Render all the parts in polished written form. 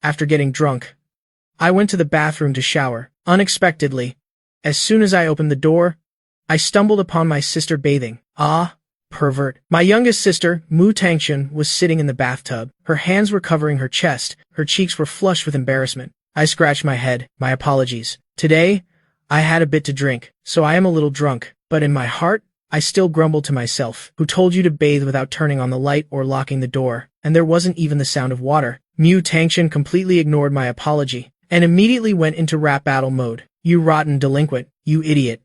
after getting drunk, I went to the bathroom to shower. Unexpectedly, as soon as I opened the door, I stumbled upon my sister bathing. Ah, pervert. My youngest sister, Mu Tangchun, was sitting in the bathtub. Her hands were covering her chest. Her cheeks were flushed with embarrassment. I scratched my head. My apologies. Today, I had a bit to drink, so I am a little drunk. But in my heart, I still grumbled to myself. Who told you to bathe without turning on the light or locking the door? And there wasn't even the sound of water. Mu Tangchun completely ignored my apology and immediately went into rap battle mode. You rotten delinquent. You idiot.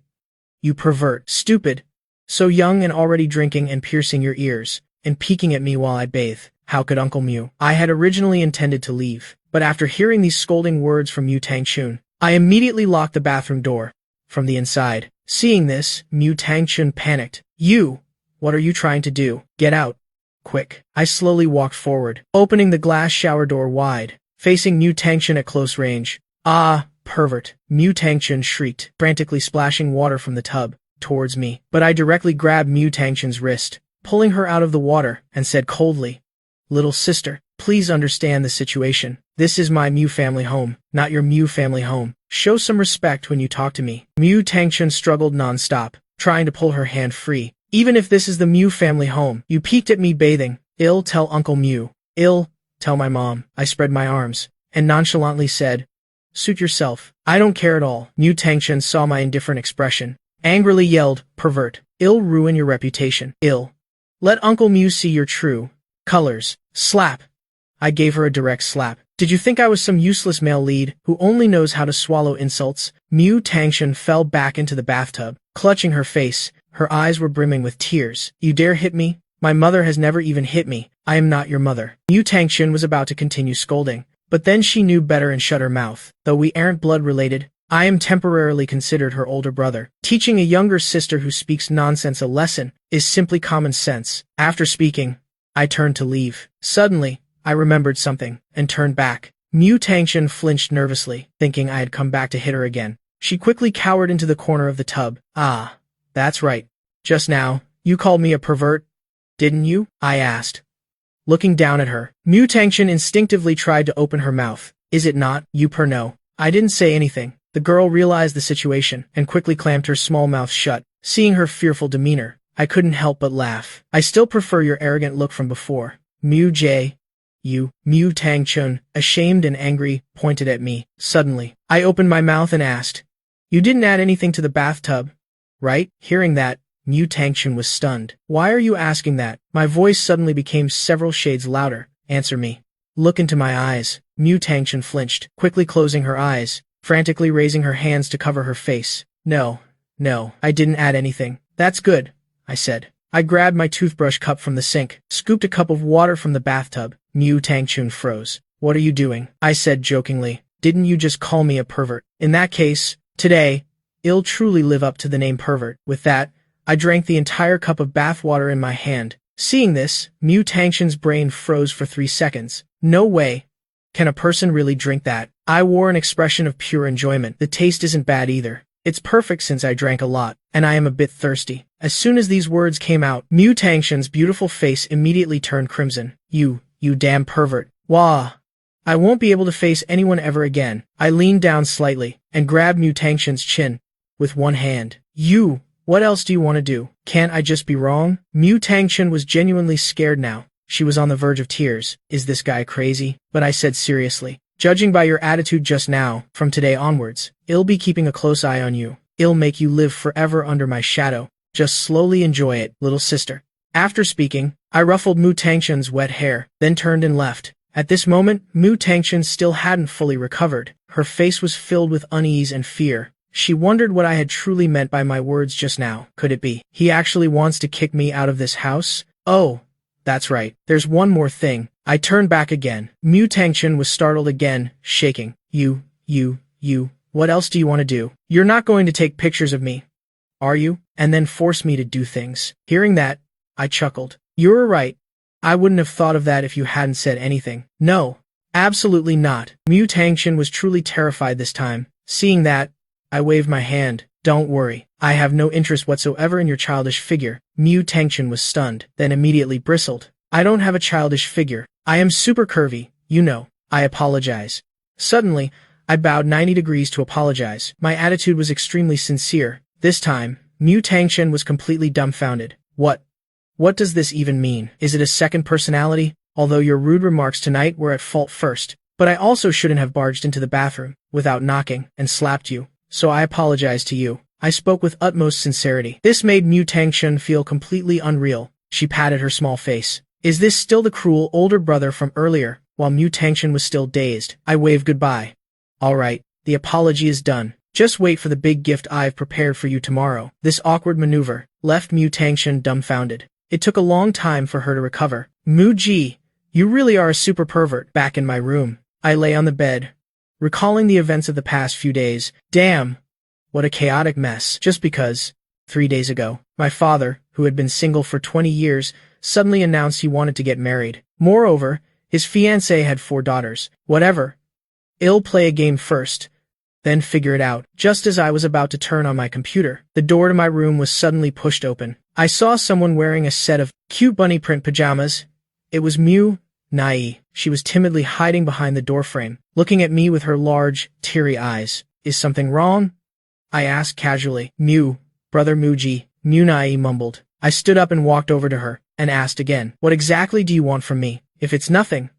You pervert. Stupid. So young and already drinking and piercing your ears, and peeking at me while I bathe. How could Uncle Mu? I had originally intended to leave, but after hearing these scolding words from Mu Tangchun, I immediately locked the bathroom door from the inside. Seeing this, Mu Tangchun panicked. You! What are you trying to do? Get out. Quick. I slowly walked forward, opening the glass shower door wide, facing Mu Tangchun at close range. Ah, pervert. Mu Tangchun shrieked, frantically splashing water from the tub towards me. But I directly grabbed Mu Tangchun's wrist, pulling her out of the water, and said coldly, Little sister, please understand the situation. This is my Mu family home, not your Mu family home. Show some respect when you talk to me. Mu Tangchun struggled non-stop, trying to pull her hand free. Even if this is the Mu family home, you peeked at me bathing. I'll tell Uncle Mu. I'll tell my mom. I spread my arms, and nonchalantly said, Suit yourself. I don't care at all. Mu Tangchun saw my indifferent expression, angrily yelled, Pervert. I'll ruin your reputation. I'll let Uncle Mu see your true colors. Slap. I gave her a direct slap. Did you think I was some useless male lead who only knows how to swallow insults? Mu Tangchun fell back into the bathtub, clutching her face. Her eyes were brimming with tears. You dare hit me? My mother has never even hit me. I am not your mother. Mu Tangchun was about to continue scolding, but then she knew better and shut her mouth. Though we aren't blood-related, I am temporarily considered her older brother. Teaching a younger sister who speaks nonsense a lesson is simply common sense. After speaking, I turned to leave. Suddenly, I remembered something, and turned back. Mu Tangchun flinched nervously, thinking I had come back to hit her again. She quickly cowered into the corner of the tub. Ah, that's right. Just now, you called me a pervert, didn't you? I asked, looking down at her. Mu Tangchun instinctively tried to open her mouth. Is it not, you no? I didn't say anything. The girl realized the situation, and quickly clamped her small mouth shut. Seeing her fearful demeanor, I couldn't help but laugh. I still prefer your arrogant look from before. Mu Tangchun, ashamed and angry, pointed at me. Suddenly, I opened my mouth and asked, You didn't add anything to the bathtub, right? Hearing that, Mu Tangchun was stunned. Why are you asking that? My voice suddenly became several shades louder. Answer me. Look into my eyes. Mu Tangchun flinched, quickly closing her eyes, frantically raising her hands to cover her face. No, I didn't add anything. That's good, I said. I grabbed my toothbrush cup from the sink, scooped a cup of water from the bathtub. Mu Tangchun froze. What are you doing? I said jokingly. Didn't you just call me a pervert? In that case, today, I'll truly live up to the name pervert. With that, I drank the entire cup of bath water in my hand. Seeing this, Mu Tangchun's brain froze for 3 seconds. No way. Can a person really drink that? I wore an expression of pure enjoyment. The taste isn't bad either. It's perfect since I drank a lot, and I am a bit thirsty. As soon as these words came out, Mu Tangchun's beautiful face immediately turned crimson. You damn pervert. Wah! I won't be able to face anyone ever again. I leaned down slightly, and grabbed Mu Tangchun's chin with one hand. What else do you want to do? Can't I just be wrong? Mu Tangchun was genuinely scared now. She was on the verge of tears. Is this guy crazy? But I said seriously, judging by your attitude just now, from today onwards, I'll be keeping a close eye on you. I'll make you live forever under my shadow. Just slowly enjoy it, little sister. After speaking, I ruffled Mu Tangchun's wet hair, then turned and left. At this moment, Mu Tangchun still hadn't fully recovered. Her face was filled with unease and fear. She wondered what I had truly meant by my words just now. Could it be he actually wants to kick me out of this house? Oh, that's right. There's one more thing. I turned back again. Mu Tangchun was startled again, shaking. You, what else do you want to do? You're not going to take pictures of me, are you? And then force me to do things. Hearing that, I chuckled. You're right. I wouldn't have thought of that if you hadn't said anything. No, absolutely not. Mu Tangchun was truly terrified this time. Seeing that, I waved my hand. Don't worry. I have no interest whatsoever in your childish figure. Mu Tangchun was stunned, then immediately bristled. I don't have a childish figure. I am super curvy, you know. I apologize. Suddenly, I bowed 90 degrees to apologize. My attitude was extremely sincere. This time, Mu Tangchen was completely dumbfounded. What does this even mean? Is it a second personality? Although your rude remarks tonight were at fault first, but I also shouldn't have barged into the bathroom, without knocking, and slapped you. So I apologize to you. I spoke with utmost sincerity. This made Mu Tangchen feel completely unreal. She patted her small face. Is this still the cruel older brother from earlier, while Mu Tangchen was still dazed? I waved goodbye. Alright, the apology is done. Just wait for the big gift I've prepared for you tomorrow. This awkward maneuver left Mu Tangchen dumbfounded. It took a long time for her to recover. Mu Ji, you really are a super pervert. Back in my room, I lay on the bed, recalling the events of the past few days. Damn, what a chaotic mess. Just because, 3 days ago, my father, who had been single for 20 years, suddenly announced he wanted to get married. Moreover, his fiancée had 4 daughters. Whatever. I'll play a game first, then figure it out. Just as I was about to turn on my computer, the door to my room was suddenly pushed open. I saw someone wearing a set of cute bunny print pajamas. It was Mu Nai. She was timidly hiding behind the doorframe, looking at me with her large, teary eyes. Is something wrong? I asked casually. Brother Muji, Mu Nai mumbled. I stood up and walked over to her, and asked again, what exactly do you want from me? If it's nothing,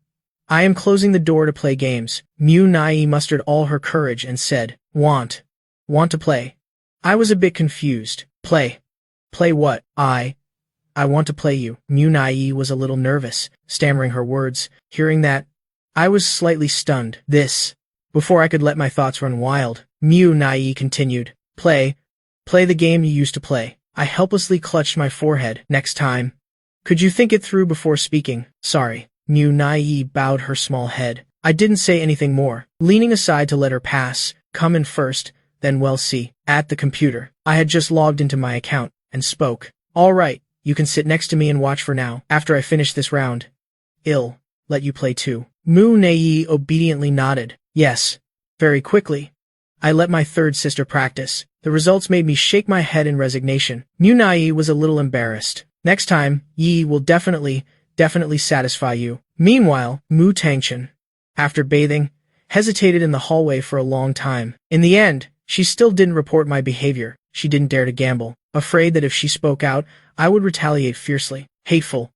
I am closing the door to play games. Mu Nai mustered all her courage and said, Want to play? I was a bit confused. Play? Play what? I want to play you. Mu Nai was a little nervous, stammering her words. Hearing that, I was slightly stunned. Before I could let my thoughts run wild, Mu Nai continued. Play the game you used to play. I helplessly clutched my forehead. Next time. Could you think it through before speaking? Sorry. Mu Nai bowed her small head. I didn't say anything more, leaning aside to let her pass. Come in first, then see. At the computer, I had just logged into my account, and spoke. All right, you can sit next to me and watch for now. After I finish this round, I'll let you play too. Mu Nai obediently nodded. Yes. Very quickly, I let my third sister practice. The results made me shake my head in resignation. Mu Nai was a little embarrassed. Next time, Yi will definitely satisfy you. Meanwhile, Mu Tangchen, after bathing, hesitated in the hallway for a long time. In the end, she still didn't report my behavior. She didn't dare to gamble, afraid that if she spoke out, I would retaliate fiercely. Hateful.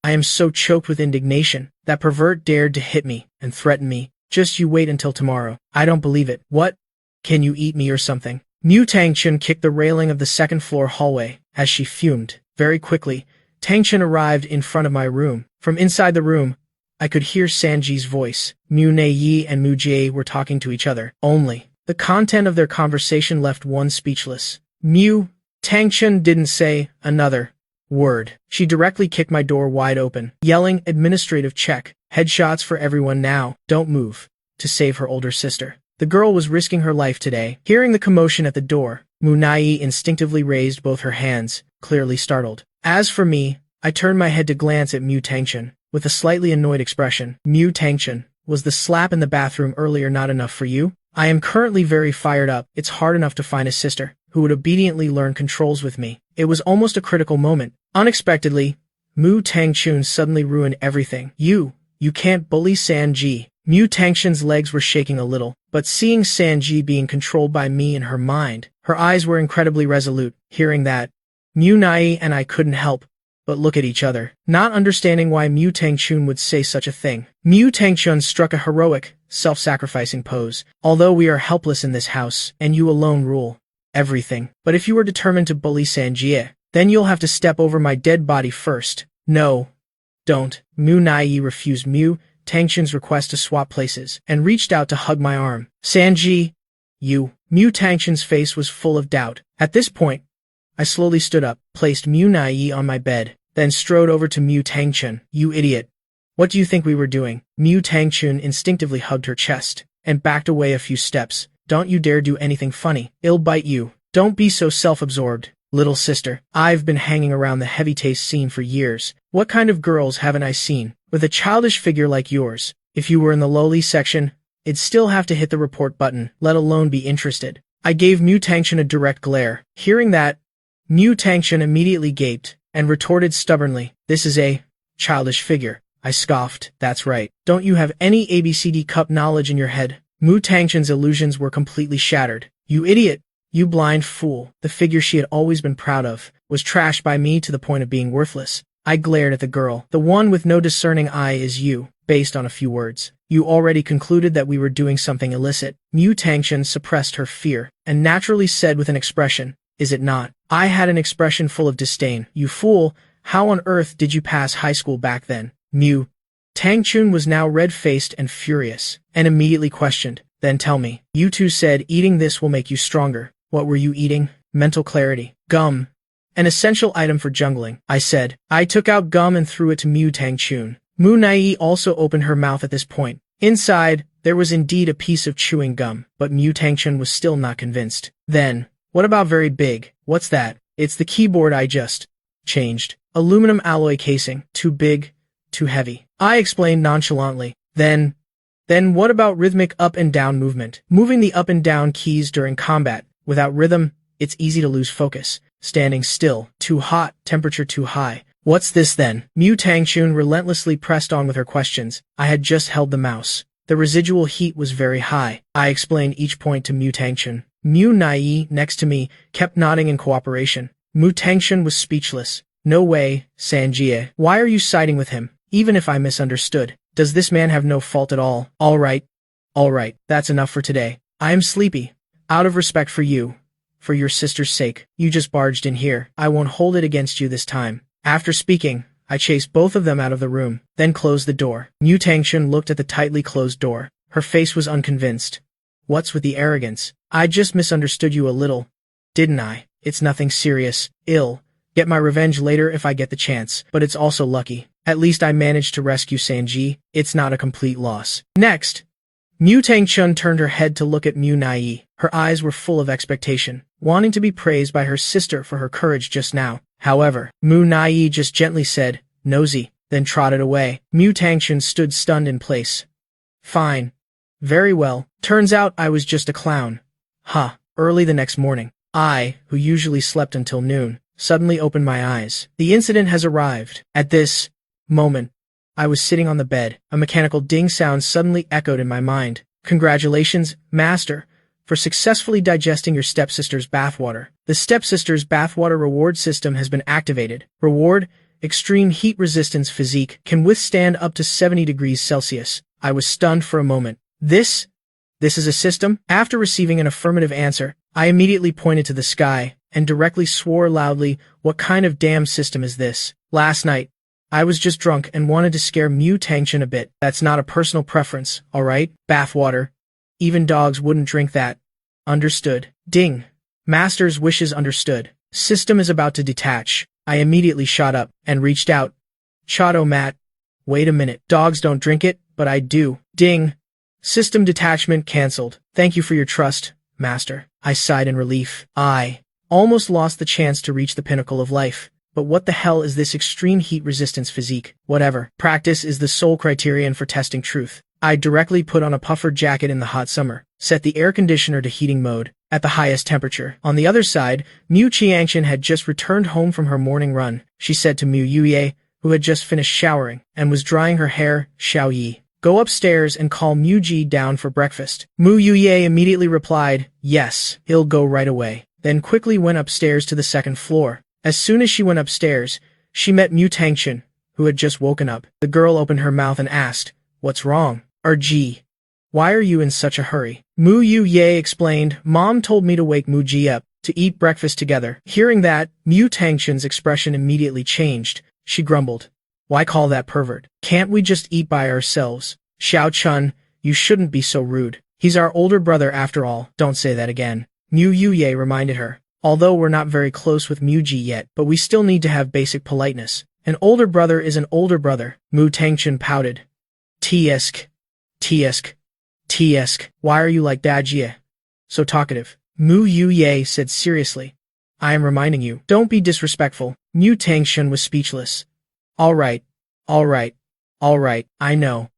I am so choked with indignation. That pervert dared to hit me and threaten me. Just you wait until tomorrow. I don't believe it. What? Can you eat me or something? Mu Tangchen kicked the railing of the second-floor hallway as she fumed. Very quickly, Tangchen arrived in front of my room. From inside the room, I could hear Sanji's voice. Mu Nai and Mu Jie were talking to each other. Only. The content of their conversation left one speechless. Mu Tangchen didn't say another word. She directly kicked my door wide open, yelling, administrative check. Headshots for everyone now. Don't move. To save her older sister. The girl was risking her life today. Hearing the commotion at the door, Mu Nai instinctively raised both her hands, clearly startled. As for me, I turned my head to glance at Mu Tangchen, with a slightly annoyed expression. Mu Tangchen, was the slap in the bathroom earlier not enough for you? I am currently very fired up. It's hard enough to find a sister who would obediently learn controls with me. It was almost a critical moment. Unexpectedly, Mu Tangchen suddenly ruined everything. You can't bully Sanji. Mu Tangchen's legs were shaking a little, but seeing Sanji being controlled by me in her mind, her eyes were incredibly resolute. Hearing that, Mu Nai and I couldn't help but look at each other, not understanding why Mu Tangchen would say such a thing. Mu Tangchen struck a heroic, self-sacrificing pose. Although we are helpless in this house, and you alone rule everything. But if you are determined to bully Sanjie, then you'll have to step over my dead body first. No. Don't. Mu Nai refused Mu Tangchen's request to swap places, and reached out to hug my arm. Sanji, you. Mu Tangchen's face was full of doubt. At this point, I slowly stood up, placed Mu Nai on my bed, then strode over to Mu Tangchen. You idiot. What do you think we were doing? Mu Tangchen instinctively hugged her chest, and backed away a few steps. Don't you dare do anything funny. I'll bite you. Don't be so self-absorbed, little sister. I've been hanging around the heavy taste scene for years. What kind of girls haven't I seen? With a childish figure like yours, if you were in the lowly section, it'd still have to hit the report button, let alone be interested. I gave Mu Tangchen a direct glare. Hearing that, Mu Tangchen immediately gaped, and retorted stubbornly, this is a childish figure. I scoffed. That's right. Don't you have any ABCD cup knowledge in your head? Mu Tangchen's illusions were completely shattered. You idiot! You blind fool. The figure she had always been proud of was trashed by me to the point of being worthless. I glared at the girl. The one with no discerning eye is you, based on a few words. You already concluded that we were doing something illicit. Mu Tangchen suppressed her fear, and naturally said with an expression, is it not? I had an expression full of disdain. You fool, how on earth did you pass high school back then? Mu Tangchun was now red-faced and furious, and immediately questioned, then tell me. You two said eating this will make you stronger. What were you eating? Mental clarity. Gum. An essential item for jungling, I said. I took out gum and threw it to Mu Tangchun. Mu Nai also opened her mouth at this point. Inside, there was indeed a piece of chewing gum, but Mu Tangchun was still not convinced. Then, what about very big? What's that? It's the keyboard I just changed. Aluminum alloy casing. Too big, too heavy. I explained nonchalantly. Then what about rhythmic up and down movement? Moving the up and down keys during combat. Without rhythm, it's easy to lose focus. Standing still. Too hot, temperature too high. What's this then? Mu Tangchun relentlessly pressed on with her questions. I had just held the mouse. The residual heat was very high. I explained each point to Mu Tangchun. Mu Nai, next to me, kept nodding in cooperation. Mu Tangchun was speechless. No way, Sanjie. Why are you siding with him? Even if I misunderstood. Does this man have no fault at all? All right, that's enough for today. I am sleepy. Out of respect for you, for your sister's sake, you just barged in here. I won't hold it against you this time. After speaking, I chased both of them out of the room, then closed the door. Mu Tangchun looked at the tightly closed door. Her face was unconvinced. What's with the arrogance? I just misunderstood you a little, didn't I? It's nothing serious. Get my revenge later if I get the chance, but it's also lucky. At least I managed to rescue Sanji. It's not a complete loss. Next, Mu Tangchun turned her head to look at Mu Nai. Her eyes were full of expectation, wanting to be praised by her sister for her courage just now. However, Mu Nai just gently said, nosy, then trotted away. Mu Tangchun stood stunned in place. Fine. Very well. Turns out I was just a clown. Early the next morning, I, who usually slept until noon, suddenly opened my eyes. The incident has arrived. At this moment, I was sitting on the bed. A mechanical ding sound suddenly echoed in my mind. Congratulations, Master, for successfully digesting your stepsister's bathwater. The stepsister's bathwater reward system has been activated. Reward, extreme heat resistance physique, can withstand up to 70 degrees Celsius. I was stunned for a moment. This is a system? After receiving an affirmative answer, I immediately pointed to the sky and directly swore loudly, what kind of damn system is this? Last night, I was just drunk and wanted to scare Mu Tangchun a bit. That's not a personal preference, alright? Bathwater. Even dogs wouldn't drink that. Understood. Ding. Master's wishes understood. System is about to detach. I immediately shot up and reached out. Chato-mat. Wait a minute. Dogs don't drink it, but I do. Ding. System detachment cancelled. Thank you for your trust, Master. I sighed in relief. I almost lost the chance to reach the pinnacle of life. But what the hell is this extreme heat resistance physique? Whatever. Practice is the sole criterion for testing truth. I directly put on a puffer jacket in the hot summer, set the air conditioner to heating mode, at the highest temperature. On the other side, Mu Qiangxian had just returned home from her morning run. She said to Mu Yuye, who had just finished showering, and was drying her hair, Xiao Yi, go upstairs and call Mu Ji down for breakfast. Mu Yuye immediately replied, yes, he'll go right away, then quickly went upstairs to the second floor. As soon as she went upstairs, she met Mu Tangchun, who had just woken up. The girl opened her mouth and asked, what's wrong? Ji, why are you in such a hurry? Mu Yuye explained, Mom told me to wake Mu Ji up, to eat breakfast together. Hearing that, Mu Tangchun's expression immediately changed. She grumbled, why call that pervert? Can't we just eat by ourselves? Xiao Chun, you shouldn't be so rude. He's our older brother after all. Don't say that again. Mu Yuye reminded her. Although we're not very close with Mu Ji yet, but we still need to have basic politeness. An older brother is an older brother. Mu Tangchun pouted. Tsk. Why are you like Dajie? So talkative. Mu Yuye said seriously. I am reminding you. Don't be disrespectful. Mu Tangchun was speechless. All right. I know.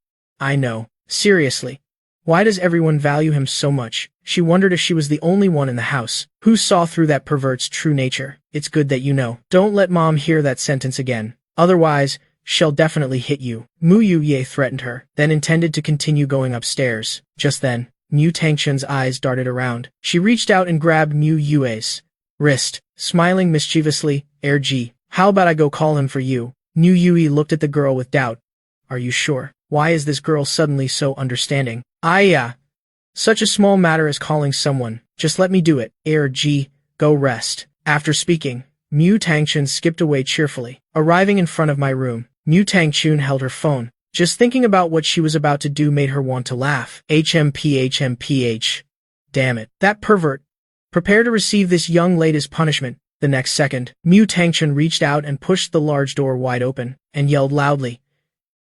Seriously. Why does everyone value him so much? She wondered if she was the only one in the house who saw through that pervert's true nature. It's good that you know. Don't let Mom hear that sentence again. Otherwise, she'll definitely hit you. Mu Yuye threatened her, then intended to continue going upstairs. Just then, Mu Tangchen's eyes darted around. She reached out and grabbed Mu Yue's wrist, smiling mischievously. G, how about I go call him for you? Mu Yue looked at the girl with doubt. Are you sure? Why is this girl suddenly so understanding? Such a small matter as calling someone. Just let me do it. G, go rest. After speaking, Mu Tangchen skipped away cheerfully. Arriving in front of my room, Mu Tangchun held her phone. Just thinking about what she was about to do made her want to laugh. HMPH. Damn it. That pervert. Prepare to receive this young lady's punishment. The next second, Mu Tangchen reached out and pushed the large door wide open, and yelled loudly,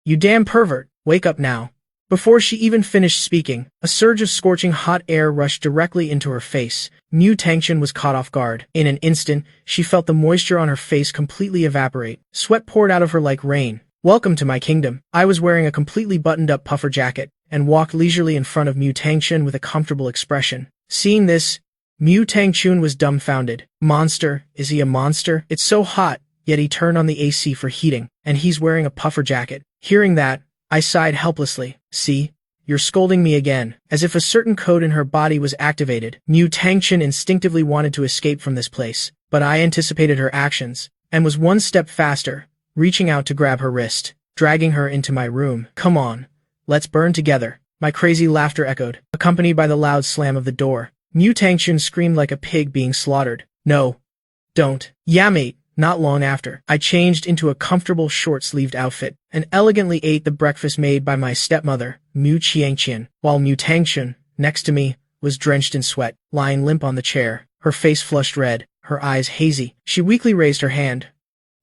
You damn pervert, wake up now. Before she even finished speaking, a surge of scorching hot air rushed directly into her face. Mu Tangchen was caught off guard. In an instant, she felt the moisture on her face completely evaporate. Sweat poured out of her like rain. Welcome to my kingdom. I was wearing a completely buttoned-up puffer jacket, and walked leisurely in front of Mu Tangchen with a comfortable expression. Seeing this, Mu Tangchun was dumbfounded. Monster? Is he a monster? It's so hot, yet he turned on the AC for heating, and he's wearing a puffer jacket. Hearing that, I sighed helplessly. See? You're scolding me again. As if a certain code in her body was activated, Mu Tangchen instinctively wanted to escape from this place, but I anticipated her actions, and was one step faster, reaching out to grab her wrist, dragging her into my room. Come on. Let's burn together. My crazy laughter echoed, accompanied by the loud slam of the door. Mu Tangchun screamed like a pig being slaughtered. No. Don't. Yeah, mate. Not long after, I changed into a comfortable short-sleeved outfit, and elegantly ate the breakfast made by my stepmother, Mu Qiangqian, while Mu Tangchun, next to me, was drenched in sweat, lying limp on the chair, her face flushed red, her eyes hazy. She weakly raised her hand,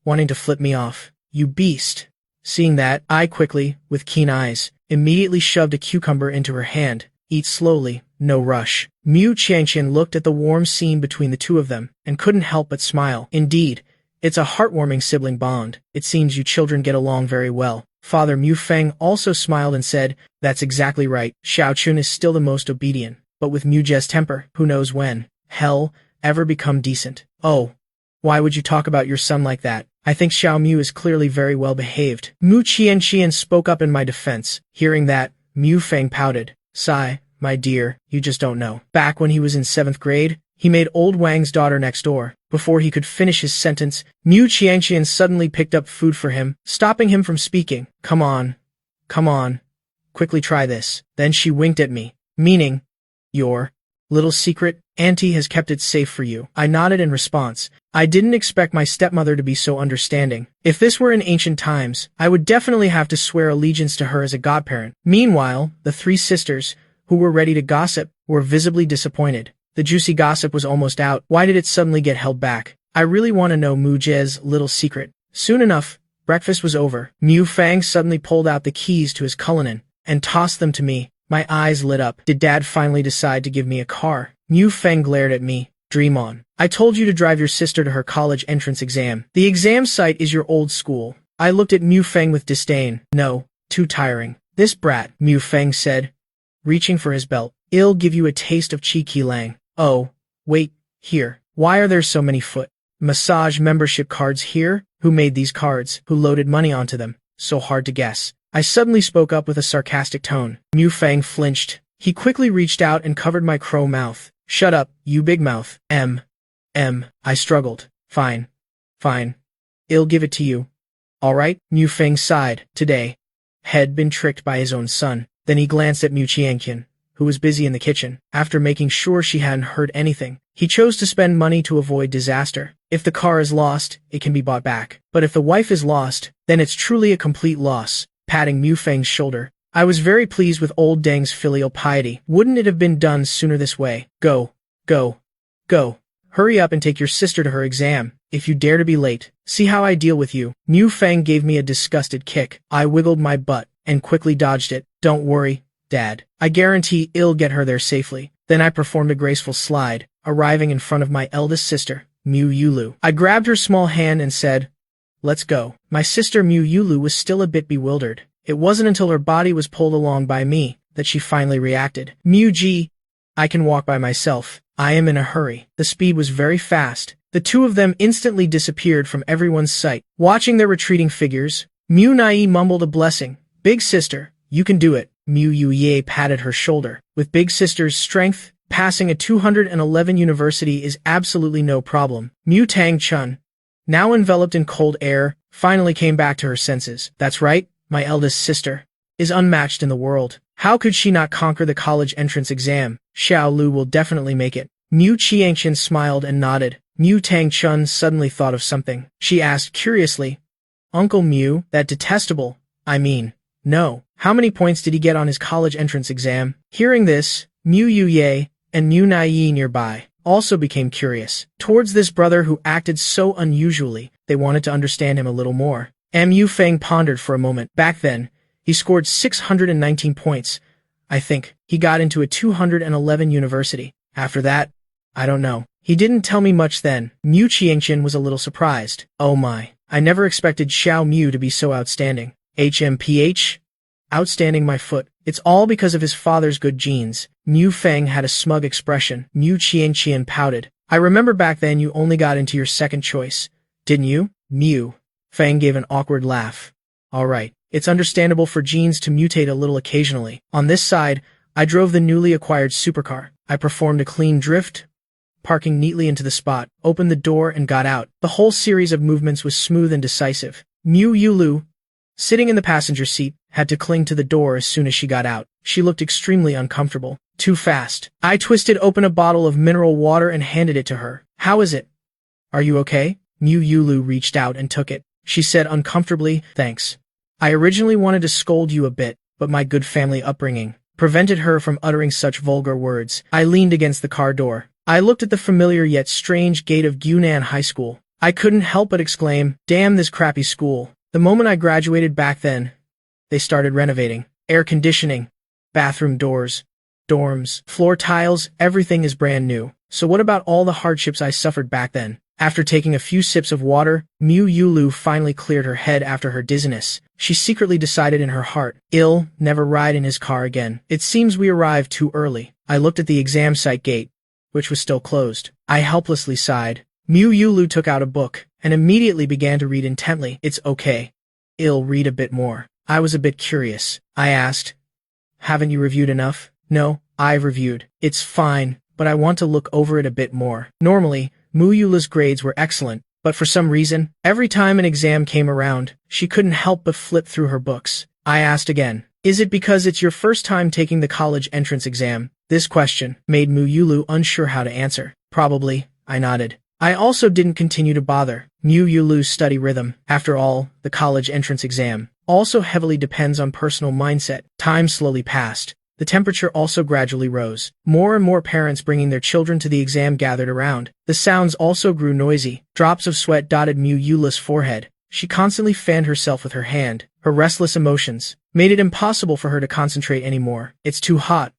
wanting to flip me off. You beast. Seeing that, I quickly, with keen eyes, immediately shoved a cucumber into her hand. Eat slowly, no rush. Mu Qiangqian looked at the warm scene between the two of them, and couldn't help but smile. Indeed, it's a heartwarming sibling bond. It seems you children get along very well. Father Mu Feng also smiled and said, That's exactly right. Xiao Chun is still the most obedient, but with Mu Jie's temper, who knows when, hell, ever become decent. Oh, why would you talk about your son like that? I think Xiao Mu is clearly very well behaved. Mu Qianqian spoke up in my defense. Hearing that, Mu Feng pouted. Sigh, my dear, you just don't know. Back when he was in 7th grade, he made old Wang's daughter next door. Before he could finish his sentence, Mu Qiangqian suddenly picked up food for him, stopping him from speaking. Come on. Come on. Quickly try this. Then she winked at me, meaning, your little secret, Auntie has kept it safe for you. I nodded in response. I didn't expect my stepmother to be so understanding. If this were in ancient times, I would definitely have to swear allegiance to her as a godparent. Meanwhile, the 3 sisters, who were ready to gossip, were visibly disappointed. The juicy gossip was almost out. Why did it suddenly get held back? I really want to know Mu Jie's little secret. Soon enough, breakfast was over. Mu Fang suddenly pulled out the keys to his Cullinan and tossed them to me. My eyes lit up. Did Dad finally decide to give me a car? Mu Feng glared at me. Dream on. I told you to drive your sister to her college entrance exam. The exam site is your old school. I looked at Mu Feng with disdain. No, too tiring. This brat, Mu Feng said, reaching for his belt. I'll give you a taste of Chi Ki Lang. Oh, wait, here. Why are there so many foot massage membership cards here? Who made these cards? Who loaded money onto them? So hard to guess. I suddenly spoke up with a sarcastic tone. Mu Feng flinched. He quickly reached out and covered my crow mouth. Shut up, you big mouth. I struggled. Fine. I'll give it to you. All right, Mu Feng sighed. Today, had been tricked by his own son. Then he glanced at Mu Qianqian, who was busy in the kitchen. After making sure she hadn't heard anything, he chose to spend money to avoid disaster. If the car is lost, it can be bought back. But if the wife is lost, then it's truly a complete loss. Patting Mu Feng's shoulder, I was very pleased with old Deng's filial piety. Wouldn't it have been done sooner this way? Go. Hurry up and take your sister to her exam. If you dare to be late, see how I deal with you. Mu Feng gave me a disgusted kick. I wiggled my butt and quickly dodged it. Don't worry, Dad. I guarantee I'll get her there safely. Then I performed a graceful slide, arriving in front of my eldest sister, Mu Yulu. I grabbed her small hand and said, Let's go. My sister Mu Yulu was still a bit bewildered. It wasn't until her body was pulled along by me that she finally reacted. Mu Ji, I can walk by myself. I am in a hurry. The speed was very fast. The two of them instantly disappeared from everyone's sight. Watching their retreating figures, Mu Nai mumbled a blessing. Big sister, you can do it. Mu Ye patted her shoulder. With big sister's strength, passing a 211 university is absolutely no problem. Mu Tang Chun, now enveloped in cold air, finally came back to her senses. That's right, my eldest sister is unmatched in the world. How could she not conquer the college entrance exam? Xiao Lu will definitely make it. Mu Qiangqian smiled and nodded. Mu Tang Chun suddenly thought of something. She asked curiously, Uncle Mu, that detestable, no. How many points did he get on his college entrance exam? Hearing this, Mu Ye and Mu Nai nearby also became curious. Towards this brother who acted so unusually, they wanted to understand him a little more. Mu Feng pondered for a moment. Back then, he scored 619 points. I think he got into a 211 university. After that, I don't know. He didn't tell me much then. Mu Qiangqian was a little surprised. Oh my, I never expected Xiao Mu to be so outstanding. HMPH? Outstanding my foot. It's all because of his father's good genes. Mu Feng had a smug expression. Mu Qiangqian pouted. I remember back then you only got into your second choice. Didn't you? Mu Feng gave an awkward laugh. Alright, it's understandable for genes to mutate a little occasionally. On this side, I drove the newly acquired supercar. I performed a clean drift, parking neatly into the spot, opened the door and got out. The whole series of movements was smooth and decisive. Mu Yulu, sitting in the passenger seat, had to cling to the door as soon as she got out. She looked extremely uncomfortable. Too fast. I twisted open a bottle of mineral water and handed it to her. How is it? Are you okay? Mu Yulu reached out and took it. She said uncomfortably, thanks. I originally wanted to scold you a bit, but my good family upbringing prevented her from uttering such vulgar words. I leaned against the car door. I looked at the familiar yet strange gate of Gunan High School. I couldn't help but exclaim, damn this crappy school. The moment I graduated back then, they started renovating. Air conditioning, bathroom doors, dorms, floor tiles, everything is brand new. So what about all the hardships I suffered back then? After taking a few sips of water, Mu Yulu finally cleared her head after her dizziness. She secretly decided in her heart, never ride in his car again. It seems we arrived too early. I looked at the exam site gate, which was still closed. I helplessly sighed. Mu Yulu took out a book and immediately began to read intently. It's okay. Read a bit more. I was a bit curious. I asked, haven't you reviewed enough? No, I've reviewed. It's fine, but I want to look over it a bit more. Normally, Mu Yula's grades were excellent, but for some reason, every time an exam came around, she couldn't help but flip through her books. I asked again, is it because it's your first time taking the college entrance exam? This question made Mu Yulu unsure how to answer. Probably, I nodded. I also didn't continue to bother. Mu Yulu's study rhythm, after all, the college entrance exam, also heavily depends on personal mindset. Time slowly passed. The temperature also gradually rose. More and more parents bringing their children to the exam gathered around. The sounds also grew noisy. Drops of sweat dotted Mu Yula's forehead. She constantly fanned herself with her hand. Her restless emotions made it impossible for her to concentrate anymore. It's too hot.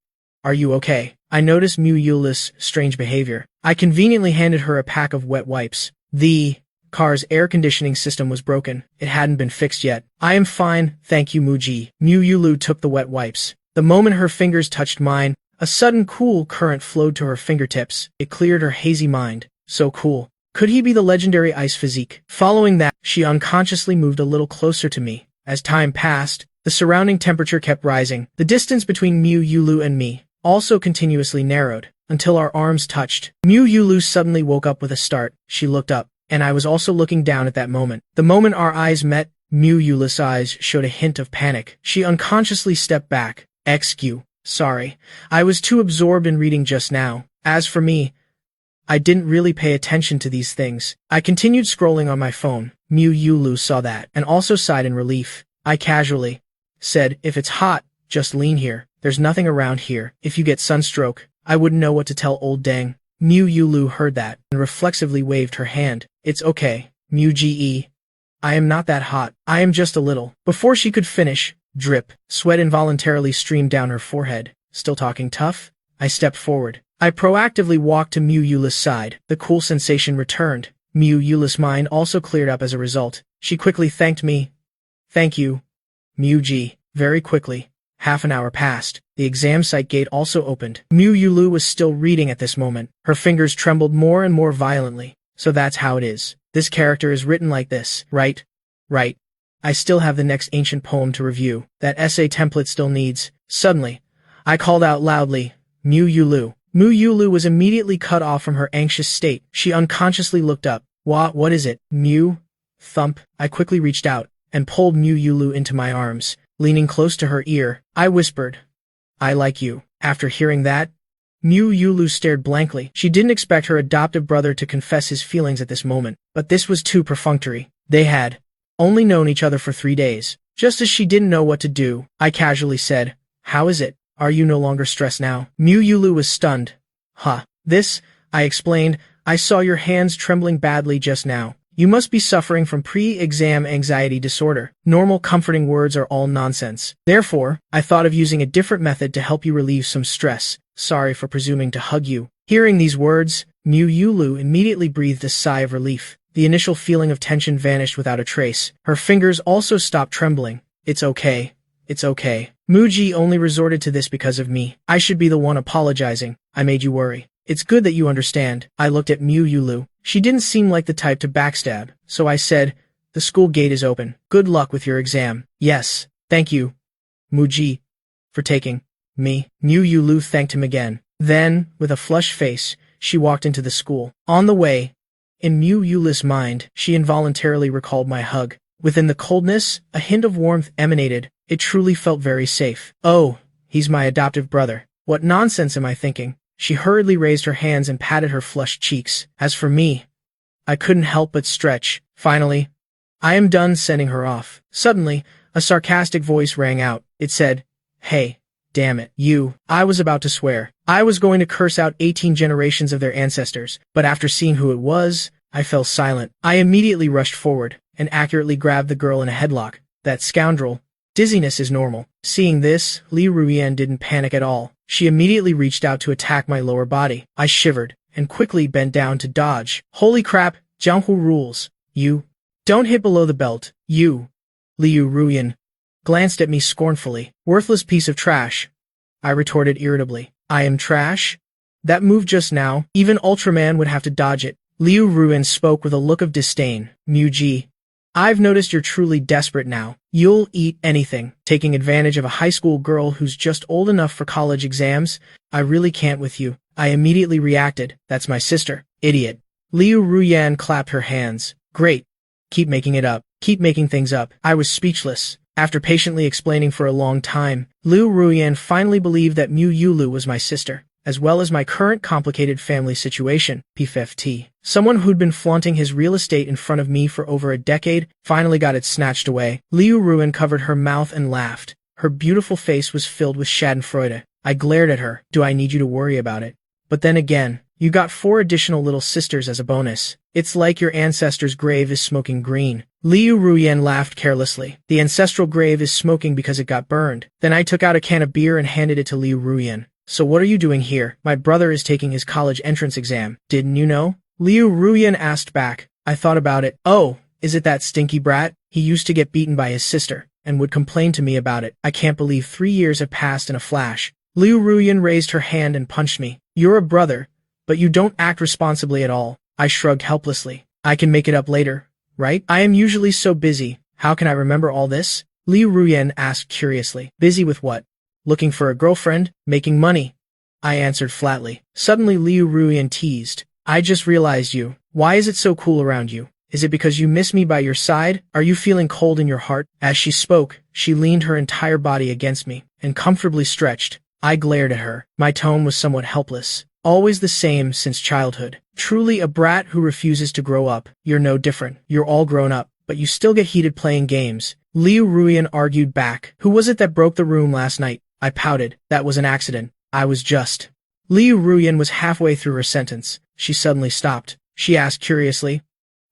Are you okay? I noticed Mu Yula's strange behavior. I conveniently handed her a pack of wet wipes. The car's air conditioning system was broken. It hadn't been fixed yet. I am fine, thank you, Muji. Mu Yulu took the wet wipes. The moment her fingers touched mine, a sudden cool current flowed to her fingertips. It cleared her hazy mind. So cool. Could he be the legendary ice physique? Following that, she unconsciously moved a little closer to me. As time passed, the surrounding temperature kept rising. The distance between Mu Yulu and me also continuously narrowed, until our arms touched. Mu Yulu suddenly woke up with a start. She looked up, and I was also looking down at that moment. The moment our eyes met, Mu Yulu's eyes showed a hint of panic. She unconsciously stepped back. Sorry. I was too absorbed in reading just now. As for me, I didn't really pay attention to these things. I continued scrolling on my phone. Mu Yulu saw that, and also sighed in relief. I casually said, if it's hot, just lean here. There's nothing around here. If you get sunstroke, I wouldn't know what to tell old Deng. Mu Yulu heard that, and reflexively waved her hand. It's okay, Mu Ge. I am not that hot. I am just a little. Before she could finish, drip, sweat involuntarily streamed down her forehead. Still talking tough? I stepped forward. I proactively walked to Mu Yula's side. The cool sensation returned. Mu Yula's mind also cleared up as a result. She quickly thanked me. Thank you, Mu Ge. Very quickly. Half an hour passed. The exam site gate also opened. Mu Yulu was still reading at this moment. Her fingers trembled more and more violently. So that's how it is. This character is written like this, right? Right. I still have the next ancient poem to review. That essay template still needs. Suddenly, I called out loudly, Mu Yulu. Mu Yulu was immediately cut off from her anxious state. She unconsciously looked up. What is it? Mu? Thump. I quickly reached out and pulled Mu Yulu into my arms, leaning close to her ear. I whispered, I like you. After hearing that, Mu Yulu stared blankly. She didn't expect her adoptive brother to confess his feelings at this moment, but this was too perfunctory. They had only known each other for 3 days. Just as she didn't know what to do, I casually said, How is it? Are you no longer stressed now? Mu Yulu was stunned. This, I explained, I saw your hands trembling badly just now. You must be suffering from pre-exam anxiety disorder. Normal comforting words are all nonsense. Therefore, I thought of using a different method to help you relieve some stress. Sorry for presuming to hug you. Hearing these words, Mu Yulu immediately breathed a sigh of relief. The initial feeling of tension vanished without a trace. Her fingers also stopped trembling. It's okay. It's okay. Muji only resorted to this because of me. I should be the one apologizing. I made you worry. It's good that you understand. I looked at Mu Yulu. She didn't seem like the type to backstab, so I said, The school gate is open. Good luck with your exam. Yes, thank you, Muji, for taking me. Mu Yulu thanked him again. Then, with a flushed face, she walked into the school. On the way, in Mu Yulu's mind, she involuntarily recalled my hug. Within the coldness, a hint of warmth emanated. It truly felt very safe. Oh, he's my adoptive brother. What nonsense am I thinking? She hurriedly raised her hands and patted her flushed cheeks. As for me, I couldn't help but stretch. Finally, I am done sending her off. Suddenly, a sarcastic voice rang out. It said, Hey, damn it, you. I was about to swear. I was going to curse out 18 generations of their ancestors, but after seeing who it was, I fell silent. I immediately rushed forward and accurately grabbed the girl in a headlock. That scoundrel. Dizziness is normal. Seeing this, Li Ruyan didn't panic at all. She immediately reached out to attack my lower body. I shivered and quickly bent down to dodge. Holy crap, Jianghu rules. You. Don't hit below the belt. You. Liu Ruyan glanced at me scornfully. Worthless piece of trash. I retorted irritably. I am trash? That move just now, even Ultraman would have to dodge it. Liu Ruyan spoke with a look of disdain. Muji, I've noticed you're truly desperate now. You'll eat anything. Taking advantage of a high school girl who's just old enough for college exams? I really can't with you. I immediately reacted. That's my sister. Idiot. Liu Ruyan clapped her hands. Great. Keep making it up. Keep making things up. I was speechless. After patiently explaining for a long time, Liu Ruyan finally believed that Mu Yulu was my sister, as well as my current complicated family situation. PFT. Someone who'd been flaunting his real estate in front of me for over a decade finally got it snatched away. Liu Ruyan covered her mouth and laughed. Her beautiful face was filled with schadenfreude. I glared at her. Do I need you to worry about it? But then again, you got 4 additional little sisters as a bonus. It's like your ancestor's grave is smoking green. Liu Ruyan laughed carelessly. The ancestral grave is smoking because it got burned. Then I took out a can of beer and handed it to Liu Ruyan. So what are you doing here? My brother is taking his college entrance exam. Didn't you know? Liu Ruyan asked back. I thought about it. Oh, is it that stinky brat? He used to get beaten by his sister, and would complain to me about it. I can't believe 3 years have passed in a flash. Liu Ruyan raised her hand and punched me. You're a brother, but you don't act responsibly at all. I shrugged helplessly. I can make it up later, right? I am usually so busy. How can I remember all this? Liu Ruyan asked curiously. Busy with what? Looking for a girlfriend? Making money? I answered flatly. Suddenly Liu Ruyan teased. I just realized you. Why is it so cool around you? Is it because you miss me by your side? Are you feeling cold in your heart? As she spoke, she leaned her entire body against me, and comfortably stretched. I glared at her. My tone was somewhat helpless. Always the same since childhood. Truly a brat who refuses to grow up. You're no different. You're all grown up, but you still get heated playing games. Liu Ruyan argued back. Who was it that broke the room last night? I pouted. That was an accident. I was just... Liu Ruyan was halfway through her sentence. She suddenly stopped. She asked curiously,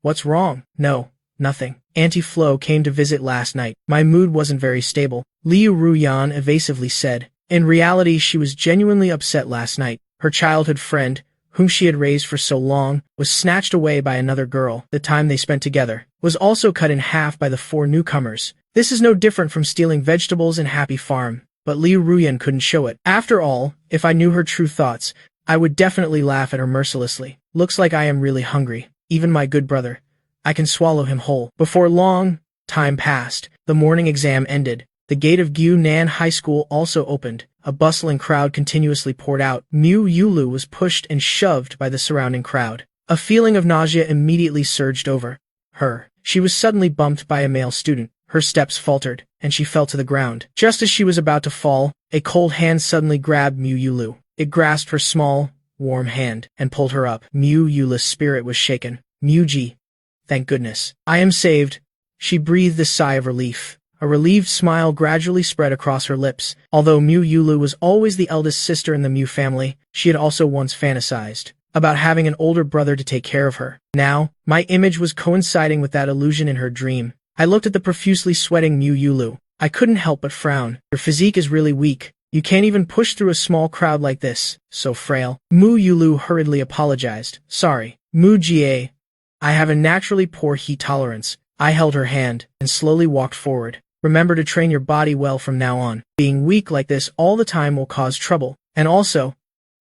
What's wrong? No, nothing. Auntie Flo came to visit last night. My mood wasn't very stable. Liu Ruyan evasively said. In reality, she was genuinely upset last night. Her childhood friend, whom she had raised for so long, was snatched away by another girl. The time they spent together was also cut in half by the 4 newcomers. This is no different from stealing vegetables in Happy Farm, but Liu Ruyan couldn't show it. After all, if I knew her true thoughts, I would definitely laugh at her mercilessly. Looks like I am really hungry. Even my good brother. I can swallow him whole. Before long, Time passed. The morning exam ended. The gate of Nan High School also opened. A bustling crowd continuously poured out. Mu Yulu was pushed and shoved by the surrounding crowd. A feeling of nausea immediately surged over her. She was suddenly bumped by a male student. Her steps faltered, and she fell to the ground. Just as she was about to fall, a cold hand suddenly grabbed Mu Yulu. It grasped her small, warm hand and pulled her up. Mu Yula's spirit was shaken. Muji. Thank goodness. I am saved. She breathed a sigh of relief. A relieved smile gradually spread across her lips. Although Mu Yulu was always the eldest sister in the Mu family, she had also once fantasized about having an older brother to take care of her. Now, my image was coinciding with that illusion in her dream. I looked at the profusely sweating Mu Yulu. I couldn't help but frown. Your physique is really weak. You can't even push through a small crowd like this. So frail. Mu Yulu hurriedly apologized. Sorry. Mu Jie. I have a naturally poor heat tolerance. I held her hand and slowly walked forward. Remember to train your body well from now on. Being weak like this all the time will cause trouble. And also,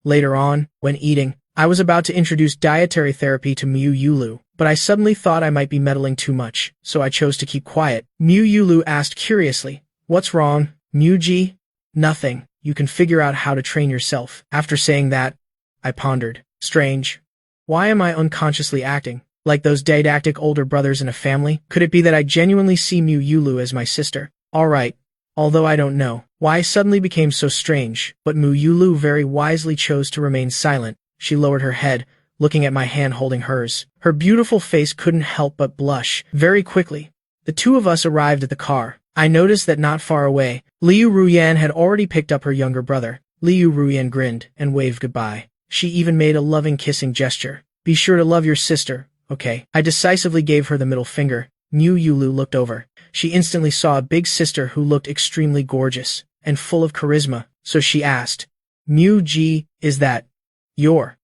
later on, when eating, I was about to introduce dietary therapy to Mu Yulu, but I suddenly thought I might be meddling too much, so I chose to keep quiet. Mu Yulu asked curiously, "What's wrong, Muji?" "Nothing. You can figure out how to train yourself." After saying that, I pondered. Strange. Why am I unconsciously acting like those didactic older brothers in a family? Could it be that I genuinely see Mu Yulu as my sister? Alright. Although I don't know why I suddenly became so strange, but Mu Yulu very wisely chose to remain silent. She lowered her head, looking at my hand holding hers. Her beautiful face couldn't help but blush. Very quickly, the two of us arrived at the car. I noticed that not far away, Liu Ruyan had already picked up her younger brother. Liu Ruyan grinned and waved goodbye. She even made a loving kissing gesture. Be sure to love your sister, okay? I decisively gave her the middle finger. Mu Yulu looked over. She instantly saw a big sister who looked extremely gorgeous and full of charisma, so she asked, Mu Ji, is that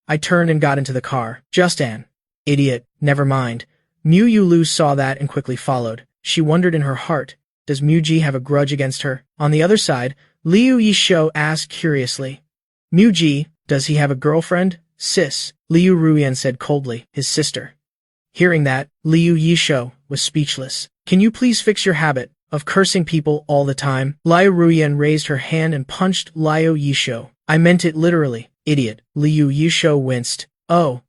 I turned and got into the car. Just an idiot. Never mind. Mu Yulu saw that and quickly followed. She wondered in her heart, does Mu Ji have a grudge against her? On the other side, Liu Yishou asked curiously, Mu Ji, does he have a girlfriend? Sis, Liu Ruyan said coldly, his sister. Hearing that, Liu Yishou was speechless. Can you please fix your habit of cursing people all the time? Liu Ruyan raised her hand and punched Liu Yishou. I meant it literally. Idiot. Liu Yishou winced. Oh.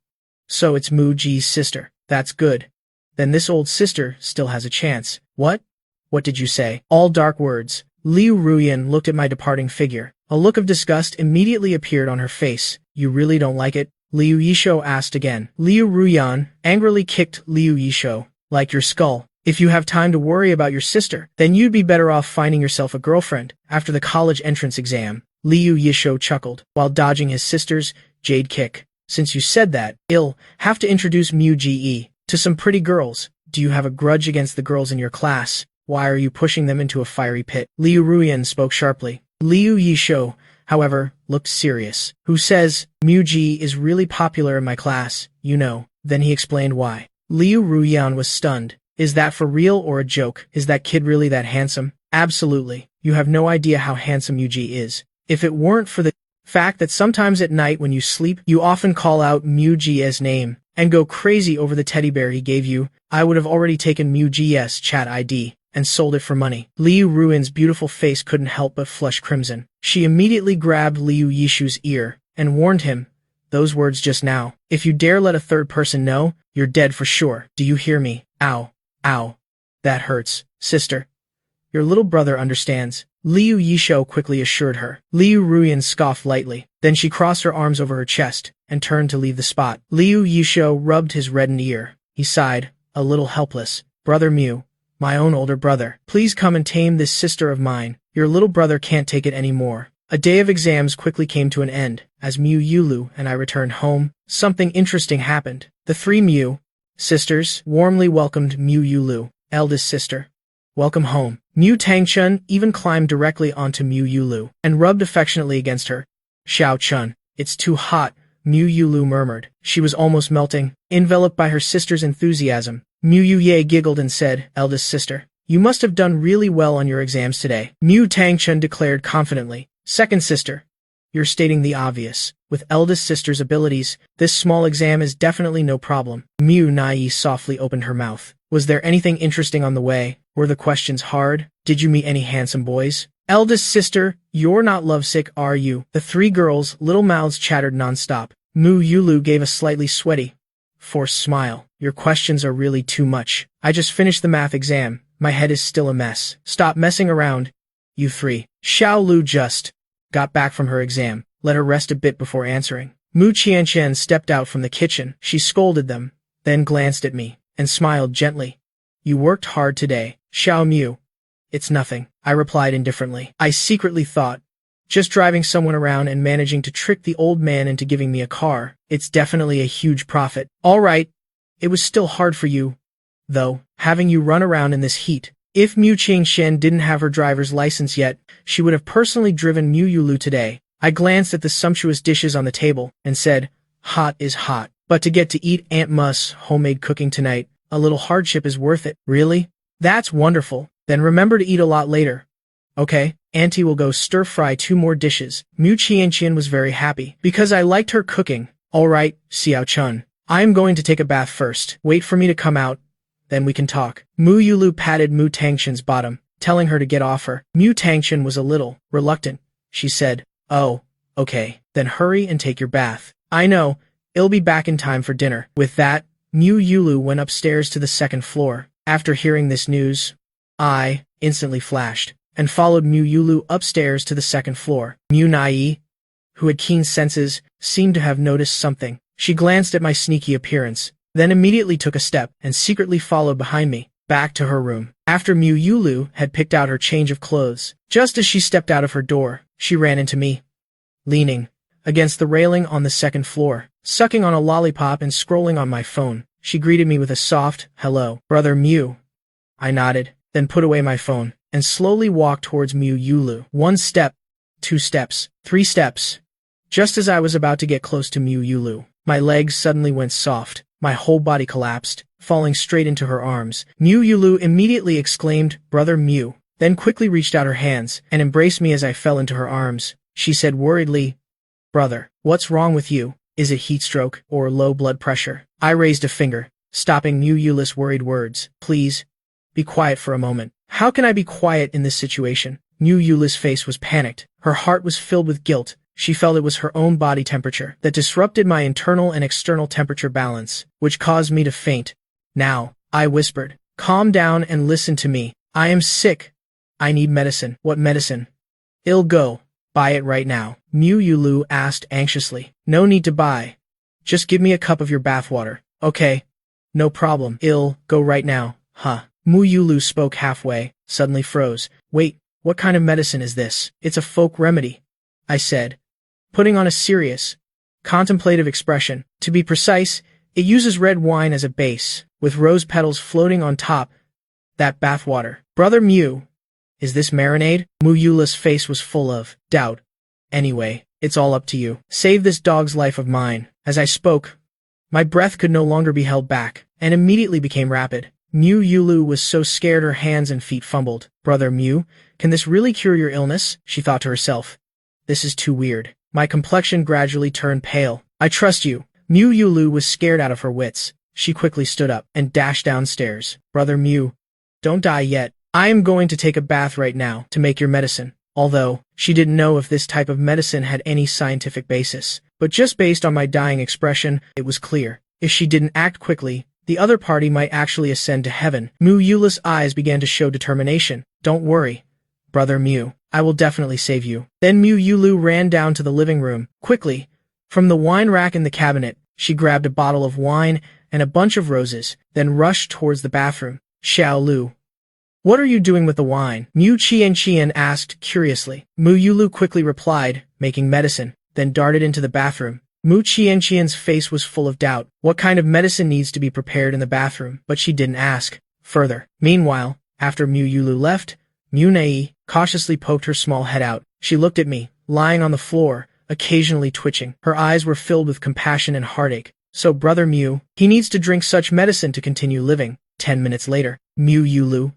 So it's Mu Ji's sister. That's good. Then this old sister still has a chance. What? What did you say? All dark words. Liu Ruyan looked at my departing figure. A look of disgust immediately appeared on her face. You really don't like it? Liu Yishou asked again. Liu Ruyan angrily kicked Liu Yishou. Like your skull. If you have time to worry about your sister, then you'd be better off finding yourself a girlfriend. After the college entrance exam, Liu Yishou chuckled, while dodging his sister's jade kick. Since you said that, I'll have to introduce Mu Ji to some pretty girls. Do you have a grudge against the girls in your class? Why are you pushing them into a fiery pit? Liu Ruyan spoke sharply. Liu Yishou, however, looked serious. Who says, Mu Ji is really popular in my class, you know. Then he explained why. Liu Ruyan was stunned. Is that for real or a joke? Is that kid really that handsome? Absolutely. You have no idea how handsome Mu Ji is. If it weren't for the fact that sometimes at night when you sleep, you often call out Mu Ji's name and go crazy over the teddy bear he gave you, I would have already taken Mu Ji's chat ID and sold it for money. Liu Ruin's beautiful face couldn't help but flush crimson. She immediately grabbed Liu Yishou's ear and warned him, those words just now. If you dare let a third person know, you're dead for sure. Do you hear me? Ow. Ow. That hurts, sister. Your little brother understands. Liu Yishou quickly assured her. Liu Ruyan scoffed lightly. Then she crossed her arms over her chest and turned to leave the spot. Liu Yishou rubbed his reddened ear. He sighed, a little helpless. Brother Mu, my own older brother, please come and tame this sister of mine. Your little brother can't take it anymore. A day of exams quickly came to an end. As Mu Yulu and I returned home, something interesting happened. The three Mu sisters warmly welcomed Mu Yulu, eldest sister. Welcome home. Mu Tangchun even climbed directly onto Mu Yulu and rubbed affectionately against her. Xiao Chun, it's too hot, Mu Yulu murmured. She was almost melting, enveloped by her sister's enthusiasm. Mu Yuye giggled and said, eldest sister, you must have done really well on your exams today. Mu Tangchun declared confidently. Second sister, you're stating the obvious. With eldest sister's abilities, this small exam is definitely no problem. Mu Nai softly opened her mouth. Was there anything interesting on the way? Were the questions hard? Did you meet any handsome boys? Eldest sister, you're not lovesick, are you? The three girls' little mouths chattered nonstop. Mu Yulu gave a slightly sweaty, forced smile. Your questions are really too much. I just finished the math exam. My head is still a mess. Stop messing around, you three. Xiao Lu just got back from her exam. Let her rest a bit before answering. Mu Qianqian stepped out from the kitchen. She scolded them, then glanced at me, and smiled gently. You worked hard today, Xiao Mu. It's nothing, I replied indifferently. I secretly thought, just driving someone around and managing to trick the old man into giving me a car, it's definitely a huge profit. All right, it was still hard for you, though, having you run around in this heat. If Mu Qingshen didn't have her driver's license yet, she would have personally driven Mu Yulu today. I glanced at the sumptuous dishes on the table and said, hot is hot. But to get to eat Aunt Mu's homemade cooking tonight, a little hardship is worth it. Really? That's wonderful. Then remember to eat a lot later. Okay, Auntie will go stir-fry 2 more dishes. Mu Qianqian was very happy, because I liked her cooking. All right, Xiao Chun. I am going to take a bath first. Wait for me to come out, then we can talk. Mu Yulu patted Mu Tangqian's bottom, telling her to get off her. Mu Tangqian was a little reluctant. She said, oh, okay, then hurry and take your bath. I know, I'll be back in time for dinner. With that, Mu Yulu went upstairs to the 2nd floor. After hearing this news, I instantly flashed, and followed Mu Yulu upstairs to the 2nd floor. Mu Nai, who had keen senses, seemed to have noticed something. She glanced at my sneaky appearance, then immediately took a step and secretly followed behind me, back to her room. After Mu Yulu had picked out her change of clothes, just as she stepped out of her door, she ran into me, leaning against the railing on the 2nd floor, sucking on a lollipop and scrolling on my phone. She greeted me with a soft, hello, Brother Mu. I nodded, then put away my phone, and slowly walked towards Mu Yulu. 1 step, 2 steps, 3 steps. Just as I was about to get close to Mu Yulu, my legs suddenly went soft, my whole body collapsed, falling straight into her arms. Mu Yulu immediately exclaimed, Brother Mu, then quickly reached out her hands and embraced me as I fell into her arms. She said worriedly, Brother, what's wrong with you? Is it heat stroke or low blood pressure? I raised a finger, stopping Mu Yulu's worried words. Please, be quiet for a moment. How can I be quiet in this situation? Mu Yulu's face was panicked. Her heart was filled with guilt. She felt it was her own body temperature that disrupted my internal and external temperature balance, which caused me to faint. Now, I whispered, calm down and listen to me. I am sick. I need medicine. What medicine? I'll go buy it right now. Mu Yulu asked anxiously. No need to buy. Just give me a cup of your bathwater. Okay. No problem. I'll go right now. Huh. Mu Yulu spoke halfway, suddenly froze. Wait, what kind of medicine is this? It's a folk remedy, I said, putting on a serious, contemplative expression. To be precise, it uses red wine as a base, with rose petals floating on top. That bathwater. Brother Mu, is this marinade? Mu Yula's face was full of doubt. Anyway, it's all up to you. Save this dog's life of mine. As I spoke, my breath could no longer be held back, and immediately became rapid. Mu Yulu was so scared her hands and feet fumbled. Brother Mu, can this really cure your illness? She thought to herself. This is too weird. My complexion gradually turned pale. I trust you. Mu Yulu was scared out of her wits. She quickly stood up and dashed downstairs. Brother Mu, don't die yet. I am going to take a bath right now to make your medicine. Although, she didn't know if this type of medicine had any scientific basis. But just based on my dying expression, it was clear. If she didn't act quickly, the other party might actually ascend to heaven. Mu Yula's eyes began to show determination. Don't worry, Brother Mu. I will definitely save you. Then Mu Yulu ran down to the living room. Quickly, from the wine rack in the cabinet, she grabbed a bottle of wine and a bunch of roses, then rushed towards the bathroom. Xiao Lu, what are you doing with the wine? Mu Qianqian asked curiously. Mu Yulu quickly replied, making medicine, then darted into the bathroom. Mu Qianqian's face was full of doubt. What kind of medicine needs to be prepared in the bathroom? But she didn't ask further. Meanwhile, after Mu Yulu left, Mu Nai cautiously poked her small head out. She looked at me, lying on the floor, occasionally twitching. Her eyes were filled with compassion and heartache. So Brother Mu, he needs to drink such medicine to continue living. 10 minutes later, Mu Yulu,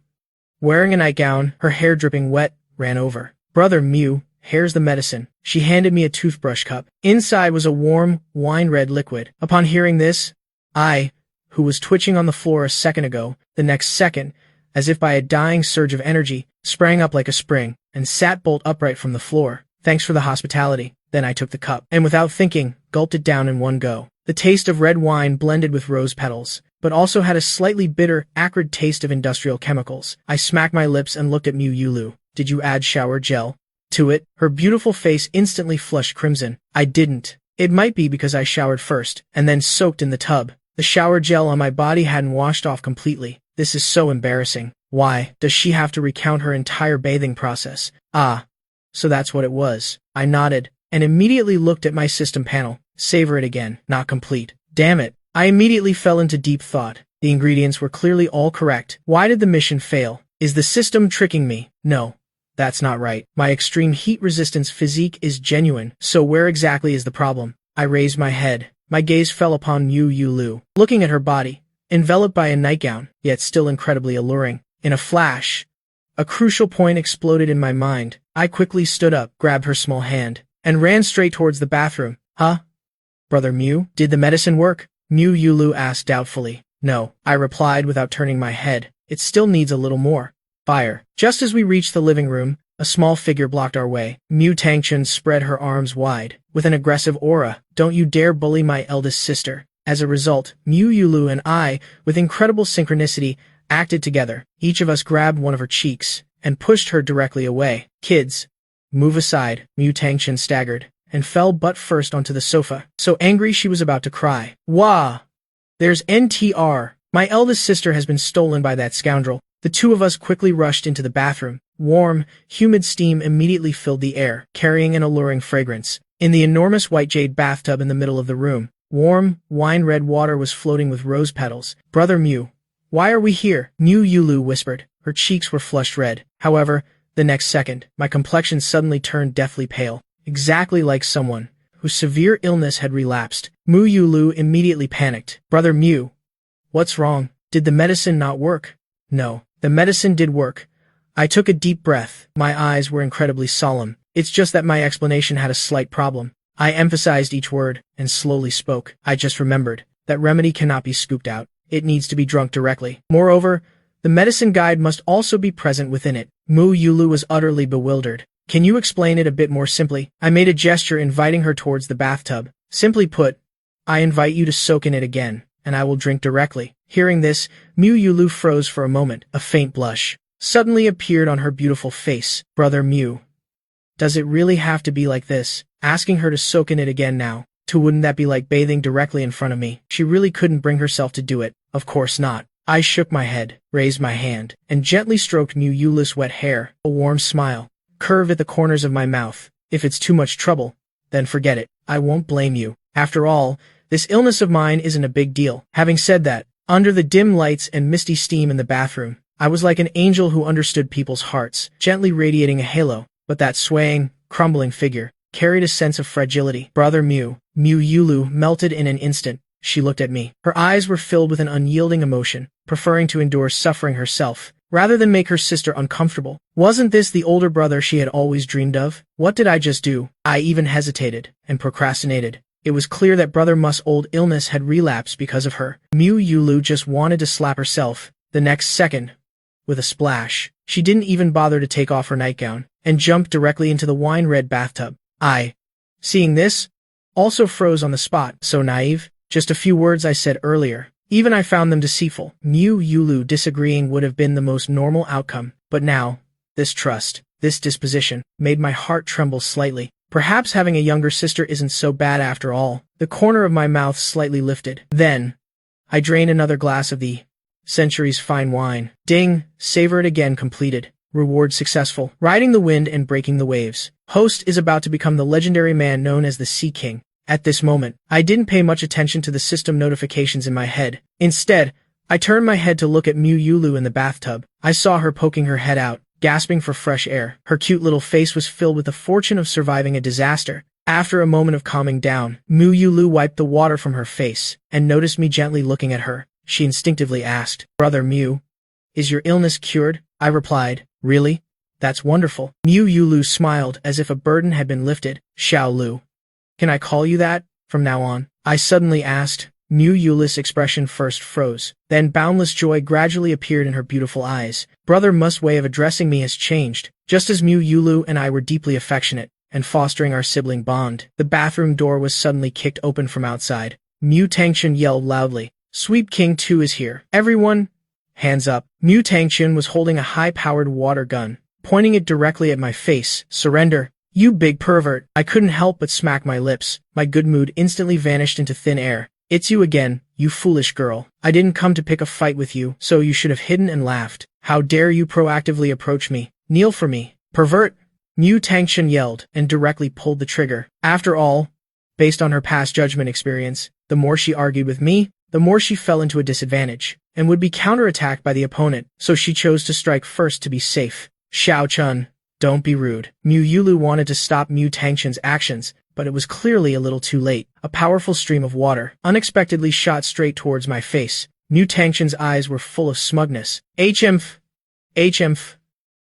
wearing a nightgown, her hair dripping wet, ran over. Brother Mu, here's the medicine. She handed me a toothbrush cup. Inside was a warm, wine-red liquid. Upon hearing this, I, who was twitching on the floor a second ago, the next second, as if by a dying surge of energy, sprang up like a spring, and sat bolt upright from the floor. Thanks for the hospitality. Then I took the cup, and without thinking, gulped it down in one go. The taste of red wine blended with rose petals, but also had a slightly bitter, acrid taste of industrial chemicals. I smacked my lips and looked at Mu Yulu. Did you add shower gel to it? Her beautiful face instantly flushed crimson. I didn't. It might be because I showered first, and then soaked in the tub. The shower gel on my body hadn't washed off completely. This is so embarrassing. Why does she have to recount her entire bathing process? Ah, so that's what it was. I nodded, and immediately looked at my system panel. Savor it again. Not complete. Damn it. I immediately fell into deep thought. The ingredients were clearly all correct. Why did the mission fail? Is the system tricking me? No. That's not right. My extreme heat resistance physique is genuine. So where exactly is the problem? I raised my head. My gaze fell upon Mu Yulu. Looking at her body, enveloped by a nightgown, yet still incredibly alluring. In a flash, a crucial point exploded in my mind. I quickly stood up, grabbed her small hand, and ran straight towards the bathroom. Huh? Brother Mu, did the medicine work? Mu Yulu asked doubtfully. No, I replied without turning my head. It still needs a little more. Fire. Just as we reached the living room, a small figure blocked our way. Mu Tangchun spread her arms wide, with an aggressive aura. Don't you dare bully my eldest sister. As a result, Mu Yulu and I, with incredible synchronicity, acted together. Each of us grabbed one of her cheeks, and pushed her directly away. Kids, move aside. Mu Tangchun staggered, and fell butt first onto the sofa, so angry she was about to cry. Wah! There's NTR. My eldest sister has been stolen by that scoundrel. The two of us quickly rushed into the bathroom. Warm, humid steam immediately filled the air, carrying an alluring fragrance. In the enormous white jade bathtub in the middle of the room, warm, wine-red water was floating with rose petals. Brother Mu, why are we here? Mu Yulu whispered. Her cheeks were flushed red. However, the next second, my complexion suddenly turned deathly pale, exactly like someone whose severe illness had relapsed. Mu Yulu immediately panicked. Brother Mu, what's wrong? Did the medicine not work? No, the medicine did work. I took a deep breath. My eyes were incredibly solemn. It's just that my explanation had a slight problem. I emphasized each word and slowly spoke. I just remembered that remedy cannot be scooped out. It needs to be drunk directly. Moreover, the medicine guide must also be present within it. Mu Yulu was utterly bewildered. Can you explain it a bit more simply? I made a gesture inviting her towards the bathtub. Simply put, I invite you to soak in it again, and I will drink directly. Hearing this, Mu Yulu froze for a moment. A faint blush suddenly appeared on her beautiful face. Brother Mu, does it really have to be like this? Asking her to soak in it again now. Wouldn't that be like bathing directly in front of me? She really couldn't bring herself to do it. Of course not. I shook my head, raised my hand, and gently stroked Mu Yulu's wet hair. A warm smile curved at the corners of my mouth. If it's too much trouble, then forget it. I won't blame you. After all, this illness of mine isn't a big deal. Having said that, under the dim lights and misty steam in the bathroom, I was like an angel who understood people's hearts, gently radiating a halo. But that swaying, crumbling figure carried a sense of fragility. Brother Mu Yulu melted in an instant. She looked at me. Her eyes were filled with an unyielding emotion, preferring to endure suffering herself, rather than make her sister uncomfortable. Wasn't this the older brother she had always dreamed of? What did I just do? I even hesitated and procrastinated. It was clear that Brother Mu's old illness had relapsed because of her. Mu Yulu just wanted to slap herself. The next second, with a splash, she didn't even bother to take off her nightgown, and jumped directly into the wine-red bathtub. I, seeing this, also froze on the spot. So naive. Just a few words I said earlier. Even I found them deceitful. Mu Yulu disagreeing would have been the most normal outcome. But now, this trust, this disposition, made my heart tremble slightly. Perhaps having a younger sister isn't so bad after all. The corner of my mouth slightly lifted. Then, I drained another glass of the century's fine wine. Ding, savor it again completed. Reward successful. Riding the wind and breaking the waves. Host is about to become the legendary man known as the Sea King. At this moment, I didn't pay much attention to the system notifications in my head. Instead, I turned my head to look at Mu Yulu in the bathtub. I saw her poking her head out, gasping for fresh air. Her cute little face was filled with the fortune of surviving a disaster. After a moment of calming down, Mu Yulu wiped the water from her face, and noticed me gently looking at her. She instinctively asked, Brother Mu, is your illness cured? I replied, really? That's wonderful. Mu Yulu smiled as if a burden had been lifted. Xiao Lu. Can I call you that from now on? I suddenly asked, Mu Yuli's expression first froze. Then boundless joy gradually appeared in her beautiful eyes. Brother Mu's way of addressing me has changed. Just as Mu Yulu and I were deeply affectionate and fostering our sibling bond, the bathroom door was suddenly kicked open from outside. Mu Tangchen yelled loudly, "Sweep King 2 is here. Everyone, hands up." Mu Tangchen was holding a high-powered water gun, pointing it directly at my face. "Surrender, you big pervert." I couldn't help but smack my lips. My good mood instantly vanished into thin air. "It's you again, you foolish girl. I didn't come to pick a fight with you, so you should have hidden and laughed. How dare you proactively approach me? Kneel for me, pervert." Mu Tangchen yelled and directly pulled the trigger. After all, based on her past judgment experience, the more she argued with me, the more she fell into a disadvantage and would be counterattacked by the opponent, so she chose to strike first to be safe. "Xiao Chun, don't be rude." Mu Yulu wanted to stop Mu Tangchen's actions, but it was clearly a little too late. A powerful stream of water unexpectedly shot straight towards my face. Mu Tangchen's eyes were full of smugness. HMF,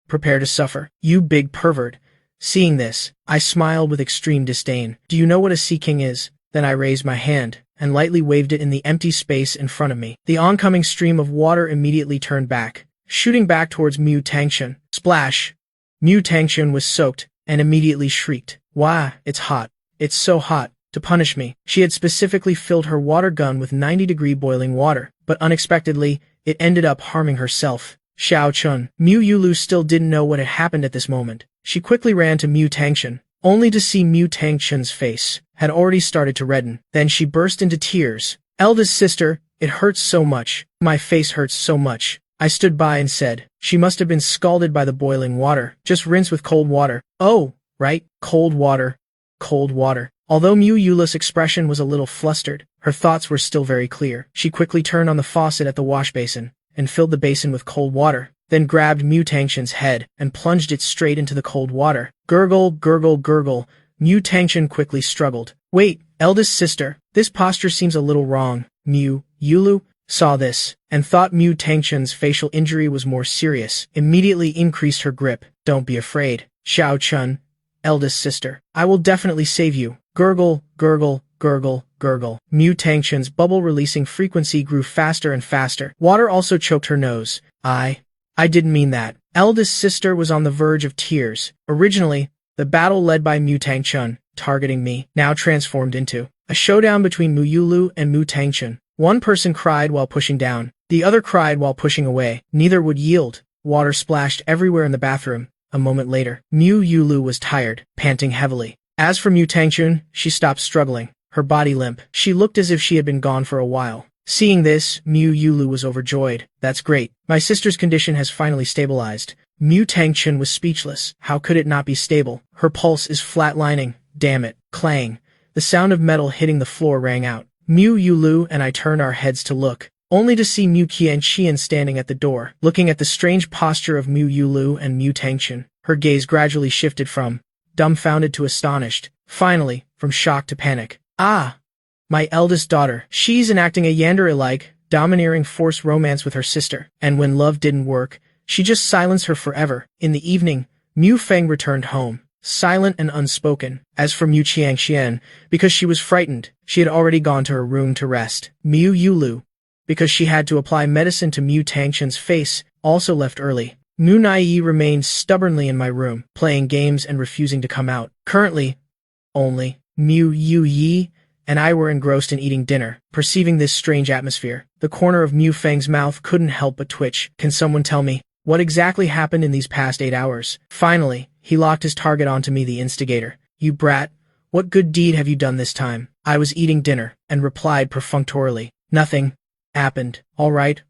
prepare to suffer, you big pervert." Seeing this, I smiled with extreme disdain. "Do you know what a Sea King is?" Then I raised my hand and lightly waved it in the empty space in front of me. The oncoming stream of water immediately turned back, shooting back towards Mu Tangchen. Splash! Mu Tangchen was soaked and immediately shrieked, "Wah, it's hot. It's so hot." To punish me, she had specifically filled her water gun with 90-degree boiling water, but unexpectedly, it ended up harming herself. Xiao Chun. Mu Yulu still didn't know what had happened at this moment. She quickly ran to Mu Tangchen, only to see Mu Tangchen's face had already started to redden. Then she burst into tears. "Eldest sister, it hurts so much. My face hurts so much." I stood by and said, "She must have been scalded by the boiling water. Just rinse with cold water." "Oh, right, cold water. Cold water." Although Mu Yuli's expression was a little flustered, her thoughts were still very clear. She quickly turned on the faucet at the wash basin and filled the basin with cold water, then grabbed Mu Tangchen's head and plunged it straight into the cold water. Gurgle, gurgle, gurgle. Mu Tangchen quickly struggled. "Wait, eldest sister, this posture seems a little wrong." Mu Yulu saw this and thought Mu Tangchen's facial injury was more serious, immediately increased her grip. "Don't be afraid, Xiao Chun, eldest sister. I will definitely save you." Gurgle, gurgle, gurgle, gurgle. Mu Tangchen's bubble-releasing frequency grew faster and faster. Water also choked her nose. I didn't mean that." Eldest sister was on the verge of tears. Originally, the battle led by Mu Tangchen, targeting me, now transformed into a showdown between Mu Yulu and Mu Tangchen. One person cried while pushing down, the other cried while pushing away. Neither would yield. Water splashed everywhere in the bathroom. A moment later, Mu Yulu was tired, panting heavily. As for Mu Tangchen, she stopped struggling, her body limp. She looked as if she had been gone for a while. Seeing this, Mu Yulu was overjoyed. "That's great. My sister's condition has finally stabilized." Mu Tangchen was speechless. How could it not be stable? Her pulse is flatlining. Damn it. Clang. The sound of metal hitting the floor rang out. Mu Yulu and I turned our heads to look, only to see Mu Qianqian standing at the door. Looking at the strange posture of Mu Yulu and Mu Tangchen, her gaze gradually shifted from dumbfounded to astonished, finally, from shock to panic. "Ah! My eldest daughter. She's enacting a yandere-like, domineering force romance with her sister, and when love didn't work, she just silenced her forever." In the evening, Mu Feng returned home, silent and unspoken. As for Mu Qianxian, because she was frightened, she had already gone to her room to rest. Mu Yulu, because she had to apply medicine to Mu Tangchen's face, also left early. Mu Naiyi remained stubbornly in my room, playing games and refusing to come out. Currently, only Mu Yuyi and I were engrossed in eating dinner. Perceiving this strange atmosphere, the corner of Mu Feng's mouth couldn't help but twitch. "Can someone tell me what exactly happened in these past 8 hours? Finally, he locked his target onto me, the instigator. "You brat, what good deed have you done this time?" I was eating dinner and replied perfunctorily, "Nothing happened." "All right,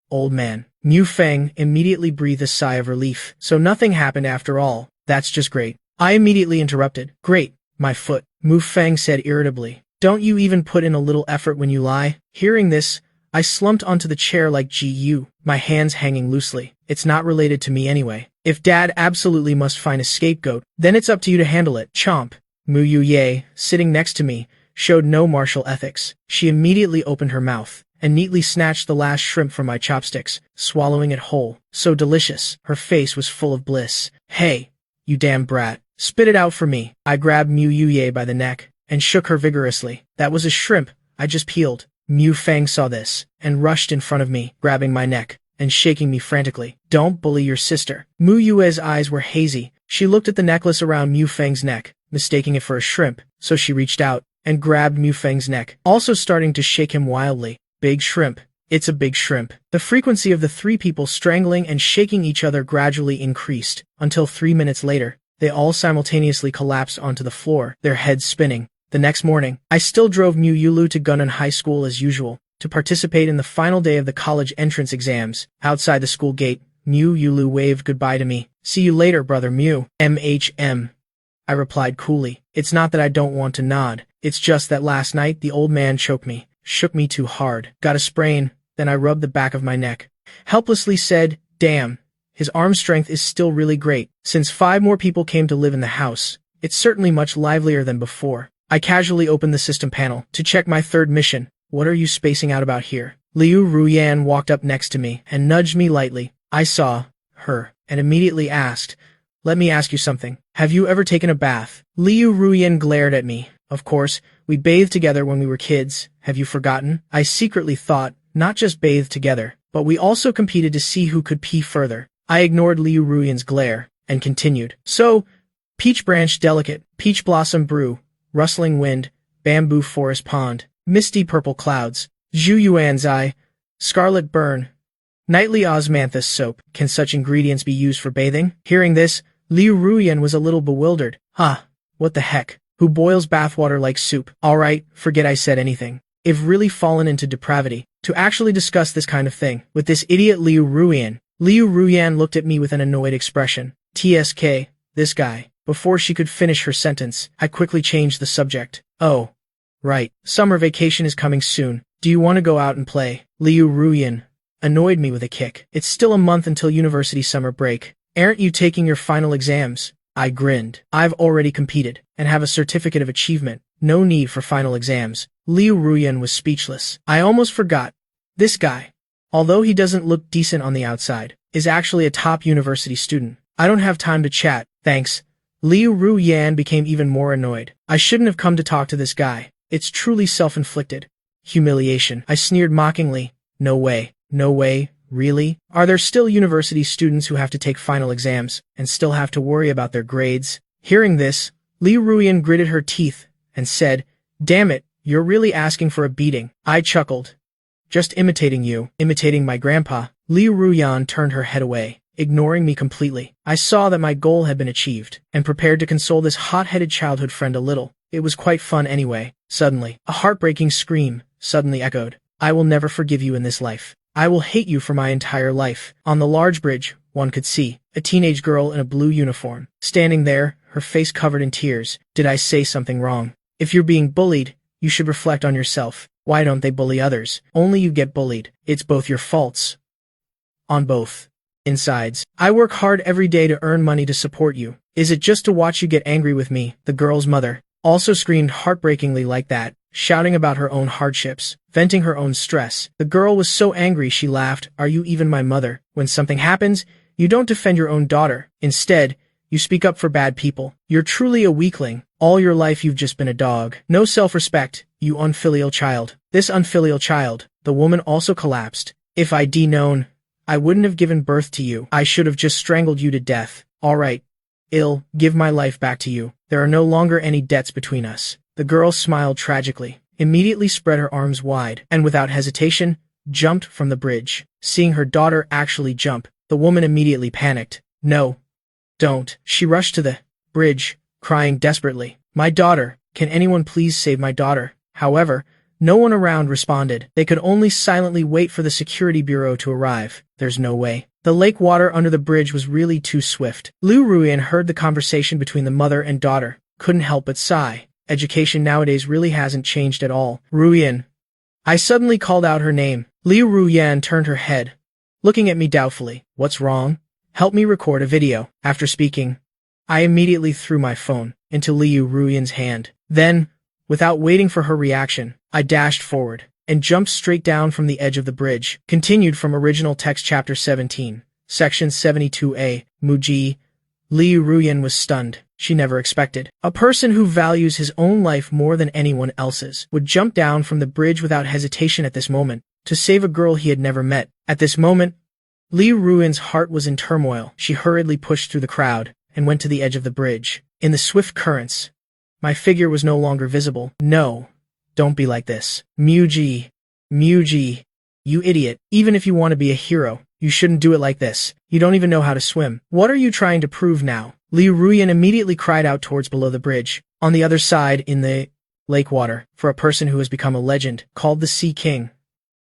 old man." Mu Feng immediately breathed a sigh of relief. "So nothing happened after all. That's just great." I immediately interrupted. "Great, my foot," Mu Feng said irritably. "Don't you even put in a little effort when you lie?" Hearing this, I slumped onto the chair like GU, my hands hanging loosely. "It's not related to me anyway. If Dad absolutely must find a scapegoat, then it's up to you to handle it." Chomp. Mu Yuye, sitting next to me, showed no martial ethics. She immediately opened her mouth and neatly snatched the last shrimp from my chopsticks, swallowing it whole. So delicious. Her face was full of bliss. "Hey, you damn brat. Spit it out for me." I grabbed Mu Yuye by the neck and shook her vigorously. "That was a shrimp I just peeled. Mu Feng saw this, and rushed in front of me, grabbing my neck, and shaking me frantically. Don't bully your sister. Mu Yue's eyes were hazy. She looked at the necklace around Mu Feng's neck, mistaking it for a shrimp, so she reached out, and grabbed Mu Feng's neck, also starting to shake him wildly. Big shrimp. It's a big shrimp. The frequency of the three people strangling and shaking each other gradually increased, until 3 minutes later, they all simultaneously collapsed onto the floor, their heads spinning. The next morning, I still drove Mu Yulu to Gunnan High School as usual, to participate in the final day of the college entrance exams. Outside the school gate, Mu Yulu waved goodbye to me. See you later, brother Mu. MHM. I replied coolly. It's not that I don't want to nod, it's just that last night the old man choked me, shook me too hard, got a sprain, then I rubbed the back of my neck. Helplessly said, damn, his arm strength is still really great. Since 5 more people came to live in the house, it's certainly much livelier than before. I casually opened the system panel to check my third mission. What are you spacing out about here? Liu Ruyan walked up next to me and nudged me lightly. I saw her and immediately asked, let me ask you something. Have you ever taken a bath? Liu Ruyan glared at me. Of course, we bathed together when we were kids. Have you forgotten? I secretly thought, not just bathed together, but we also competed to see who could pee further. I ignored Liu Ruyan's glare and continued. So, peach branch delicate, peach blossom brew, rustling wind, bamboo forest pond, misty purple clouds, Zhu Yuan's eye, scarlet burn, nightly osmanthus soap. Can such ingredients be used for bathing? Hearing this, Liu Ruyan was a little bewildered. What the heck? Who boils bathwater like soup? Alright, forget I said anything. I've really fallen into depravity to actually discuss this kind of thing with this idiot Liu Ruyan. Liu Ruyan looked at me with an annoyed expression. TSK, this guy. Before she could finish her sentence, I quickly changed the subject. Oh, right. Summer vacation is coming soon. Do you want to go out and play? Liu Ruyan annoyed me with a kick. It's still a month until university summer break. Aren't you taking your final exams? I grinned. I've already competed and have a certificate of achievement. No need for final exams. Liu Ruyan was speechless. I almost forgot. This guy, although he doesn't look decent on the outside, is actually a top university student. I don't have time to chat, thanks. Liu Ruyan became even more annoyed. I shouldn't have come to talk to this guy. It's truly self-inflicted. Humiliation. I sneered mockingly. No way. No way. Really? Are there still university students who have to take final exams and still have to worry about their grades? Hearing this, Liu Ruyan gritted her teeth and said, damn it, you're really asking for a beating. I chuckled. Just imitating you. Imitating my grandpa. Liu Ruyan turned her head away, ignoring me completely. I saw that my goal had been achieved, and prepared to console this hot-headed childhood friend a little. It was quite fun anyway. Suddenly, a heartbreaking scream suddenly echoed. I will never forgive you in this life. I will hate you for my entire life. On the large bridge, one could see a teenage girl in a blue uniform, standing there, her face covered in tears. Did I say something wrong? If you're being bullied, you should reflect on yourself. Why don't they bully others? Only you get bullied. It's both your faults. On both insides. I work hard every day to earn money to support you. Is it just to watch you get angry with me? The girl's mother also screamed heartbreakingly like that, shouting about her own hardships, venting her own stress. The girl was so angry she laughed. Are you even my mother? When something happens, you don't defend your own daughter. Instead, you speak up for bad people. You're truly a weakling. All your life you've just been a dog. No self-respect, you unfilial child. This unfilial child. The woman also collapsed. If I'd known, I wouldn't have given birth to you. I should have just strangled you to death. Alright. I'll give my life back to you. There are no longer any debts between us. The girl smiled tragically, immediately spread her arms wide, and without hesitation, jumped from the bridge. Seeing her daughter actually jump, the woman immediately panicked. No. Don't. She rushed to the bridge, crying desperately. My daughter. Can anyone please save my daughter? However, no one around responded. They could only silently wait for the security bureau to arrive. There's no way. The lake water under the bridge was really too swift. Liu Ruyan heard the conversation between the mother and daughter, couldn't help but sigh. Education nowadays really hasn't changed at all. Ruyan. I suddenly called out her name. Liu Ruyan turned her head, looking at me doubtfully. What's wrong? Help me record a video. After speaking, I immediately threw my phone into Liu Ruyan's hand. Then, without waiting for her reaction, I dashed forward and jumped straight down from the edge of the bridge. Continued from original text chapter 17, section 72a, Muji. Li Ruyan was stunned. She never expected. A person who values his own life more than anyone else's would jump down from the bridge without hesitation at this moment, to save a girl he had never met. At this moment, Li Ruyan's heart was in turmoil. She hurriedly pushed through the crowd and went to the edge of the bridge. In the swift currents, my figure was no longer visible. No, don't be like this. Muji, you idiot. Even if you want to be a hero, you shouldn't do it like this. You don't even know how to swim. What are you trying to prove now? Li Ruyan immediately cried out towards below the bridge. On the other side, in the lake water, for a person who has become a legend, called the Sea King.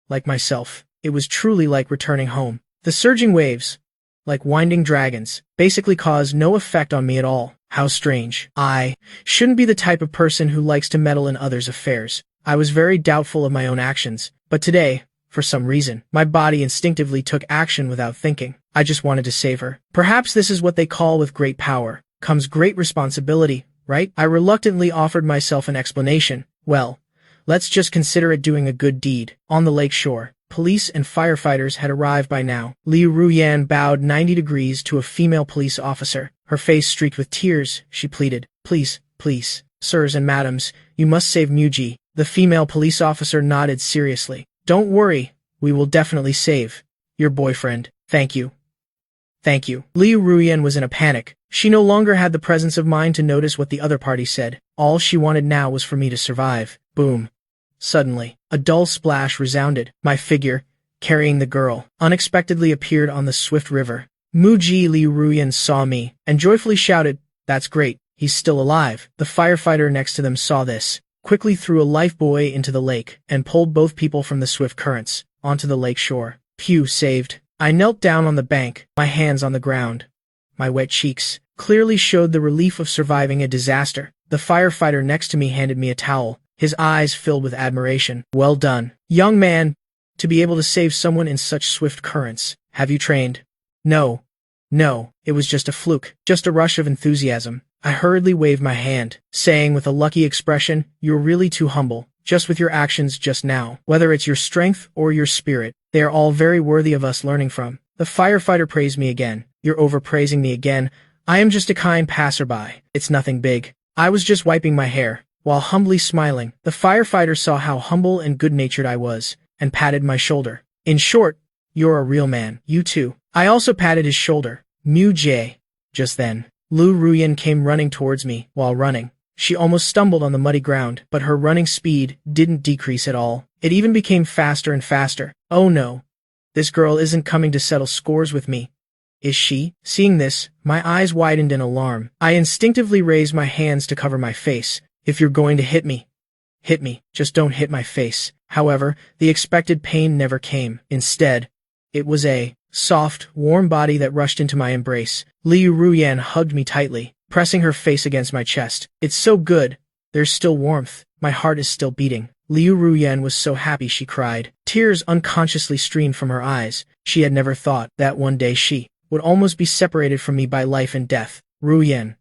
Like myself, it was truly like returning home. The surging waves, like winding dragons, basically caused no effect on me at all. How strange. I shouldn't be the type of person who likes to meddle in others' affairs. I was very doubtful of my own actions, but today, for some reason, my body instinctively took action without thinking. I just wanted to save her. Perhaps this is what they call with great power comes great responsibility, right? I reluctantly offered myself an explanation. Well, let's just consider it doing a good deed. On the lake shore, police and firefighters had arrived by now. Li Ruyan bowed 90 degrees to a female police officer. Her face streaked with tears, she pleaded, Please, sirs and madams, you must save Muji." The female police officer nodded seriously. "Don't worry, we will definitely save your boyfriend. Thank you. Thank you." Li Ruyan was in a panic. She no longer had the presence of mind to notice what the other party said. All she wanted now was for me to survive. Boom. Suddenly, a dull splash resounded. My figure, carrying the girl, unexpectedly appeared on the swift river. Muji Li Ruyan saw me, and joyfully shouted, "That's great, he's still alive." The firefighter next to them saw this, quickly threw a lifebuoy into the lake, and pulled both people from the swift currents, onto the lake shore. Phew, saved. I knelt down on the bank, my hands on the ground. My wet cheeks clearly showed the relief of surviving a disaster. The firefighter next to me handed me a towel, his eyes filled with admiration. "Well done, young man, to be able to save someone in such swift currents. Have you trained?" No, it was just a fluke, just a rush of enthusiasm. I hurriedly waved my hand, saying with a lucky expression, "You're really too humble, just with your actions just now. Whether it's your strength or your spirit, they are all very worthy of us learning from." The firefighter praised me again. "You're overpraising me again. I am just a kind passerby. It's nothing big. I was just wiping my hair." While humbly smiling, the firefighter saw how humble and good-natured I was, and patted my shoulder. "In short, you're a real man. You too." I also patted his shoulder. Muji. Just then, Li Ruyan came running towards me. While running, she almost stumbled on the muddy ground, but her running speed didn't decrease at all. It even became faster and faster. "Oh no, this girl isn't coming to settle scores with me, is she?" Seeing this, my eyes widened in alarm. I instinctively raised my hands to cover my face. "If you're going to hit me, just don't hit my face." However, the expected pain never came. Instead, it was a soft, warm body that rushed into my embrace. Li Ruyan hugged me tightly, pressing her face against my chest. "It's so good. There's still warmth. My heart is still beating." Li Ruyan was so happy she cried. Tears unconsciously streamed from her eyes. She had never thought that one day she would almost be separated from me by life and death. "Ruyan,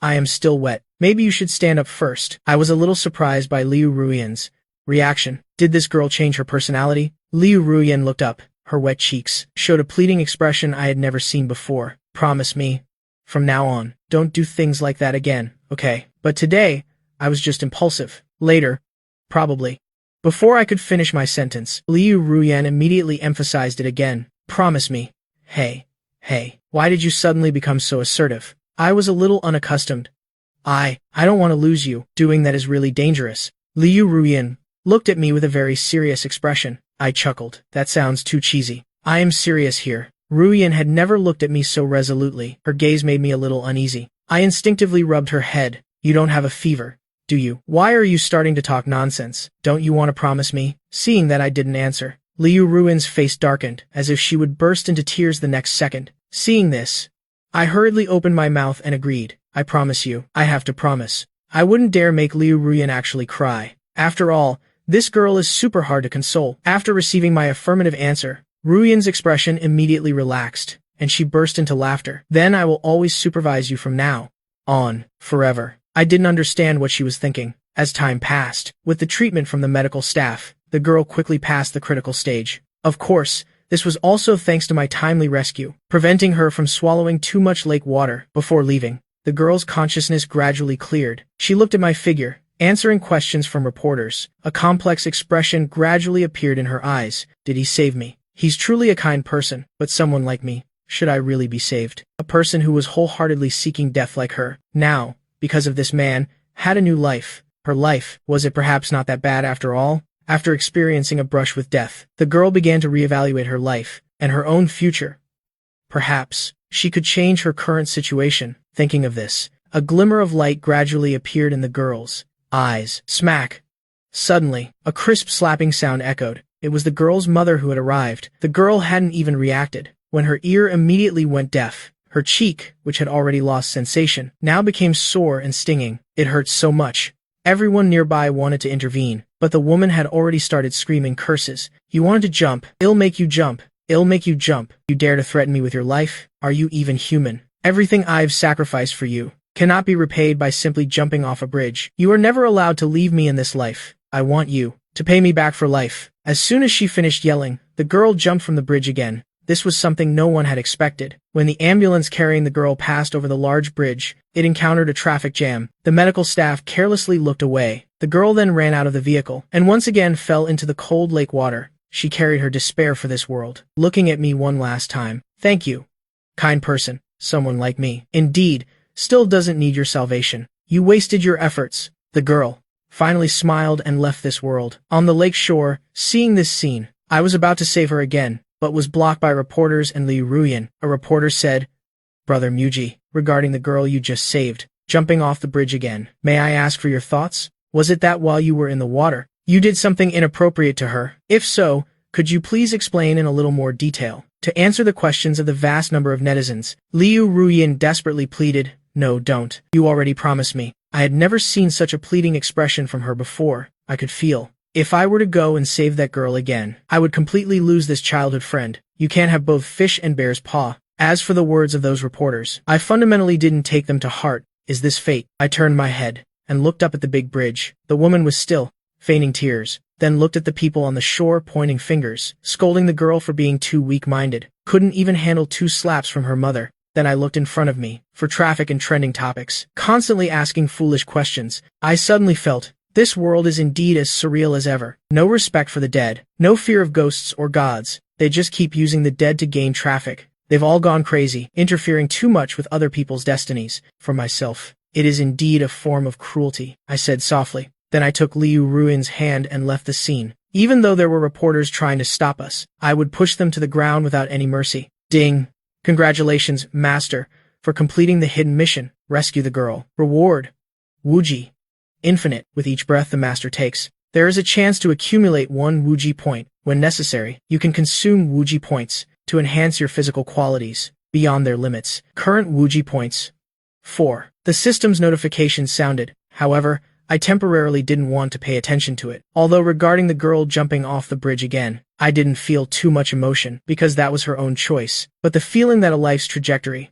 I am still wet. Maybe you should stand up first." I was a little surprised by Li Ruyan's reaction. Did this girl change her personality? Li Ruyan looked up. Her wet cheeks showed a pleading expression I had never seen before. "Promise me, from now on, don't do things like that again, okay? But today, I was just impulsive. Later, probably." Before I could finish my sentence, Li Ruyan immediately emphasized it again. "Promise me." Hey, why did you suddenly become so assertive?" I was a little unaccustomed. I don't want to lose you. Doing that is really dangerous." Li Ruyan looked at me with a very serious expression. I chuckled. "That sounds too cheesy. I am serious here." Ruyan had never looked at me so resolutely. Her gaze made me a little uneasy. I instinctively rubbed her head. "You don't have a fever, do you? Why are you starting to talk nonsense? Don't you want to promise me?" Seeing that I didn't answer, Li Ruyan's face darkened, as if she would burst into tears the next second. Seeing this, I hurriedly opened my mouth and agreed. "I promise you. I have to promise." I wouldn't dare make Li Ruyan actually cry. After all, this girl is super hard to console. After receiving my affirmative answer, Ruyan's expression immediately relaxed, and she burst into laughter. "Then I will always supervise you from now on, forever." I didn't understand what she was thinking. As time passed, with the treatment from the medical staff, the girl quickly passed the critical stage. Of course, This was also thanks to my timely rescue, preventing her from swallowing too much lake water. Before leaving, the girl's consciousness gradually cleared. She looked at my figure, answering questions from reporters. A complex expression gradually appeared in her eyes. Did he save me? He's truly a kind person, but someone like me, should I really be saved? A person who was wholeheartedly seeking death like her, now, because of this man, had a new life. Her life, was it perhaps not that bad after all? After experiencing a brush with death, the girl began to reevaluate her life, and her own future. Perhaps, she could change her current situation. Thinking of this, a glimmer of light gradually appeared in the girl's eyes. Smack! Suddenly, a crisp slapping sound echoed. It was the girl's mother who had arrived. The girl hadn't even reacted, when her ear immediately went deaf. Her cheek, which had already lost sensation, now became sore and stinging. It hurt so much. Everyone nearby wanted to intervene, but the woman had already started screaming curses. You wanted to jump. I'll make you jump. I'll make you jump. You dare to threaten me with your life? Are you even human? Everything I've sacrificed for you cannot be repaid by simply jumping off a bridge. You are never allowed to leave me in this life. I want you to pay me back for life. As soon as she finished yelling, the girl jumped from the bridge again. This was something no one had expected. When the ambulance carrying the girl passed over the large bridge, it encountered a traffic jam. The medical staff carelessly looked away. The girl then ran out of the vehicle, and once again fell into the cold lake water. She carried her despair for this world, looking at me one last time. Thank you, kind person. Someone like me, indeed, still doesn't need your salvation. You wasted your efforts. The girl finally smiled and left this world. On the lake shore, seeing this scene, I was about to save her again, but was blocked by reporters and Liu Ruyan. A reporter said, Brother Muji, regarding the girl you just saved, jumping off the bridge again. May I ask for your thoughts? Was it that while you were in the water, you did something inappropriate to her? If so, could you please explain in a little more detail? To answer the questions of the vast number of netizens, Liu Ruyan desperately pleaded, No, don't. You already promised me. I had never seen such a pleading expression from her before. I could feel, if I were to go and save that girl again, I would completely lose this childhood friend. You can't have both fish and bear's paw. As for the words of those reporters, I fundamentally didn't take them to heart. Is this fate? I turned my head and looked up at the big bridge. The woman was still, feigning tears, then looked at the people on the shore pointing fingers, scolding the girl for being too weak-minded, couldn't even handle 2 slaps from her mother. Then I looked in front of me, for traffic and trending topics, constantly asking foolish questions. I suddenly felt, this world is indeed as surreal as ever. No respect for the dead, no fear of ghosts or gods. They just keep using the dead to gain traffic. They've all gone crazy, interfering too much with other people's destinies. For myself, it is indeed a form of cruelty, I said softly. Then I took Liu Ruin's hand and left the scene. Even though there were reporters trying to stop us, I would push them to the ground without any mercy. Ding! Congratulations, Master, for completing the hidden mission. Rescue the girl. Reward. Wuji. Infinite. With each breath the Master takes, there is a chance to accumulate 1 Wuji point. When necessary, you can consume Wuji points to enhance your physical qualities beyond their limits. Current Wuji points. 4. The system's notification sounded. However, I temporarily didn't want to pay attention to it. Although regarding the girl jumping off the bridge again, I didn't feel too much emotion because that was her own choice. But the feeling that a life's trajectory,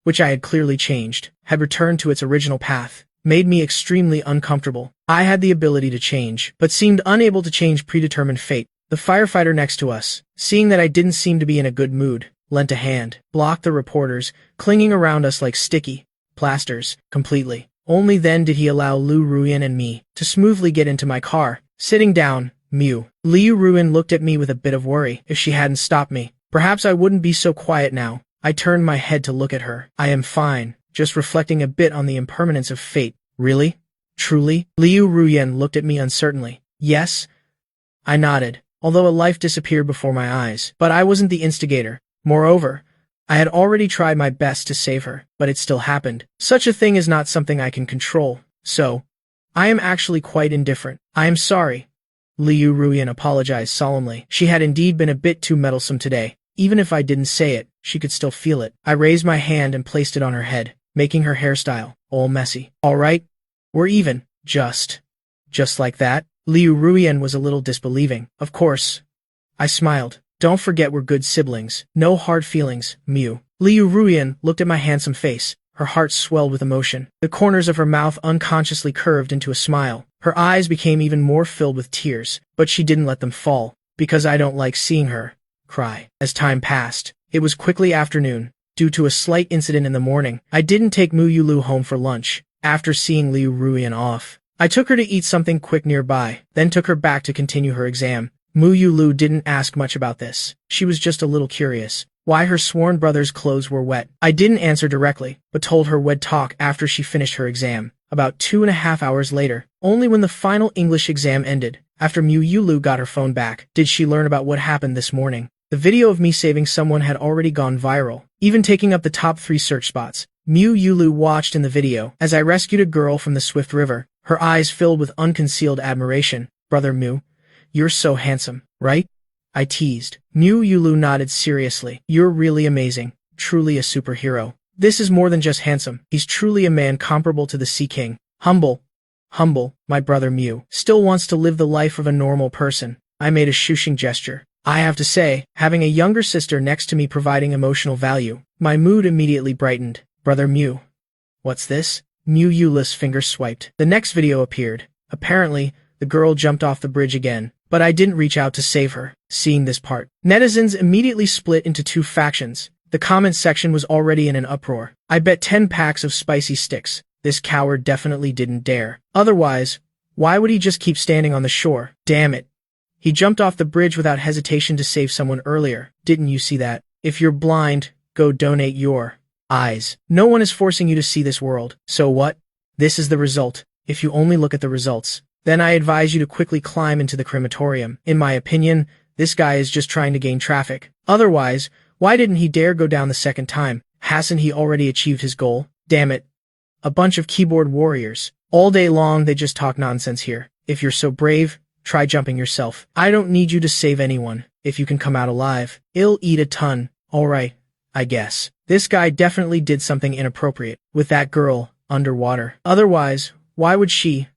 which I had clearly changed, had returned to its original path, made me extremely uncomfortable. I had the ability to change, but seemed unable to change predetermined fate. The firefighter next to us, seeing that I didn't seem to be in a good mood, lent a hand, blocked the reporters, clinging around us like sticky plasters, completely. Only then did he allow Liu Ruyan and me to smoothly get into my car. Sitting down, Liu Ruyan looked at me with a bit of worry. If she hadn't stopped me, perhaps I wouldn't be so quiet now. I turned my head to look at her. I am fine, just reflecting a bit on the impermanence of fate. Really? Truly? Liu Ruyan looked at me uncertainly. Yes? I nodded, although a life disappeared before my eyes. But I wasn't the instigator. Moreover, I had already tried my best to save her, but it still happened. Such a thing is not something I can control, so I am actually quite indifferent. I am sorry. Liu Ruyan apologized solemnly. She had indeed been a bit too meddlesome today. Even if I didn't say it, she could still feel it. I raised my hand and placed it on her head, making her hairstyle all messy. All right, we're even. Just like that? Liu Ruyan was a little disbelieving. Of course. I smiled. Don't forget we're good siblings. No hard feelings, Mew. Liu Ruyan looked at my handsome face. Her heart swelled with emotion. The corners of her mouth unconsciously curved into a smile. Her eyes became even more filled with tears, but she didn't let them fall, because I don't like seeing her cry. As time passed, it was quickly afternoon. Due to a slight incident in the morning, I didn't take Mu Yulu home for lunch. After seeing Liu Ruian off, I took her to eat something quick nearby, then took her back to continue her exam. Mu Yulu didn't ask much about this. She was just a little curious why her sworn brother's clothes were wet. I didn't answer directly, but told her we'd talk after she finished her exam. About 2.5 hours later, only when the final English exam ended, after Mu Yulu got her phone back, did she learn about what happened this morning. The video of me saving someone had already gone viral, even taking up the top 3 search spots. Mu Yulu watched in the video as I rescued a girl from the swift river, her eyes filled with unconcealed admiration. Brother Mu, you're so handsome, right? I teased. Mu Yulu nodded seriously. You're really amazing, truly a superhero. This is more than just handsome, he's truly a man comparable to the Sea King. Humble, my brother Mu still wants to live the life of a normal person. I made a shushing gesture. I have to say, having a younger sister next to me providing emotional value, my mood immediately brightened. Brother Mu. What's this? Mu Yulu's finger swiped. The next video appeared. Apparently, the girl jumped off the bridge again, but I didn't reach out to save her. Seeing this part, netizens immediately split into 2 factions. The comments section was already in an uproar. I bet 10 packs of spicy sticks. This coward definitely didn't dare. Otherwise, why would he just keep standing on the shore? Damn it. He jumped off the bridge without hesitation to save someone earlier. Didn't you see that? If you're blind, go donate your eyes. No one is forcing you to see this world. So what? This is the result. If you only look at the results, then I advise you to quickly climb into the crematorium. In my opinion, this guy is just trying to gain traffic. Otherwise, why didn't he dare go down the second time? Hasn't he already achieved his goal? Damn it. A bunch of keyboard warriors. All day long they just talk nonsense here. If you're so brave, try jumping yourself. I don't need you to save anyone. If you can come out alive, it'll eat a ton. Alright, I guess. This guy definitely did something inappropriate with that girl underwater. Otherwise, why would she,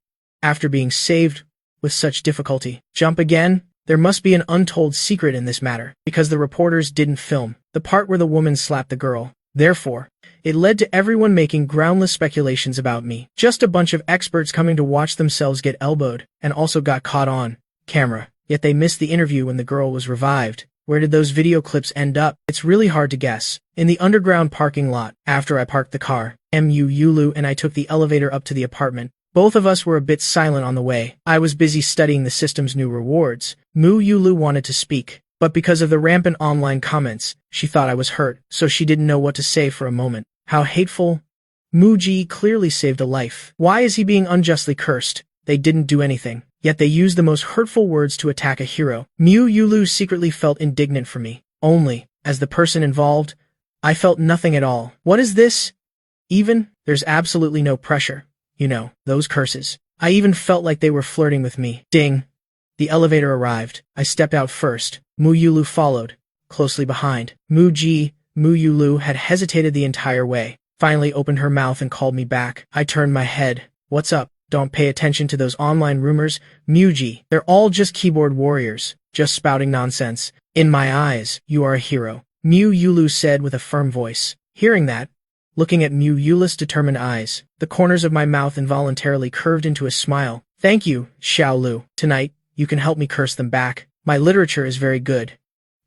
after being saved with such difficulty, jump again? There must be an untold secret in this matter, because the reporters didn't film the part where the woman slapped the girl. Therefore, it led to everyone making groundless speculations about me. Just a bunch of experts coming to watch themselves get elbowed, and also got caught on camera. Yet they missed the interview when the girl was revived. Where did those video clips end up? It's really hard to guess. In the underground parking lot, after I parked the car, Mu Yulu and I took the elevator up to the apartment. Both of us were a bit silent on the way. I was busy studying the system's new rewards. Mu Yulu wanted to speak, but because of the rampant online comments, she thought I was hurt, so she didn't know what to say for a moment. How hateful. Muji clearly saved a life. Why is he being unjustly cursed? They didn't do anything, yet they used the most hurtful words to attack a hero. Mu Yulu secretly felt indignant for me. Only, as the person involved, I felt nothing at all. What is this? There's absolutely no pressure. You know, those curses. I even felt like they were flirting with me. Ding. The elevator arrived. I stepped out first. Mu Yulu followed, closely behind. Mu Yulu had hesitated the entire way, finally opened her mouth and called me back. I turned my head. What's up? Don't pay attention to those online rumors, Muji. They're all just keyboard warriors, just spouting nonsense. In my eyes, you are a hero, Mu Yulu said with a firm voice. Hearing that, looking at Mu Yulu's determined eyes, the corners of my mouth involuntarily curved into a smile. Thank you, Xiao Lu. Tonight, you can help me curse them back. My literature is very good.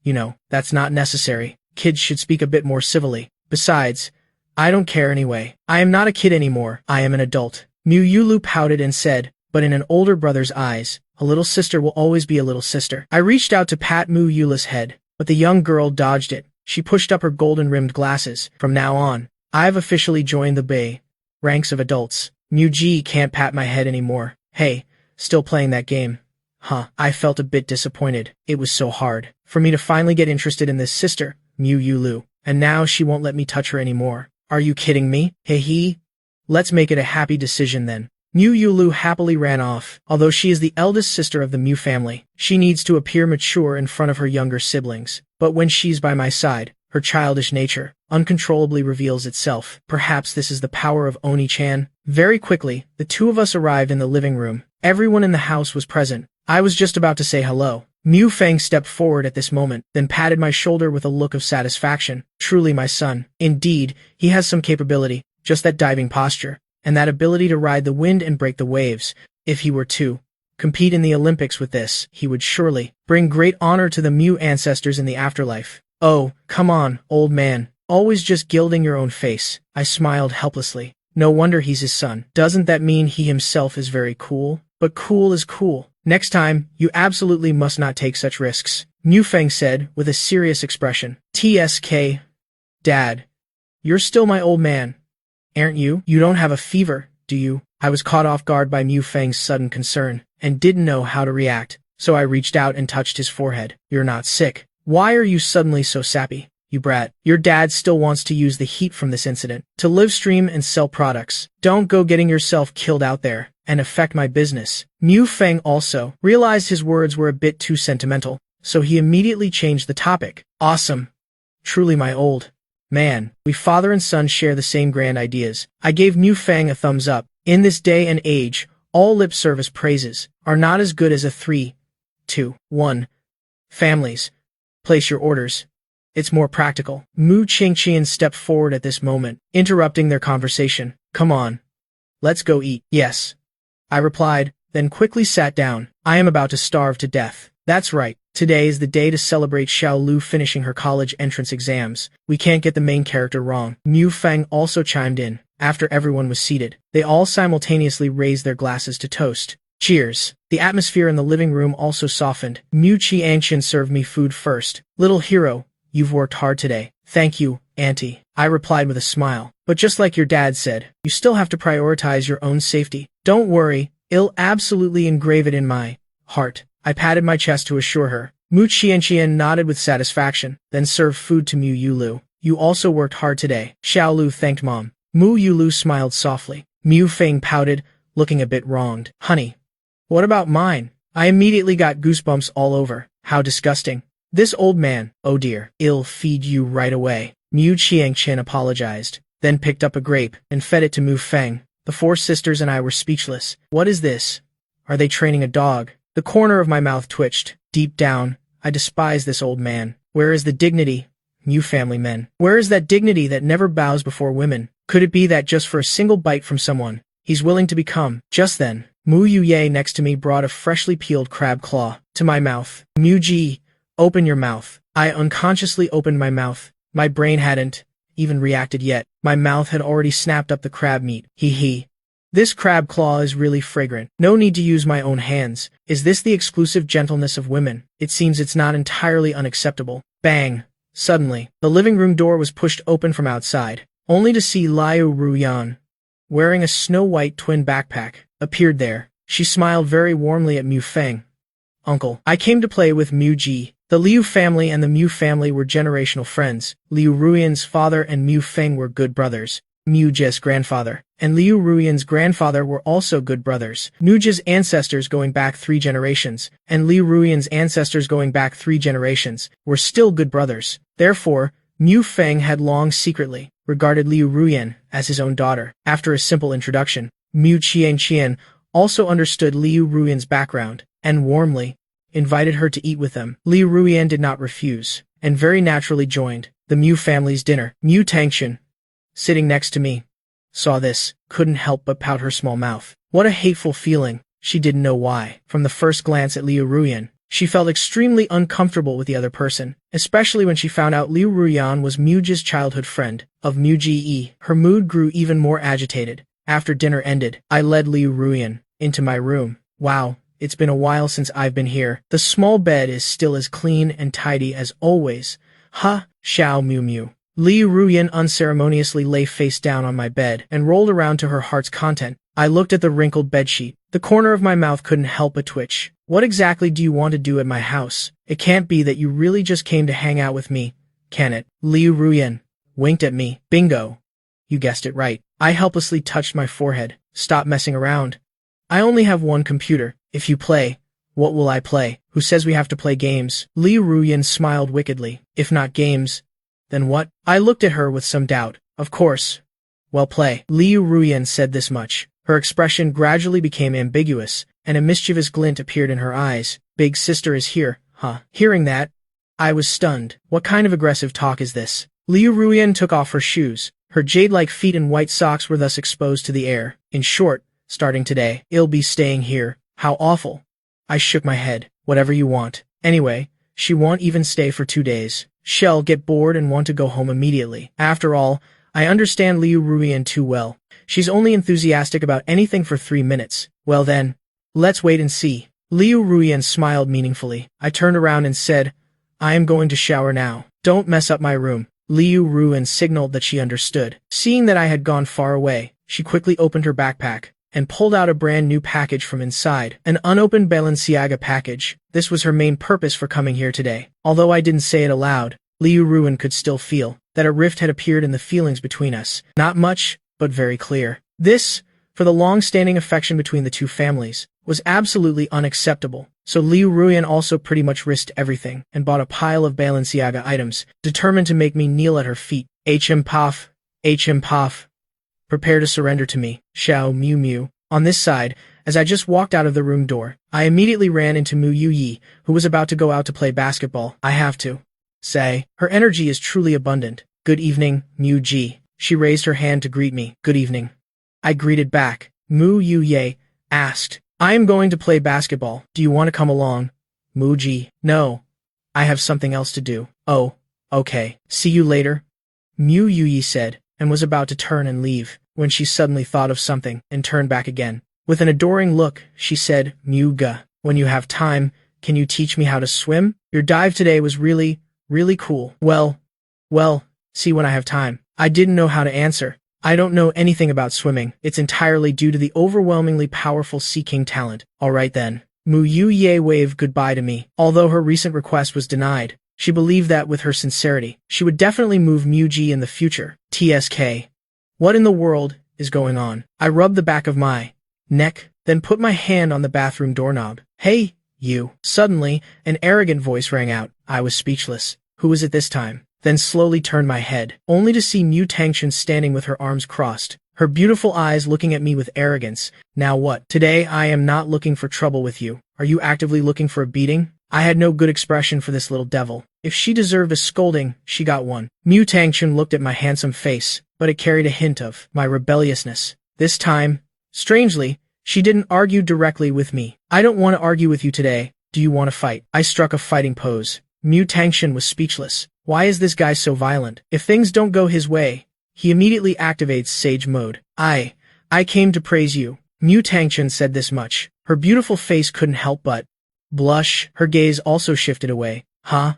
You know, that's not necessary. Kids should speak a bit more civilly. Besides, I don't care anyway. I am not a kid anymore. I am an adult. Mu Yulu pouted and said, but in an older brother's eyes, a little sister will always be a little sister. I reached out to pat Mu Yulu's head, but the young girl dodged it. She pushed up her golden-rimmed glasses. From now on, I've officially joined the Bay ranks of adults. Muji can't pat my head anymore. Hey, still playing that game? Huh. I felt a bit disappointed. It was so hard for me to finally get interested in this sister, Mu Yulu, and now she won't let me touch her anymore. Are you kidding me? Hey. Let's make it a happy decision then. Mu Yulu happily ran off. Although she is the eldest sister of the Mu family, she needs to appear mature in front of her younger siblings. But when she's by my side, her childish nature uncontrollably reveals itself. Perhaps this is the power of Oni-chan. Very quickly, the two of us arrived in the living room. Everyone in the house was present. I was just about to say hello. Mu Feng stepped forward at this moment, then patted my shoulder with a look of satisfaction. Truly my son. Indeed, he has some capability, just that diving posture, and that ability to ride the wind and break the waves. If he were to compete in the Olympics with this. He would surely bring great honor to the Mu ancestors in the afterlife. Oh, come on, old man. Always just gilding your own face. I smiled helplessly. No wonder he's his son. Doesn't that mean he himself is very cool? But cool is cool. Next time, you absolutely must not take such risks, Mu Feng said with a serious expression. TSK. Dad. You're still my old man, aren't you? You don't have a fever, do you? I was caught off guard by Mu Feng's sudden concern, and didn't know how to react, so I reached out and touched his forehead. You're not sick. Why are you suddenly so sappy, you brat? Your dad still wants to use the heat from this incident to live stream and sell products. Don't go getting yourself killed out there and affect my business. Mu Feng also realized his words were a bit too sentimental, so he immediately changed the topic. Awesome. Truly my old man. We father and son share the same grand ideas. I gave Mu Feng a thumbs up. In this day and age, all lip service praises are not as good as a 3, 2, 1. Families. Place your orders. It's more practical. Mu Qingqian stepped forward at this moment, interrupting their conversation. Come on. Let's go eat. Yes. I replied, then quickly sat down. I am about to starve to death. That's right. Today is the day to celebrate Xiao Lu finishing her college entrance exams. We can't get the main character wrong. Mu Feng also chimed in. After everyone was seated, they all simultaneously raised their glasses to toast. Cheers. The atmosphere in the living room also softened. Mu Qiangqian served me food first. Little hero, you've worked hard today. Thank you, Auntie. I replied with a smile. But just like your dad said, you still have to prioritize your own safety. Don't worry, I'll absolutely engrave it in my heart. I patted my chest to assure her. Mu Qianqian nodded with satisfaction, then served food to Mu Yulu. You also worked hard today. Xiao Lu thanked Mom. Mu Yulu smiled softly. Mu Feng pouted, looking a bit wronged. Honey. What about mine? I immediately got goosebumps all over. How disgusting. This old man, oh dear, I'll feed you right away. Mu Qiangqian apologized, then picked up a grape and fed it to Mu Feng. The four sisters and I were speechless. What is this? Are they training a dog? The corner of my mouth twitched. Deep down, I despise this old man. Where is the dignity? Mu family men. Where is that dignity that never bows before women? Could it be that just for a single bite from someone, he's willing to become? Just then, Mu Yuye next to me brought a freshly peeled crab claw to my mouth. Mu Ji, open your mouth. I unconsciously opened my mouth. My brain hadn't even reacted yet. My mouth had already snapped up the crab meat. Hee hee. This crab claw is really fragrant. No need to use my own hands. Is this the exclusive gentleness of women? It seems it's not entirely unacceptable. Bang. Suddenly, the living room door was pushed open from outside, only to see Liu Ruyan, wearing a snow-white twin backpack, appeared there. She smiled very warmly at Mu Feng. Uncle, I came to play with Mu Ji. The Liu family and the Mu family were generational friends. Liu Ruyan's father and Mu Feng were good brothers. Mu Ji's grandfather and Liu Ruyan's grandfather were also good brothers. Mu Ji's ancestors going back 3 generations, and Liu Ruyan's ancestors going back 3 generations, were still good brothers. Therefore, Mu Feng had long secretly regarded Liu Ruyan as his own daughter. After a simple introduction, Mu Qianqian also understood Liu Ruyan's background, and warmly invited her to eat with them. Liu Ruyan did not refuse, and very naturally joined the Mu family's dinner. Mu Tangxian, sitting next to me, saw this, couldn't help but pout her small mouth. What a hateful feeling, she didn't know why. From the first glance at Liu Ruyan, she felt extremely uncomfortable with the other person, especially when she found out Liu Ruyan was Mu Ji's childhood friend of Mu Ji. Her mood grew even more agitated. After dinner ended, I led Liu Ruyan into my room. Wow, it's been a while since I've been here. The small bed is still as clean and tidy as always. Xiao Mu Mu. Liu Ruyan unceremoniously lay face down on my bed and rolled around to her heart's content. I looked at the wrinkled bedsheet. The corner of my mouth couldn't help but twitch. What exactly do you want to do at my house? It can't be that you really just came to hang out with me, can it? Liu Ruyan winked at me. Bingo. You guessed it right. I helplessly touched my forehead. Stop messing around. I only have one computer. If you play, what will I play? Who says we have to play games? Liu Ruyan smiled wickedly. If not games, then what? I looked at her with some doubt. Of course. Well, play. Liu Ruyan said this much. Her expression gradually became ambiguous, and a mischievous glint appeared in her eyes. Big sister is here, huh? Hearing that, I was stunned. What kind of aggressive talk is this? Liu Ruyan took off her shoes. Her jade-like feet and white socks were thus exposed to the air. In short, starting today, I'll be staying here. How awful. I shook my head. Whatever you want. Anyway, she won't even stay for 2 days. She'll get bored and want to go home immediately. After all, I understand Liu Ruian too well. She's only enthusiastic about anything for 3 minutes. Well then, let's wait and see. Liu Ruian smiled meaningfully. I turned around and said, I am going to shower now. Don't mess up my room. Liu Ruian signaled that she understood. Seeing that I had gone far away, she quickly opened her backpack and pulled out a brand new package from inside. An unopened Balenciaga package. This was her main purpose for coming here today. Although I didn't say it aloud, Liu Ruian could still feel that a rift had appeared in the feelings between us. Not much, but very clear. This, for the long-standing affection between the two families, was absolutely unacceptable. So Liu Ruian also pretty much risked everything and bought a pile of Balenciaga items, determined to make me kneel at her feet. Paf, Paf. Prepare to surrender to me. Xiao Miu Miu. On this side, as I just walked out of the room door, I immediately ran into Mu Yuyi, who was about to go out to play basketball. I have to say, her energy is truly abundant. Good evening, Mu Ji. She raised her hand to greet me. Good evening. I greeted back. Mu Yuyi asked, I am going to play basketball. Do you want to come along? Mu Ji. No. I have something else to do. Oh, okay. See you later. Mu Yuyi said, and was about to turn and leave, when she suddenly thought of something and turned back again. With an adoring look, she said, Mu-ga, when you have time, can you teach me how to swim? Your dive today was really cool. Well, see when I have time. I didn't know how to answer. I don't know anything about swimming. It's entirely due to the overwhelmingly powerful Sea King talent. Alright then. Mu Yuye waved goodbye to me. Although her recent request was denied, she believed that with her sincerity, she would definitely move Muji in the future. TSK. What in the world is going on? I rubbed the back of my neck, then put my hand on the bathroom doorknob. Hey, you. Suddenly, an arrogant voice rang out. I was speechless. Who was it this time? Then slowly turned my head, only to see Mu Tangshan standing with her arms crossed, her beautiful eyes looking at me with arrogance. Now what? Today I am not looking for trouble with you. Are you actively looking for a beating? I had no good expression for this little devil. If she deserved a scolding, she got one. Mu Tangshan looked at my handsome face, but it carried a hint of my rebelliousness. This time, strangely, she didn't argue directly with me. I don't want to argue with you today. Do you want to fight? I struck a fighting pose. Mu Tangshan was speechless. Why is this guy so violent? If things don't go his way, he immediately activates Sage Mode. I came to praise you. Mu Tangshan said this much. Her beautiful face couldn't help but blush. Her gaze also shifted away. Huh?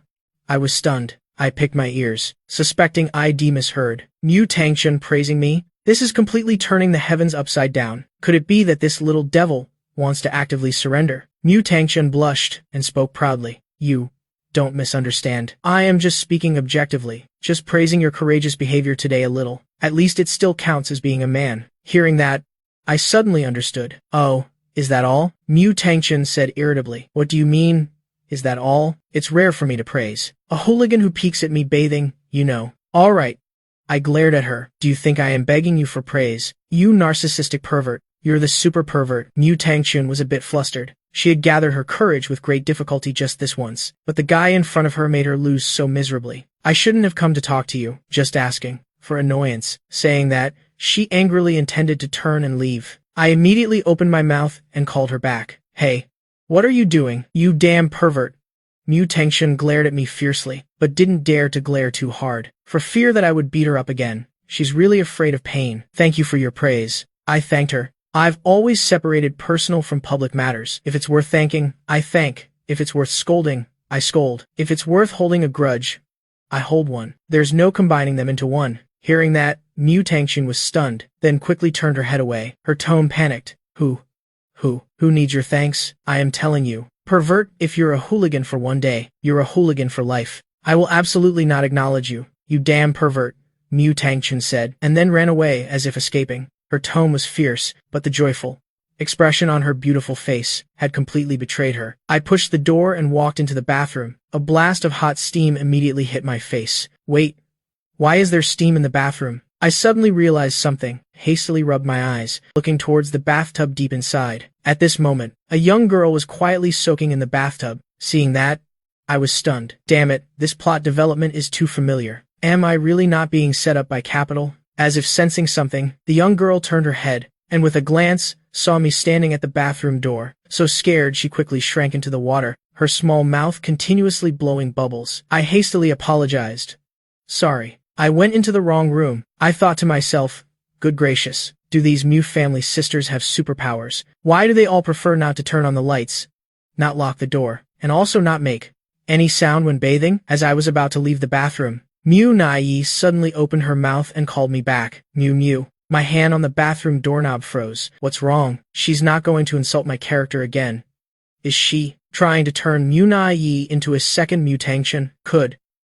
I was stunned. I picked my ears, suspecting I'd misheard. Mu Tangshan praising me? This is completely turning the heavens upside down. Could it be that this little devil wants to actively surrender? Mu Tangshan blushed and spoke proudly. You don't misunderstand. I am just speaking objectively, just praising your courageous behavior today a little. At least it still counts as being a man. Hearing that, I suddenly understood. Oh, is that all? Mu Tangshan said irritably. What do you mean, is that all? It's rare for me to praise a hooligan who peeks at me bathing, you know. All right. I glared at her. Do you think I am begging you for praise? You narcissistic pervert. You're the super pervert. Mu Tangshan was a bit flustered. She had gathered her courage with great difficulty just this once, but the guy in front of her made her lose so miserably. I shouldn't have come to talk to you, just asking for annoyance. Saying that, she angrily intended to turn and leave. I immediately opened my mouth and called her back. Hey, what are you doing, you damn pervert? Mu Tangshan glared at me fiercely, but didn't dare to glare too hard, for fear that I would beat her up again. She's really afraid of pain. Thank you for your praise. I thanked her. I've always separated personal from public matters. If it's worth thanking, I thank. If it's worth scolding, I scold. If it's worth holding a grudge, I hold one. There's no combining them into one. Hearing that, Mu Tangshan was stunned, then quickly turned her head away. Her tone panicked. Who needs your thanks? I am telling you. Pervert, if you're a hooligan for one day, you're a hooligan for life. I will absolutely not acknowledge you. You damn pervert, Mu Tangshan said, and then ran away as if escaping. Her tone was fierce, but the joyful expression on her beautiful face had completely betrayed her. I pushed the door and walked into the bathroom. A blast of hot steam immediately hit my face. Wait, why is there steam in the bathroom? I suddenly realized something, hastily rubbed my eyes, looking towards the bathtub deep inside. At this moment, a young girl was quietly soaking in the bathtub. Seeing that, I was stunned. Damn it, this plot development is too familiar. Am I really not being set up by Capital? As if sensing something, the young girl turned her head, and with a glance saw me standing at the bathroom door. So scared, she quickly shrank into the water, her small mouth continuously blowing bubbles. I hastily apologized. Sorry. I went into the wrong room. I thought to myself, good gracious, do these Mew family sisters have superpowers? Why do they all prefer not to turn on the lights, not lock the door, and also not make any sound when bathing? As I was about to leave the bathroom, Mew Nai suddenly opened her mouth and called me back. Mew Mew. My hand on the bathroom doorknob froze. What's wrong? She's not going to insult my character again, is she? Trying to turn Mew Nai into a second mutation? Could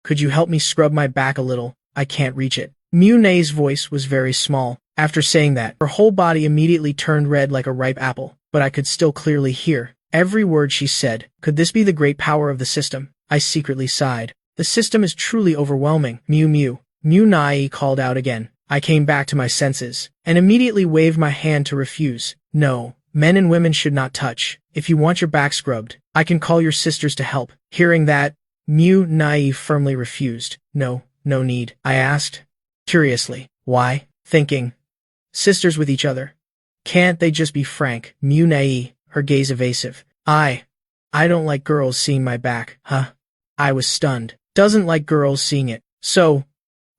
you help me scrub my back a little? I can't reach it. Mew Nai's voice was very small. After saying that, her whole body immediately turned red like a ripe apple, but I could still clearly hear every word she said. Could this be the great power of the system? I secretly sighed. The system is truly overwhelming. Mew Mew. Mew Nai called out again. I came back to my senses, and immediately waved my hand to refuse. No, men and women should not touch. If you want your back scrubbed, I can call your sisters to help. Hearing that, Mew Nai firmly refused. No need, I asked, curiously. Why? Thinking, sisters with each other. Can't they just be frank? Mew Nai, her gaze evasive. I don't like girls seeing my back. Huh? I was stunned. Doesn't like girls seeing it. So,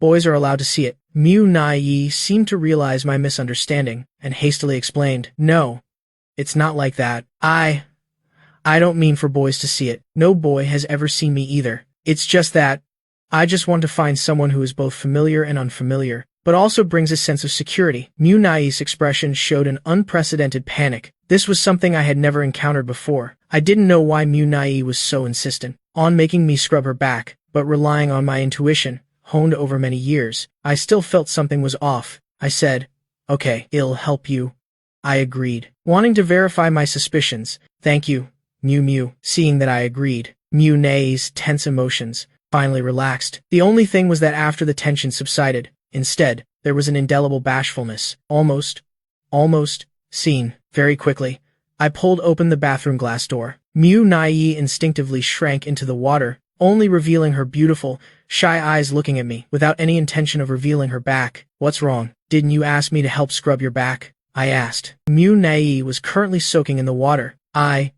boys are allowed to see it. Mew Nai seemed to realize my misunderstanding, and hastily explained. No, it's not like that. I don't mean for boys to see it. No boy has ever seen me either. It's just that I just want to find someone who is both familiar and unfamiliar, but also brings a sense of security. Mew Nai's expression showed an unprecedented panic. This was something I had never encountered before. I didn't know why Mew Nai was so insistent on making me scrub her back, but relying on my intuition, honed over many years, I still felt something was off. I said, okay, it'll help you. I agreed, wanting to verify my suspicions. Thank you, Mew Mew. Seeing that I agreed, Mew Nai's tense emotions finally relaxed. The only thing was that after the tension subsided, instead, there was an indelible bashfulness, almost seen. Very quickly, I pulled open the bathroom glass door. Mew Nai instinctively shrank into the water, only revealing her beautiful, shy eyes looking at me, without any intention of revealing her back. What's wrong? Didn't you ask me to help scrub your back? I asked. Mew Nai was currently soaking in the water. I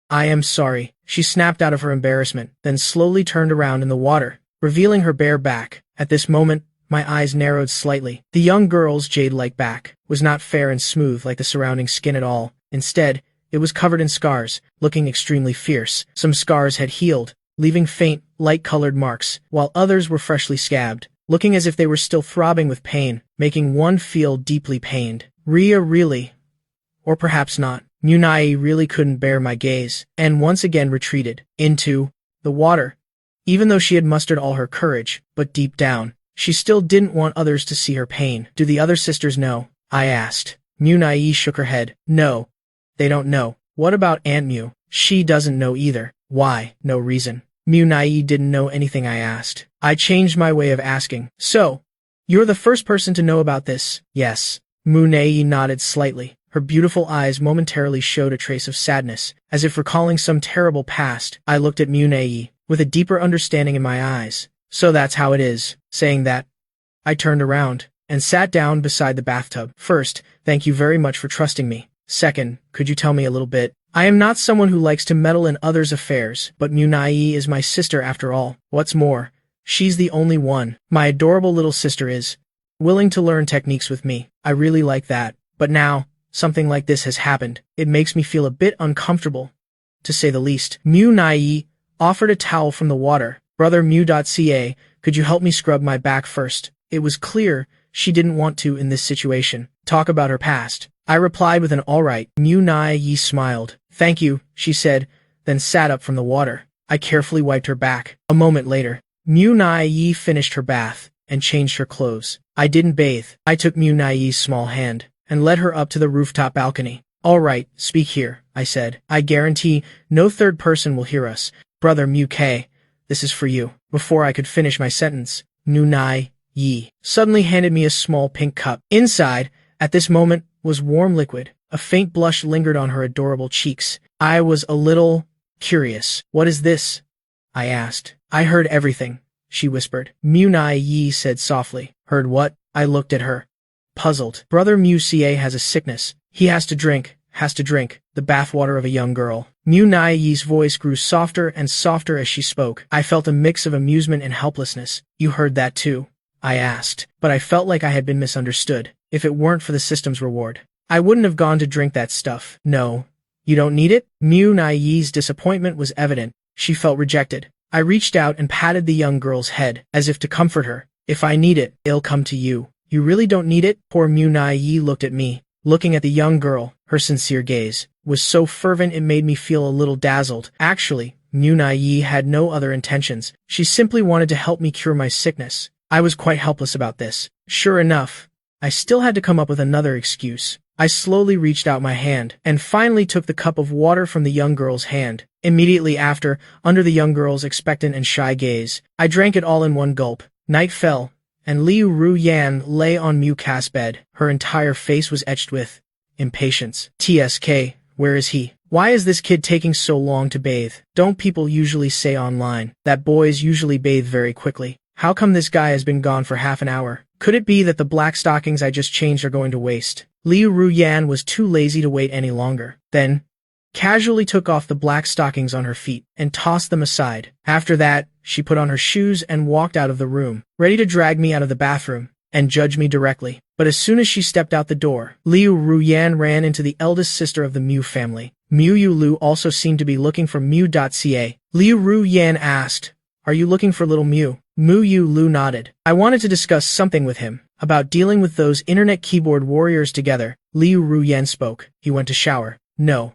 am sorry. She snapped out of her embarrassment, then slowly turned around in the water, revealing her bare back. At this moment, my eyes narrowed slightly. The young girl's jade-like back was not fair and smooth like the surrounding skin at all. Instead, it was covered in scars, looking extremely fierce. Some scars had healed, leaving faint, light-colored marks, while others were freshly scabbed, looking as if they were still throbbing with pain, making one feel deeply pained. Rhea really, or perhaps not, Mew Nai really couldn't bear my gaze, and once again retreated into the water, even though she had mustered all her courage. But deep down, she still didn't want others to see her pain. Do the other sisters know? I asked. Mew Nai shook her head. No, they don't know. What about Aunt Mew? She doesn't know either. Why? No reason. Mew Nai didn't know anything I asked. I changed my way of asking. So, you're the first person to know about this? Yes. Mew Nai nodded slightly. Her beautiful eyes momentarily showed a trace of sadness, as if recalling some terrible past. I looked at Mew Nai, with a deeper understanding in my eyes. So that's how it is. Saying that, I turned around, and sat down beside the bathtub. First, thank you very much for trusting me. Second, could you tell me a little bit? I am not someone who likes to meddle in others' affairs, but Mew Nai is my sister after all. What's more, she's the only one. My adorable little sister is willing to learn techniques with me. I really like that. But now, something like this has happened. It makes me feel a bit uncomfortable, to say the least. Mew Nai offered a towel from the water. Brother Mew.ca, could you help me scrub my back first? It was clear she didn't want to in this situation talk about her past. I replied with an alright. Mew Nai smiled. Thank you, she said, then sat up from the water. I carefully wiped her back. A moment later, Mew Nai finished her bath and changed her clothes. I didn't bathe. I took Mew Nai's small hand and led her up to the rooftop balcony. Alright, speak here, I said. I guarantee no third person will hear us. Brother Mew K, this is for you. Before I could finish my sentence, Mew Nai suddenly handed me a small pink cup. Inside, at this moment, was warm liquid. A faint blush lingered on her adorable cheeks. I was a little curious. What is this? I asked. I heard everything, she whispered. Mew Nai said softly. Heard what? I looked at her, puzzled. Brother Mew Ca has a sickness. He has to drink, the bathwater of a young girl. Mu Nai's voice grew softer and softer as she spoke. I felt a mix of amusement and helplessness. You heard that too? I asked, but I felt like I had been misunderstood. If it weren't for the system's reward, I wouldn't have gone to drink that stuff. No. You don't need it? Mu Nai's disappointment was evident. She felt rejected. I reached out and patted the young girl's head, as if to comfort her. If I need it, it'll come to you. You really don't need it? Poor Mu Nai looked at me, looking at the young girl. Her sincere gaze was so fervent it made me feel a little dazzled. Actually, Mu Nai had no other intentions. She simply wanted to help me cure my sickness. I was quite helpless about this. Sure enough, I still had to come up with another excuse. I slowly reached out my hand, and finally took the cup of water from the young girl's hand. Immediately after, under the young girl's expectant and shy gaze, I drank it all in one gulp. Night fell, and Liu Ruyan lay on Mu Ka's bed. Her entire face was etched with impatience. TSK, where is he? Why is this kid taking so long to bathe? Don't people usually say online that boys usually bathe very quickly? How come this guy has been gone for half an hour? Could it be that the black stockings I just changed are going to waste? Liu Ruyan was too lazy to wait any longer. Then, casually took off the black stockings on her feet and tossed them aside. After that, she put on her shoes and walked out of the room, ready to drag me out of the bathroom and judge me directly. But as soon as she stepped out the door, Liu Ruyan ran into the eldest sister of the Mu family. Mu Yulu also seemed to be looking for Mu.ca. Liu Ruyan asked, "Are you looking for little Mu?" Mu Yulu nodded. I wanted to discuss something with him about dealing with those internet keyboard warriors together. Liu Ruyan spoke. He went to shower. No.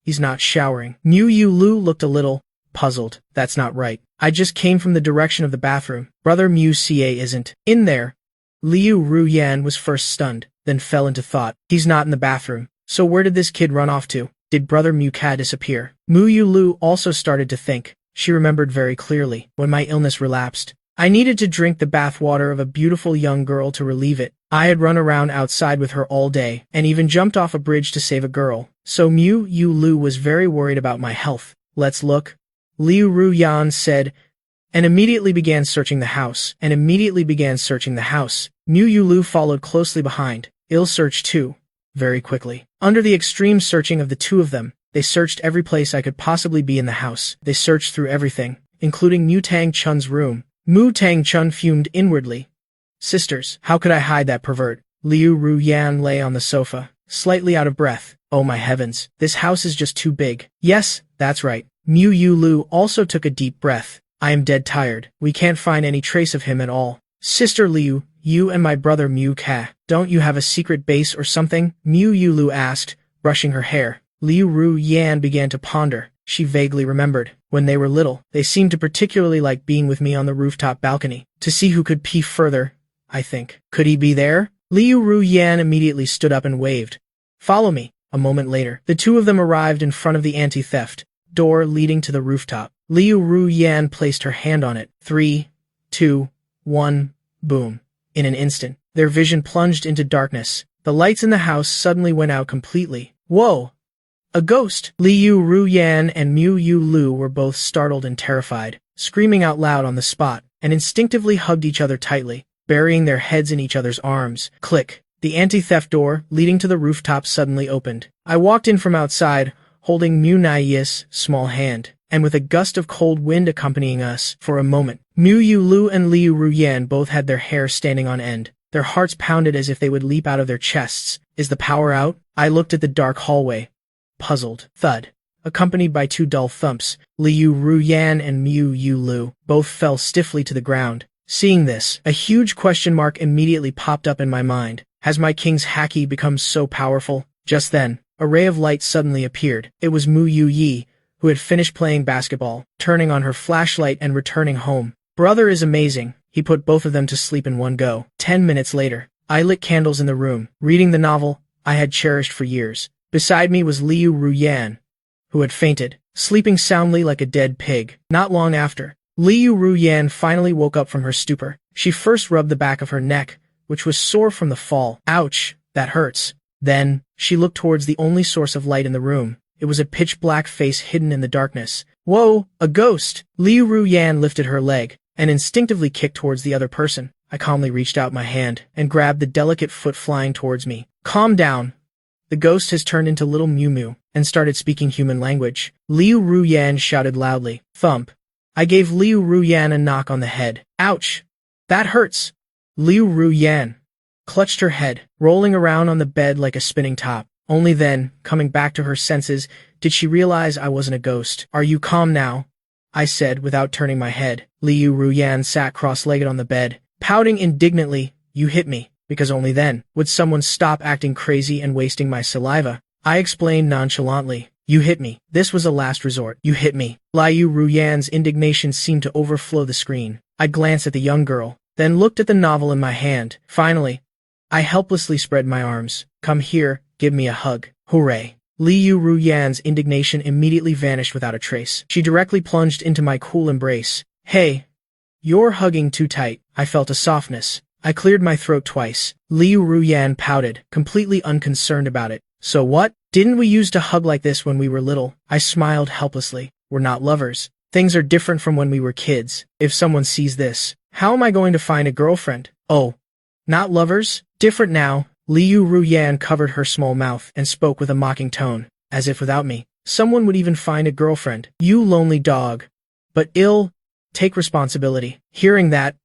He's not showering. Mu Yulu looked a little puzzled. That's not right. I just came from the direction of the bathroom. Brother Mu Ca isn't in there. Liu Ruyan was first stunned, then fell into thought. He's not in the bathroom. So where did this kid run off to? Did Brother Mu Ka disappear? Mu Yulu also started to think. She remembered very clearly. When my illness relapsed, I needed to drink the bathwater of a beautiful young girl to relieve it. I had run around outside with her all day, and even jumped off a bridge to save a girl. So Mu Yulu was very worried about my health. Let's look, Liu Ruyan said, and immediately began searching the house. Mu Yulu followed closely behind. I'll search too. Very quickly. Under the extreme searching of the two of them, they searched every place I could possibly be in the house. They searched through everything, including Mu Tang Chun's room. Mu Tang Chun fumed inwardly. Sisters, how could I hide that pervert? Liu Ruyan lay on the sofa, slightly out of breath. Oh my heavens, this house is just too big. Yes, that's right. Mu Yulu also took a deep breath. I am dead tired. We can't find any trace of him at all. Sister Liu, you and my brother Mu Ka, don't you have a secret base or something? Mu Yulu asked, brushing her hair. Liu Ruyan began to ponder. She vaguely remembered. When they were little, they seemed to particularly like being with me on the rooftop balcony, to see who could pee further, I think. Could he be there? Liu Ruyan immediately stood up and waved. Follow me. A moment later, the two of them arrived in front of the anti-theft door leading to the rooftop. Liu Ruyan placed her hand on it. 3, 2, 1, boom. In an instant, their vision plunged into darkness. The lights in the house suddenly went out completely. Whoa! A ghost! Liu Ruyan and Mu Yulu were both startled and terrified, screaming out loud on the spot, and instinctively hugged each other tightly, burying their heads in each other's arms. Click! The anti-theft door, leading to the rooftop, suddenly opened. I walked in from outside, holding Mu Nai's small hand, and with a gust of cold wind accompanying us. For a moment, Mu Yulu and Liu Ruyan both had their hair standing on end. Their hearts pounded as if they would leap out of their chests. Is the power out? I looked at the dark hallway. Puzzled. Thud. Accompanied by two dull thumps, Liu Ruyan and Mu Yulu both fell stiffly to the ground. Seeing this, a huge question mark immediately popped up in my mind. Has my king's haki become so powerful? Just then, a ray of light suddenly appeared. It was Mu Yu, who had finished playing basketball, turning on her flashlight and returning home. Brother is amazing. He put both of them to sleep in one go. 10 minutes later, I lit candles in the room, reading the novel I had cherished for years. Beside me was Liu Ruyan, who had fainted, sleeping soundly like a dead pig. Not long after, Liu Ruyan finally woke up from her stupor. She first rubbed the back of her neck, which was sore from the fall. Ouch, that hurts. Then, she looked towards the only source of light in the room. It was a pitch-black face hidden in the darkness. Whoa, a ghost! Liu Ruyan lifted her leg, and instinctively kicked towards the other person. I calmly reached out my hand, and grabbed the delicate foot flying towards me. Calm down. The ghost has turned into little Mew Mew and started speaking human language. Liu Ruyan shouted loudly. Thump. I gave Liu Ruyan a knock on the head. Ouch! That hurts! Liu Ruyan clutched her head, rolling around on the bed like a spinning top. Only then, coming back to her senses, did she realize I wasn't a ghost. Are you calm now? I said without turning my head. Liu Ruyan sat cross-legged on the bed, pouting indignantly. You hit me, because only then would someone stop acting crazy and wasting my saliva. I explained nonchalantly. You hit me. This was a last resort. You hit me. Liu Ruyan's indignation seemed to overflow the screen. I glanced at the young girl, then looked at the novel in my hand. Finally, I helplessly spread my arms. Come here, give me a hug. Hooray. Liu Ruyan's indignation immediately vanished without a trace. She directly plunged into my cool embrace. Hey, you're hugging too tight. I felt a softness. I cleared my throat twice. Liu Ruyan pouted, completely unconcerned about it. So what? Didn't we used to hug like this when we were little? I smiled helplessly. We're not lovers. Things are different from when we were kids. If someone sees this, how am I going to find a girlfriend? Oh, not lovers? Different now. Liu Ruyan covered her small mouth and spoke with a mocking tone, as if without me, someone would even find a girlfriend. You lonely dog. But take responsibility. Hearing that,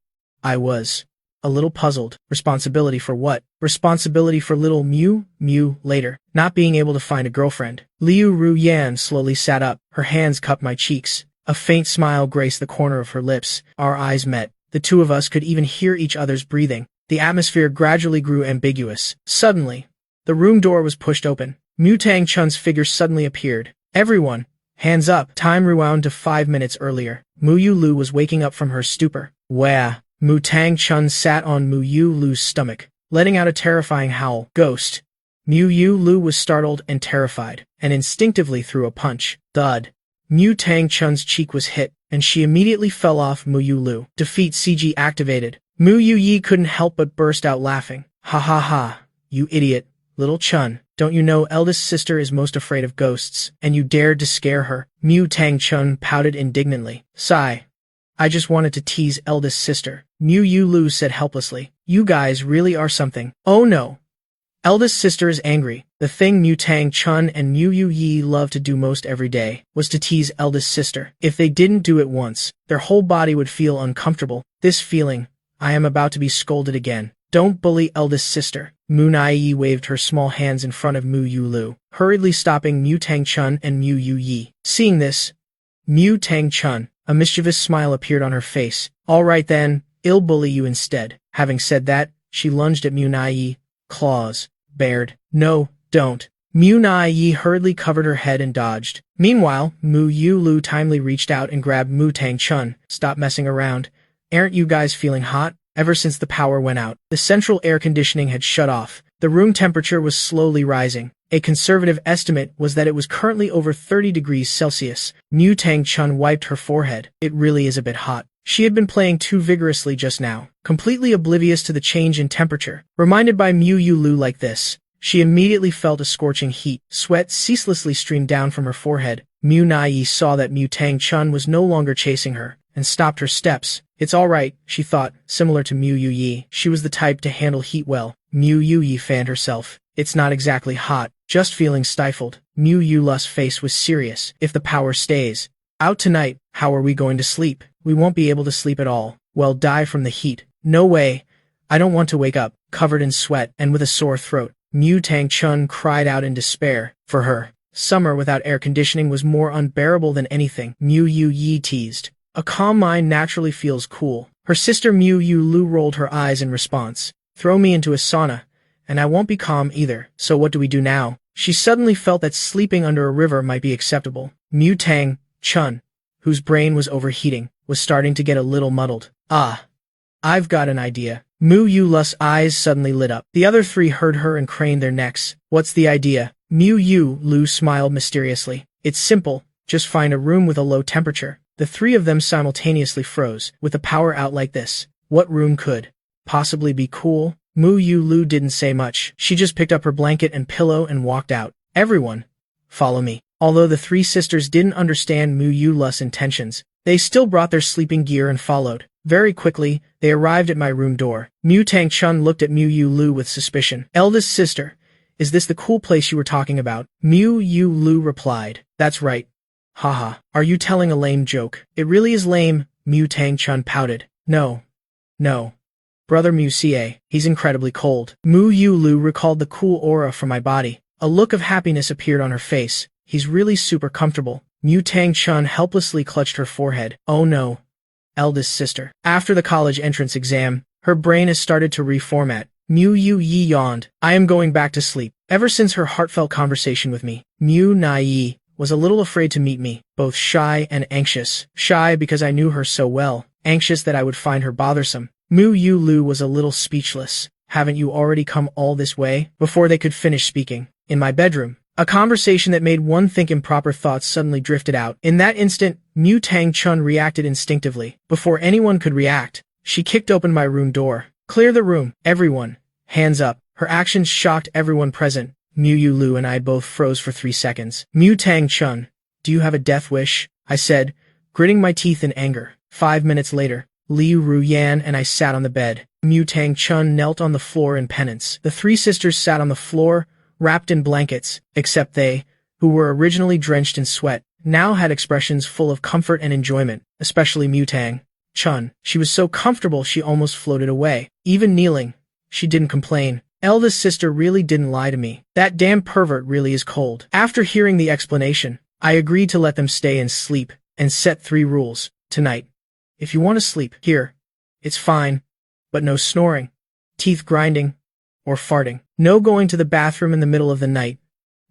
I was a little puzzled. Responsibility for what? Responsibility for little Mew Mew later, not being able to find a girlfriend. Liu Ruyan slowly sat up, her hands cupped my cheeks. A faint smile graced the corner of her lips. Our eyes met. The two of us could even hear each other's breathing. The atmosphere gradually grew ambiguous. Suddenly, the room door was pushed open. Mutang Chun's figure suddenly appeared. Everyone, hands up. Time rewound to 5 minutes earlier. Mu Yu Lu was waking up from her stupor. Wah! Mutang Chun sat on Mu Yu Lu's stomach, letting out a terrifying howl. Ghost! Mu Yu Lu was startled and terrified, and instinctively threw a punch. Thud! Mutang Chun's cheek was hit, and she immediately fell off Mu Yu Lu. Defeat CG activated. Mu Yu Yi couldn't help but burst out laughing. Ha ha ha, you idiot, little Chun. Don't you know eldest sister is most afraid of ghosts, and you dared to scare her? Mutang Chun pouted indignantly. Sigh. I just wanted to tease eldest sister. Mu Yu Lu said helplessly. You guys really are something. Oh no. Eldest sister is angry. The thing Mutang Chun and Mu Yu Yi loved to do most every day was to tease eldest sister. If they didn't do it once, their whole body would feel uncomfortable. This feeling, I am about to be scolded again. Don't bully eldest sister. Mu Nai waved her small hands in front of Mu Yu Lu, hurriedly stopping Mutang Chun and Mu Yu Yi. Seeing this, Mutang Chun, a mischievous smile appeared on her face. All right then, I'll bully you instead. Having said that, she lunged at Mu Nai. Claws. Bared. No, don't. Mu Nai hurriedly covered her head and dodged. Meanwhile, Mu Yu Lu timely reached out and grabbed Mutang Chun. Stop messing around. Aren't you guys feeling hot? Ever since the power went out, the central air conditioning had shut off. The room temperature was slowly rising. A conservative estimate was that it was currently over 30 degrees Celsius. Mutang Chun wiped her forehead. It really is a bit hot. She had been playing too vigorously just now, completely oblivious to the change in temperature. Reminded by Mu Yu Lu like this, she immediately felt a scorching heat. Sweat ceaselessly streamed down from her forehead. Mu Nai saw that Mutang Chun was no longer chasing her, and stopped her steps. It's all right, she thought, similar to Mu Yu Yi. She was the type to handle heat well. Mu Yu Yi fanned herself. It's not exactly hot, just feeling stifled. Mu Yu Lu's face was serious. If the power stays out tonight, how are we going to sleep? We won't be able to sleep at all. We'll die from the heat. No way. I don't want to wake up, covered in sweat and with a sore throat. Mutang Chun cried out in despair. For her, summer without air conditioning was more unbearable than anything. Mu Yu Yi teased. A calm mind naturally feels cool. Her sister Mu Yu Lu rolled her eyes in response. Throw me into a sauna, and I won't be calm either. So what do we do now? She suddenly felt that sleeping under a river might be acceptable. Mutang Chun, whose brain was overheating, was starting to get a little muddled. Ah, I've got an idea. Mu Yu Lu's eyes suddenly lit up. The other three heard her and craned their necks. What's the idea? Mu Yu Lu smiled mysteriously. It's simple. Just find a room with a low temperature. The three of them simultaneously froze. With the power out like this, what room could possibly be cool? Mu Yu Lu didn't say much. She just picked up her blanket and pillow and walked out. Everyone, follow me. Although the three sisters didn't understand Mu Yu Lu's intentions, they still brought their sleeping gear and followed. Very quickly, they arrived at my room door. Mutang Chun looked at Mu Yu Lu with suspicion. Eldest sister, Is this the cool place you were talking about? Mu Yu Lu replied. That's right. Haha. Are you telling a lame joke? It really is lame, Mu Tang Chun pouted. No. No. Brother Mu Xie, he's incredibly cold. Mu Yu Lu recalled the cool aura from my body. A look of happiness appeared on her face. He's really super comfortable. Mu Tang Chun helplessly clutched her forehead. Oh no. Eldest sister. After the college entrance exam, her brain has started to reformat. Mu Yu Yi yawned. I am going back to sleep. Ever since her heartfelt conversation with me, Mu Nai Yi was a little afraid to meet me, both shy and anxious. Shy because I knew her so well, anxious that I would find her bothersome. Mu Yu Lu was a little speechless. Haven't you already come all this way? Before they could finish speaking, in my bedroom, a conversation that made one think improper thoughts suddenly drifted out. In that instant, Mu Tang Chun reacted instinctively. Before anyone could react, she kicked open my room door. Clear the room, everyone. Hands up. Her actions shocked everyone present. Mu Yu Lu and I both froze for 3 seconds. Mu Tang Chun, do you have a death wish? I said, gritting my teeth in anger. 5 minutes later, Liu Ruyan and I sat on the bed. Mu Tang Chun knelt on the floor in penance. The three sisters sat on the floor, wrapped in blankets, except they, who were originally drenched in sweat, now had expressions full of comfort and enjoyment, especially Mu Tang Chun. She was so comfortable she almost floated away. Even kneeling, she didn't complain. Eldest sister really didn't lie to me. That damn pervert really is cold. After hearing the explanation, I agreed to let them stay and sleep, and set 3 rules. Tonight, if you want to sleep here, it's fine, but no snoring, teeth grinding, or farting. No going to the bathroom in the middle of the night.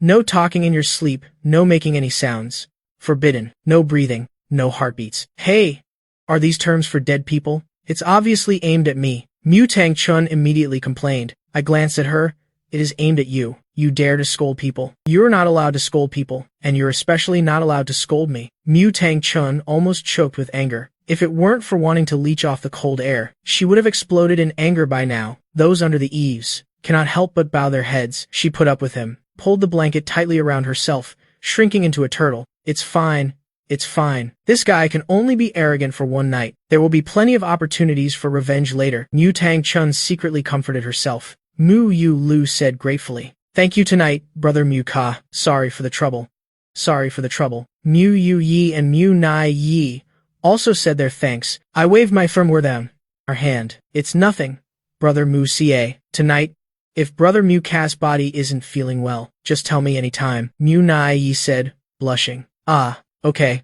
No talking in your sleep, no making any sounds. Forbidden. No breathing, no heartbeats. Hey, are these terms for dead people? It's obviously aimed at me. Mu Tang Chun immediately complained. I glanced at her. It is aimed at you. You dare to scold people. You're not allowed to scold people, and you're especially not allowed to scold me. Mu Tang Chun almost choked with anger. If it weren't for wanting to leech off the cold air, she would have exploded in anger by now. Those under the eaves cannot help but bow their heads. She put up with him, pulled the blanket tightly around herself, shrinking into a turtle. It's fine. It's fine. This guy can only be arrogant for one night. There will be plenty of opportunities for revenge later. Mu Tang Chun secretly comforted herself. Mu Yu Lu said gratefully. Thank you tonight, brother Mu Ka. Sorry for the trouble. Sorry for the trouble. Mu Yu Yi and Mu Nai Yi also said their thanks. I waved my firmware them. Our hand. It's nothing, brother Mu Xie. Tonight, if brother Mu Ka's body isn't feeling well, just tell me anytime. Mu Nai Yi said, blushing. Ah, okay.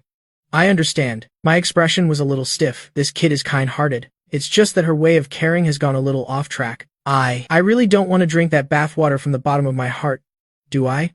I understand. My expression was a little stiff. This kid is kind-hearted. It's just that her way of caring has gone a little off track. I really don't want to drink that bathwater from the bottom of my heart. Do I?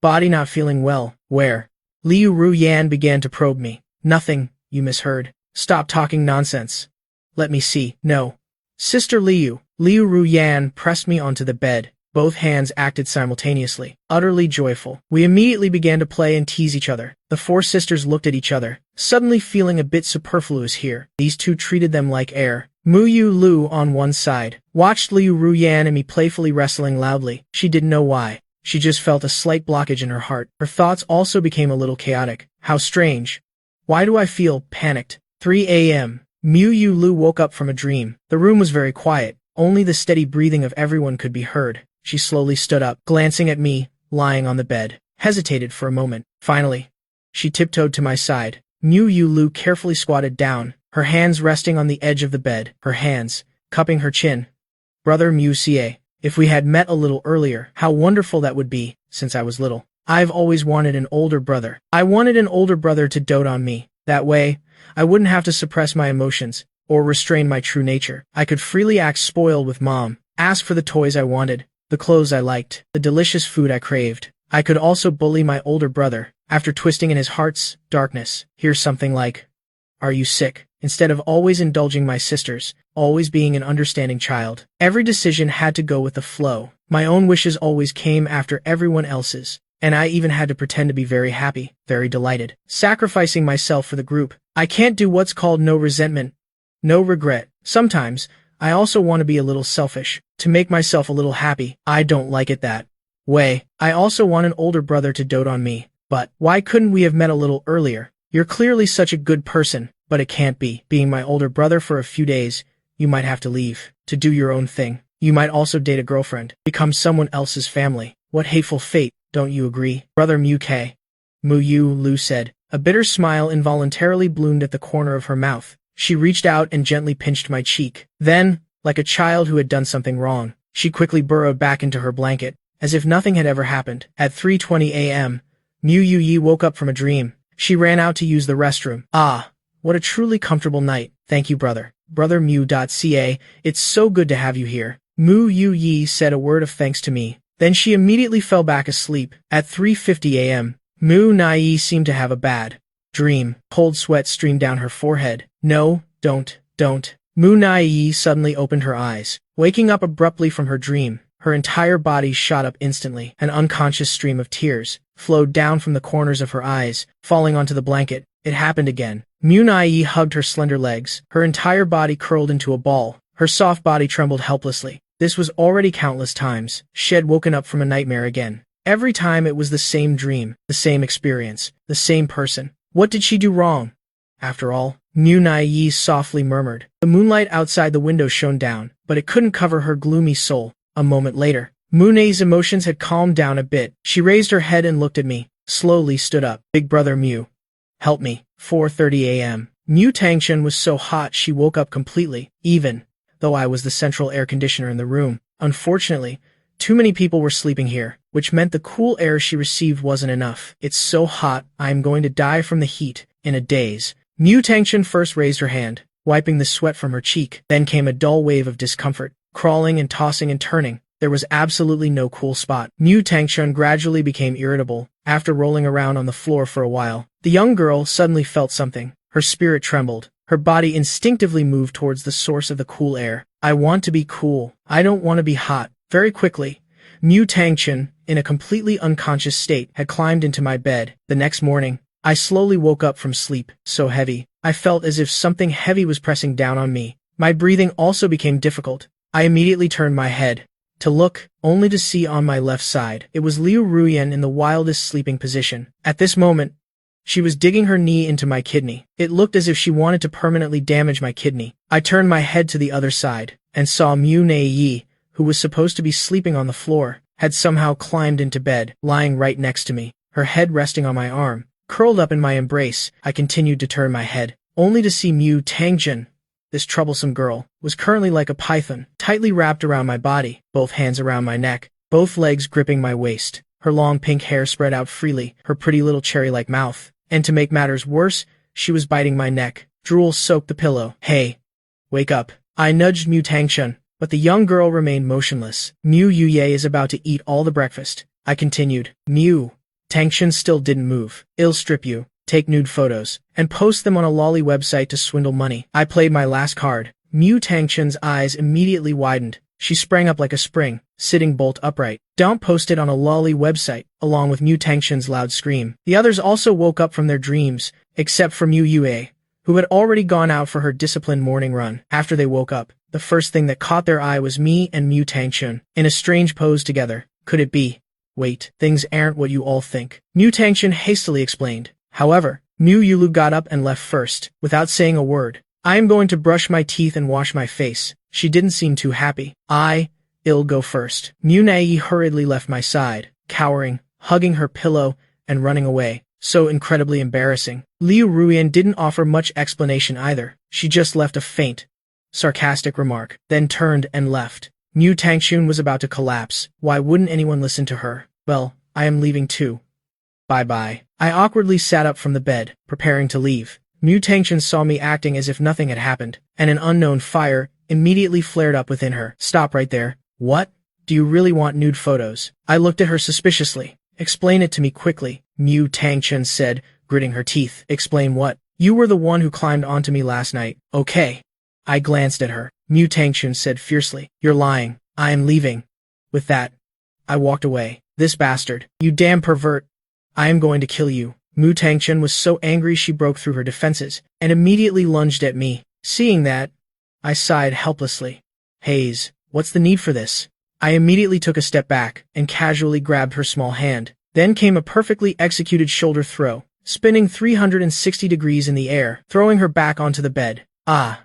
Body not feeling well. Where? Liu Ruyan began to probe me. Nothing, you misheard. Stop talking nonsense. Let me see. No. Sister Liu. Liu Ruyan pressed me onto the bed. Both hands acted simultaneously. Utterly joyful. We immediately began to play and tease each other. The 4 sisters looked at each other, suddenly feeling a bit superfluous here. These 2 treated them like air. Mu Yu Lu on one side watched Liu Ruyan and me playfully wrestling loudly. She didn't know why. She just felt a slight blockage in her heart. Her thoughts also became a little chaotic. How strange. Why do I feel panicked? 3 a.m. Mu Yu Lu woke up from a dream. The room was very quiet. Only the steady breathing of everyone could be heard. She slowly stood up, glancing at me, lying on the bed, hesitated for a moment. Finally, she tiptoed to my side. Mu Yu Lu carefully squatted down, her hands resting on the edge of the bed, her hands cupping her chin. Brother Mu Xie, if we had met a little earlier, how wonderful that would be, since I was little. I've always wanted an older brother. I wanted an older brother to dote on me. That way, I wouldn't have to suppress my emotions, or restrain my true nature. I could freely act spoiled with mom, ask for the toys I wanted, the clothes I liked, the delicious food I craved. I could also bully my older brother, after twisting in his heart's darkness. Here's something like, "Are you sick?" Instead of always indulging my sisters, always being an understanding child. Every decision had to go with the flow. My own wishes always came after everyone else's, and I even had to pretend to be very happy, very delighted, sacrificing myself for the group. I can't do what's called no resentment, no regret. Sometimes, I also want to be a little selfish, to make myself a little happy. I don't like it that way. I also want an older brother to dote on me. But why couldn't we have met a little earlier? You're clearly such a good person, but it can't be. Being my older brother for a few days, you might have to leave, to do your own thing. You might also date a girlfriend, become someone else's family. What hateful fate, don't you agree? Brother Mu K. Mu Yu, Lu said. A bitter smile involuntarily bloomed at the corner of her mouth. She reached out and gently pinched my cheek. Then, like a child who had done something wrong, she quickly burrowed back into her blanket, as if nothing had ever happened. At 3:20 a.m., Mu Yu Yi woke up from a dream. She ran out to use the restroom. Ah, what a truly comfortable night. Thank you, brother. Brother Mu.ca, it's so good to have you here. Mu Yu Yi said a word of thanks to me. Then she immediately fell back asleep. At 3:50 a.m., Mu Nai seemed to have a bad dream. Cold sweat streamed down her forehead. No, don't. Mu Nai suddenly opened her eyes. Waking up abruptly from her dream, her entire body shot up instantly. An unconscious stream of tears flowed down from the corners of her eyes, falling onto the blanket. It happened again. Mu Nai hugged her slender legs. Her entire body curled into a ball. Her soft body trembled helplessly. This was already countless times. She had woken up from a nightmare again. Every time it was the same dream, the same experience, the same person. What did she do wrong? After all, Mu Nai softly murmured. The moonlight outside the window shone down, but it couldn't cover her gloomy soul. A moment later, Mu Nai's emotions had calmed down a bit. She raised her head and looked at me, slowly stood up. Big brother Mu, help me. 4:30 a.m. Mu Tangshan was so hot she woke up completely, even though I was the central air conditioner in the room. Unfortunately, too many people were sleeping here, which meant the cool air she received wasn't enough. It's so hot, I am going to die from the heat. In a daze, Mu Tangshan first raised her hand, wiping the sweat from her cheek. Then came a dull wave of discomfort, crawling and tossing and turning. There was absolutely no cool spot. Mu Tangshan gradually became irritable. After rolling around on the floor for a while, the young girl suddenly felt something. Her spirit trembled. Her body instinctively moved towards the source of the cool air. I want to be cool. I don't want to be hot. Very quickly, Mu Tangshan, in a completely unconscious state, had climbed into my bed. The next morning, I slowly woke up from sleep, so heavy. I felt as if something heavy was pressing down on me. My breathing also became difficult. I immediately turned my head to look, only to see on my left side. It was Liu Ruyan in the wildest sleeping position. At this moment, she was digging her knee into my kidney. It looked as if she wanted to permanently damage my kidney. I turned my head to the other side, and saw Mu Nai, who was supposed to be sleeping on the floor, had somehow climbed into bed, lying right next to me, her head resting on my arm, curled up in my embrace. I continued to turn my head, only to see Mu Tangshan. This troublesome girl was currently like a python, tightly wrapped around my body, both hands around my neck, both legs gripping my waist. Her long pink hair spread out freely, her pretty little cherry-like mouth. And to make matters worse, she was biting my neck. Drool soaked the pillow. Hey, wake up. I nudged Mu Tangshan, but the young girl remained motionless. Mu Yuye is about to eat all the breakfast. I continued. Mu Tangshan still didn't move. I'll strip you, take nude photos, and post them on a lolly website to swindle money. I played my last card. Mu Tangshan's eyes immediately widened. She sprang up like a spring, sitting bolt upright. Don't post it on a lolly website, along with Mu Tangshan's loud scream. The others also woke up from their dreams, except for Mu Yue, who had already gone out for her disciplined morning run. After they woke up, the first thing that caught their eye was me and Mu Tangshan, in a strange pose together. Could it be? Wait, things aren't what you all think. Mu Tangshan hastily explained. However, Mu Yulu got up and left first, without saying a word. I am going to brush my teeth and wash my face. She didn't seem too happy. I'll go first. Mu Nai hurriedly left my side, cowering, hugging her pillow, and running away. So incredibly embarrassing. Liu Ruyan didn't offer much explanation either. She just left a faint, sarcastic remark, then turned and left. Mu Tangshan was about to collapse. Why wouldn't anyone listen to her? Well, I am leaving too. Bye-bye. I awkwardly sat up from the bed, preparing to leave. Mu Tangshan saw me acting as if nothing had happened, and an unknown fire immediately flared up within her. Stop right there. What? Do you really want nude photos? I looked at her suspiciously. Explain it to me quickly, Mu Tangshan said, gritting her teeth. Explain what? You were the one who climbed onto me last night. Okay. I glanced at her. Mu Tangshan said fiercely. You're lying. I am leaving. With that, I walked away. This bastard. You damn pervert. I am going to kill you. Mu Tangshan was so angry she broke through her defenses, and immediately lunged at me. Seeing that, I sighed helplessly. Haze, what's the need for this? I immediately took a step back, and casually grabbed her small hand. Then came a perfectly executed shoulder throw, spinning 360 degrees in the air, throwing her back onto the bed. Ah!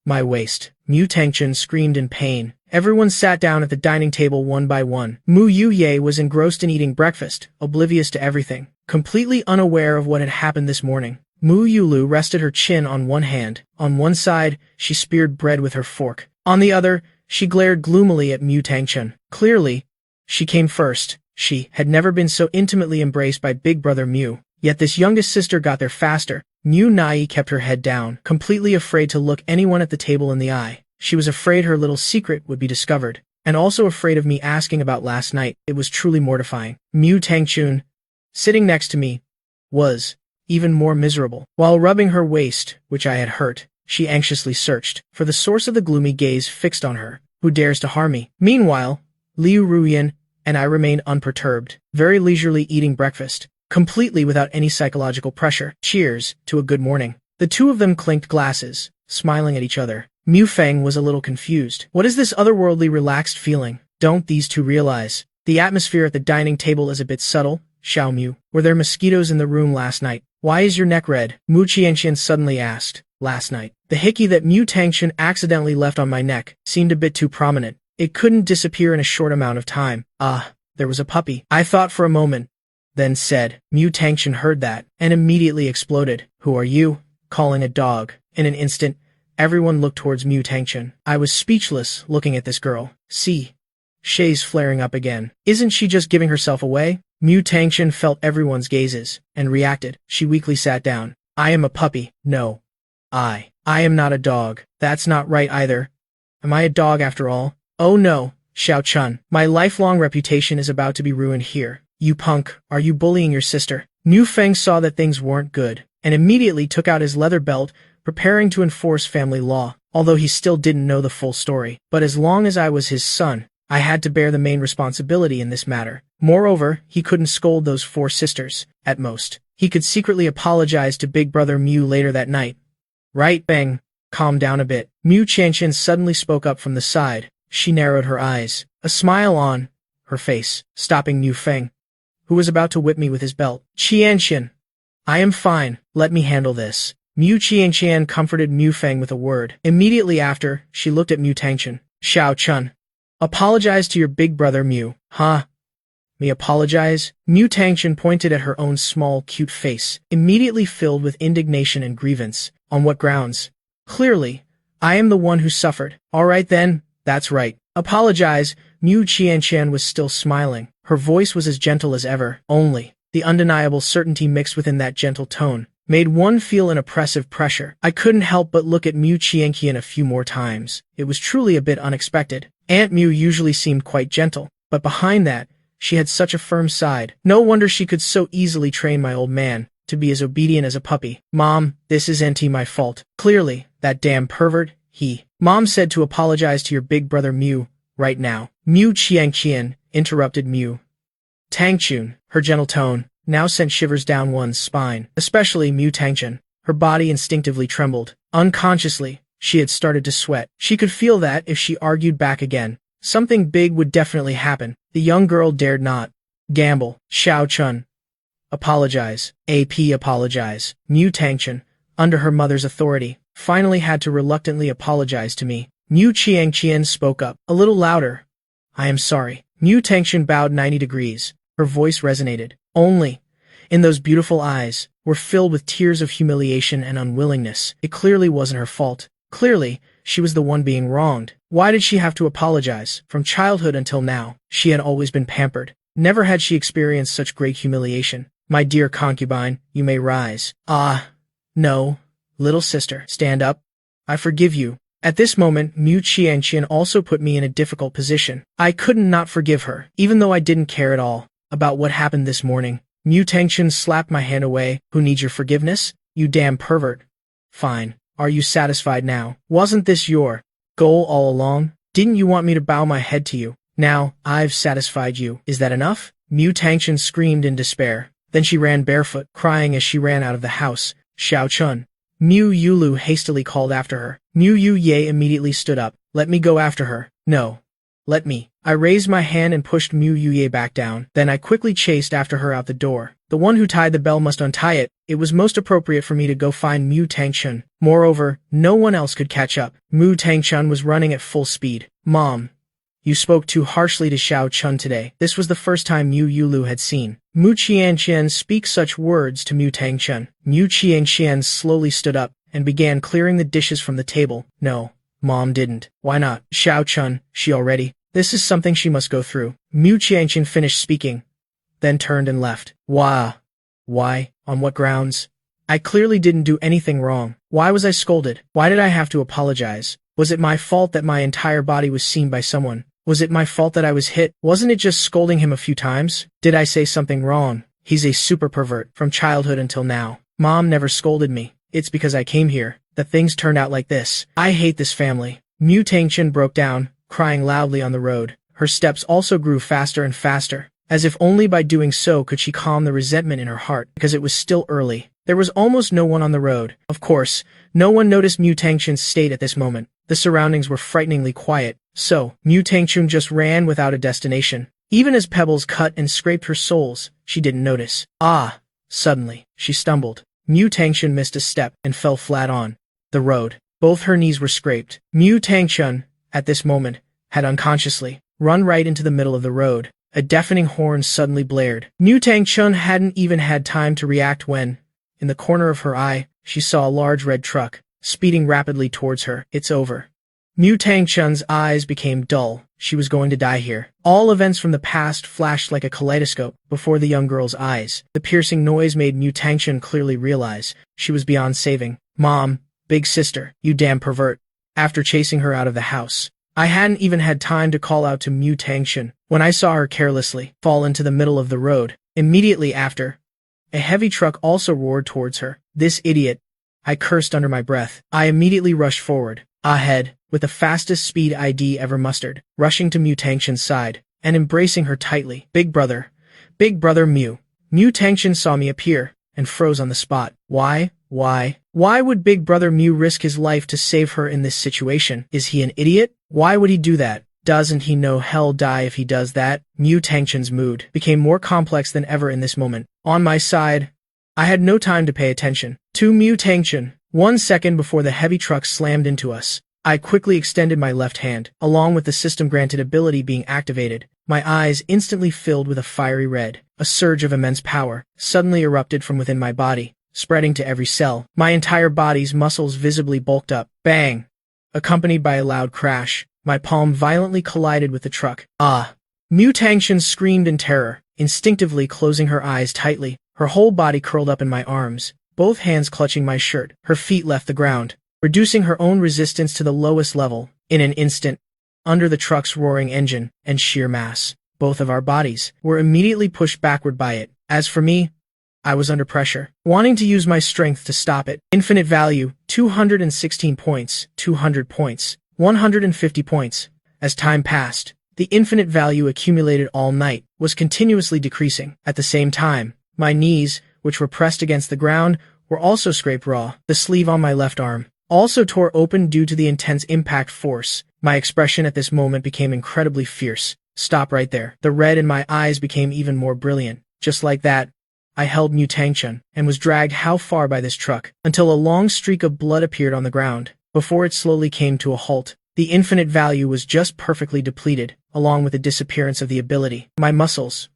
My waist. Mu Tangshan screamed in pain, Everyone sat down at the dining table one by one. Mu Yuye was engrossed in eating breakfast, oblivious to everything, completely unaware of what had happened this morning. Mu Yulu rested her chin on one hand. On one side, she speared bread with her fork. On the other, she glared gloomily at Mu Tangchun. Clearly, she came first. She had never been so intimately embraced by big brother Mu. Yet this youngest sister got there faster. Mu Nai kept her head down, completely afraid to look anyone at the table in the eye. She was afraid her little secret would be discovered, and also afraid of me asking about last night. It was truly mortifying. Mu Tangchun, sitting next to me, was even more miserable. While rubbing her waist, which I had hurt, she anxiously searched for the source of the gloomy gaze fixed on her. Who dares to harm me? Meanwhile, Liu Ruyan and I remained unperturbed, very leisurely eating breakfast, completely without any psychological pressure. Cheers to a good morning. The two of them clinked glasses, smiling at each other. Mu Feng was a little confused. What is this otherworldly relaxed feeling? Don't these two realize? The atmosphere at the dining table is a bit subtle. Xiao Mu, were there mosquitoes in the room last night? Why is your neck red? Mu Qianxian suddenly asked. Last night, the hickey that Mu Tangchun accidentally left on my neck seemed a bit too prominent. It couldn't disappear in a short amount of time. Ah, there was a puppy. I thought for a moment, then said. Mu Tangchun heard that, and immediately exploded. Who are you? Calling a dog. In an instant, everyone looked towards Mu Tangchun. I was speechless, looking at this girl. See, Shay's flaring up again. Isn't she just giving herself away? Mu Tangchun felt everyone's gazes, and reacted. She weakly sat down. I am a puppy. No. I am not a dog. That's not right either. Am I a dog after all? Oh no, Xiao Chun. My lifelong reputation is about to be ruined here. You punk, are you bullying your sister? Mu Feng saw that things weren't good, and immediately took out his leather belt, preparing to enforce family law, although he still didn't know the full story. But as long as I was his son, I had to bear the main responsibility in this matter. Moreover, he couldn't scold those 4 sisters. At most, he could secretly apologize to big brother Mu later that night. Right, Bang. Calm down a bit. Mu Qianxian suddenly spoke up from the side. She narrowed her eyes, a smile on her face, stopping Mu Feng, who was about to whip me with his belt. Qianxian, I am fine. Let me handle this. Mu Qianxian comforted Mu Feng with a word. Immediately after, she looked at Mu Tangchun. Xiao Chun, apologize to your big brother Mu. Huh? Me apologize? Mu Tangchun pointed at her own small, cute face, immediately filled with indignation and grievance. On what grounds? Clearly, I am the one who suffered. All right then, that's right. Apologize. Mu Qianxian was still smiling. Her voice was as gentle as ever. Only, the undeniable certainty mixed within that gentle tone made one feel an oppressive pressure. I couldn't help but look at Mu Qianxian a few more times. It was truly a bit unexpected. Aunt Mu usually seemed quite gentle, but behind that, she had such a firm side. No wonder she could so easily train my old man to be as obedient as a puppy. Mom, this isn't my fault. Clearly, that damn pervert, Mom said to apologize to your big brother Mu, right now. Mu Qianxian interrupted Mu Tangchun. Her gentle tone now sent shivers down one's spine, especially Mu Tangchun. Her body instinctively trembled. Unconsciously, she had started to sweat. She could feel that if she argued back again, something big would definitely happen. The young girl dared not gamble. Xiao Chun, apologize. Apologize. Mu Tangchun, under her mother's authority, finally had to reluctantly apologize to me. Mu Qianxian spoke up, a little louder. I am sorry. Mu Tangchun bowed 90 degrees. Her voice resonated. Only, in those beautiful eyes, were filled with tears of humiliation and unwillingness. It clearly wasn't her fault. Clearly, she was the one being wronged. Why did she have to apologize? From childhood until now, she had always been pampered. Never had she experienced such great humiliation. My dear concubine, you may rise. Ah, no. Little sister, stand up. I forgive you. At this moment, Mu Qianxian also put me in a difficult position. I couldn't not forgive her, even though I didn't care at all about what happened this morning. Mu Tangchun slapped my hand away. Who needs your forgiveness? You damn pervert. Fine. Are you satisfied now? Wasn't this your goal all along? Didn't you want me to bow my head to you? Now, I've satisfied you. Is that enough? Mu Tangchun screamed in despair. Then she ran barefoot, crying as she ran out of the house. Xiao Chun. Mu Yulu hastily called after her. Mu Yuye immediately stood up. Let me go after her. No. Let me. I raised my hand and pushed Mu Yuye back down. Then I quickly chased after her out the door. The one who tied the bell must untie it. It was most appropriate for me to go find Mu Tangchun. Moreover, no one else could catch up. Mu Tangchun was running at full speed. Mom, You spoke too harshly to Xiao Chun today. This was the first time Mu Yulu had seen Mu Qianqian speak such words to Mu Tangchun. Mu Qianqian slowly stood up and began clearing the dishes from the table. No, Mom didn't. Why not? Xiao Chun, she already. This is something she must go through. Mu Qianqian finished speaking, then turned and left. Why? On what grounds? I clearly didn't do anything wrong. Why was I scolded? Why did I have to apologize? Was it my fault that my entire body was seen by someone? Was it my fault that I was hit? Wasn't it just scolding him a few times? Did I say something wrong? He's a super pervert from childhood until now. Mom never scolded me. It's because I came here that things turned out like this. I hate this family. Mu Tangchun broke down, crying loudly on the road. Her steps also grew faster and faster, as if only by doing so could she calm the resentment in her heart, because it was still early. There was almost no one on the road. Of course, no one noticed Mu Tangchun's state at this moment. The surroundings were frighteningly quiet, so Mu Tangchun just ran without a destination. Even as pebbles cut and scraped her soles, she didn't notice. Suddenly, she stumbled. Mu Tangchun missed a step and fell flat on the road. Both her knees were scraped. Mu Tangchun, at this moment, had unconsciously run right into the middle of the road. A deafening horn suddenly blared. Mu Tangchun hadn't even had time to react when, in the corner of her eye, she saw a large red truck speeding rapidly towards her. It's over. Mu Tangchun's eyes became dull. She was going to die here. All events from the past flashed like a kaleidoscope before the young girl's eyes. The piercing noise made Mu Tangchun clearly realize she was beyond saving. Mom, big sister, you damn pervert. After chasing her out of the house, I hadn't even had time to call out to Mu Tangchun when I saw her carelessly fall into the middle of the road. Immediately after, a heavy truck also roared towards her. This idiot. I cursed under my breath. I immediately rushed forward, ahead, with the fastest speed I'd ever mustered, rushing to Mu Tangchun's side and embracing her tightly. Big brother Mu. Mu Tangchun saw me appear and froze on the spot. Why would Big Brother Mu risk his life to save her in this situation? Is he an idiot? Why would he do that? Doesn't he know hell die if he does that? Mu Tangchun's mood became more complex than ever in this moment. On my side, I had no time to pay attention to Mu Tangchun. 1 second before the heavy truck slammed into us, I quickly extended my left hand, along with the system-granted ability being activated. My eyes instantly filled with a fiery red. A surge of immense power suddenly erupted from within my body, spreading to every cell. My entire body's muscles visibly bulked up. Bang! Accompanied by a loud crash, my palm violently collided with the truck. Mu Tangchun screamed in terror, instinctively closing her eyes tightly. Her whole body curled up in my arms, both hands clutching my shirt. Her feet left the ground, reducing her own resistance to the lowest level. In an instant, under the truck's roaring engine and sheer mass, both of our bodies were immediately pushed backward by it. As for me, I was under pressure, wanting to use my strength to stop it. Infinite value, 216 points, 200 points, 150 points. As time passed, the infinite value accumulated all night was continuously decreasing. At the same time, my knees, which were pressed against the ground, were also scraped raw. The sleeve on my left arm also tore open due to the intense impact force. My expression at this moment became incredibly fierce. Stop right there. The red in my eyes became even more brilliant. Just like that, I held Mu Tangchun and was dragged how far by this truck until a long streak of blood appeared on the ground. Before it slowly came to a halt, the infinite value was just perfectly depleted, along with the disappearance of the ability. My muscles,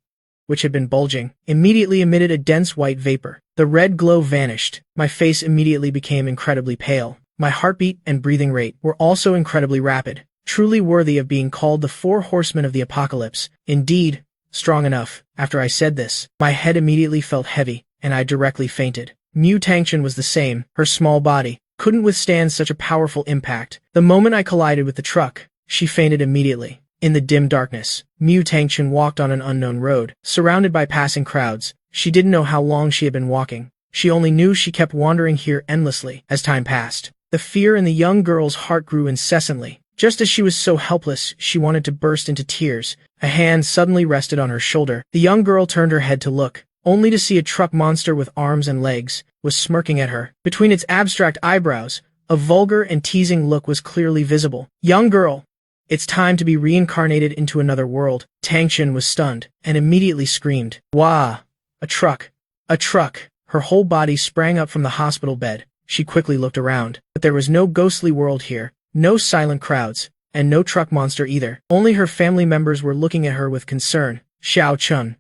which had been bulging, immediately emitted a dense white vapor. The red glow vanished. My face immediately became incredibly pale. My heartbeat and breathing rate were also incredibly rapid, truly worthy of being called the 4 horsemen of the apocalypse. Indeed, strong enough. After I said this, my head immediately felt heavy, and I directly fainted. Mu Tangchun was the same. Her small body couldn't withstand such a powerful impact. The moment I collided with the truck, she fainted immediately. In the dim darkness, Mu Tangchun walked on an unknown road, surrounded by passing crowds. She didn't know how long she had been walking. She only knew she kept wandering here endlessly. As time passed, the fear in the young girl's heart grew incessantly. Just as she was so helpless, she wanted to burst into tears. A hand suddenly rested on her shoulder. The young girl turned her head to look, only to see a truck monster with arms and legs was smirking at her. Between its abstract eyebrows, a vulgar and teasing look was clearly visible. Young girl, it's time to be reincarnated into another world. Tangchun was stunned and immediately screamed. Wah! A truck! A truck! Her whole body sprang up from the hospital bed. She quickly looked around, but there was no ghostly world here, no silent crowds. and no truck monster either. Only her family members were looking at her with concern. Xiao Chun.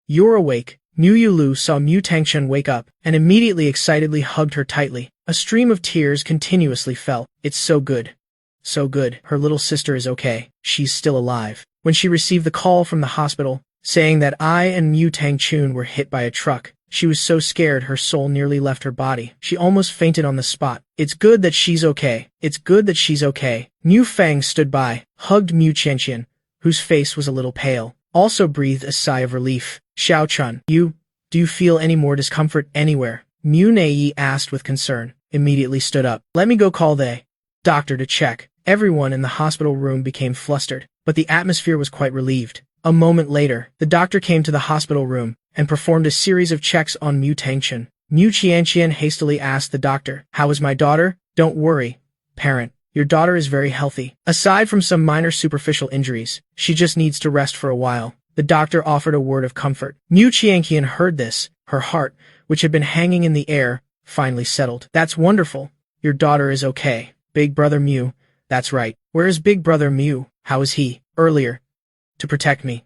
You're awake. Mu Yulu saw Mu Tangchun wake up, and immediately excitedly hugged her tightly. A stream of tears continuously fell. It's so good. So good. Her little sister is okay. She's still alive. When she received the call from the hospital, saying that I and Mu Tangchun were hit by a truck, she was so scared her soul nearly left her body. She almost fainted on the spot. It's good that she's okay. It's good that she's okay. Mu Feng stood by, hugged Mu Qianqian, whose face was a little pale, also breathed a sigh of relief. Xiao Chun, do you feel any more discomfort anywhere? Mu Neiyi asked with concern, immediately stood up. Let me go call the doctor to check. Everyone in the hospital room became flustered, but the atmosphere was quite relieved. A moment later, the doctor came to the hospital room and performed a series of checks on Mu Tangchun. Mu Qianqian hastily asked the doctor, "How is my daughter?" "Don't worry, parent. Your daughter is very healthy. Aside from some minor superficial injuries, she just needs to rest for a while." The doctor offered a word of comfort. Mu Qianqian heard this. Her heart, which had been hanging in the air, finally settled. "That's wonderful. Your daughter is okay. Big brother Mu." "That's right. Where is big brother Mu? How is he?" "Earlier. To protect me."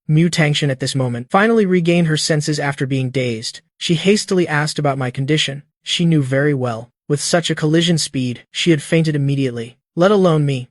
Mu Tangchun at this moment finally regained her senses after being dazed. She hastily asked about my condition. She knew very well. With such a collision speed, she had fainted immediately. Let alone me,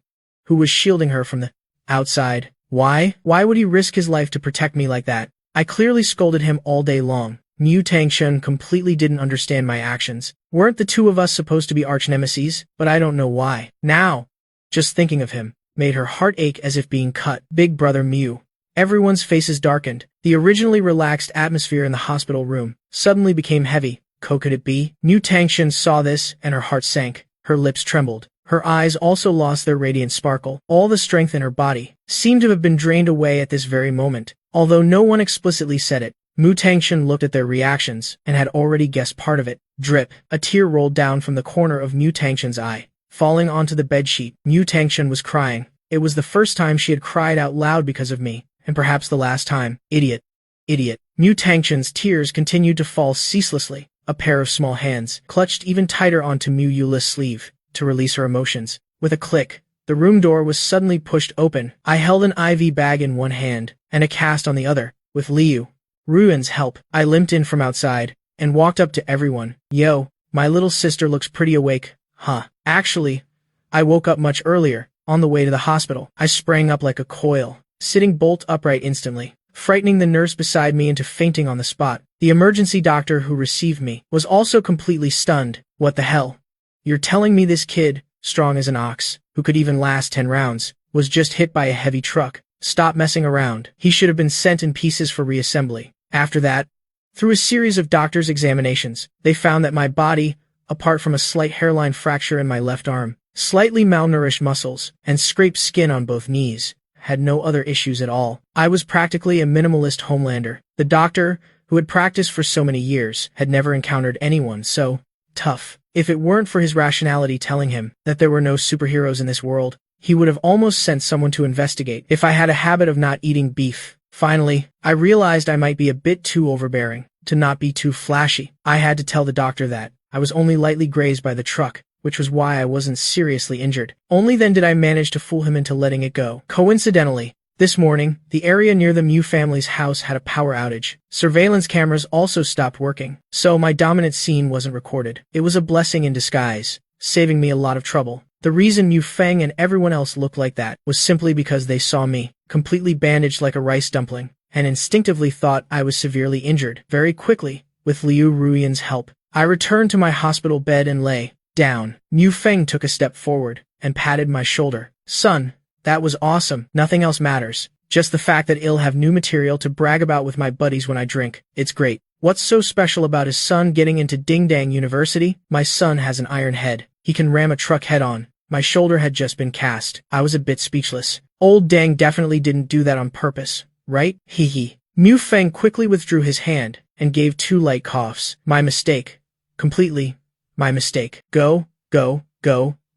who was shielding her from the outside. Why would he risk his life to protect me like that? I clearly scolded him all day long. Mu Tangchun completely didn't understand my actions. Weren't the two of us supposed to be arch-nemeses? But I don't know why. Now, just thinking of him, made her heart ache as if being cut. Big brother Mu. Everyone's faces darkened. The originally relaxed atmosphere in the hospital room suddenly became heavy. Could it be? Mu Tangchun saw this, and her heart sank. Her lips trembled. Her eyes also lost their radiant sparkle. All the strength in her body seemed to have been drained away at this very moment. Although no one explicitly said it, Mu Tangchun looked at their reactions and had already guessed part of it. Drip. A tear rolled down from the corner of Mu Tangchun's eye, falling onto the bedsheet. Mu Tangchun was crying. It was the first time she had cried out loud because of me, and perhaps the last time. Idiot. Idiot. Mu Tangchun's tears continued to fall ceaselessly. A pair of small hands clutched even tighter onto Mu Yula's sleeve to release her emotions. With a click, the room door was suddenly pushed open. I held an IV bag in one hand and a cast on the other. With Liu Ruin's help, I limped in from outside and walked up to everyone. "Yo, my little sister looks pretty awake, huh? Actually, I woke up much earlier. On the way to the hospital, I sprang up like a coil, sitting bolt upright instantly, frightening the nurse beside me into fainting on the spot. The emergency doctor who received me was also completely stunned. What the hell? You're telling me this kid, strong as an ox, who could even last 10 rounds, was just hit by a heavy truck? Stop messing around. He should have been sent in pieces for reassembly." After that, through a series of doctors' examinations, they found that my body, apart from a slight hairline fracture in my left arm, slightly malnourished muscles, and scraped skin on both knees, had no other issues at all. I was practically a minimalist homelander. The doctor, who had practiced for so many years, had never encountered anyone so tough. If it weren't for his rationality telling him that there were no superheroes in this world, he would have almost sent someone to investigate if I had a habit of not eating beef. Finally, I realized I might be a bit too overbearing, to not be too flashy. I had to tell the doctor that I was only lightly grazed by the truck, which was why I wasn't seriously injured. Only then did I manage to fool him into letting it go. Coincidentally, this morning, the area near the Mu family's house had a power outage. Surveillance cameras also stopped working, so my dominant scene wasn't recorded. It was a blessing in disguise, saving me a lot of trouble. The reason Mu Feng and everyone else looked like that was simply because they saw me, completely bandaged like a rice dumpling, and instinctively thought I was severely injured. Very quickly, with Liu Ruian's help, I returned to my hospital bed and lay down. Mu Feng took a step forward and patted my shoulder. "Son, that was awesome. Nothing else matters. Just the fact that I'll have new material to brag about with my buddies when I drink. It's great. What's so special about his son getting into Ding Dang University? My son has an iron head. He can ram a truck head on." My shoulder had just been cast. I was a bit speechless. Old Dang definitely didn't do that on purpose, right? Hee. Mu Feng quickly withdrew his hand and gave 2 light coughs. "My mistake. Completely my mistake. Go,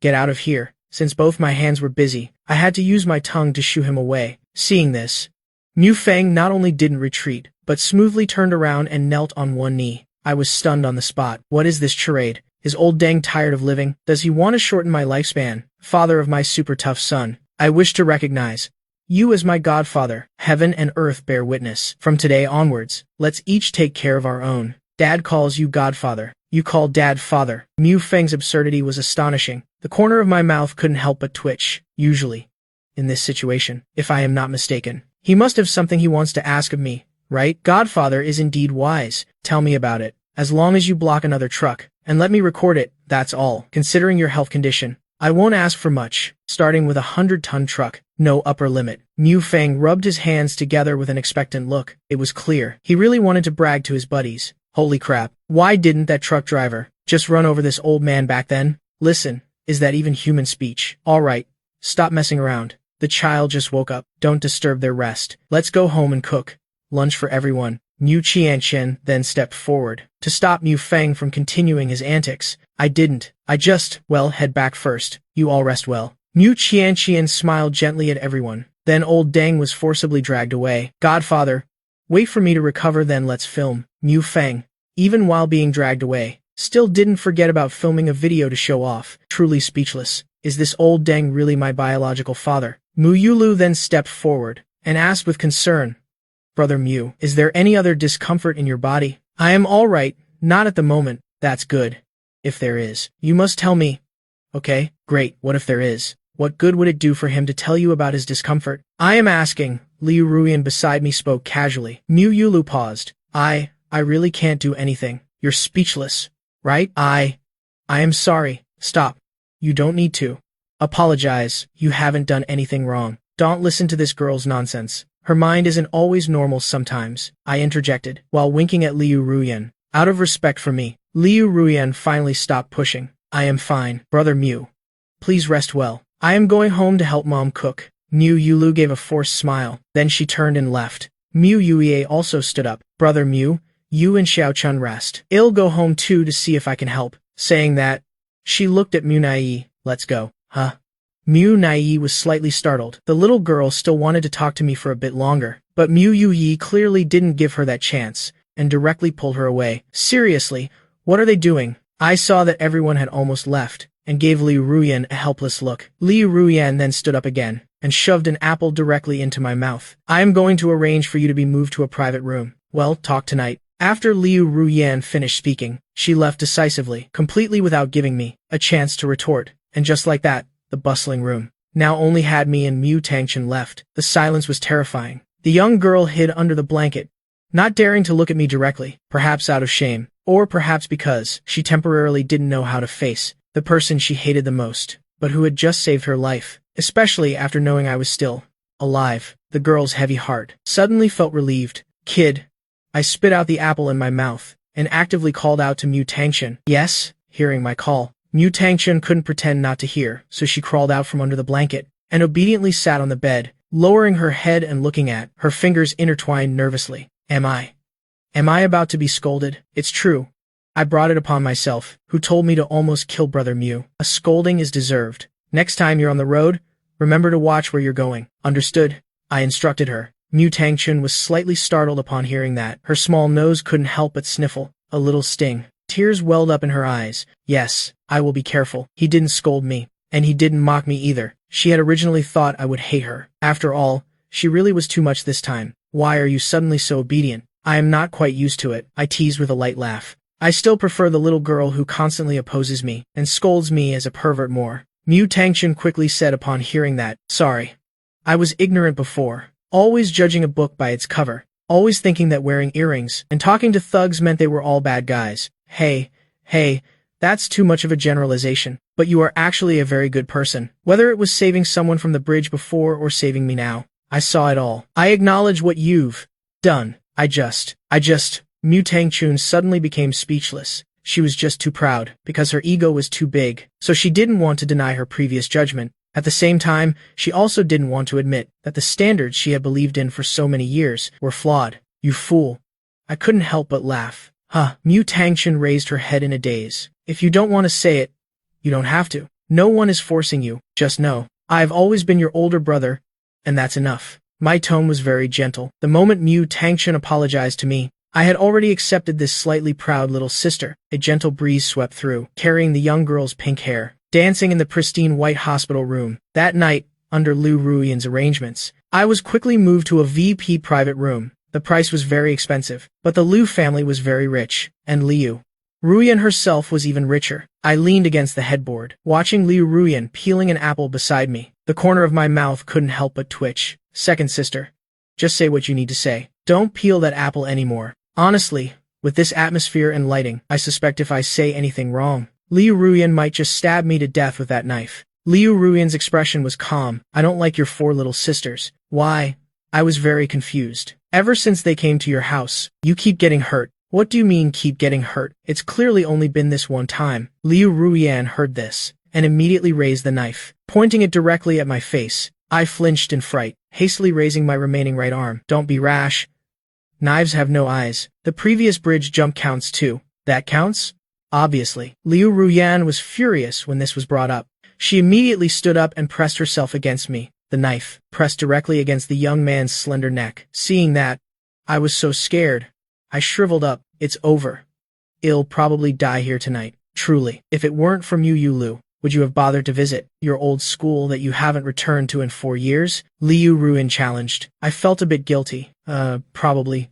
get out of here." Since both my hands were busy, I had to use my tongue to shoo him away. Seeing this, Mu Feng not only didn't retreat, but smoothly turned around and knelt on one knee. I was stunned on the spot. What is this charade? Is old Deng tired of living? Does he want to shorten my lifespan? Father of my super tough son, I wish to recognize you as my godfather. Heaven and earth bear witness. From today onwards, let's each take care of our own. Dad calls you godfather. You call Dad father. Mu Feng's absurdity was astonishing. The corner of my mouth couldn't help but twitch. Usually, in this situation, if I am not mistaken, he must have something he wants to ask of me, right? Godfather is indeed wise. Tell me about it. As long as you block another truck, and let me record it, that's all. Considering your health condition, I won't ask for much, starting with 100-ton truck, no upper limit. Mu Feng rubbed his hands together with an expectant look. It was clear he really wanted to brag to his buddies. Holy crap, why didn't that truck driver just run over this old man back then? Listen, is that even human speech? Alright, stop messing around. The child just woke up. Don't disturb their rest. Let's go home and cook lunch for everyone. Mu Qianqian then stepped forward to stop Mu Feng from continuing his antics. I didn't. I just, well, head back first. You all rest well. Mu Qianqian smiled gently at everyone. Then old Deng was forcibly dragged away. Godfather, wait for me to recover, then let's film. Mu Feng, even while being dragged away, still didn't forget about filming a video to show off. Truly speechless. Is this old Deng really my biological father? Mu Yulu then stepped forward and asked with concern, Brother Mu, is there any other discomfort in your body? I am all right, not at the moment. That's good. If there is, you must tell me. Okay, great. What if there is? What good would it do for him to tell you about his discomfort? I am asking. Liu Ruyan beside me spoke casually. Mu Yulu paused. I really can't do anything. You're speechless, right? I am sorry. Stop. You don't need to apologize. You haven't done anything wrong. Don't listen to this girl's nonsense. Her mind isn't always normal sometimes, I interjected, while winking at Liu Ruyan. Out of respect for me, Liu Ruyan finally stopped pushing. I am fine, Brother Mu. Please rest well. I am going home to help Mom cook. Mu Yulu gave a forced smile, then she turned and left. Mu Yuye also stood up. Brother Mu, you and Xiaochun rest. I'll go home too to see if I can help. Saying that, she looked at Mu Nai. Let's go. Huh? Mu Nai was slightly startled. The little girl still wanted to talk to me for a bit longer, but Mu Yuyi clearly didn't give her that chance, and directly pulled her away. Seriously, what are they doing? I saw that everyone had almost left, and gave Liu Ruyan a helpless look. Liu Ruyan then stood up again, and shoved an apple directly into my mouth. I am going to arrange for you to be moved to a private room. Well, talk tonight. After Liu Ruyan finished speaking, she left decisively, completely without giving me a chance to retort, and just like that, the bustling room now only had me and Mu Tangchen left. The silence was terrifying. The young girl hid under the blanket, not daring to look at me directly, perhaps out of shame, or perhaps because she temporarily didn't know how to face the person she hated the most, but who had just saved her life, especially after knowing I was still alive. The girl's heavy heart suddenly felt relieved. Kid, I spit out the apple in my mouth and actively called out to Mu Tangchen. Yes, hearing my call, Mu Tangchen couldn't pretend not to hear, so she crawled out from under the blanket and obediently sat on the bed, lowering her head and looking at her fingers intertwined nervously. Am I about to be scolded? It's true. I brought it upon myself, who told me to almost kill Brother Mu. A scolding is deserved. Next time you're on the road, remember to watch where you're going. Understood? I instructed her. Mu Tangchen was slightly startled upon hearing that. Her small nose couldn't help but sniffle. A little sting. Tears welled up in her eyes. Yes, I will be careful. He didn't scold me, and he didn't mock me either. She had originally thought I would hate her. After all, she really was too much this time. Why are you suddenly so obedient? I am not quite used to it, I teased with a light laugh. I still prefer the little girl who constantly opposes me and scolds me as a pervert more. Mu Tangchen quickly said upon hearing that. Sorry. I was ignorant before, always judging a book by its cover, always thinking that wearing earrings and talking to thugs meant they were all bad guys. Hey, that's too much of a generalization, but you are actually a very good person. Whether it was saving someone from the bridge before or saving me now, I saw it all. I acknowledge what you've done. I just, Mu Tangchun suddenly became speechless. She was just too proud, because her ego was too big, so she didn't want to deny her previous judgment. At the same time, she also didn't want to admit that the standards she had believed in for so many years were flawed. You fool. I couldn't help but laugh. Huh. Mu Tangchen raised her head in a daze. If you don't want to say it, you don't have to. No one is forcing you. Just know, I've always been your older brother, and that's enough. My tone was very gentle. The moment Mu Tangchen apologized to me, I had already accepted this slightly proud little sister. A gentle breeze swept through, carrying the young girl's pink hair, dancing in the pristine white hospital room. That night, under Liu Ruian's arrangements, I was quickly moved to a VIP private room. The price was very expensive, but the Liu family was very rich, and Liu Ruian herself was even richer. I leaned against the headboard, watching Liu Ruian peeling an apple beside me. The corner of my mouth couldn't help but twitch. Second sister, just say what you need to say. Don't peel that apple anymore. Honestly, with this atmosphere and lighting, I suspect if I say anything wrong, Liu Ruian might just stab me to death with that knife. Liu Ruian's expression was calm. I don't like your 4 little sisters. Why? I was very confused. Ever since they came to your house, you keep getting hurt. What do you mean keep getting hurt? It's clearly only been this one time. Liu Ruian heard this, and immediately raised the knife, pointing it directly at my face. I flinched in fright, hastily raising my remaining right arm. Don't be rash. Knives have no eyes. The previous bridge jump counts too. That counts? Obviously. Liu Ruian was furious when this was brought up. She immediately stood up and pressed herself against me. The knife pressed directly against the young man's slender neck. Seeing that, I was so scared. I shriveled up. It's over. I'll probably die here tonight. Truly. If it weren't from you, Liu, would you have bothered to visit your old school that you haven't returned to in 4 years? Liu Ruian challenged. I felt a bit guilty. Probably.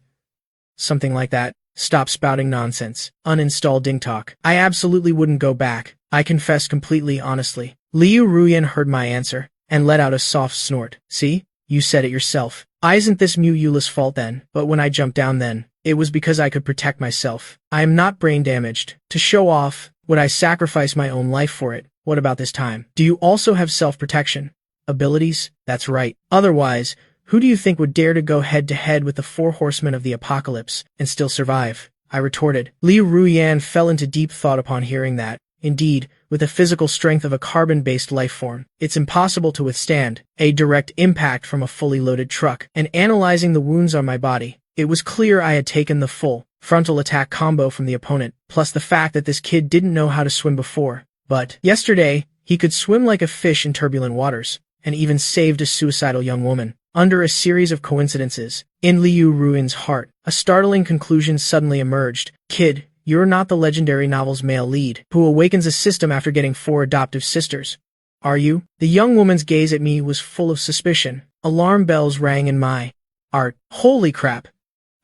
Something like that. Stop spouting nonsense. Uninstall DingTalk. I absolutely wouldn't go back. I confess completely honestly. Liu Ruian heard my answer, and let out a soft snort. See? You said it yourself. Isn't this Yula's fault then? But when I jumped down then, it was because I could protect myself. I am not brain damaged. To show off, would I sacrifice my own life for it? What about this time? Do you also have self-protection abilities? That's right. Otherwise, who do you think would dare to go head-to-head with the 4 horsemen of the apocalypse and still survive? I retorted. Liu Ruian fell into deep thought upon hearing that. Indeed, with the physical strength of a carbon-based life form, it's impossible to withstand a direct impact from a fully loaded truck. And analyzing the wounds on my body, it was clear I had taken the full frontal attack combo from the opponent, plus the fact that this kid didn't know how to swim before. But yesterday, he could swim like a fish in turbulent waters, and even saved a suicidal young woman. Under a series of coincidences, in Liu Ruian's heart, a startling conclusion suddenly emerged. Kid, you're not the legendary novel's male lead, who awakens a system after getting 4 adoptive sisters. Are you? The young woman's gaze at me was full of suspicion. Alarm bells rang in my heart. Holy crap!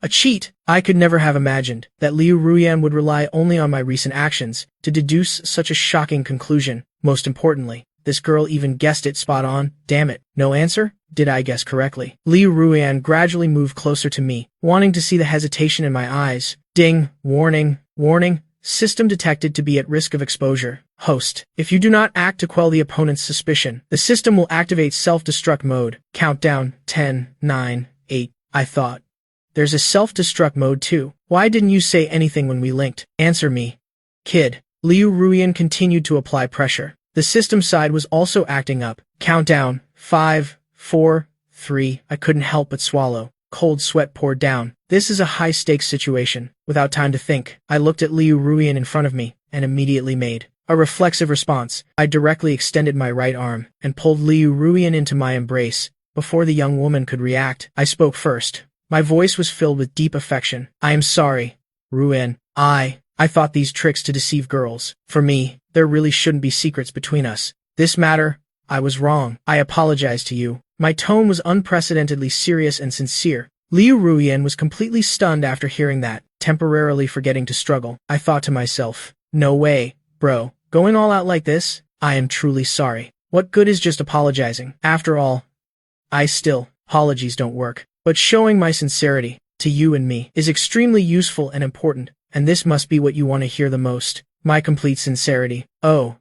A cheat! I could never have imagined that Liu Ruian would rely only on my recent actions to deduce such a shocking conclusion. Most importantly, this girl even guessed it spot on. Damn it. No answer? Did I guess correctly? Liu Ruian gradually moved closer to me, wanting to see the hesitation in my eyes. Ding. Warning. Warning. System detected to be at risk of exposure. Host. If you do not act to quell the opponent's suspicion, the system will activate self-destruct mode. Countdown. 10, 9, 8. I thought. There's a self-destruct mode too. Why didn't you say anything when we linked? Answer me. Kid. Liu Ruian continued to apply pressure. The system side was also acting up. Countdown. 5, 4, 3. I couldn't help but swallow. Cold sweat poured down. This is a high-stakes situation. Without time to think, I looked at Liu Ruian in front of me, and immediately made a reflexive response. I directly extended my right arm, and pulled Liu Ruian into my embrace. Before the young woman could react, I spoke first. My voice was filled with deep affection. I am sorry, Ruian. I thought these tricks to deceive girls. For me, there really shouldn't be secrets between us. This matter, I was wrong. I apologize to you. My tone was unprecedentedly serious and sincere. Liu Ruian was completely stunned after hearing that, temporarily forgetting to struggle. I thought to myself, no way, bro. Going all out like this? I am truly sorry. What good is just apologizing? After all, apologies don't work. But showing my sincerity, to you and me, is extremely useful and important, and this must be what you want to hear the most. My complete sincerity. Oh.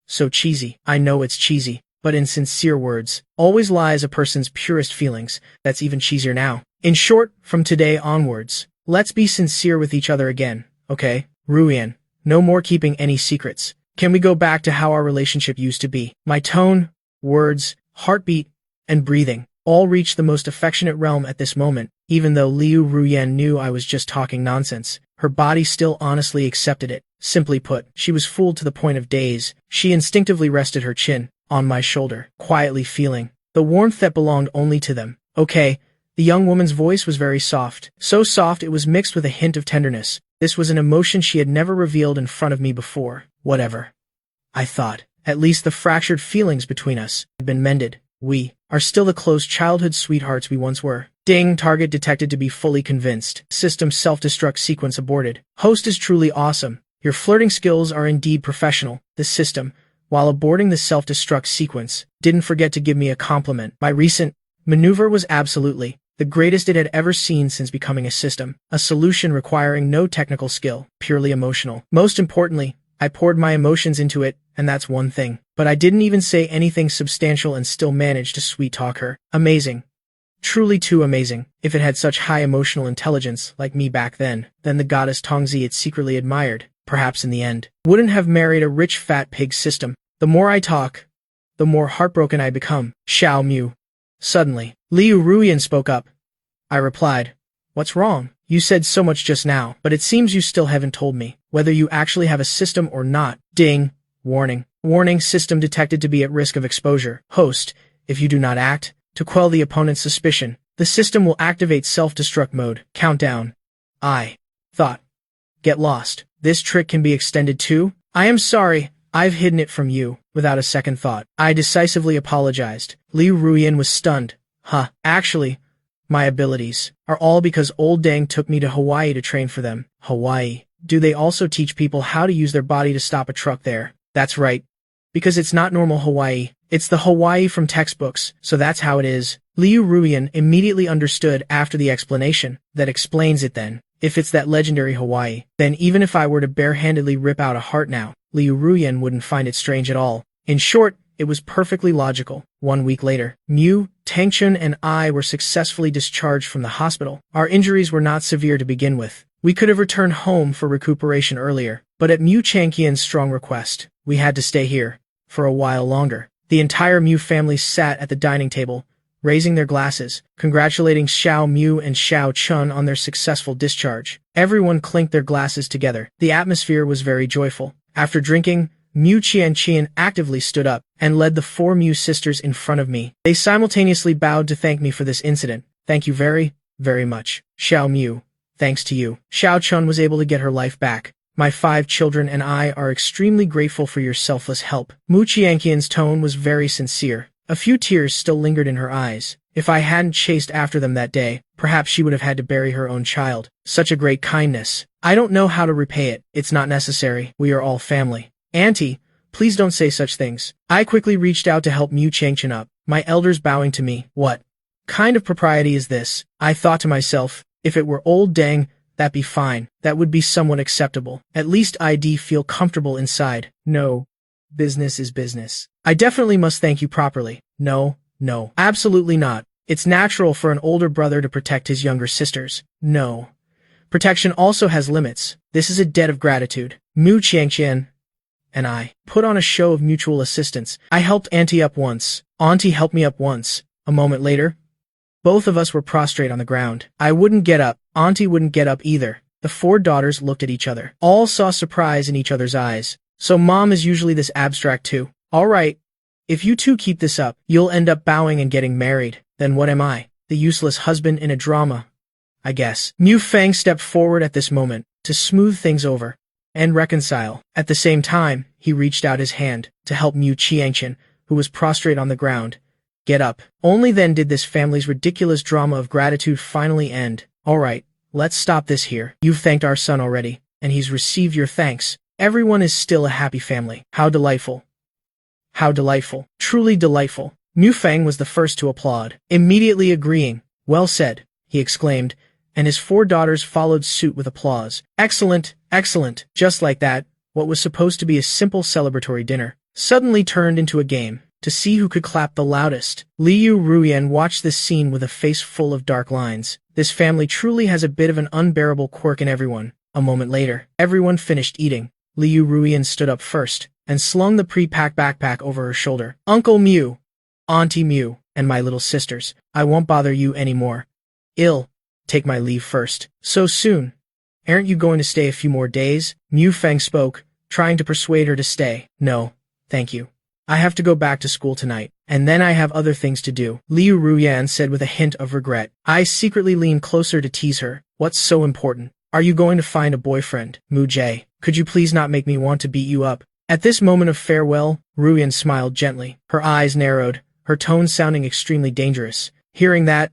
So cheesy. I know it's cheesy, but in sincere words, always lies a person's purest feelings. That's even cheesier now. In short, from today onwards, let's be sincere with each other again, okay? Ruian, no more keeping any secrets. Can we go back to how our relationship used to be? My tone, words, heartbeat, and breathing all reached the most affectionate realm at this moment. Even though Liu Ruian knew I was just talking nonsense, her body still honestly accepted it. Simply put, she was fooled to the point of daze. She instinctively rested her chin on my shoulder, quietly feeling the warmth that belonged only to them. Okay, The young woman's voice was very soft. So soft it was mixed with a hint of tenderness. This was an emotion she had never revealed in front of me before. Whatever, I thought. At least the fractured feelings between us had been mended. We are still the close childhood sweethearts we once were. Ding, target detected to be fully convinced. System self-destruct sequence aborted. Host is truly awesome. Your flirting skills are indeed professional. The system, while aborting the self-destruct sequence, didn't forget to give me a compliment. My recent maneuver was absolutely the greatest it had ever seen since becoming a system. A solution requiring no technical skill, purely emotional. Most importantly, I poured my emotions into it, and that's one thing. But I didn't even say anything substantial and still managed to sweet-talk her. Amazing. Truly too amazing. If it had such high emotional intelligence like me back then the goddess Tongzi it secretly admired, perhaps in the end, wouldn't have married a rich fat pig system. The more I talk, the more heartbroken I become. Xiao Mu. Suddenly, Liu Ruyan spoke up. I replied, "What's wrong? You said so much just now, but it seems you still haven't told me whether you actually have a system or not." Ding. Warning. Warning, system detected to be at risk of exposure. Host, if you do not act to quell the opponent's suspicion, the system will activate self-destruct mode. Countdown. I thought. Get lost. This trick can be extended too? I am sorry, I've hidden it from you. Without a second thought, I decisively apologized. Liu Ruyan was stunned. Actually, my abilities are all because old Dang took me to Hawaii to train for them. Hawaii. Do they also teach people how to use their body to stop a truck there? That's right. Because it's not normal Hawaii. It's the Hawaii from textbooks, so that's how it is. Liu Ruyan immediately understood after the explanation. That explains it then. If it's that legendary Hawaii, then even if I were to barehandedly rip out a heart now, Liu Ruyan wouldn't find it strange at all. In short, it was perfectly logical. 1 week later, Mu, Tangchun and I were successfully discharged from the hospital. Our injuries were not severe to begin with. We could have returned home for recuperation earlier, but at Mu Changqian's strong request, we had to stay here for a while longer. The entire Mu family sat at the dining table, raising their glasses, congratulating Xiao Mu and Xiao Chun on their successful discharge. Everyone clinked their glasses together. The atmosphere was very joyful. After drinking, Mu Qianqian actively stood up and led the 4 Mu sisters in front of me. They simultaneously bowed to thank me for this incident. Thank you very, very much. Xiao Mu, thanks to you, Xiao Chun was able to get her life back. My 5 children and I are extremely grateful for your selfless help. Mu Qianqian's tone was very sincere. A few tears still lingered in her eyes. If I hadn't chased after them that day, perhaps she would have had to bury her own child. Such a great kindness. I don't know how to repay it. It's not necessary. We are all family. Auntie, please don't say such things. I quickly reached out to help Mu Changqian up, my elders bowing to me. What kind of propriety is this? I thought to myself, if it were old Dang, that'd be fine. That would be somewhat acceptable. At least I'd feel comfortable inside. No. Business is business. I definitely must thank you properly. No, absolutely not. It's natural for an older brother to protect his younger sisters. No. Protection also has limits. This is a debt of gratitude. Mu Qianqian and I put on a show of mutual assistance. I helped Auntie up once. Auntie helped me up once. A moment later, both of us were prostrate on the ground. I wouldn't get up. Auntie wouldn't get up either. The 4 daughters looked at each other. All saw surprise in each other's eyes. So Mom is usually this abstract too. All right. If you two keep this up, you'll end up bowing and getting married. Then what am I? The useless husband in a drama, I guess. Mu Feng stepped forward at this moment to smooth things over and reconcile. At the same time, he reached out his hand to help Mu Qianqian, who was prostrate on the ground, get up. Only then did this family's ridiculous drama of gratitude finally end. All right, let's stop this here. You've thanked our son already, and he's received your thanks. Everyone is still a happy family. How delightful. How delightful. Truly delightful. Mu Feng was the first to applaud, immediately agreeing. Well said, he exclaimed, and his 4 daughters followed suit with applause. Excellent, excellent. Just like that, what was supposed to be a simple celebratory dinner suddenly turned into a game to see who could clap the loudest. Liu Ruyan watched this scene with a face full of dark lines. This family truly has a bit of an unbearable quirk in everyone. A moment later, everyone finished eating. Liu Ruyan stood up first and slung the pre-packed backpack over her shoulder. Uncle Mu, Auntie Mu, and my little sisters, I won't bother you anymore. Take my leave first. So soon? Aren't you going to stay a few more days? Mu Feng spoke, trying to persuade her to stay. No, thank you. I have to go back to school tonight. And then I have other things to do, Liu Ruyan said with a hint of regret. I secretly leaned closer to tease her. What's so important? Are you going to find a boyfriend, Mu Jae? Could you please not make me want to beat you up? At this moment of farewell, Ruyan smiled gently. Her eyes narrowed, her tone sounding extremely dangerous. Hearing that,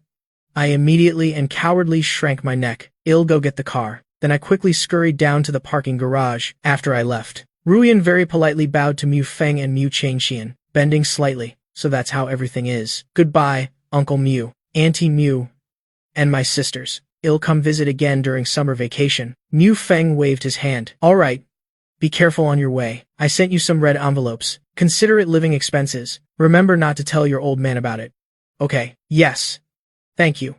I immediately and cowardly shrank my neck. I'll go get the car. Then I quickly scurried down to the parking garage. After I left, Ruyan very politely bowed to Mu Feng and Mu Changxian, bending slightly. So that's how everything is. Goodbye, Uncle Mu, Auntie Mu, and my sisters. I'll come visit again during summer vacation. Mu Feng waved his hand. All right. Be careful on your way. I sent you some red envelopes. Consider it living expenses. Remember not to tell your old man about it. Okay. Yes. Thank you,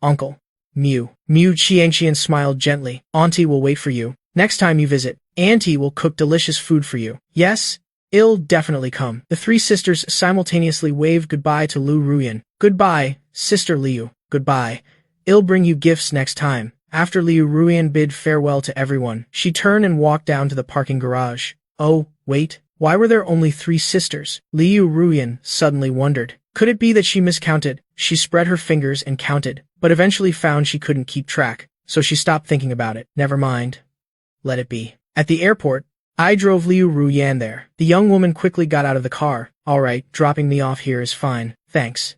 Uncle Mu. Mu Changxian smiled gently. Auntie will wait for you. Next time you visit, Auntie will cook delicious food for you. Yes? I'll definitely come. The three sisters simultaneously waved goodbye to Liu Ruyan. Goodbye, Sister Liu. Goodbye. I'll bring you gifts next time. After Liu Ruyan bid farewell to everyone, she turned and walked down to the parking garage. Oh, wait. Why were there only 3 sisters? Liu Ruyan suddenly wondered. Could it be that she miscounted? She spread her fingers and counted, but eventually found she couldn't keep track, so she stopped thinking about it. Never mind. Let it be. At the airport, I drove Liu Ruyan there. The young woman quickly got out of the car. All right, dropping me off here is fine. Thanks.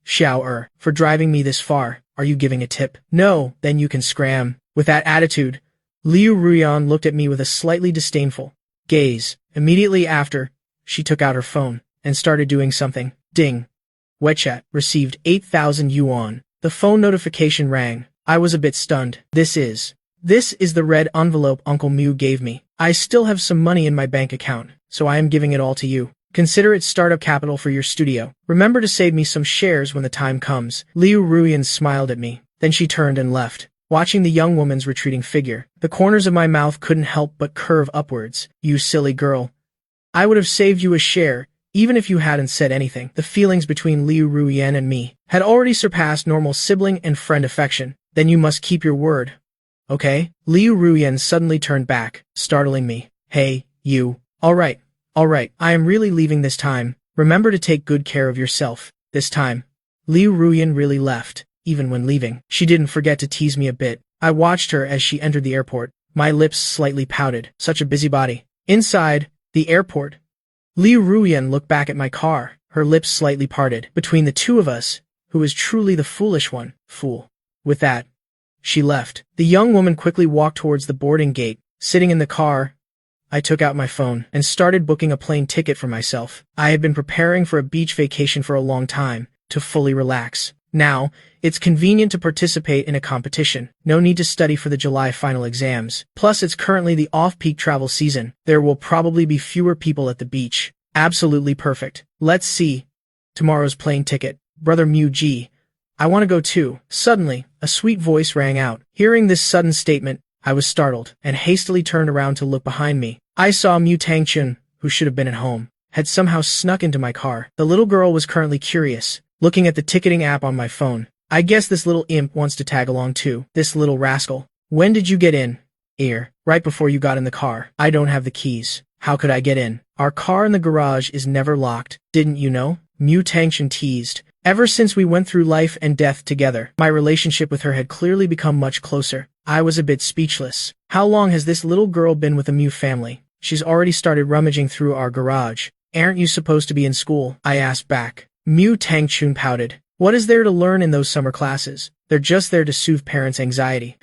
Xiao for driving me this far. Are you giving a tip? No, then you can scram. With that attitude, Liu Ruyan looked at me with a slightly disdainful gaze. Immediately after, she took out her phone and started doing something. Ding. WeChat received 8,000 yuan. The phone notification rang. I was a bit stunned. This is the red envelope Uncle Mu gave me. I still have some money in my bank account, so I am giving it all to you. Consider it startup capital for your studio. Remember to save me some shares when the time comes. Liu Ruyan smiled at me. Then she turned and left. Watching the young woman's retreating figure, the corners of my mouth couldn't help but curve upwards. You silly girl. I would have saved you a share, even if you hadn't said anything. The feelings between Liu Ruyan and me had already surpassed normal sibling and friend affection. Then you must keep your word. Okay? Liu Ruyan suddenly turned back, startling me. Hey, you. All right, I am really leaving this time. Remember to take good care of yourself. This time. Liu Ruyan really left. Even when leaving, she didn't forget to tease me a bit. I watched her as she entered the airport. My lips slightly pouted. Such a busybody. Inside the airport, Liu Ruyan looked back at my car. Her lips slightly parted. Between the two of us, who is truly the foolish one? Fool. With that, she left. The young woman quickly walked towards the boarding gate. Sitting in the car, I took out my phone and started booking a plane ticket for myself. I had been preparing for a beach vacation for a long time, to fully relax. Now, it's convenient to participate in a competition. No need to study for the July final exams. Plus, it's currently the off-peak travel season. There will probably be fewer people at the beach. Absolutely perfect. Let's see. Tomorrow's plane ticket. Brother Mu Ji. I want to go too. Suddenly, a sweet voice rang out. Hearing this sudden statement, I was startled and hastily turned around to look behind me. I saw Mu Tangchun, who should have been at home, had somehow snuck into my car. The little girl was currently curious, looking at the ticketing app on my phone. I guess this little imp wants to tag along too. This little rascal. When did you get in? Right before you got in the car. I don't have the keys. How could I get in? Our car in the garage is never locked. Didn't you know? Mu Tangchun teased. Ever since we went through life and death together, my relationship with her had clearly become much closer. I was a bit speechless. How long has this little girl been with the Mu family? She's already started rummaging through our garage. Aren't you supposed to be in school? I asked back. Mu Tangchun pouted. What is there to learn in those summer classes? They're just there to soothe parents' anxiety.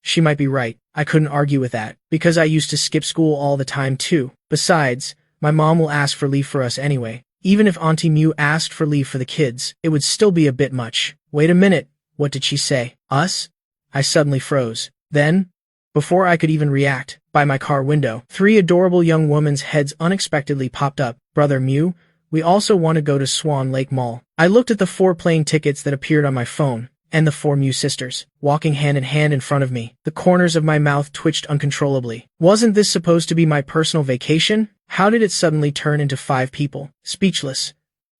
She might be right. I couldn't argue with that, because I used to skip school all the time too. Besides, my mom will ask for leave for us anyway. Even if Auntie Mu asked for leave for the kids, it would still be a bit much. Wait a minute. What did she say? Us? I suddenly froze. Then, before I could even react, by my car window, 3 adorable young women's heads unexpectedly popped up. Brother Mu, we also want to go to Swan Lake Mall. I looked at the 4 plane tickets that appeared on my phone, and the 4 Mu sisters, walking hand in hand in front of me. The corners of my mouth twitched uncontrollably. Wasn't this supposed to be my personal vacation? How did it suddenly turn into 5 people? Speechless.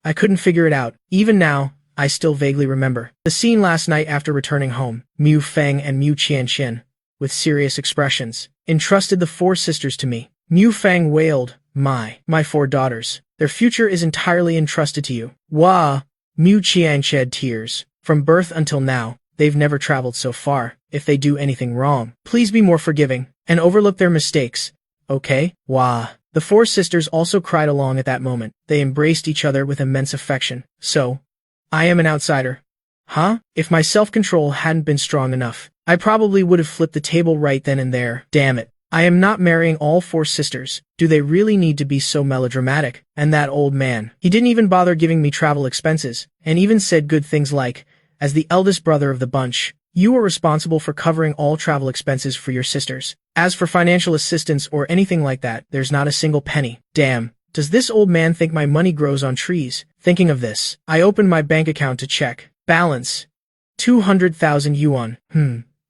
I couldn't figure it out. Even now, I still vaguely remember the scene last night after returning home. Mu Feng and Mu Qianxian, with serious expressions, entrusted the 4 sisters to me. Mu Feng wailed, My four daughters. Their future is entirely entrusted to you. Wah! Mu Qiang shed tears. From birth until now, they've never traveled so far. If they do anything wrong, please be more forgiving and overlook their mistakes. Okay? Wah! The four sisters also cried along at that moment. They embraced each other with immense affection. So, I am an outsider. Huh? If my self-control hadn't been strong enough, I probably would have flipped the table right then and there. Damn it. I am not marrying all four sisters. Do they really need to be so melodramatic? And that old man. He didn't even bother giving me travel expenses, and even said good things like, as the eldest brother of the bunch, you are responsible for covering all travel expenses for your sisters. As for financial assistance or anything like that, there's not a single penny. Damn. Does this old man think my money grows on trees? Thinking of this, I opened my bank account to check. Balance. 200,000 yuan.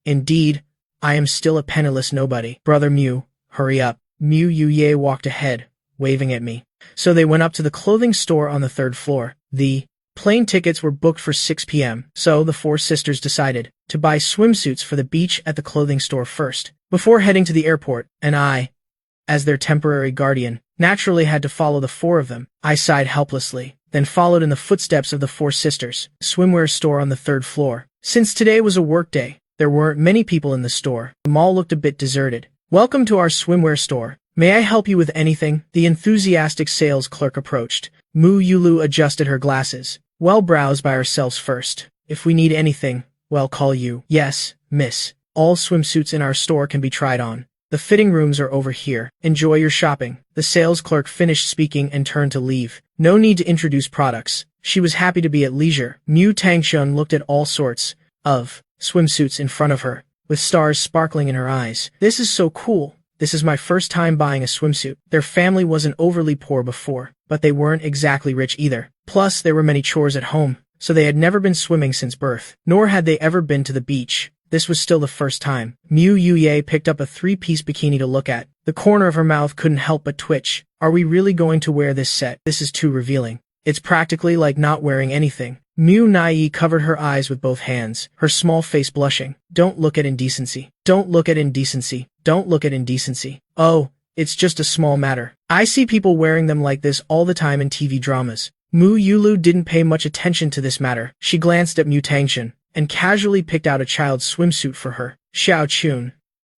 Indeed, I am still a penniless nobody. Brother Mu, hurry up. Mu Yuye walked ahead, waving at me. So they went up to the clothing store on the third floor. The plane tickets were booked for 6 p.m., so the four sisters decided to buy swimsuits for the beach at the clothing store first, before heading to the airport, and I, as their temporary guardian, naturally had to follow the four of them. I sighed helplessly, then followed in the footsteps of the four sisters. Swimwear store on the third floor. Since today was a work day, there weren't many people in the store. The mall looked a bit deserted. Welcome to our swimwear store. May I help you with anything? The enthusiastic sales clerk approached. Mu Yulu adjusted her glasses. We'll browse by ourselves first. If we need anything, we'll call you. Yes, miss. All swimsuits in our store can be tried on. The fitting rooms are over here. Enjoy your shopping. The sales clerk finished speaking and turned to leave. No need to introduce products. She was happy to be at leisure. Mu Tangshun looked at all sorts of swimsuits in front of her, with stars sparkling in her eyes. This is so cool. This is my first time buying a swimsuit. Their family wasn't overly poor before, but they weren't exactly rich either. Plus, there were many chores at home, so they had never been swimming since birth, nor had they ever been to the beach. This was still the first time. Mu Yuye picked up a three-piece bikini to look at. The corner of her mouth couldn't help but twitch. Are we really going to wear this set? This is too revealing. It's practically like not wearing anything. Mu Nai covered her eyes with both hands, her small face blushing. Don't look at indecency. Don't look at indecency. Don't look at indecency. Oh, it's just a small matter. I see people wearing them like this all the time in TV dramas. Mu Yulu didn't pay much attention to this matter. She glanced at Mu Tangshan and casually picked out a child's swimsuit for her. Xiao Chun.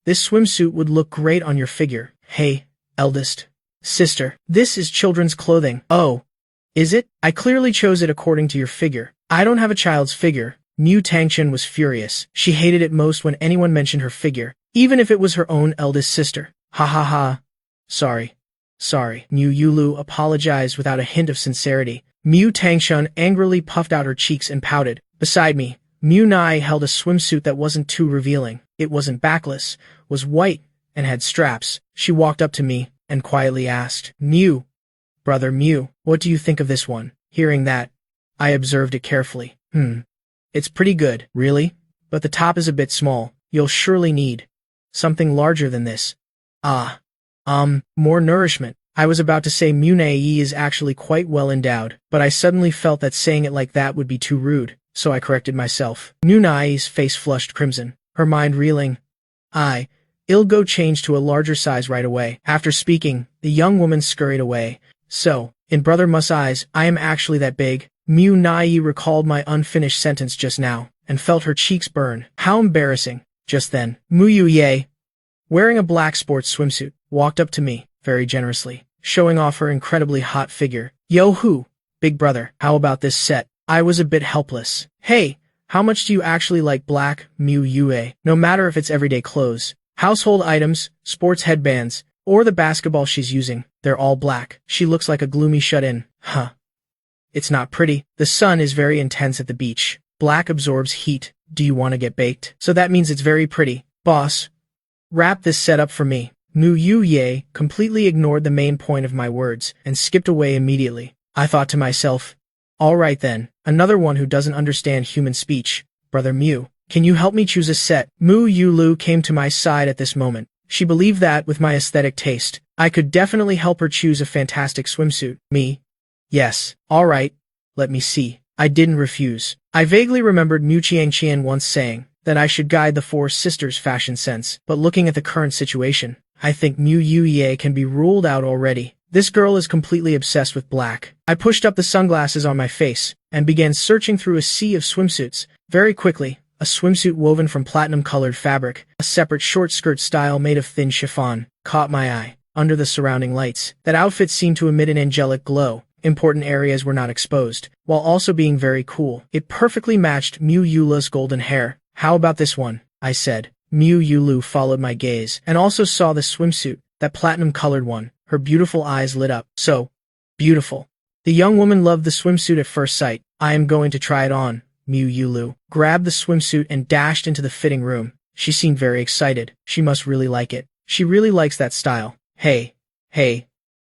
This swimsuit would look great on your figure. Hey, eldest sister. This is children's clothing. Oh. Is it? I clearly chose it according to your figure. I don't have a child's figure. Mu Tangshan was furious. She hated it most when anyone mentioned her figure, even if it was her own eldest sister. Ha ha ha. Sorry. Sorry. Mu Yulu apologized without a hint of sincerity. Mu Tangshan angrily puffed out her cheeks and pouted. Beside me, Mu Nai held a swimsuit that wasn't too revealing. It wasn't backless, was white, and had straps. She walked up to me and quietly asked, Mu, Brother Mu, what do you think of this one? Hearing that, I observed it carefully. It's pretty good, really? But the top is a bit small. You'll surely need something larger than this. More nourishment. I was about to say Mu Nai is actually quite well endowed, but I suddenly felt that saying it like that would be too rude, so I corrected myself. Mu Nai's face flushed crimson, her mind reeling. I'll go change to a larger size right away. After speaking, the young woman scurried away. So, in Brother Mu's eyes, I am actually that big. Mu Nai recalled my unfinished sentence just now, and felt her cheeks burn. How embarrassing. Just then, Mu Yuye, wearing a black sports swimsuit, walked up to me, very generously, showing off her incredibly hot figure. Yo-hoo, big brother, how about this set? I was a bit helpless. Hey, how much do you actually like black, Mu Yue? No matter if it's everyday clothes, household items, sports headbands, or the basketball she's using, they're all black. She looks like a gloomy shut-in. Huh. It's not pretty. The sun is very intense at the beach. Black absorbs heat. Do you want to get baked? So that means it's very pretty. Boss, wrap this set up for me. Mu Yuye completely ignored the main point of my words and skipped away immediately. I thought to myself, all right then, another one who doesn't understand human speech. Brother Mu, can you help me choose a set? Mu Yulu came to my side at this moment. She believed that, with my aesthetic taste, I could definitely help her choose a fantastic swimsuit. Me? Yes. All right. Let me see. I didn't refuse. I vaguely remembered Mu Qiangqian once saying that I should guide the four sisters' fashion sense, but looking at the current situation, I think Mu Yuye can be ruled out already. This girl is completely obsessed with black. I pushed up the sunglasses on my face and began searching through a sea of swimsuits. Very quickly, a swimsuit woven from platinum-colored fabric, a separate short skirt style made of thin chiffon, caught my eye. Under the surrounding lights, that outfit seemed to emit an angelic glow. Important areas were not exposed, while also being very cool. It perfectly matched Mu Yula's golden hair. How about this one? I said. Mu Yulu followed my gaze, and also saw the swimsuit, that platinum-colored one. Her beautiful eyes lit up. So beautiful. The young woman loved the swimsuit at first sight. I am going to try it on. Mu Yulu grabbed the swimsuit and dashed into the fitting room. She seemed very excited. She must really like it. She really likes that style. Hey.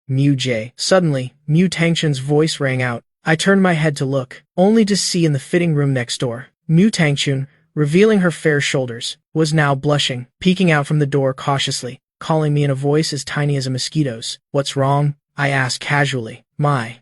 Mu J. Suddenly, Mu Tangchun's voice rang out. I turned my head to look, only to see in the fitting room next door, Mu Tangchun, revealing her fair shoulders, was now blushing, peeking out from the door cautiously, calling me in a voice as tiny as a mosquito's. What's wrong? I asked casually. My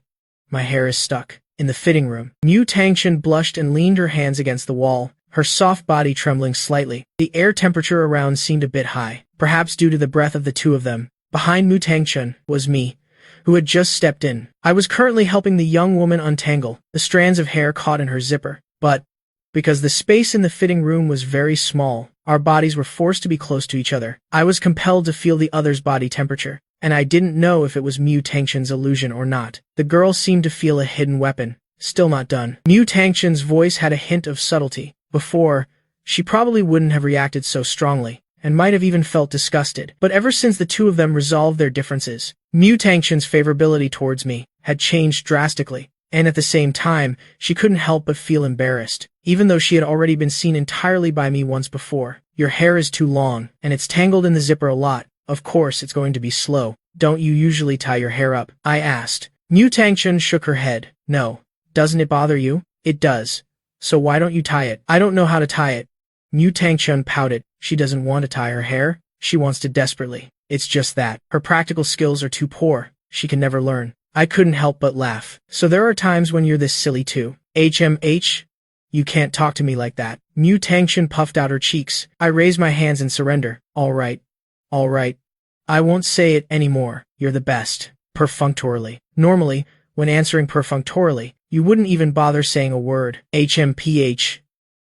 hair is stuck. In the fitting room, Mu Tangchun blushed and leaned her hands against the wall, her soft body trembling slightly. The air temperature around seemed a bit high, perhaps due to the breath of the two of them. Behind Mu Tangchun was me, who had just stepped in. I was currently helping the young woman untangle the strands of hair caught in her zipper, but because the space in the fitting room was very small, our bodies were forced to be close to each other. I was compelled to feel the other's body temperature, and I didn't know if it was Mu Tangchun's illusion or not. The girl seemed to feel a hidden weapon. Still not done. Mu Tangchun's voice had a hint of subtlety. Before, she probably wouldn't have reacted so strongly, and might have even felt disgusted. But ever since the two of them resolved their differences, Mu Tangchun's favorability towards me had changed drastically, and at the same time, she couldn't help but feel embarrassed, even though she had already been seen entirely by me once before. Your hair is too long, and it's tangled in the zipper a lot. Of course, it's going to be slow. Don't you usually tie your hair up? I asked. Mu Tangchun shook her head. No. Doesn't it bother you? It does. So why don't you tie it? I don't know how to tie it. Mu Tangchun pouted. She doesn't want to tie her hair. She wants to desperately. It's just that her practical skills are too poor. She can never learn. I couldn't help but laugh. So there are times when you're this silly too. HMH? You can't talk to me like that. Mu Tangchun puffed out her cheeks. I raised my hands in surrender. All right. I won't say it anymore. You're the best. Perfunctorily. Normally, when answering perfunctorily, you wouldn't even bother saying a word. HMPH.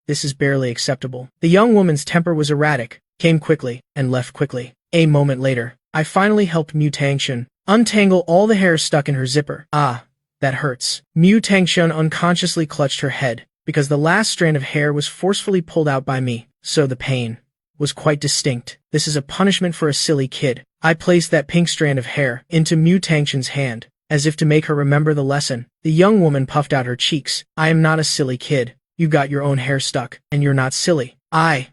This is barely acceptable. The young woman's temper was erratic, came quickly, and left quickly. A moment later, I finally helped Mu Tangchun untangle all the hair stuck in her zipper. Ah, that hurts. Mu Tangchun unconsciously clutched her head, because the last strand of hair was forcefully pulled out by me, so the pain was quite distinct. This is a punishment for a silly kid. I placed that pink strand of hair into Mu Tangchun's hand, as if to make her remember the lesson. The young woman puffed out her cheeks. I am not a silly kid. You got your own hair stuck, and you're not silly. I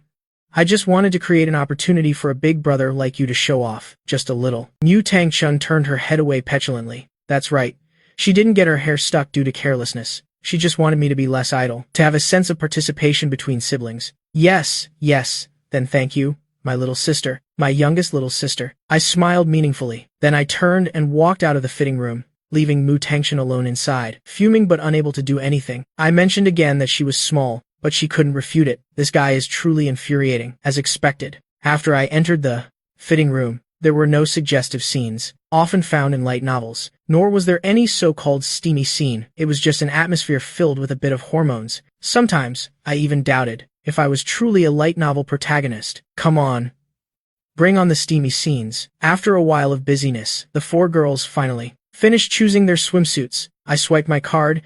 just wanted to create an opportunity for a big brother like you to show off, just a little. Mu Tangchun turned her head away petulantly. That's right. She didn't get her hair stuck due to carelessness. She just wanted me to be less idle, to have a sense of participation between siblings. Yes, then thank you, my little sister, my youngest little sister. I smiled meaningfully. Then I turned and walked out of the fitting room, leaving Mu Tangchun alone inside, fuming but unable to do anything. I mentioned again that she was small, but she couldn't refute it. This guy is truly infuriating, as expected. After I entered the fitting room, there were no suggestive scenes, often found in light novels, nor was there any so-called steamy scene. It was just an atmosphere filled with a bit of hormones. Sometimes, I even doubted if I was truly a light novel protagonist. Come on. Bring on the steamy scenes. After a while of busyness, the four girls finally finished choosing their swimsuits. I swiped my card,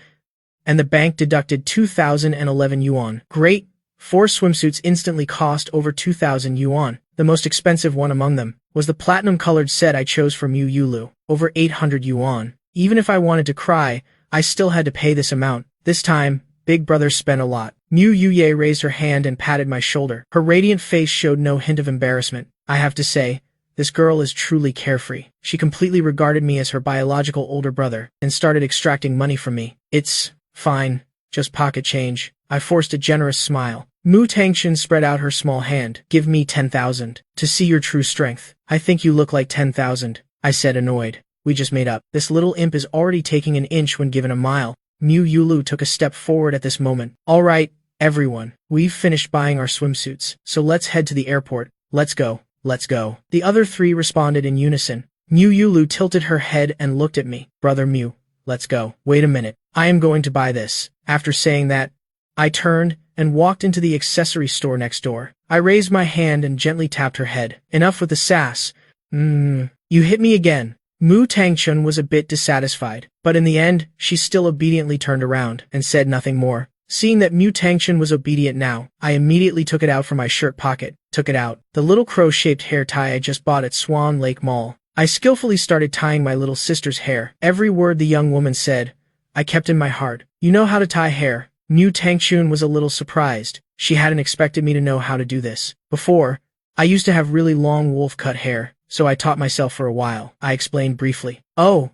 and the bank deducted 2,011 yuan. Great! 4 swimsuits instantly cost over 2,000 yuan. The most expensive one among them was the platinum-colored set I chose for Mu Yulu, over 800 yuan. Even if I wanted to cry, I still had to pay this amount. This time, Big Brother spent a lot. Mu Yuye raised her hand and patted my shoulder. Her radiant face showed no hint of embarrassment. I have to say, this girl is truly carefree. She completely regarded me as her biological older brother and started extracting money from me. It's fine, just pocket change. I forced a generous smile. Mu Tangchun spread out her small hand. Give me 10,000. To see your true strength. I think you look like 10,000. I said, annoyed. We just made up. This little imp is already taking an inch when given a mile. Mu Yulu took a step forward at this moment. All right, everyone. We've finished buying our swimsuits, so let's head to the airport. Let's go. Let's go. The other 3 responded in unison. Mu Yulu tilted her head and looked at me. Brother Mu, let's go. Wait a minute. I am going to buy this. After saying that, I turned and walked into the accessory store next door. I raised my hand and gently tapped her head. Enough with the sass. You hit me again. Mu Tangchun was a bit dissatisfied, but in the end, she still obediently turned around and said nothing more. Seeing that Mu Tangchun was obedient now, I immediately took it out from my shirt pocket. Took it out. The little crow-shaped hair tie I just bought at Swan Lake Mall. I skillfully started tying my little sister's hair. Every word the young woman said, I kept in my heart. You know how to tie hair? Mu Tangchun was a little surprised. She hadn't expected me to know how to do this. Before, I used to have really long wolf-cut hair, so I taught myself for a while. I explained briefly. Oh,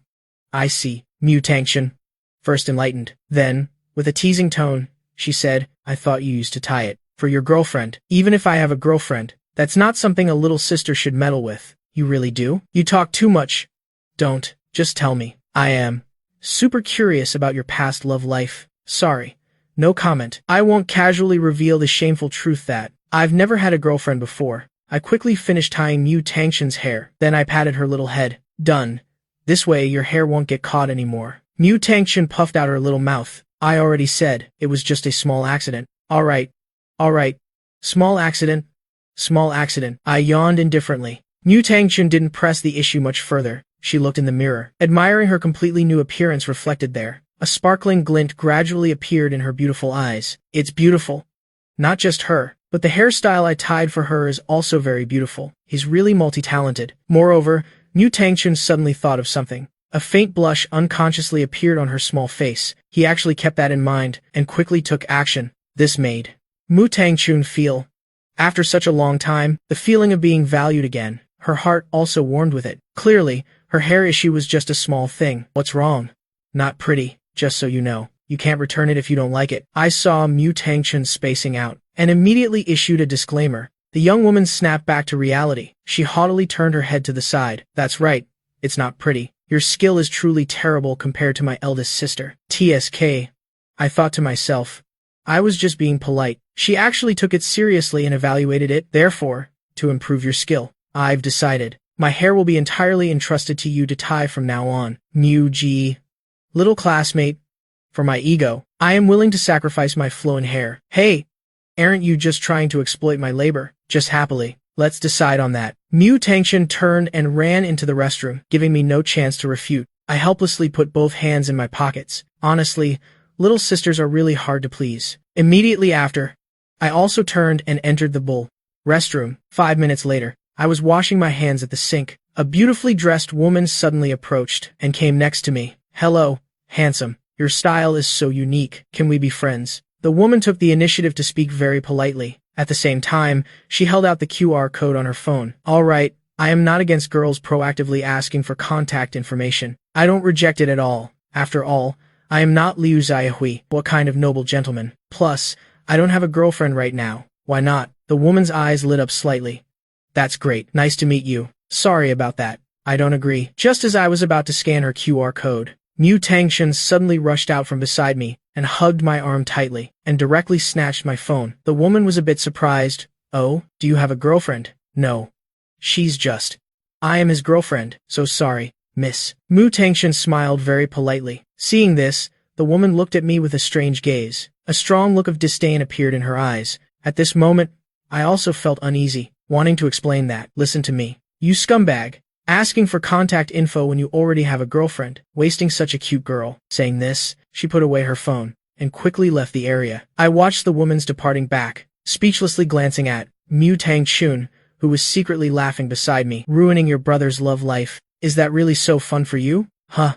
I see. Mu Tangchun first enlightened. Then, with a teasing tone, she said, I thought you used to tie it for your girlfriend. Even if I have a girlfriend, that's not something a little sister should meddle with. You really do? You talk too much. Don't. Just tell me. I am super curious about your past love life. Sorry. No comment. I won't casually reveal the shameful truth that I've never had a girlfriend before. I quickly finished tying Mu Tangchun's hair. Then I patted her little head. Done. This way your hair won't get caught anymore. Mu Tangchun puffed out her little mouth. I already said it was just a small accident. All right. Small accident. Small accident. I yawned indifferently. Mu Tangchun didn't press the issue much further. She looked in the mirror, admiring her completely new appearance reflected there. A sparkling glint gradually appeared in her beautiful eyes. It's beautiful. Not just her, but the hairstyle I tied for her is also very beautiful. He's really multi-talented. Moreover, Mu Tangchun suddenly thought of something. A faint blush unconsciously appeared on her small face. He actually kept that in mind and quickly took action. This made Mu Tangchun feel, after such a long time, the feeling of being valued again. Her heart also warmed with it. Clearly, her hair issue was just a small thing. What's wrong? Not pretty, just so you know. You can't return it if you don't like it. I saw Mu Tangchun spacing out and immediately issued a disclaimer. The young woman snapped back to reality. She haughtily turned her head to the side. That's right. It's not pretty. Your skill is truly terrible compared to my eldest sister. TSK. I thought to myself. I was just being polite. She actually took it seriously and evaluated it. Therefore, to improve your skill, I've decided. My hair will be entirely entrusted to you to tie from now on. Mu G. Little classmate. For my ego, I am willing to sacrifice my flowing hair. Hey, aren't you just trying to exploit my labor? Just happily. Let's decide on that. Mu Tangchun turned and ran into the restroom, giving me no chance to refute. I helplessly put both hands in my pockets. Honestly, little sisters are really hard to please. Immediately after, I also turned and entered the restroom. 5 minutes later, I was washing my hands at the sink. A beautifully dressed woman suddenly approached and came next to me. Hello, handsome. Your style is so unique. Can we be friends? The woman took the initiative to speak very politely. At the same time, she held out the QR code on her phone. All right, I am not against girls proactively asking for contact information. I don't reject it at all. After all, I am not Liu Xiaohui. What kind of noble gentleman? Plus, I don't have a girlfriend right now. Why not? The woman's eyes lit up slightly. That's great. Nice to meet you. Sorry about that. I don't agree. Just as I was about to scan her QR code, Mu Tangchun suddenly rushed out from beside me and hugged my arm tightly and directly snatched my phone. The woman was a bit surprised. Oh, do you have a girlfriend? No. She's just. I am his girlfriend, so sorry, miss. Mu Tangchun smiled very politely. Seeing this, the woman looked at me with a strange gaze. A strong look of disdain appeared in her eyes. At this moment, I also felt uneasy, wanting to explain that. Listen to me. You scumbag. Asking for contact info when you already have a girlfriend. Wasting such a cute girl. Saying this, she put away her phone and quickly left the area. I watched the woman's departing back, speechlessly glancing at Mu Tangchun, who was secretly laughing beside me. Ruining your brother's love life. Is that really so fun for you? Huh.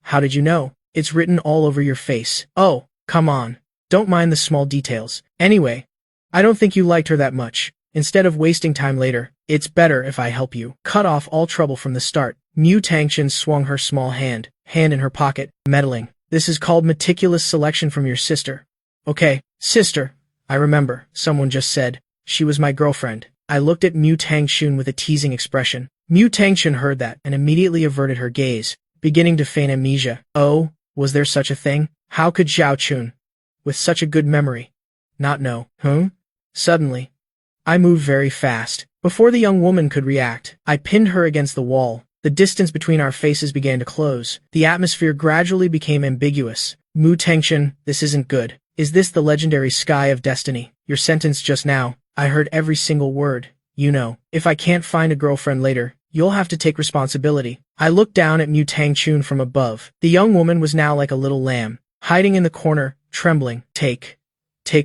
How did you know? It's written all over your face. Oh, come on. Don't mind the small details. Anyway, I don't think you liked her that much. Instead of wasting time later, it's better if I help you. Cut off all trouble from the start. Mu Tangchun swung her small hand in her pocket, meddling. This is called meticulous selection from your sister. Okay, sister. I remember, someone just said. She was my girlfriend. I looked at Mu Tangchun with a teasing expression. Mu Tangchun heard that and immediately averted her gaze, beginning to feign amnesia. Oh, was there such a thing? How could Zhao Chun, with such a good memory, not know? Suddenly, I moved very fast. Before the young woman could react, I pinned her against the wall The distance between our faces began to close. The atmosphere gradually became ambiguous. Mu Tengchen, this isn't good. Is this the legendary sky of destiny? Your sentence just now. I heard every single word. You know, if I can't find a girlfriend later, you'll have to take responsibility. I looked down at Mu Tangchun from above. The young woman was now like a little lamb, hiding in the corner, trembling. Take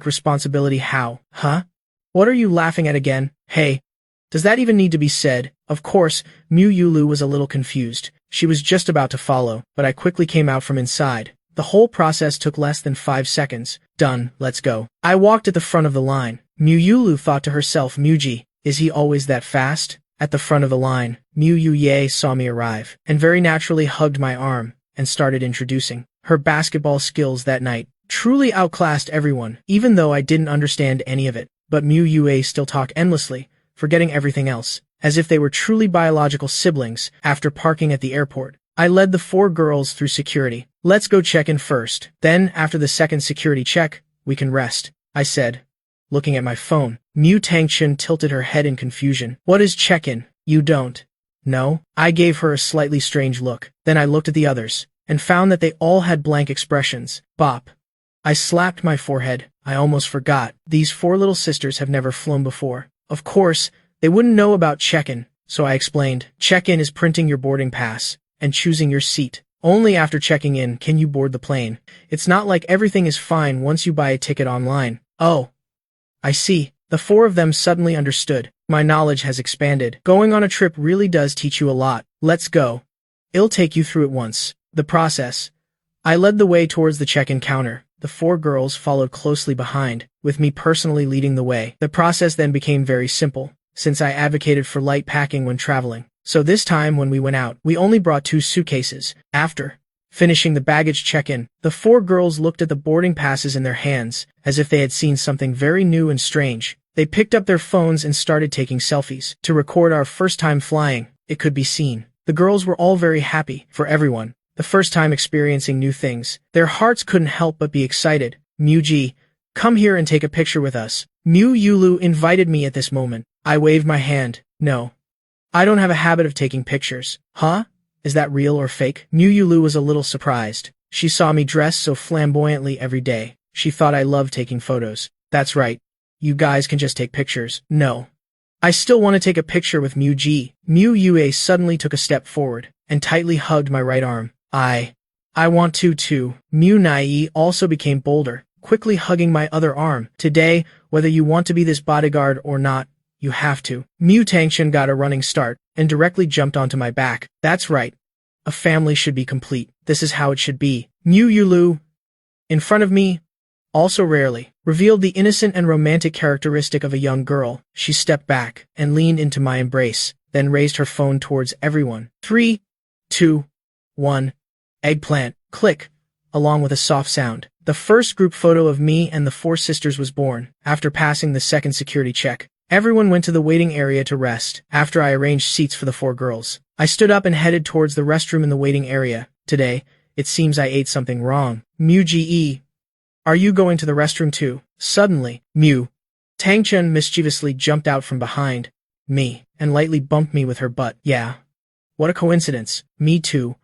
responsibility how? Huh? What are you laughing at again? Hey, does that even need to be said? Of course, Mu Yulu was a little confused. She was just about to follow, but I quickly came out from inside. The whole process took less than 5 seconds. Done, let's go. I walked at the front of the line. Mu Yulu thought to herself, Muji, is he always that fast? At the front of the line, Mu Yuye saw me arrive, and very naturally hugged my arm, and started introducing. Her basketball skills that night truly outclassed everyone, even though I didn't understand any of it. But Mu Yue still talked endlessly, forgetting everything else, as if they were truly biological siblings. After parking at the airport, I led the 4 girls through security. Let's go check in first. Then, after the second security check, we can rest, I said, looking at my phone. Mu Tangchen tilted her head in confusion. What is check-in? You don't know? I gave her a slightly strange look. Then I looked at the others, and found that they all had blank expressions. Bop. I slapped my forehead. I almost forgot. These 4 little sisters have never flown before. Of course, they wouldn't know about check-in, so I explained. Check-in is printing your boarding pass and choosing your seat. Only after checking in can you board the plane. It's not like everything is fine once you buy a ticket online. Oh, I see. The 4 of them suddenly understood. My knowledge has expanded. Going on a trip really does teach you a lot. Let's go. I'll take you through it once. The process. I led the way towards the check-in counter. The 4 girls followed closely behind, with me personally leading the way. The process then became very simple, since I advocated for light packing when traveling. So this time when we went out, we only brought 2 suitcases. After finishing the baggage check-in, the 4 girls looked at the boarding passes in their hands, as if they had seen something very new and strange. They picked up their phones and started taking selfies. To record our first time flying, it could be seen. The girls were all very happy, for everyone. The first time experiencing new things. Their hearts couldn't help but be excited. Muji, come here and take a picture with us. Mu Yulu invited me at this moment. I waved my hand. No. I don't have a habit of taking pictures. Huh? Is that real or fake? Mu Yulu was a little surprised. She saw me dressed so flamboyantly every day. She thought I loved taking photos. That's right. You guys can just take pictures. No. I still want to take a picture with Muji. Mu Yue suddenly took a step forward and tightly hugged my right arm. I want to too. Mu Nai also became bolder, quickly hugging my other arm. Today, whether you want to be this bodyguard or not, you have to. Mu Tangchen got a running start and directly jumped onto my back. That's right. A family should be complete. This is how it should be. Mu Yulu, in front of me, also rarely, revealed the innocent and romantic characteristic of a young girl. She stepped back and leaned into my embrace, then raised her phone towards everyone. 3, 2, 1. Eggplant. Click. Along with a soft sound. The first group photo of me and the 4 sisters was born. After passing the second security check, everyone went to the waiting area to rest. After I arranged seats for the 4 girls, I stood up and headed towards the restroom in the waiting area. Today, it seems I ate something wrong. Mu-Ge, are you going to the restroom too? Suddenly, Mu Tangchen mischievously jumped out from behind me and lightly bumped me with her butt. Yeah. What a coincidence. Me too.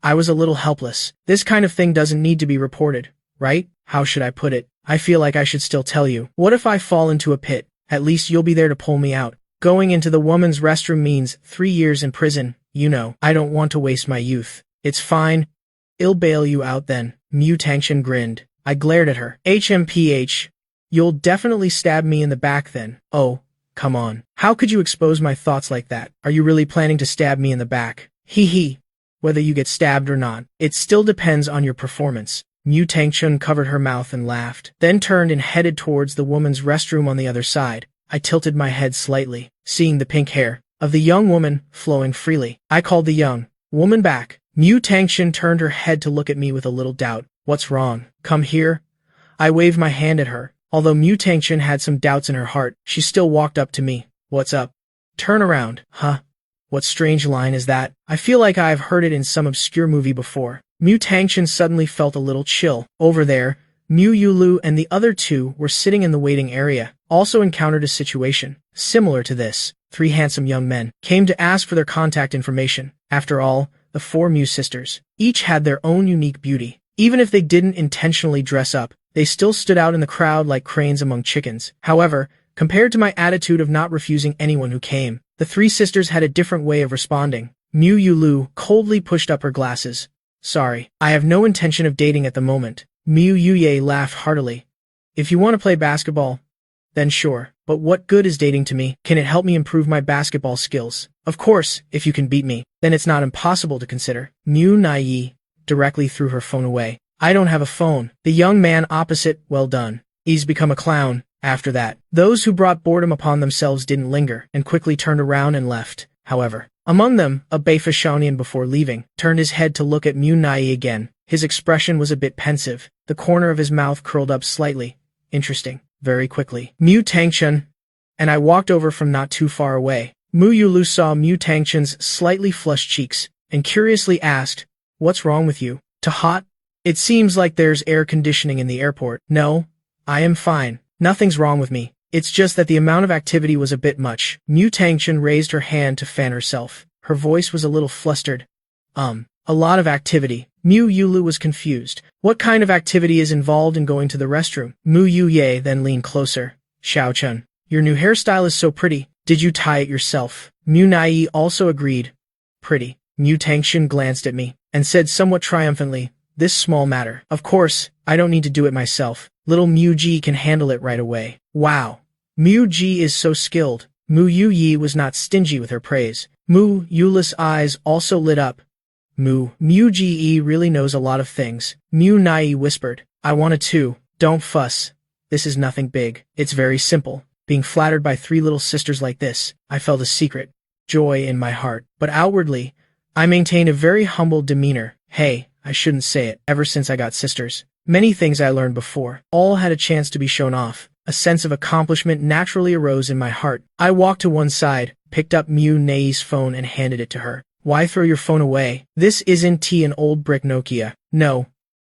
I was a little helpless. This kind of thing doesn't need to be reported, right? How should I put it? I feel like I should still tell you. What if I fall into a pit? At least you'll be there to pull me out. Going into the woman's restroom means 3 years in prison. You know, I don't want to waste my youth. It's fine. I'll bail you out then. Mu Tangchen grinned. I glared at her. HMPH. You'll definitely stab me in the back then. Oh, come on. How could you expose my thoughts like that? Are you really planning to stab me in the back? Hee hee. Whether you get stabbed or not, it still depends on your performance. Mu Tangchun covered her mouth and laughed, then turned and headed towards the woman's restroom on the other side. I tilted my head slightly, seeing the pink hair of the young woman flowing freely. I called the young woman back. Mu Tangchun turned her head to look at me with a little doubt. What's wrong? Come here. I waved my hand at her. Although Mu Tangchun had some doubts in her heart, she still walked up to me. What's up? Turn around. Huh? What strange line is that? I feel like I've heard it in some obscure movie before. Mu Tangchen suddenly felt a little chill. Over there, Mu Yulu and the other 2 were sitting in the waiting area, also encountered a situation similar to this. three handsome young men, came to ask for their contact information. After all, the four Mu sisters each had their own unique beauty. Even if they didn't intentionally dress up, they still stood out in the crowd like cranes among chickens. However, compared to my attitude of not refusing anyone who came, the three sisters had a different way of responding. Mu Yulu coldly pushed up her glasses. Sorry, I have no intention of dating at the moment. Mu Yuye laughed heartily. If you want to play basketball, then sure, but what good is dating to me? Can it help me improve my basketball skills? Of course, if you can beat me, then it's not impossible to consider. Mu Naiyi directly threw her phone away. I don't have a phone. The young man opposite, well done. He's become a clown. After that, those who brought boredom upon themselves didn't linger and quickly turned around and left. However, among them, a Beifa Shaonian before leaving, turned his head to look at Mu Naiyi again. His expression was a bit pensive. The corner of his mouth curled up slightly. Interesting. Very quickly. Mu Tangchen. And I walked over from not too far away. Mu Yulu saw Mu Tangchen's slightly flushed cheeks and curiously asked, "What's wrong with you? Too hot? It seems like there's air conditioning in the airport." "No, I am fine. Nothing's wrong with me. It's just that the amount of activity was a bit much." Mu Tangchen raised her hand to fan herself. Her voice was a little flustered. A lot of activity. Mu Yulu was confused. What kind of activity is involved in going to the restroom? Mu Yuye then leaned closer. Xiao-chun, your new hairstyle is so pretty. Did you tie it yourself? Mu Naiyi also agreed. Pretty. Mu Tangchen glanced at me and said somewhat triumphantly, "This small matter. Of course, I don't need to do it myself. Little Mu Ji can handle it right away." Wow. Mu Ji is so skilled. Mu Yuyi was not stingy with her praise. Mu Yula's eyes also lit up. Mu Ji really knows a lot of things. Mu Naiyi whispered, "I wanted to. Don't fuss. This is nothing big. It's very simple." Being flattered by three little sisters like this, I felt a secret joy in my heart. But outwardly, I maintained a very humble demeanor. Hey, I shouldn't say it. Ever since I got sisters, many things I learned before all had a chance to be shown off. A sense of accomplishment naturally arose in my heart. I walked to one side, picked up Mu Naiyi's phone and handed it to her. "Why throw your phone away? This isn't an old brick Nokia." "No,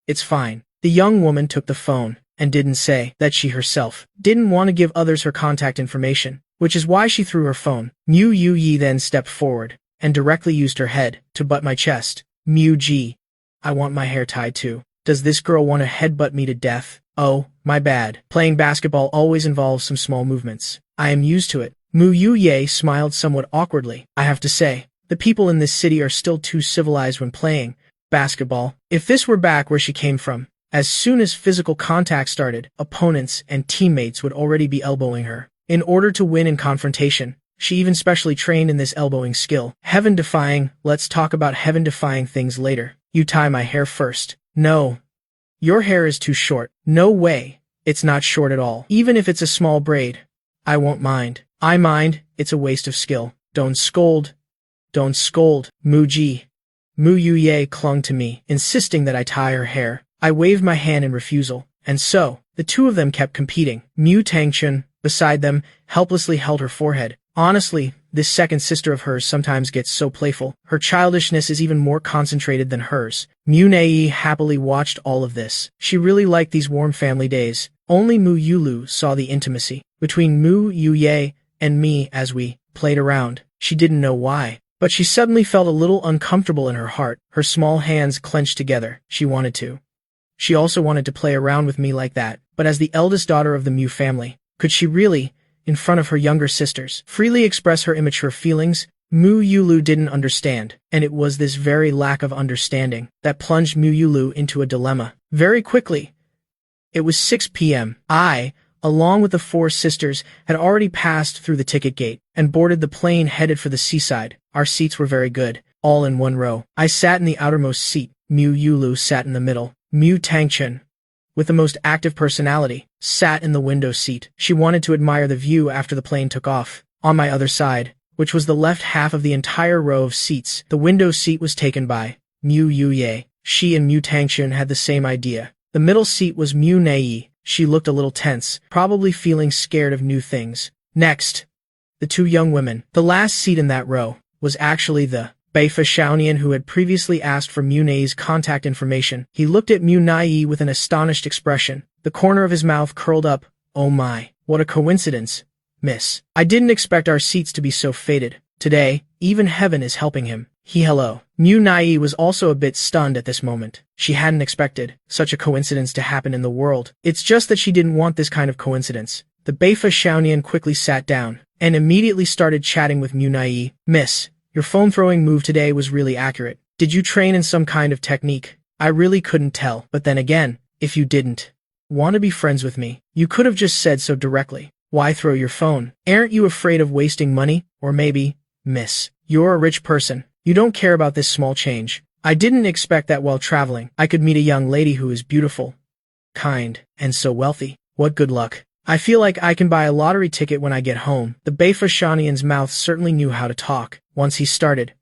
it's fine." The young woman took the phone and didn't say that she herself didn't want to give others her contact information, which is why she threw her phone. Mu Yuyi then stepped forward and directly used her head to butt my chest. "Mu Ji, I want my hair tied too. Does this girl want to headbutt me to death?" "Oh, my bad. Playing basketball always involves some small movements. I am used to it." Mu Yuye smiled somewhat awkwardly. I have to say, the people in this city are still too civilized when playing basketball. If this were back where she came from, as soon as physical contact started, opponents and teammates would already be elbowing her. In order to win in confrontation, she even specially trained in this elbowing skill. Heaven-defying. Let's talk about heaven-defying things later. You tie my hair first. "No. Your hair is too short." "No way. It's not short at all. Even if it's a small braid, I won't mind." "I mind. It's a waste of skill." "Don't scold. Don't scold." Mu Yuye clung to me, insisting that I tie her hair. I waved my hand in refusal, and so, the two of them kept competing. Mu Tangchen, beside them, helplessly held her forehead. Honestly, this second sister of hers sometimes gets so playful. Her childishness is even more concentrated than hers. Mu Naiyi happily watched all of this. She really liked these warm family days. Only Mu Yulu saw the intimacy between Mu Yuye and me as we played around. She didn't know why, but she suddenly felt a little uncomfortable in her heart. Her small hands clenched together. She wanted to. She also wanted to play around with me like that, but as the eldest daughter of the Mu family, could she really, in front of her younger sisters, freely express her immature feelings? Mu Yulu didn't understand, and it was this very lack of understanding that plunged Mu Yulu into a dilemma. Very quickly, it was 6 p.m. I, along with the four sisters, had already passed through the ticket gate and boarded the plane headed for the seaside. Our seats were very good, all in one row. I sat in the outermost seat. Mu Yulu sat in the middle. Mu Tangchen, with the most active personality, sat in the window seat. She wanted to admire the view after the plane took off. On my other side, which was the left half of the entire row of seats, the window seat was taken by Mu Yuye. She and Mu Tangchen had the same idea. The middle seat was Mu Naiyi. She looked a little tense, probably feeling scared of new things. Next, the two young women. The last seat in that row was actually the Beifa Shaonian who had previously asked for Mu Naiyi's contact information. He looked at Mu Naiyi with an astonished expression. The corner of his mouth curled up. "Oh my, what a coincidence. miss. I didn't expect our seats to be so fated. Today, even heaven is helping him. Hello. Mu Nai was also a bit stunned at this moment. She hadn't expected such a coincidence to happen in the world. It's just that she didn't want this kind of coincidence. The Beifa Xiaonian quickly sat down and immediately started chatting with Mu Nai. Miss, your phone throwing move today was really accurate. Did you train in some kind of technique? I really couldn't tell. But then again, if you didn't want to be friends with me, you could have just said so directly. Why throw your phone? Aren't you afraid of wasting money? Or maybe, miss, you're a rich person. You don't care about this small change. I didn't expect that while traveling, I could meet a young lady who is beautiful, kind, and so wealthy. What good luck. I feel like I can buy a lottery ticket when I get home. The Beifa Xiaonian's mouth certainly knew how to talk. Once he started,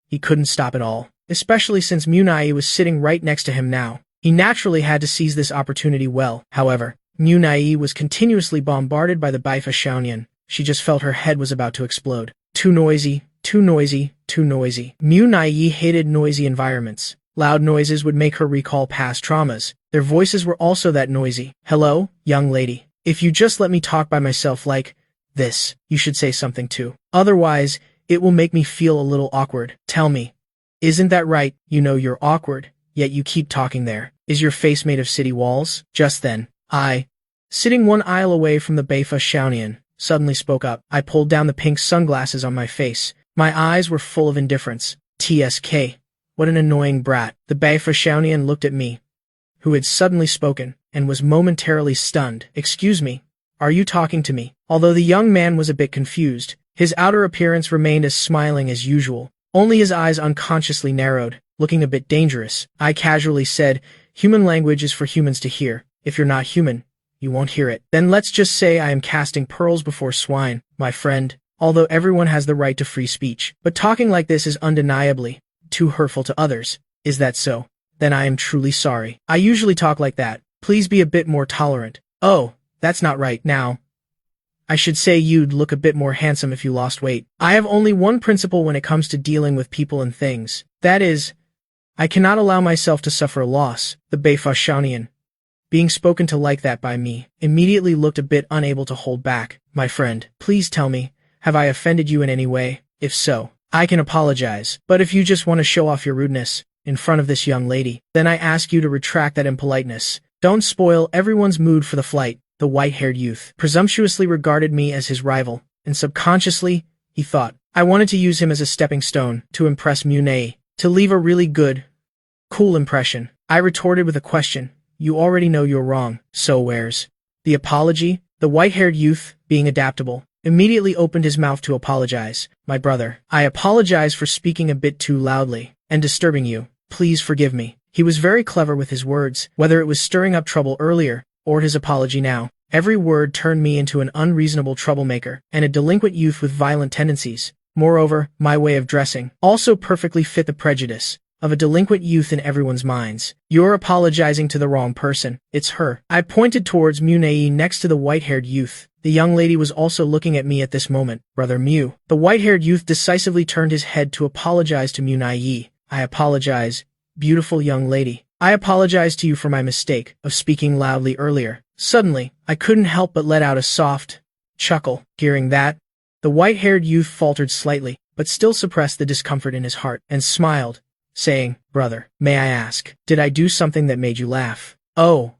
he couldn't stop at all, especially since Mu Nai was sitting right next to him now. He naturally had to seize this opportunity well. However, Mu Nai was continuously bombarded by the Beifa Xiaonian. She just felt her head was about to explode. Too noisy, too noisy, too noisy. Mu Nai hated noisy environments. Loud noises would make her recall past traumas. Their voices were also that noisy. Hello, young lady. If you just let me talk by myself like this, you should say something too. Otherwise, it will make me feel a little awkward. Tell me, isn't that right? You know you're awkward, yet you keep talking there. Is your face made of city walls? Just then, I, sitting one aisle away from the Beifa Xiaonian, suddenly spoke up. I pulled down the pink sunglasses on my face. My eyes were full of indifference. TSK. What an annoying brat. The Beifa Xiaonian looked at me, who had suddenly spoken, and was momentarily stunned. Excuse me, are you talking to me? Although the young man was a bit confused, his outer appearance remained as smiling as usual. Only his eyes unconsciously narrowed, looking a bit dangerous. I casually said, human language is for humans to hear. If you're not human, you won't hear it. Then let's just say I am casting pearls before swine, my friend. Although everyone has the right to free speech. But talking like this is undeniably too hurtful to others. Is that so? Then I am truly sorry. I usually talk like that. Please be a bit more tolerant. Oh, that's not right. Now, I should say you'd look a bit more handsome if you lost weight. I have only one principle when it comes to dealing with people and things. That is, I cannot allow myself to suffer a loss. The Beifa Xiaonian, being spoken to like that by me, immediately looked a bit unable to hold back. My friend, please tell me, have I offended you in any way? If so, I can apologize. But if you just want to show off your rudeness in front of this young lady, then I ask you to retract that impoliteness. Don't spoil everyone's mood for the flight. The white-haired youth presumptuously regarded me as his rival, and subconsciously, he thought, I wanted to use him as a stepping stone to impress Mu Nai, to leave a really good, cool impression. I retorted with a question. You already know you're wrong, so where's the apology? The white-haired youth, being adaptable, immediately opened his mouth to apologize. My brother, I apologize for speaking a bit too loudly and disturbing you. Please forgive me. He was very clever with his words, whether it was stirring up trouble earlier or his apology now. Every word turned me into an unreasonable troublemaker and a delinquent youth with violent tendencies. Moreover, my way of dressing also perfectly fit the prejudice of a delinquent youth in everyone's minds. You're apologizing to the wrong person. It's her. I pointed towards Mu Nai next to the white-haired youth. The young lady was also looking at me at this moment. Brother Mu. The white-haired youth decisively turned his head to apologize to Mu Nai. I apologize, beautiful young lady. I apologize to you for my mistake of speaking loudly earlier. Suddenly, I couldn't help but let out a soft chuckle. Hearing that, the white-haired youth faltered slightly, but still suppressed the discomfort in his heart, and smiled, saying, Brother, may I ask, did I do something that made you laugh? Oh,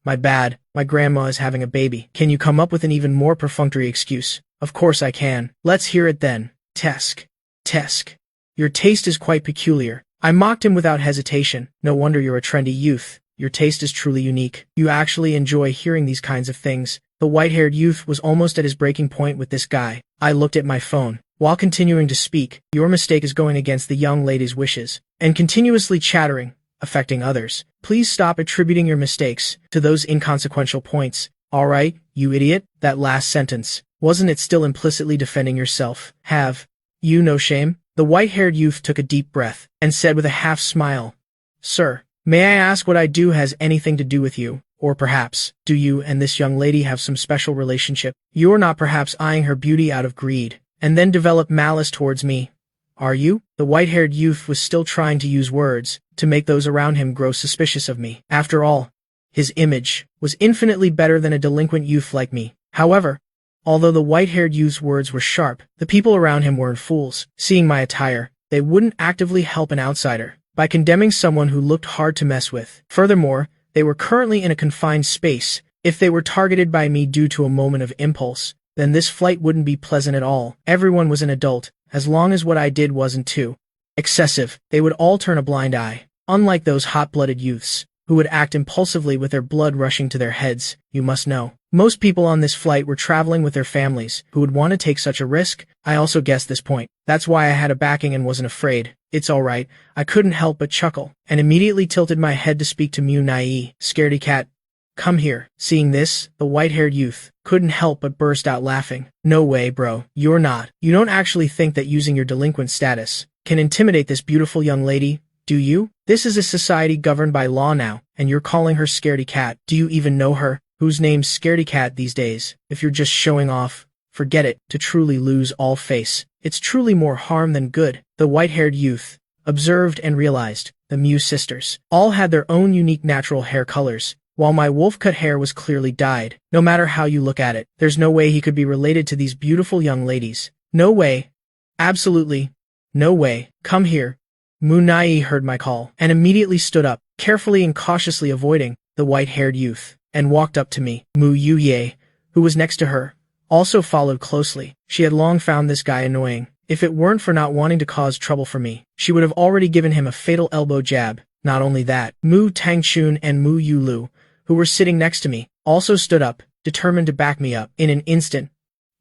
my bad, my grandma is having a baby. Can you come up with an even more perfunctory excuse? Of course I can. Let's hear it then. Tesk. Tesk. Your taste is quite peculiar. I mocked him without hesitation. No wonder you're a trendy youth. Your taste is truly unique. You actually enjoy hearing these kinds of things. The white-haired youth was almost at his breaking point with this guy. I looked at my phone. While continuing to speak, your mistake is going against the young lady's wishes and continuously chattering, affecting others. Please stop attributing your mistakes to those inconsequential points. All right, you idiot. That last sentence, wasn't it still implicitly defending yourself? Have you no shame? The white-haired youth took a deep breath and said with a half-smile, Sir, may I ask what I do has anything to do with you? Or perhaps, do you and this young lady have some special relationship? You're not perhaps eyeing her beauty out of greed, and then develop malice towards me, are you? The white-haired youth was still trying to use words to make those around him grow suspicious of me. After all, his image was infinitely better than a delinquent youth like me. However, Although the white-haired youth's words were sharp, the people around him weren't fools. Seeing my attire, they wouldn't actively help an outsider by condemning someone who looked hard to mess with. Furthermore, they were currently in a confined space. If they were targeted by me due to a moment of impulse, then this flight wouldn't be pleasant at all. Everyone was an adult, as long as what I did wasn't too excessive. They would all turn a blind eye. Unlike those hot-blooded youths, who would act impulsively with their blood rushing to their heads, you must know. Most people on this flight were traveling with their families, who would want to take such a risk. I also guessed this point. That's why I had a backing and wasn't afraid. It's alright, I couldn't help but chuckle, and immediately tilted my head to speak to Mu Nai. Scaredy cat, come here. Seeing this, the white-haired youth couldn't help but burst out laughing. No way, bro. You're not. You don't actually think that using your delinquent status can intimidate this beautiful young lady, do you? This is a society governed by law now, and you're calling her Scaredy Cat. Do you even know her? Whose name's Scaredy Cat these days? If you're just showing off, forget it. To truly lose all face, it's truly more harm than good. The white-haired youth observed and realized the Mu sisters all had their own unique natural hair colors, while my wolf-cut hair was clearly dyed. No matter how you look at it, there's no way he could be related to these beautiful young ladies. No way. Absolutely. No way. Come here. Mu Nai heard my call, and immediately stood up, carefully and cautiously avoiding the white-haired youth, and walked up to me. Mu Yuye, who was next to her, also followed closely. She had long found this guy annoying. If it weren't for not wanting to cause trouble for me, she would have already given him a fatal elbow jab. Not only that, Mu Tangchun and Mu Yulu, who were sitting next to me, also stood up, determined to back me up. In an instant,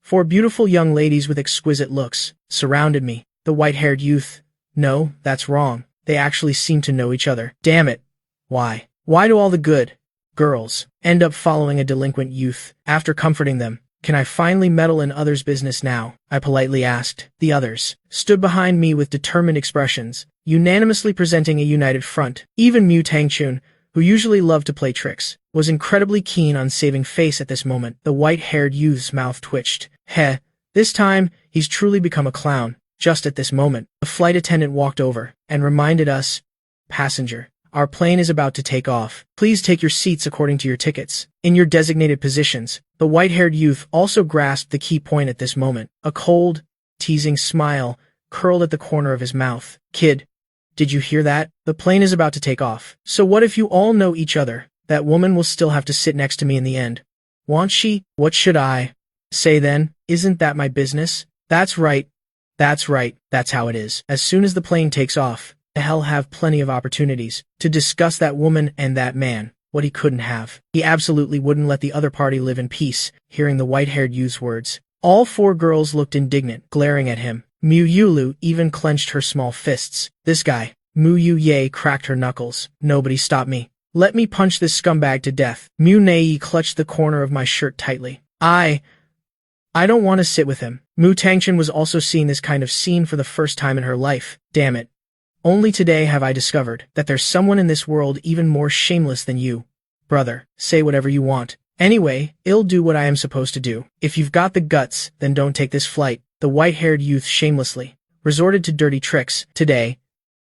4 beautiful young ladies with exquisite looks surrounded me. The white-haired youth, no, that's wrong. They actually seem to know each other. Damn it. Why? Why do all the good girls end up following a delinquent youth? After comforting them, can I finally meddle in others' business now? I politely asked. The others stood behind me with determined expressions, unanimously presenting a united front. Even Mu Tangchun, who usually loved to play tricks, was incredibly keen on saving face at this moment. The white-haired youth's mouth twitched. Heh, this time, he's truly become a clown. Just at this moment, the flight attendant walked over and reminded us, passenger, our plane is about to take off. Please take your seats according to your tickets, in your designated positions. The white-haired youth also grasped the key point at this moment. A cold, teasing smile curled at the corner of his mouth. Kid, did you hear that? The plane is about to take off. So what if you all know each other? That woman will still have to sit next to me in the end. Won't she? What should I say then? Isn't that my business? That's right. That's right, that's how it is. As soon as the plane takes off, he'll have plenty of opportunities to discuss that woman and that man. What he couldn't have. He absolutely wouldn't let the other party live in peace. Hearing the white-haired youth's words, all 4 girls looked indignant, glaring at him. Mu Yulu even clenched her small fists. This guy, Mu Yuye, cracked her knuckles. Nobody stop me. Let me punch this scumbag to death. Mu Nei clutched the corner of my shirt tightly. I don't want to sit with him. Mu Tangchun was also seeing this kind of scene for the first time in her life. Damn it. Only today have I discovered that there's someone in this world even more shameless than you. Brother, say whatever you want. Anyway, I'll do what I am supposed to do. If you've got the guts, then don't take this flight. The white-haired youth shamelessly resorted to dirty tricks. Today,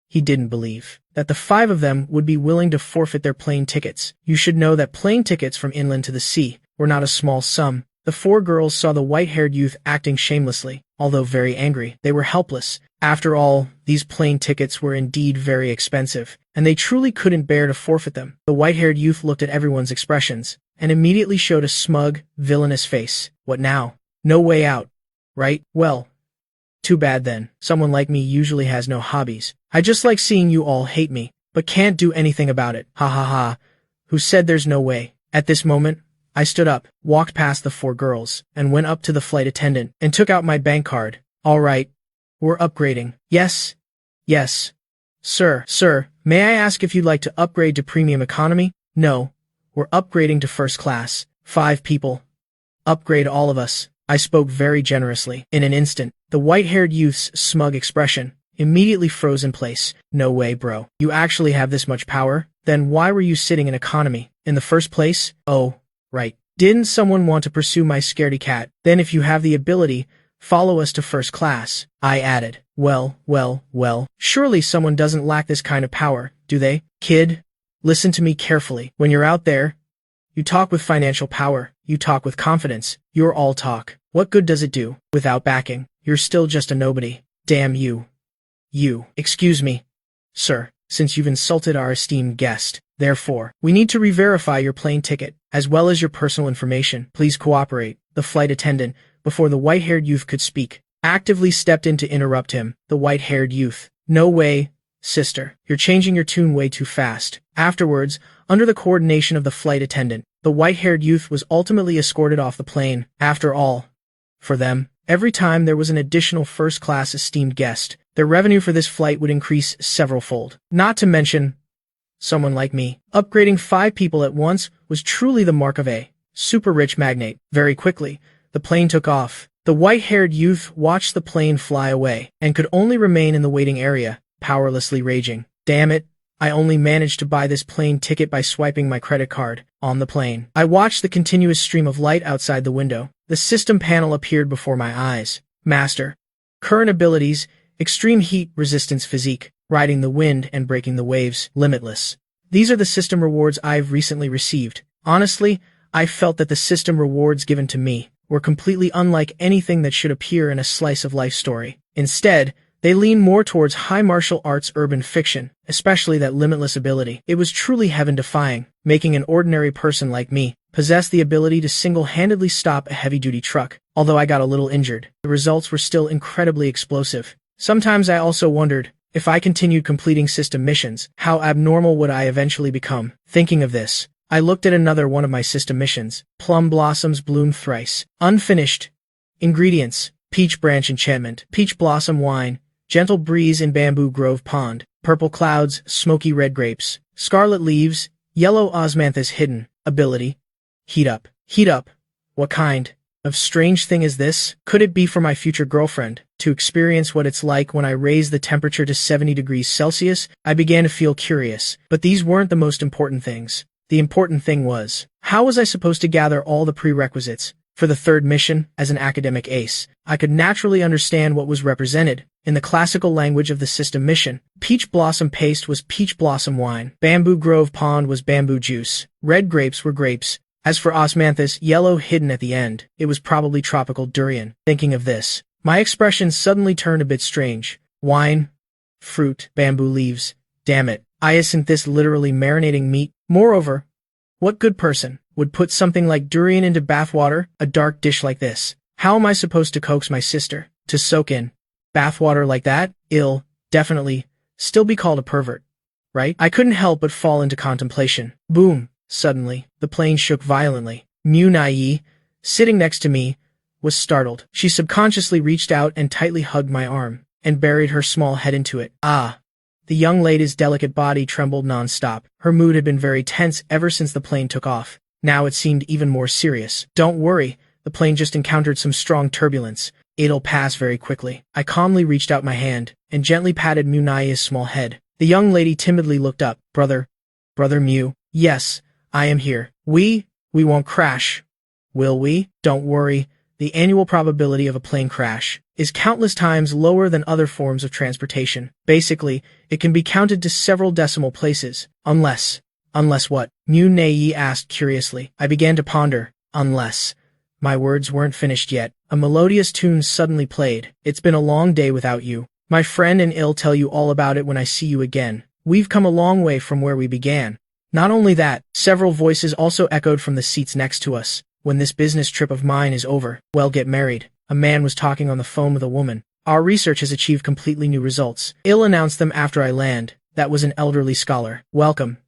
he didn't believe that the 5 of them would be willing to forfeit their plane tickets. You should know that plane tickets from inland to the sea were not a small sum. The 4 girls saw the white-haired youth acting shamelessly. Although very angry, they were helpless. After all, these plane tickets were indeed very expensive, and they truly couldn't bear to forfeit them. The white-haired youth looked at everyone's expressions, and immediately showed a smug, villainous face. What now? No way out, right? Well, too bad then. Someone like me usually has no hobbies. I just like seeing you all hate me, but can't do anything about it. Ha ha ha. Who said there's no way? At this moment, I stood up, walked past the 4 girls, and went up to the flight attendant, and took out my bank card. All right. We're upgrading. Yes. Yes. Sir, may I ask if you'd like to upgrade to premium economy? No. We're upgrading to first class. 5 people. Upgrade all of us. I spoke very generously. In an instant, the white-haired youth's smug expression immediately froze in place. No way, bro. You actually have this much power? Then why were you sitting in economy in the first place? Oh. Right. Didn't someone want to pursue my scaredy cat? Then if you have the ability, follow us to first class. I added. Well. Surely someone doesn't lack this kind of power, do they? Kid, listen to me carefully. When you're out there, you talk with financial power. You talk with confidence. You're all talk. What good does it do? Without backing, you're still just a nobody. Damn you. Excuse me, sir, since you've insulted our esteemed guest. Therefore, we need to re-verify your plane ticket, as well as your personal information. Please cooperate. The flight attendant, before the white-haired youth could speak, actively stepped in to interrupt him. The white-haired youth. No way, sister. You're changing your tune way too fast. Afterwards, under the coordination of the flight attendant, the white-haired youth was ultimately escorted off the plane. After all, for them, every time there was an additional first-class esteemed guest, their revenue for this flight would increase several-fold. Not to mention, someone like me. Upgrading 5 people at once was truly the mark of a super-rich magnate. Very quickly, the plane took off. The white-haired youth watched the plane fly away, and could only remain in the waiting area, powerlessly raging. Damn it, I only managed to buy this plane ticket by swiping my credit card. On the plane, I watched the continuous stream of light outside the window. The system panel appeared before my eyes. Master. Current abilities, extreme heat resistance physique, riding the wind and breaking the waves, limitless. These are the system rewards I've recently received. Honestly, I felt that the system rewards given to me were completely unlike anything that should appear in a slice-of-life story. Instead, they lean more towards high martial arts urban fiction, especially that limitless ability. It was truly heaven-defying, making an ordinary person like me possess the ability to single-handedly stop a heavy-duty truck. Although I got a little injured, the results were still incredibly explosive. Sometimes I also wondered, if I continued completing system missions, how abnormal would I eventually become? Thinking of this, I looked at another one of my system missions. Plum blossoms bloom thrice. Unfinished. Ingredients: peach branch enchantment, peach blossom wine, gentle breeze in bamboo grove pond, purple clouds, smoky red grapes, scarlet leaves, yellow osmanthus hidden. Ability: heat up. Heat up. What kind of strange thing is this? Could it be for my future girlfriend? To experience what it's like when I raise the temperature to 70 degrees Celsius, I began to feel curious. But these weren't the most important things. The important thing was, how was I supposed to gather all the prerequisites for the third mission? As an academic ace, I could naturally understand what was represented. In the classical language of the system mission, peach blossom paste was peach blossom wine, bamboo grove pond was bamboo juice, red grapes were grapes. As for osmanthus, yellow hidden at the end, it was probably tropical durian. Thinking of this, my expression suddenly turned a bit strange. Wine, fruit, bamboo leaves. Damn it, isn't this literally marinating meat? Moreover, what good person would put something like durian into bathwater, a dark dish like this? How am I supposed to coax my sister to soak in bathwater like that? Definitely, still be called a pervert, right? I couldn't help but fall into contemplation. Boom. Suddenly, the plane shook violently. Mu Nai, sitting next to me, was startled. She subconsciously reached out and tightly hugged my arm, and buried her small head into it. The young lady's delicate body trembled non-stop. Her mood had been very tense ever since the plane took off. Now it seemed even more serious. Don't worry, the plane just encountered some strong turbulence. It'll pass very quickly. I calmly reached out my hand, and gently patted Mu Nai's small head. The young lady timidly looked up. Brother Mu. Yes, I am here. We won't crash. Will we? Don't worry. The annual probability of a plane crash is countless times lower than other forms of transportation. Basically, it can be counted to several decimal places. Unless what? Mu Nai asked curiously. I began to ponder. Unless. My words weren't finished yet. A melodious tune suddenly played. It's been a long day without you, my friend, and I'll tell you all about it when I see you again. We've come a long way from where we began. Not only that, several voices also echoed from the seats next to us. When this business trip of mine is over, we'll get married. A man was talking on the phone with a woman. Our research has achieved completely new results. I'll announce them after I land. That was an elderly scholar. Welcome,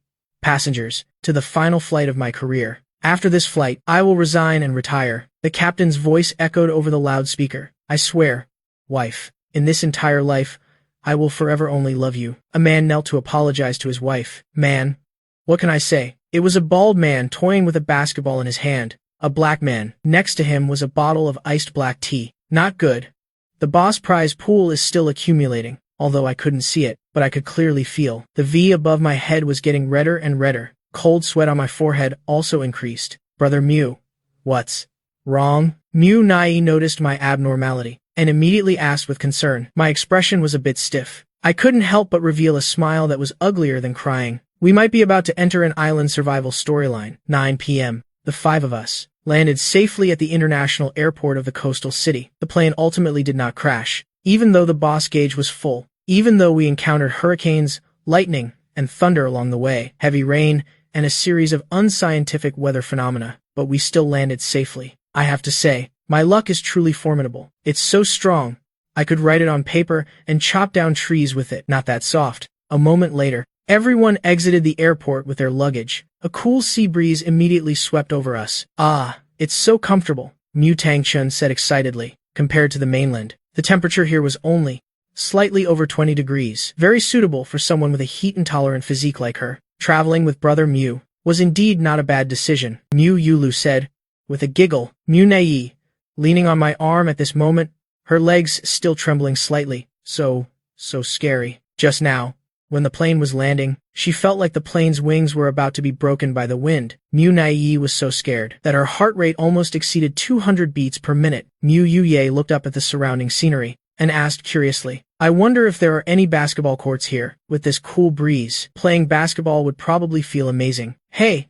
passengers, to the final flight of my career. After this flight, I will resign and retire. The captain's voice echoed over the loudspeaker. I swear, wife, in this entire life, I will forever only love you. A man knelt to apologize to his wife. Man. What can I say? It was a bald man toying with a basketball in his hand. A black man. Next to him was a bottle of iced black tea. Not good. The boss prize pool is still accumulating, although I couldn't see it, but I could clearly feel. The V above my head was getting redder and redder. Cold sweat on my forehead also increased. Brother Mu. What's wrong? Mu Nai noticed my abnormality, and immediately asked with concern. My expression was a bit stiff. I couldn't help but reveal a smile that was uglier than crying. We might be about to enter an island survival storyline. 9 p.m. The 5 of us landed safely at the international airport of the coastal city. The plane ultimately did not crash, even though the boss gauge was full, even though we encountered hurricanes, lightning, and thunder along the way, heavy rain, and a series of unscientific weather phenomena, but we still landed safely. I have to say, my luck is truly formidable. It's so strong, I could write it on paper and chop down trees with it. Not that soft. A moment later, everyone exited the airport with their luggage. A cool sea breeze immediately swept over us. Ah, it's so comfortable, Mu Tangchun said excitedly. Compared to the mainland, the temperature here was only slightly over 20 degrees. Very suitable for someone with a heat-intolerant physique like her. Traveling with Brother Mu was indeed not a bad decision, Mu Yulu said, with a giggle. Mu Nai, leaning on my arm at this moment, her legs still trembling slightly. So scary. Just now, when the plane was landing, she felt like the plane's wings were about to be broken by the wind. Mu Nai was so scared that her heart rate almost exceeded 200 beats per minute. Mu Yuye looked up at the surrounding scenery and asked curiously, I wonder if there are any basketball courts here. With this cool breeze, playing basketball would probably feel amazing. Hey,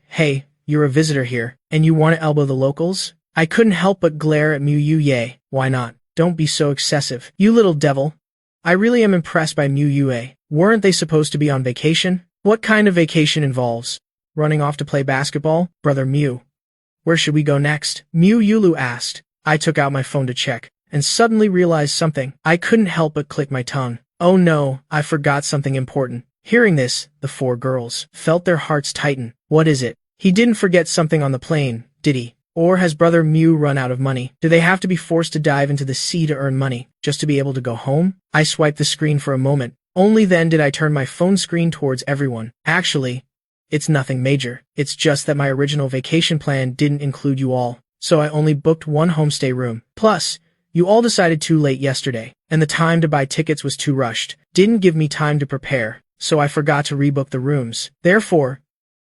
you're a visitor here, and you want to elbow the locals? I couldn't help but glare at Mu Yuye. Why not? Don't be so excessive, you little devil. I really am impressed by Mu Yue. Weren't they supposed to be on vacation? What kind of vacation involves running off to play basketball? Brother Mu, where should we go next? Mu Yulu asked. I took out my phone to check, and suddenly realized something. I couldn't help but click my tongue. Oh no, I forgot something important. Hearing this, the four girls felt their hearts tighten. What is it? He didn't forget something on the plane, did he? Or has Brother Mu run out of money? Do they have to be forced to dive into the sea to earn money, just to be able to go home? I swiped the screen for a moment. Only then did I turn my phone screen towards everyone. Actually, it's nothing major. It's just that my original vacation plan didn't include you all, so I only booked one homestay room. Plus, you all decided too late yesterday, and the time to buy tickets was too rushed. Didn't give me time to prepare, so I forgot to rebook the rooms. Therefore,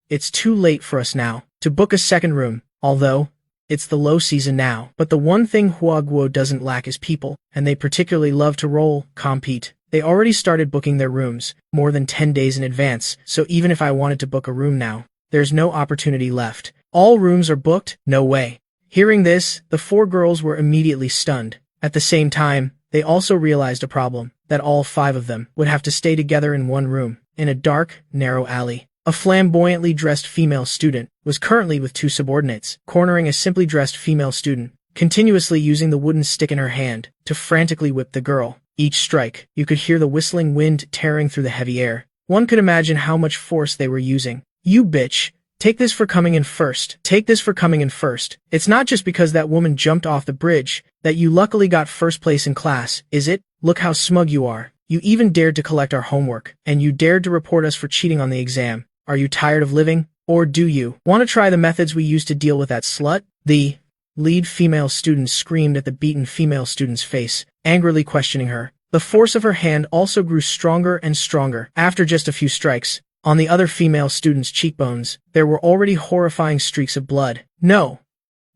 it's too late for us now to book a second room, although it's the low season now. But the one thing Huaguo doesn't lack is people, and they particularly love to compete. They already started booking their rooms more than 10 days in advance, so even if I wanted to book a room now, there's no opportunity left. All rooms are booked? No way. Hearing this, the four girls were immediately stunned. At the same time, they also realized a problem, that all five of them would have to stay together in one room, in a dark, narrow alley. A flamboyantly dressed female student was currently with two subordinates, cornering a simply dressed female student, continuously using the wooden stick in her hand to frantically whip the girl. Each strike, you could hear the whistling wind tearing through the heavy air. One could imagine how much force they were using. You bitch! Take this for coming in first. Take this for coming in first. It's not just because that woman jumped off the bridge that you luckily got first place in class, is it? Look how smug you are. You even dared to collect our homework, and you dared to report us for cheating on the exam. Are you tired of living? Or do you want to try the methods we used to deal with that slut? The lead female student screamed at the beaten female student's face, angrily questioning her. The force of her hand also grew stronger and stronger. After just a few strikes, on the other female student's cheekbones, there were already horrifying streaks of blood. No,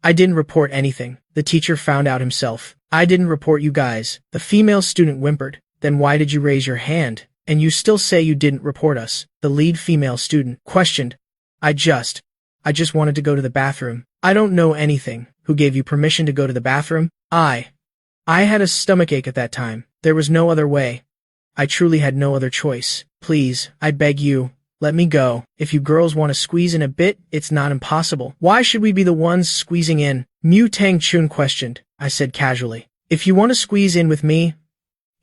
I didn't report anything. The teacher found out himself. I didn't report you guys. The female student whimpered. Then why did you raise your hand? And you still say you didn't report us? The lead female student questioned. I just wanted to go to the bathroom. I don't know anything. Who gave you permission to go to the bathroom? I had a stomachache at that time. There was no other way. I truly had no other choice. Please, I beg you, let me go. If you girls want to squeeze in a bit, it's not impossible. Why should we be the ones squeezing in? Mu Tang Chun questioned. I said casually. If you want to squeeze in with me,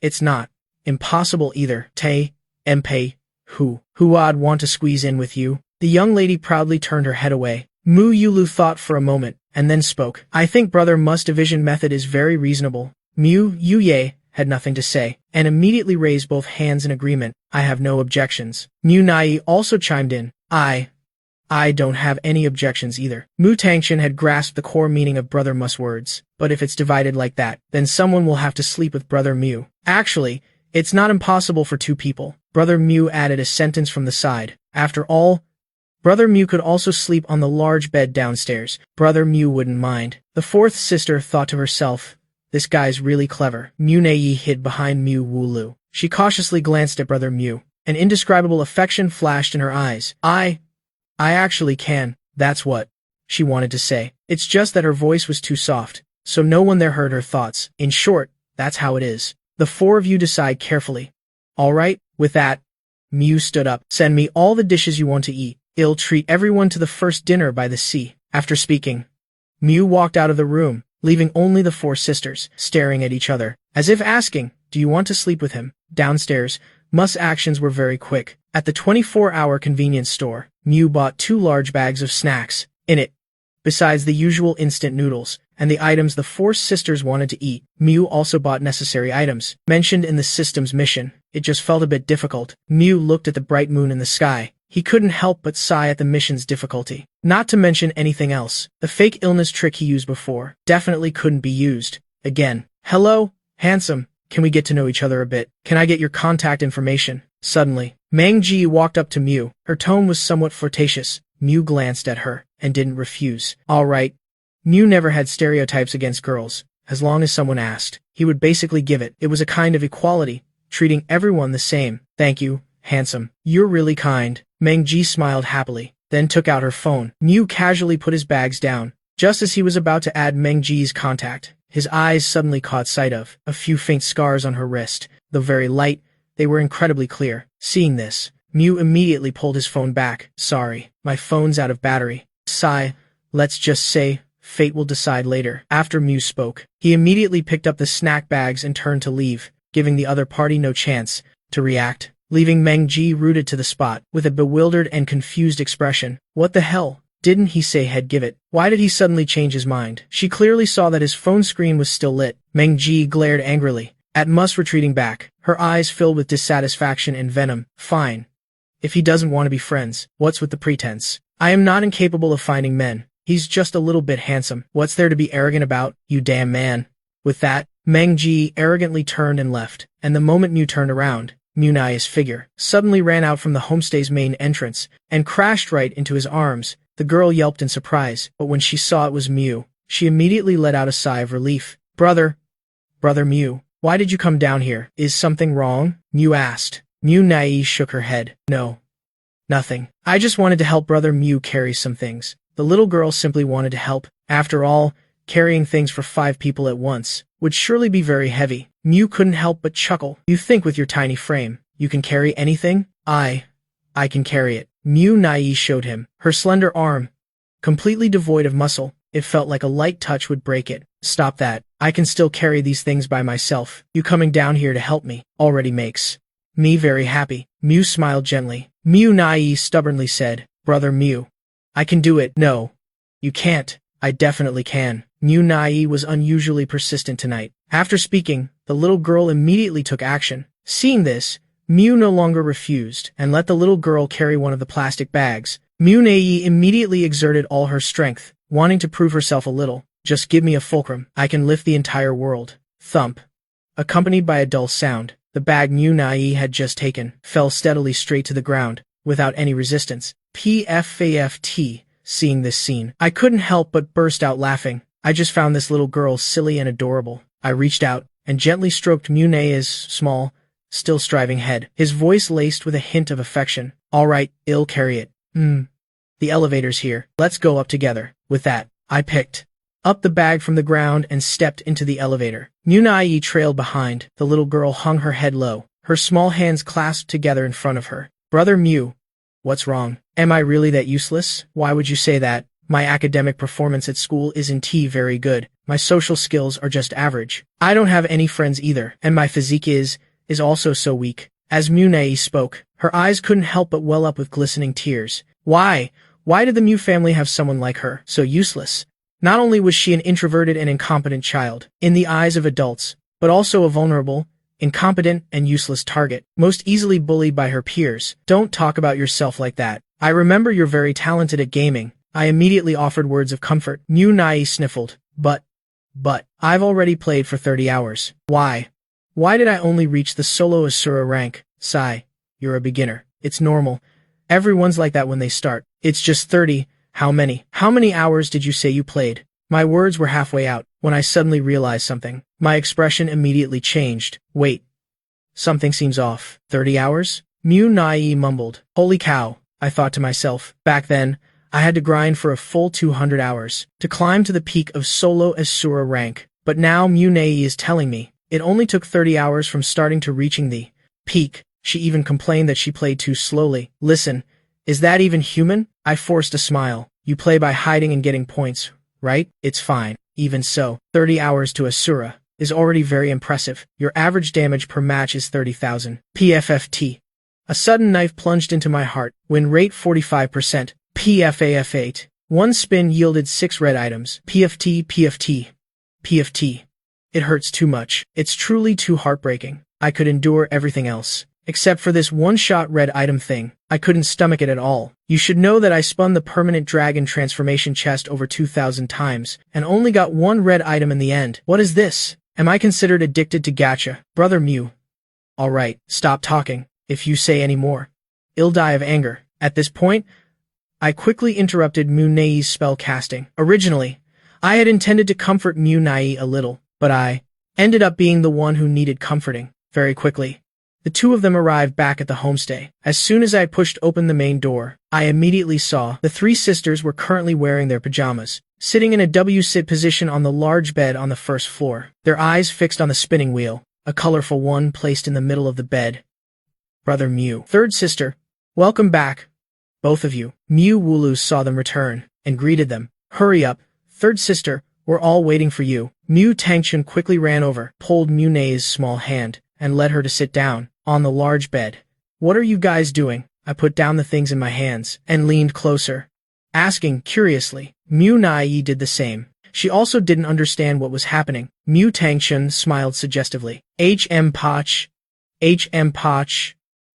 it's not impossible either. Tay, Empei, who'd want to squeeze in with you? The young lady proudly turned her head away. Mu Yulu thought for a moment, and then spoke. I think Brother Mu's division method is very reasonable. Mu Yuye had nothing to say, and immediately raised both hands in agreement. I have no objections. Mu Nai also chimed in. I don't have any objections either. Mu Tangchen had grasped the core meaning of Brother Mu's words. But if it's divided like that, then someone will have to sleep with Brother Mu. Actually, it's not impossible for two people. Brother Mu added a sentence from the side. After all, Brother Mu could also sleep on the large bed downstairs. Brother Mu wouldn't mind. The fourth sister thought to herself, this guy's really clever. Mu Neiyi hid behind Mu Wulu. She cautiously glanced at Brother Mu. An indescribable affection flashed in her eyes. I actually can. That's what she wanted to say. It's just that her voice was too soft, so no one there heard her thoughts. In short, that's how it is. The four of you decide carefully. All right, with that, Mew stood up. Send me all the dishes you want to eat. I'll treat everyone to the first dinner by the sea. After speaking, Mew walked out of the room, leaving only the four sisters, staring at each other, as if asking, do you want to sleep with him? Downstairs, Mu's actions were very quick. At the 24-hour convenience store, Mew bought 2 large bags of snacks. In it, besides the usual instant noodles and the items the four sisters wanted to eat, Mew also bought necessary items mentioned in the system's mission. It just felt a bit difficult. Mew looked at the bright moon in the sky. He couldn't help but sigh at the mission's difficulty. Not to mention anything else. The fake illness trick he used before definitely couldn't be used again. Hello, handsome. Can we get to know each other a bit? Can I get your contact information? Suddenly, Mang Ji walked up to Mew. Her tone was somewhat flirtatious. Mew glanced at her and didn't refuse. All right. Mew never had stereotypes against girls. As long as someone asked, he would basically give it. It was a kind of equality, treating everyone the same. Thank you, handsome. You're really kind. Mang Ji smiled happily, then took out her phone. Mew casually put his bags down. Just as he was about to add Mang Ji's contact, his eyes suddenly caught sight of a few faint scars on her wrist. Though very light, they were incredibly clear. Seeing this, Mew immediately pulled his phone back. Sorry, my phone's out of battery. Sigh, let's just say, fate will decide later. After Mew spoke, he immediately picked up the snack bags and turned to leave, giving the other party no chance to react, leaving Mang Ji rooted to the spot, with a bewildered and confused expression. What the hell? Didn't he say he'd give it? Why did he suddenly change his mind? She clearly saw that his phone screen was still lit. Mang Ji glared angrily at Mus retreating back, her eyes filled with dissatisfaction and venom. Fine. If he doesn't want to be friends, what's with the pretense? I am not incapable of finding men. He's just a little bit handsome. What's there to be arrogant about, you damn man? With that, Mang Ji arrogantly turned and left, and the moment Mew turned around, Muni's figure suddenly ran out from the homestay's main entrance and crashed right into his arms. The girl yelped in surprise, but when she saw it was Mew, she immediately let out a sigh of relief. Brother Mew, why did you come down here? Is something wrong? Mew asked. Muni's shook her head. No. Nothing. I just wanted to help Brother Mew carry some things. The little girl simply wanted to help. After all, carrying things for 5 people at once would surely be very heavy. Mew couldn't help but chuckle. You think with your tiny frame, you can carry anything? I can carry it. Muni's showed him her slender arm, completely devoid of muscle. It felt like a light touch would break it. Stop that. I can still carry these things by myself. You coming down here to help me already makes me very happy. Mew smiled gently. Muni's stubbornly said, Brother Mew, I can do it. No, you can't. I definitely can. Muni's was unusually persistent tonight. After speaking, the little girl immediately took action. Seeing this, Mew no longer refused and let the little girl carry one of the plastic bags. Muni's immediately exerted all her strength, wanting to prove herself a little. Just give me a fulcrum. I can lift the entire world. Thump. Accompanied by a dull sound, the bag Muni's had just taken fell steadily straight to the ground, without any resistance. PFAFT. Seeing this scene, I couldn't help but burst out laughing. I just found this little girl silly and adorable. I reached out and gently stroked Muni's small, still striving head, his voice laced with a hint of affection. All right, I'll carry it. The elevator's here. Let's go up together. With that, I picked up the bag from the ground and stepped into the elevator. Muni's trailed behind. The little girl hung her head low, her small hands clasped together in front of her. Brother Mew, what's wrong? Am I really that useless? Why would you say that? My academic performance at school isn't very good. My social skills are just average. I don't have any friends either, and my physique is also so weak. As Muni's spoke, her eyes couldn't help but well up with glistening tears. Why did the Mew family have someone like her, so useless? Not only was she an introverted and incompetent child, in the eyes of adults, but also a vulnerable, incompetent, and useless target, most easily bullied by her peers. Don't talk about yourself like that. I remember you're very talented at gaming. I immediately offered words of comfort. Muni's sniffled. But I've already played for 30 hours. Why did I only reach the solo Asura rank? Sigh. You're a beginner. It's normal. Everyone's like that when they start. It's just 30. How many hours did you say you played? My words were halfway out when I suddenly realized something. My expression immediately changed. Wait. Something seems off. 30 hours? Muni's mumbled. Holy cow, I thought to myself. Back then, I had to grind for a full 200 hours to climb to the peak of Solo Asura rank. But now Munei is telling me it only took 30 hours from starting to reaching the peak. She even complained that she played too slowly. Listen, is that even human? I forced a smile. You play by hiding and getting points, right? It's fine. Even so, 30 hours to Asura is already very impressive. Your average damage per match is 30,000. PFFT. A sudden knife plunged into my heart. Win rate 45%. PFAF8. One spin yielded 6 red items. PFT, PFT, PFT. It hurts too much. It's truly too heartbreaking. I could endure everything else, except for this one-shot red item thing. I couldn't stomach it at all. You should know that I spun the permanent dragon transformation chest over 2,000 times, and only got one red item in the end. What is this? Am I considered addicted to gacha? Brother Mew. Alright, stop talking. If you say any more, I'll die of anger. At this point, I quickly interrupted Munei's spell casting. Originally, I had intended to comfort Munei a little, but I ended up being the one who needed comforting. Very quickly, the two of them arrived back at the homestay. As soon as I pushed open the main door, I immediately saw the 3 sisters were currently wearing their pajamas, sitting in a W-sit position on the large bed on the first floor, their eyes fixed on the spinning wheel, a colorful one placed in the middle of the bed. Brother Mew. Third sister, welcome back, both of you. Mew Wooloo saw them return and greeted them. Hurry up, third sister, we're all waiting for you. Mew Tangchun quickly ran over, pulled Munei's small hand, and led her to sit down on the large bed. What are you guys doing? I put down the things in my hands and leaned closer, asking curiously. Munei did the same. She also didn't understand what was happening. Mew Tangchun smiled suggestively. Poch. Poch.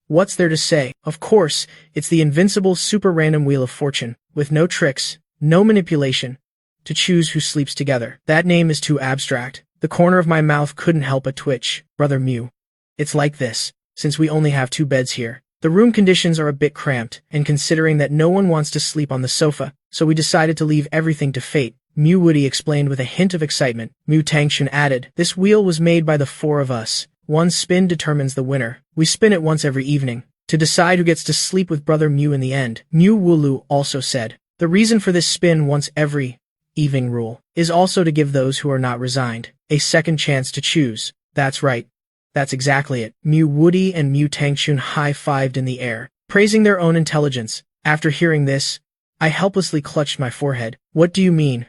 What's there to say? Of course, it's the invincible super random wheel of fortune, with no tricks, no manipulation, to choose who sleeps together. That name is too abstract. The corner of my mouth couldn't help but twitch. Brother Mew. It's like this, since we only have 2 beds here. The room conditions are a bit cramped, and considering that no one wants to sleep on the sofa, so we decided to leave everything to fate. Mew Woody explained with a hint of excitement. Mew Tangchun added, this wheel was made by the 4 of us. One spin determines the winner. We spin it once every evening, to decide who gets to sleep with Brother Mew in the end. Mew Wooloo also said, the reason for this spin once every evening rule is also to give those who are not resigned a second chance to choose. That's right. That's exactly it. Mew Woody and Mew Tangchun high-fived in the air, praising their own intelligence. After hearing this, I helplessly clutched my forehead. What do you mean?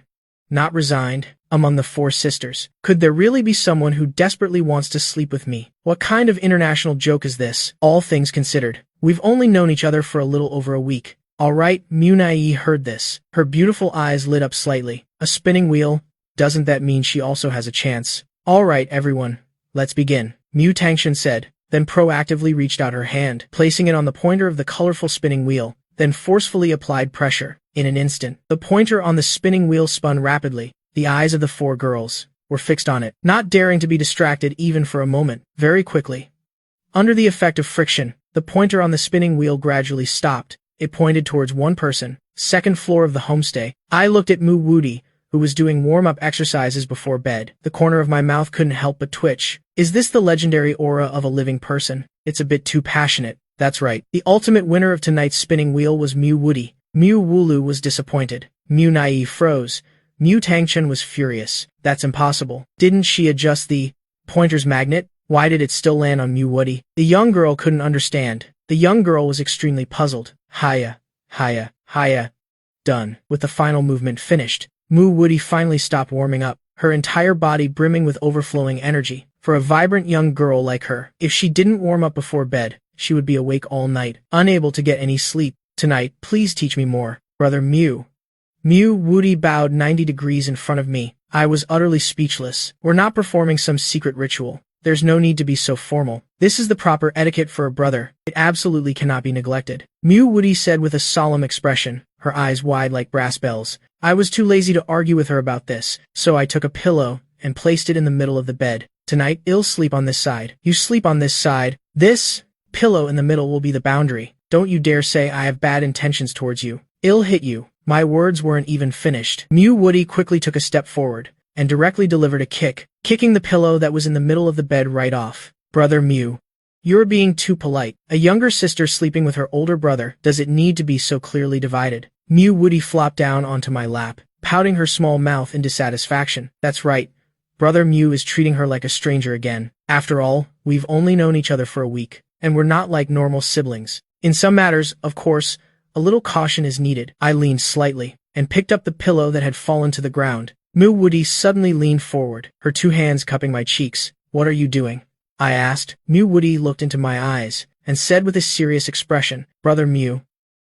Not resigned? Among the 4 sisters, could there really be someone who desperately wants to sleep with me? What kind of international joke is this? All things considered, we've only known each other for a little over a week. Alright, Munei heard this. Her beautiful eyes lit up slightly. A spinning wheel? Doesn't that mean she also has a chance? Alright everyone, let's begin. Mew Tangchun said, then proactively reached out her hand, placing it on the pointer of the colorful spinning wheel, then forcefully applied pressure. In an instant, the pointer on the spinning wheel spun rapidly. The eyes of the 4 girls were fixed on it, not daring to be distracted even for a moment. Very quickly, under the effect of friction, the pointer on the spinning wheel gradually stopped. It pointed towards one person, second floor of the homestay. I looked at Mew Woody, who was doing warm-up exercises before bed. The corner of my mouth couldn't help but twitch. Is this the legendary aura of a living person? It's a bit too passionate. That's right. The ultimate winner of tonight's spinning wheel was Mew Woody. Mew Wooloo was disappointed. Munei froze. Mew Tangchun was furious. That's impossible. Didn't she adjust the pointer's magnet? Why did it still land on Mew Woody? The young girl couldn't understand. The young girl was extremely puzzled. Hiya. Done. With the final movement finished, Mew Woody finally stopped warming up, her entire body brimming with overflowing energy. For a vibrant young girl like her, if she didn't warm up before bed, she would be awake all night, unable to get any sleep. Tonight, please teach me more. Brother Mew. Mew Woody bowed 90 degrees in front of me. I was utterly speechless. We're not performing some secret ritual. There's no need to be so formal. This is the proper etiquette for a brother. It absolutely cannot be neglected. Mew Woody said with a solemn expression, her eyes wide like brass bells. I was too lazy to argue with her about this, so I took a pillow and placed it in the middle of the bed. Tonight, I'll sleep on this side. You sleep on this side. This pillow in the middle will be the boundary. Don't you dare say I have bad intentions towards you. I'll hit you. My words weren't even finished. Mew Woody quickly took a step forward and directly delivered a kick, kicking the pillow that was in the middle of the bed right off. Brother Mew. You're being too polite. A younger sister sleeping with her older brother. Does it need to be so clearly divided? Mew Woody flopped down onto my lap, pouting her small mouth in dissatisfaction. That's right. Brother Mew is treating her like a stranger again. After all, we've only known each other for a week, and we're not like normal siblings. In some matters, of course, a little caution is needed. I leaned slightly, and picked up the pillow that had fallen to the ground. Mew Woody suddenly leaned forward, her two hands cupping my cheeks. What are you doing? I asked. Mew Woody looked into my eyes, and said with a serious expression, Brother Mew,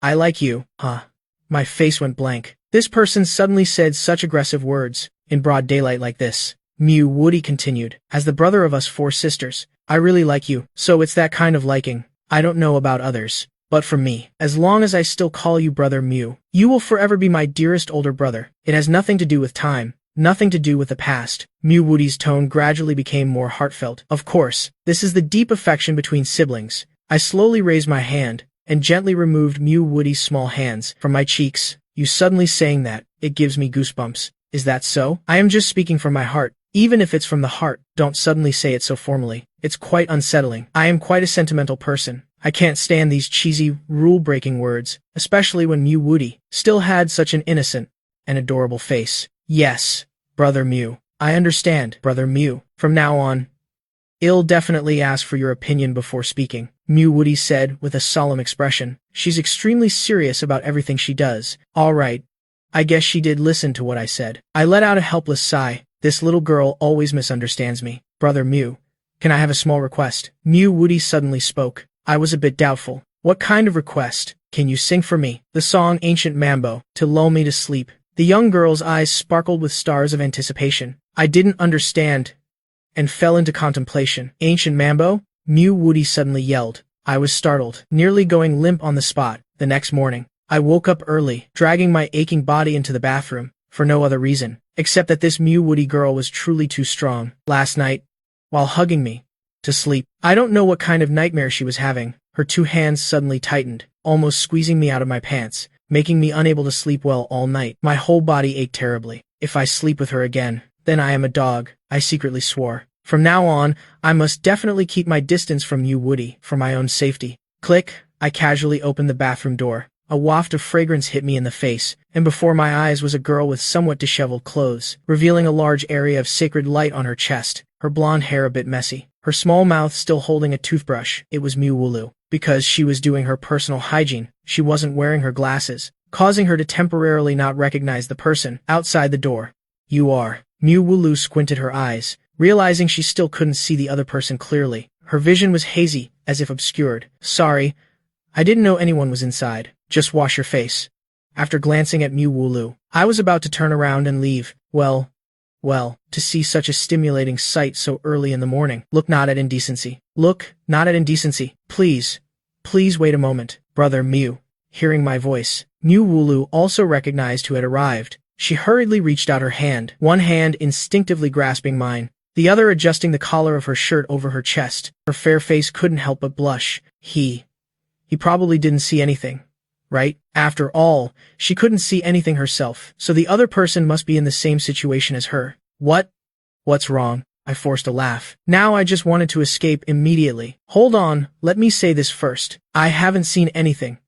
I like you, huh? My face went blank. This person suddenly said such aggressive words, in broad daylight like this. Mew Woody continued, as the brother of us 4 sisters, I really like you, so it's that kind of liking. I don't know about others, but for me, as long as I still call you Brother Mew, you will forever be my dearest older brother. It has nothing to do with time, nothing to do with the past. Mew Woody's tone gradually became more heartfelt. Of course, this is the deep affection between siblings. I slowly raised my hand, and gently removed Mew Woody's small hands from my cheeks. You suddenly saying that, it gives me goosebumps. Is that so? I am just speaking from my heart. Even if it's from the heart, don't suddenly say it so formally. It's quite unsettling. I am quite a sentimental person. I can't stand these cheesy, rule-breaking words, especially when Mew Woody still had such an innocent and adorable face. Yes, Brother Mew. I understand, Brother Mew. From now on, I'll definitely ask for your opinion before speaking, Mew Woody said with a solemn expression. She's extremely serious about everything she does. All right. I guess she did listen to what I said. I let out a helpless sigh. This little girl always misunderstands me. Brother Mew, can I have a small request? Mew Woody suddenly spoke. I was a bit doubtful. What kind of request? Can you sing for me the song Ancient Mambo to lull me to sleep? The young girl's eyes sparkled with stars of anticipation. I didn't understand, and fell into contemplation. Ancient Mambo? Mew Woody suddenly yelled. I was startled, nearly going limp on the spot. The next morning, I woke up early, dragging my aching body into the bathroom, for no other reason, except that this Mew Woody girl was truly too strong. Last night, while hugging me to sleep, I don't know what kind of nightmare she was having. Her 2 hands suddenly tightened, almost squeezing me out of my pants, making me unable to sleep well all night. My whole body ached terribly. If I sleep with her again, then I am a dog, I secretly swore. From now on, I must definitely keep my distance from Mew Woody, for my own safety. Click, I casually opened the bathroom door. A waft of fragrance hit me in the face, and before my eyes was a girl with somewhat disheveled clothes, revealing a large area of sacred light on her chest, her blonde hair a bit messy, her small mouth still holding a toothbrush. It was Mew Wooloo. Because she was doing her personal hygiene, she wasn't wearing her glasses, causing her to temporarily not recognize the person outside the door. You are. Mew Wooloo squinted her eyes, realizing she still couldn't see the other person clearly. Her vision was hazy, as if obscured. Sorry, I didn't know anyone was inside. Just wash your face. After glancing at Mew Wooloo, I was about to turn around and leave. Well, to see such a stimulating sight so early in the morning. Look not at indecency. Look, not at indecency. Please wait a moment. Brother Mew. Hearing my voice, Mew Wooloo also recognized who had arrived. She hurriedly reached out her hand, one hand instinctively grasping mine, the other adjusting the collar of her shirt over her chest. Her fair face couldn't help but blush. He probably didn't see anything, right? After all, she couldn't see anything herself, so the other person must be in the same situation as her. What's wrong? I forced a laugh. Now I just wanted to escape immediately. Hold on, let me say this first. I haven't seen anything.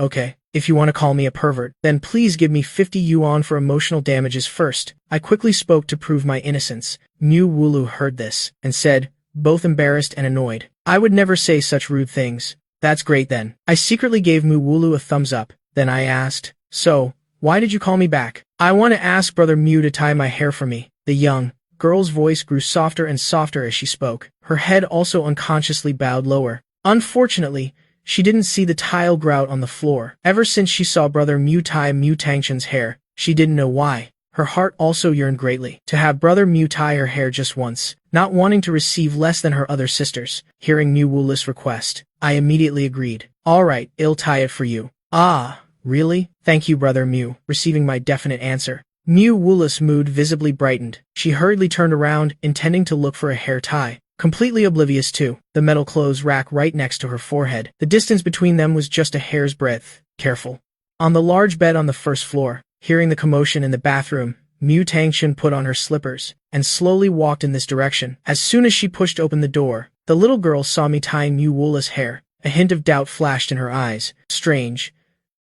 Okay, if you want to call me a pervert, then please give me 50 yuan for emotional damages first. I quickly spoke to prove my innocence. Mew Wooloo heard this, and said, both embarrassed and annoyed, I would never say such rude things. That's great then. I secretly gave Mew Wooloo a thumbs up. Then I asked, so, why did you call me back? I want to ask Brother Mew to tie my hair for me. The young girl's voice grew softer and softer as she spoke. Her head also unconsciously bowed lower. Unfortunately, she didn't see the tile grout on the floor. Ever since she saw Brother Mew tie Mew Tangchen's hair, she didn't know why. Her heart also yearned greatly to have Brother Mew tie her hair just once, not wanting to receive less than her other sisters. Hearing Mew Wooloo's request, I immediately agreed. All right, I'll tie it for you. Ah, really? Thank you, Brother Mew. Receiving my definite answer, Mew Wooloo's mood visibly brightened. She hurriedly turned around, intending to look for a hair tie, completely oblivious to the metal clothes rack right next to her forehead. The distance between them was just a hair's breadth. Careful. On the large bed on the first floor, hearing the commotion in the bathroom, Mew Tangchen put on her slippers and slowly walked in this direction. As soon as she pushed open the door, the little girl saw me tying Mew Wooloo's hair. A hint of doubt flashed in her eyes. Strange.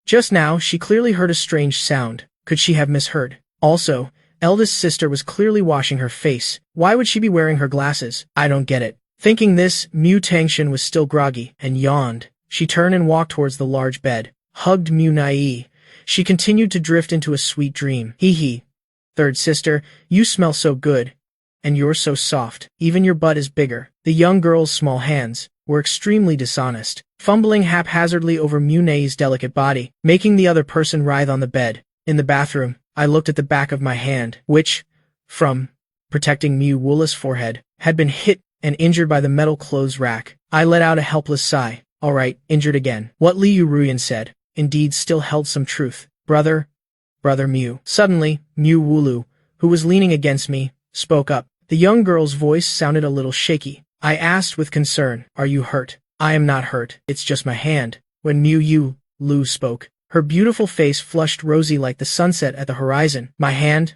Just now, she clearly heard a strange sound. Could she have misheard? Also, eldest sister was clearly washing her face. Why would she be wearing her glasses? I don't get it. Thinking this, Mu Tangshan was still groggy and yawned. She turned and walked towards the large bed, hugged Mu Nai. She continued to drift into a sweet dream. Hee hee. Third sister, you smell so good. And you're so soft. Even your butt is bigger. The young girl's small hands were extremely dishonest, fumbling haphazardly over Mu Nai's delicate body, making the other person writhe on the bed. In the bathroom, I looked at the back of my hand, which, from protecting Mu Wula's forehead, had been hit and injured by the metal clothes rack. I let out a helpless sigh. All right, injured again. What Liu Ruyan said, indeed still held some truth. Brother Mu. Suddenly, Mu Wulu, who was leaning against me, spoke up. The young girl's voice sounded a little shaky. I asked with concern, are you hurt? I am not hurt, it's just my hand. When Mu Lu spoke, her beautiful face flushed rosy like the sunset at the horizon. My hand?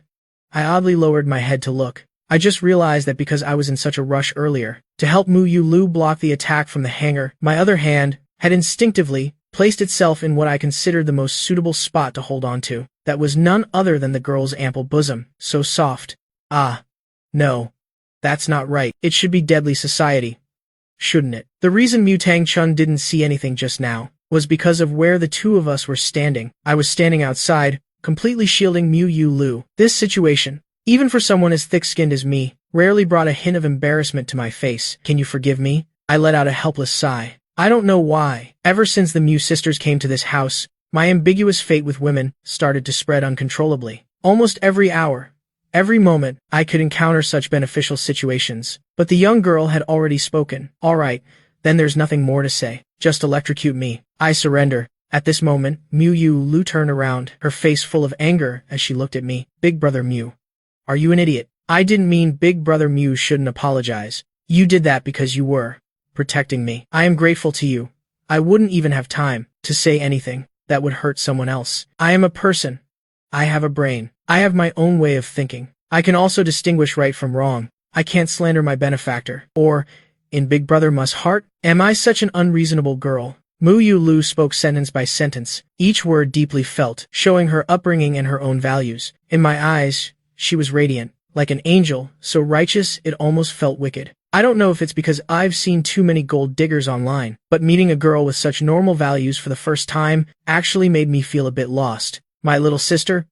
I oddly lowered my head to look. I just realized that because I was in such a rush earlier, to help Mu Lu block the attack from the hanger, my other hand had instinctively placed itself in what I considered the most suitable spot to hold on to. That was none other than the girl's ample bosom, so soft. Ah. No. That's not right. It should be deadly society. Shouldn't it? The reason Mu Tang-chun didn't see anything just now was because of where the two of us were standing. I was standing outside, completely shielding Mu Lu. This situation, even for someone as thick-skinned as me, rarely brought a hint of embarrassment to my face. Can you forgive me? I let out a helpless sigh. I don't know why. Ever since the Mu sisters came to this house, my ambiguous fate with women started to spread uncontrollably. Almost every hour, every moment, I could encounter such beneficial situations. But the young girl had already spoken. All right, then there's nothing more to say. Just electrocute me. I surrender. At this moment, Mu Lu turned around, her face full of anger as she looked at me. Big brother Mu. Are you an idiot? I didn't mean Big brother Mu shouldn't apologize. You did that because you were protecting me. I am grateful to you. I wouldn't even have time to say anything that would hurt someone else. I am a person. I have a brain. I have my own way of thinking. I can also distinguish right from wrong. I can't slander my benefactor. Or, in Big Brother Must Heart, am I such an unreasonable girl? Mu Lu spoke sentence by sentence, each word deeply felt, showing her upbringing and her own values. In my eyes, she was radiant, like an angel, so righteous it almost felt wicked. I don't know if it's because I've seen too many gold diggers online, but meeting a girl with such normal values for the first time actually made me feel a bit lost. My little sister?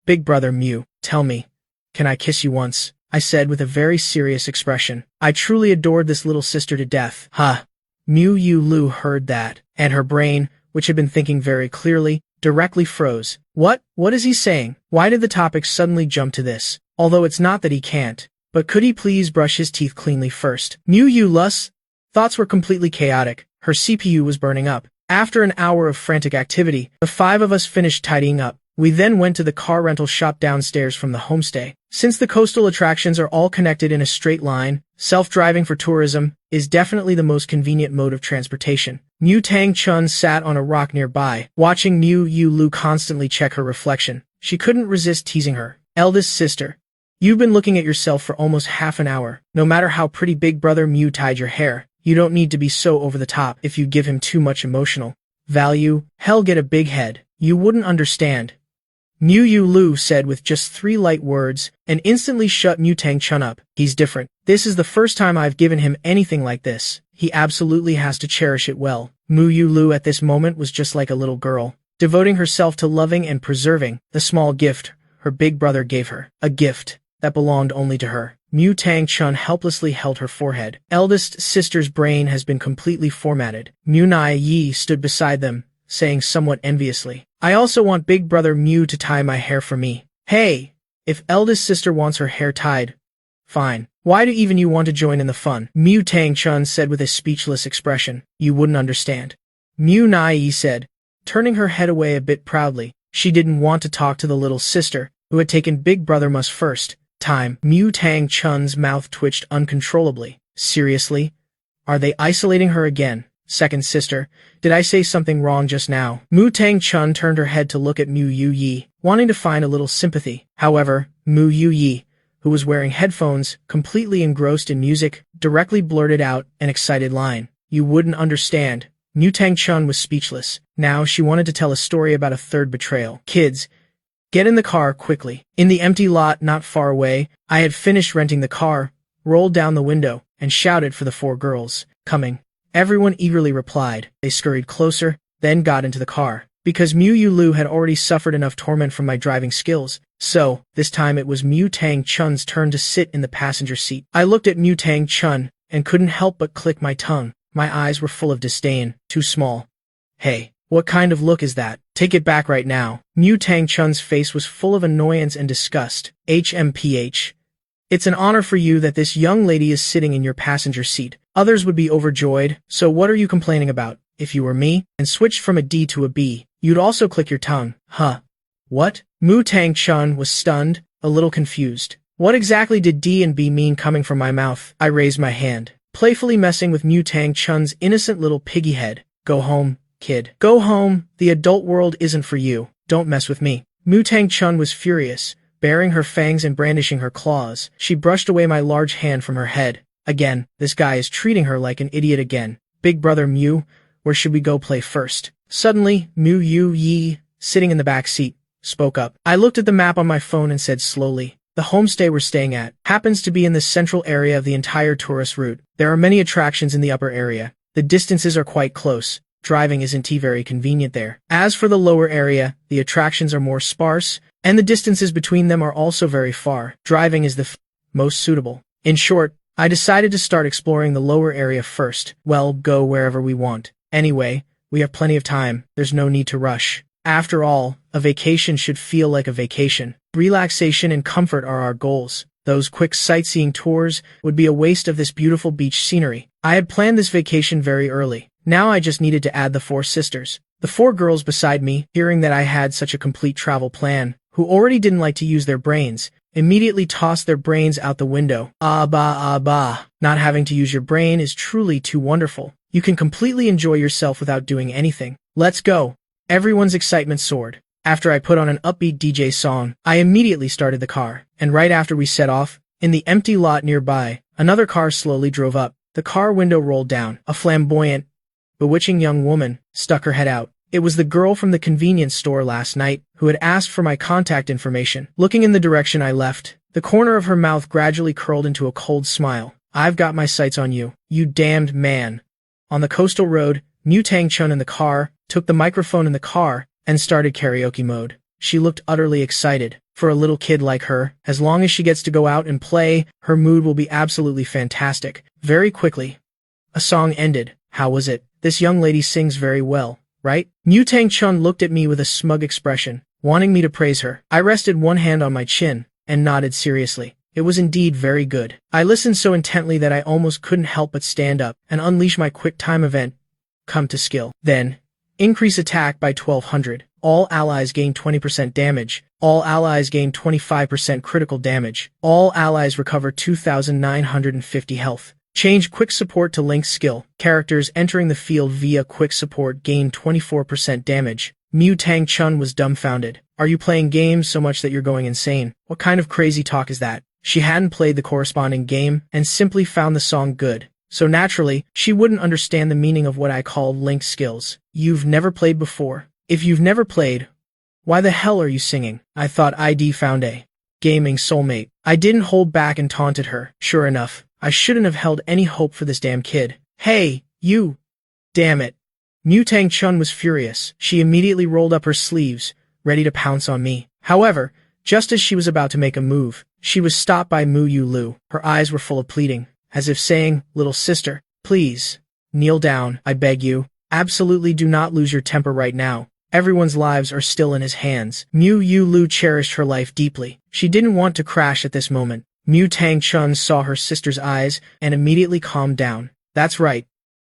Big brother Mu, tell me, can I kiss you once? I said with a very serious expression. I truly adored this little sister to death. Mu Lu heard that, and her brain, which had been thinking very clearly, directly froze. What is he saying? Why did the topic suddenly jump to this? Although it's not that he can't. But could he please brush his teeth cleanly first? Mu Lu's thoughts were completely chaotic. Her CPU was burning up. After an hour of frantic activity, the five of us finished tidying up. We then went to the car rental shop downstairs from the homestay. Since the coastal attractions are all connected in a straight line, self-driving for tourism is definitely the most convenient mode of transportation. Mu Tang-chun sat on a rock nearby, watching Mu Lu constantly check her reflection. She couldn't resist teasing her. Eldest sister, you've been looking at yourself for almost half an hour. No matter how pretty Big Brother Mu tied your hair, you don't need to be so over the top. If you give him too much emotional value, hell, get a big head. You wouldn't understand. Mu Lu said with just 3 light words, and instantly shut Mu Tang-chun up. He's different. This is the first time I've given him anything like this. He absolutely has to cherish it well. Mu Lu at this moment was just like a little girl, devoting herself to loving and preserving the small gift her big brother gave her. A gift that belonged only to her. Mu Tang-chun helplessly held her forehead. Eldest sister's brain has been completely formatted. Mu Nai stood beside them, saying somewhat enviously, I also want Big Brother Mu to tie my hair for me. Hey, if eldest sister wants her hair tied, fine. Why do even you want to join in the fun? Mu Tang-chun said with a speechless expression. You wouldn't understand. Mu Nai said, turning her head away a bit proudly. She didn't want to talk to the little sister, who had taken Big Brother Must first time. Mu Tang-chun's mouth twitched uncontrollably. Seriously? Are they isolating her again? Second sister, did I say something wrong just now? Mu Tang-chun turned her head to look at Mu Yi, wanting to find a little sympathy. However, Mu Yi, who was wearing headphones, completely engrossed in music, directly blurted out an excited line. You wouldn't understand. Mu Tang Chun was speechless. Now she wanted to tell a story about a third betrayal. Kids, get in the car quickly. In the empty lot not far away, I had finished renting the car, rolled down the window, and shouted for the 4 girls. Coming. Everyone eagerly replied. They scurried closer, then got into the car. Because Mu Yu Lu had already suffered enough torment from my driving skills, so, this time it was Mu Tang Chun's turn to sit in the passenger seat. I looked at Mu Tang Chun, and couldn't help but click my tongue. My eyes were full of disdain. Too small. Hey, what kind of look is that? Take it back right now. Mu Tang Chun's face was full of annoyance and disgust. HMPH. It's an honor for you that this young lady is sitting in your passenger seat. Others would be overjoyed, so what are you complaining about? If you were me, and switched from a D to a B, you'd also click your tongue. Huh. What? Mu Tang Chun was stunned, a little confused. What exactly did D and B mean coming from my mouth? I raised my hand, playfully messing with Mu Tang Chun's innocent little piggy head. Go home, kid. Go home. The adult world isn't for you. Don't mess with me. Mu Tang Chun was furious, baring her fangs and brandishing her claws. She brushed away my large hand from her head. Again, this guy is treating her like an idiot again. Big brother Mu, where should we go play first? Suddenly, Mu Yu Yi, sitting in the back seat, spoke up. I looked at the map on my phone and said slowly, the homestay we're staying at happens to be in the central area of the entire tourist route. There are many attractions in the upper area. The distances are quite close. Driving isn't very convenient there. As for the lower area, the attractions are more sparse, and the distances between them are also very far. Driving is the most suitable. In short, I decided to start exploring the lower area first. Well, go wherever we want. Anyway, we have plenty of time. There's no need to rush. After all, a vacation should feel like a vacation. Relaxation and comfort are our goals. Those quick sightseeing tours would be a waste of this beautiful beach scenery. I had planned this vacation very early. Now I just needed to add the 4 sisters. The 4 girls beside me, hearing that I had such a complete travel plan, who already didn't like to use their brains, immediately tossed their brains out the window. Ah bah. Not having to use your brain is truly too wonderful. You can completely enjoy yourself without doing anything. Let's go. Everyone's excitement soared. After I put on an upbeat DJ song, I immediately started the car. And right after we set off, in the empty lot nearby, another car slowly drove up. The car window rolled down. A flamboyant, bewitching young woman stuck her head out. It was the girl from the convenience store last night who had asked for my contact information. Looking in the direction I left, the corner of her mouth gradually curled into a cold smile. I've got my sights on you, you damned man. On the coastal road, Mu Tang Chun in the car took the microphone in the car and started karaoke mode. She looked utterly excited. For a little kid like her, as long as she gets to go out and play, her mood will be absolutely fantastic. Very quickly, a song ended. How was it? This young lady sings very well, right? Mu Tang Chun looked at me with a smug expression, wanting me to praise her. I rested one hand on my chin and nodded seriously. It was indeed very good. I listened so intently that I almost couldn't help but stand up and unleash my quick time event. Come to skill. Then, increase attack by 1200. All allies gain 20% damage. All allies gain 25% critical damage. All allies recover 2,950 health. Change quick support to link skill. Characters entering the field via quick support gain 24% damage. Mu Tang Chun was dumbfounded. Are you playing games so much that you're going insane? What kind of crazy talk is that? She hadn't played the corresponding game and simply found the song good. So naturally, she wouldn't understand the meaning of what I called link skills. You've never played before. If you've never played, why the hell are you singing? I thought I'd found a gaming soulmate. I didn't hold back and taunted her. Sure enough, I shouldn't have held any hope for this damn kid. Hey, you! Damn it. Mu Tang Chun was furious. She immediately rolled up her sleeves, ready to pounce on me. However, just as she was about to make a move, she was stopped by Mu Yu Lu. Her eyes were full of pleading, as if saying, little sister, please, kneel down, I beg you. Absolutely do not lose your temper right now. Everyone's lives are still in his hands. Mu Yu Lu cherished her life deeply. She didn't want to crash at this moment. Mu Tang Chun saw her sister's eyes and immediately calmed down. That's right.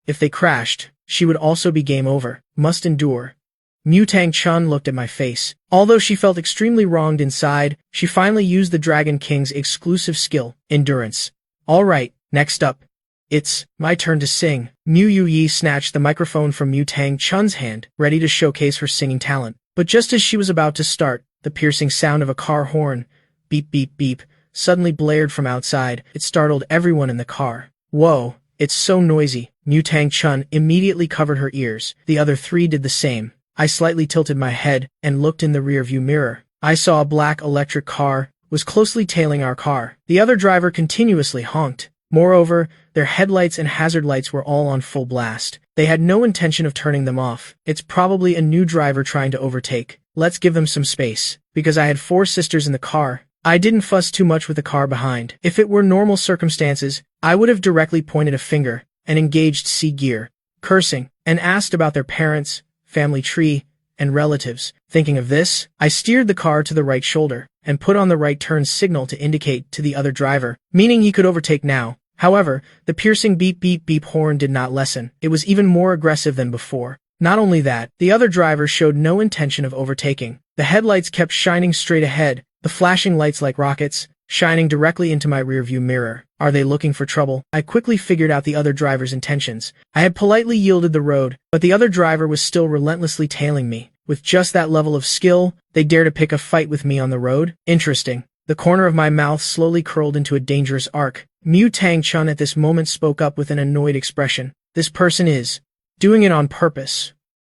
If they crashed, she would also be game over. Must endure. Mu Tang Chun looked at my face. Although she felt extremely wronged inside, she finally used the Dragon King's exclusive skill, Endurance. Alright, next up. It's my turn to sing. Mu Yu Yi snatched the microphone from Mu Tang Chun's hand, ready to showcase her singing talent. But just as she was about to start, the piercing sound of a car horn, beep beep beep, suddenly blared from outside. It startled everyone in the car. Whoa, it's so noisy. Mutang Chun immediately covered her ears. The other three did the same. I slightly tilted my head and looked in the rearview mirror. I saw a black electric car was closely tailing our car. The other driver continuously honked. Moreover, their headlights and hazard lights were all on full blast. They had no intention of turning them off. It's probably a new driver trying to overtake. Let's give them some space. Because I had 4 sisters in the car, I didn't fuss too much with the car behind. If it were normal circumstances, I would have directly pointed a finger and engaged C-gear, cursing, and asked about their parents, family tree, and relatives. Thinking of this, I steered the car to the right shoulder and put on the right turn signal to indicate to the other driver, meaning he could overtake now. However, the piercing beep beep beep horn did not lessen. It was even more aggressive than before. Not only that, the other driver showed no intention of overtaking. The headlights kept shining straight ahead, the flashing lights like rockets, shining directly into my rearview mirror. Are they looking for trouble? I quickly figured out the other driver's intentions. I had politely yielded the road, but the other driver was still relentlessly tailing me. With just that level of skill, they dare to pick a fight with me on the road? Interesting. The corner of my mouth slowly curled into a dangerous arc. Mutang Chun at this moment spoke up with an annoyed expression. This person is doing it on purpose,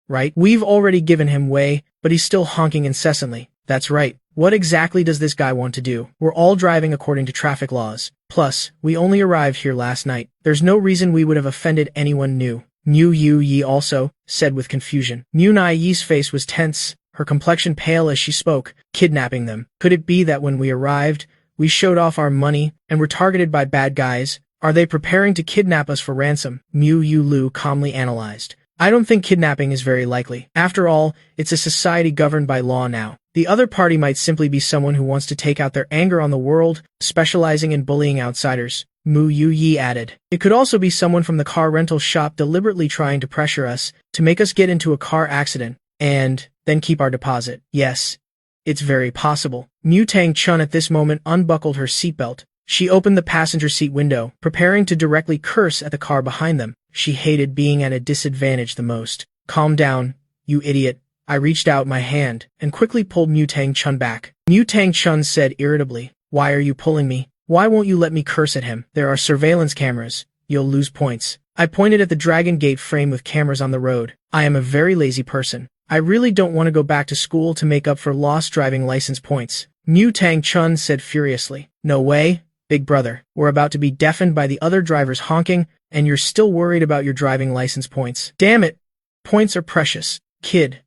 right? We've already given him way, but he's still honking incessantly. That's right. What exactly does this guy want to do? We're all driving according to traffic laws. Plus, we only arrived here last night. There's no reason we would have offended anyone new. Mu Yu Yi also said with confusion. Mu Nai Yi's face was tense, her complexion pale as she spoke. Kidnapping them. Could it be that when we arrived, we showed off our money and were targeted by bad guys? Are they preparing to kidnap us for ransom? Mu Yu Lu calmly analyzed. I don't think kidnapping is very likely. After all, it's a society governed by law now. The other party might simply be someone who wants to take out their anger on the world, specializing in bullying outsiders. Mu Yu Yi added. It could also be someone from the car rental shop deliberately trying to pressure us, to make us get into a car accident, and then keep our deposit. Yes, it's very possible. Mutang Chun at this moment unbuckled her seatbelt. She opened the passenger seat window, preparing to directly curse at the car behind them. She hated being at a disadvantage the most. Calm down, you idiot. I reached out my hand and quickly pulled Mutang Chun back. Mutang Chun said irritably, "Why are you pulling me? Why won't you let me curse at him? There are surveillance cameras. You'll lose points." I pointed at the Dragon Gate frame with cameras on the road. I am a very lazy person. I really don't want to go back to school to make up for lost driving license points. Mutang Chun said furiously. No way, big brother. We're about to be deafened by the other drivers honking, and you're still worried about your driving license points. Damn it. Points are precious, kid.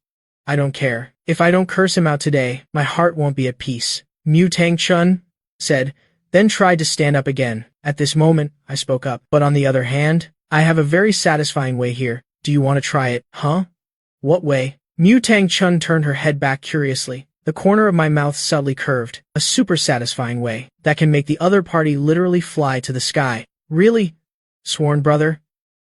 I don't care. If I don't curse him out today, my heart won't be at peace. Mutang Chun said, then tried to stand up again. At this moment, I spoke up. But on the other hand, I have a very satisfying way here. Do you want to try it? Huh? What way? Mutang Chun turned her head back curiously. The corner of my mouth subtly curved. A super satisfying way that can make the other party literally fly to the sky. Really? Sworn brother?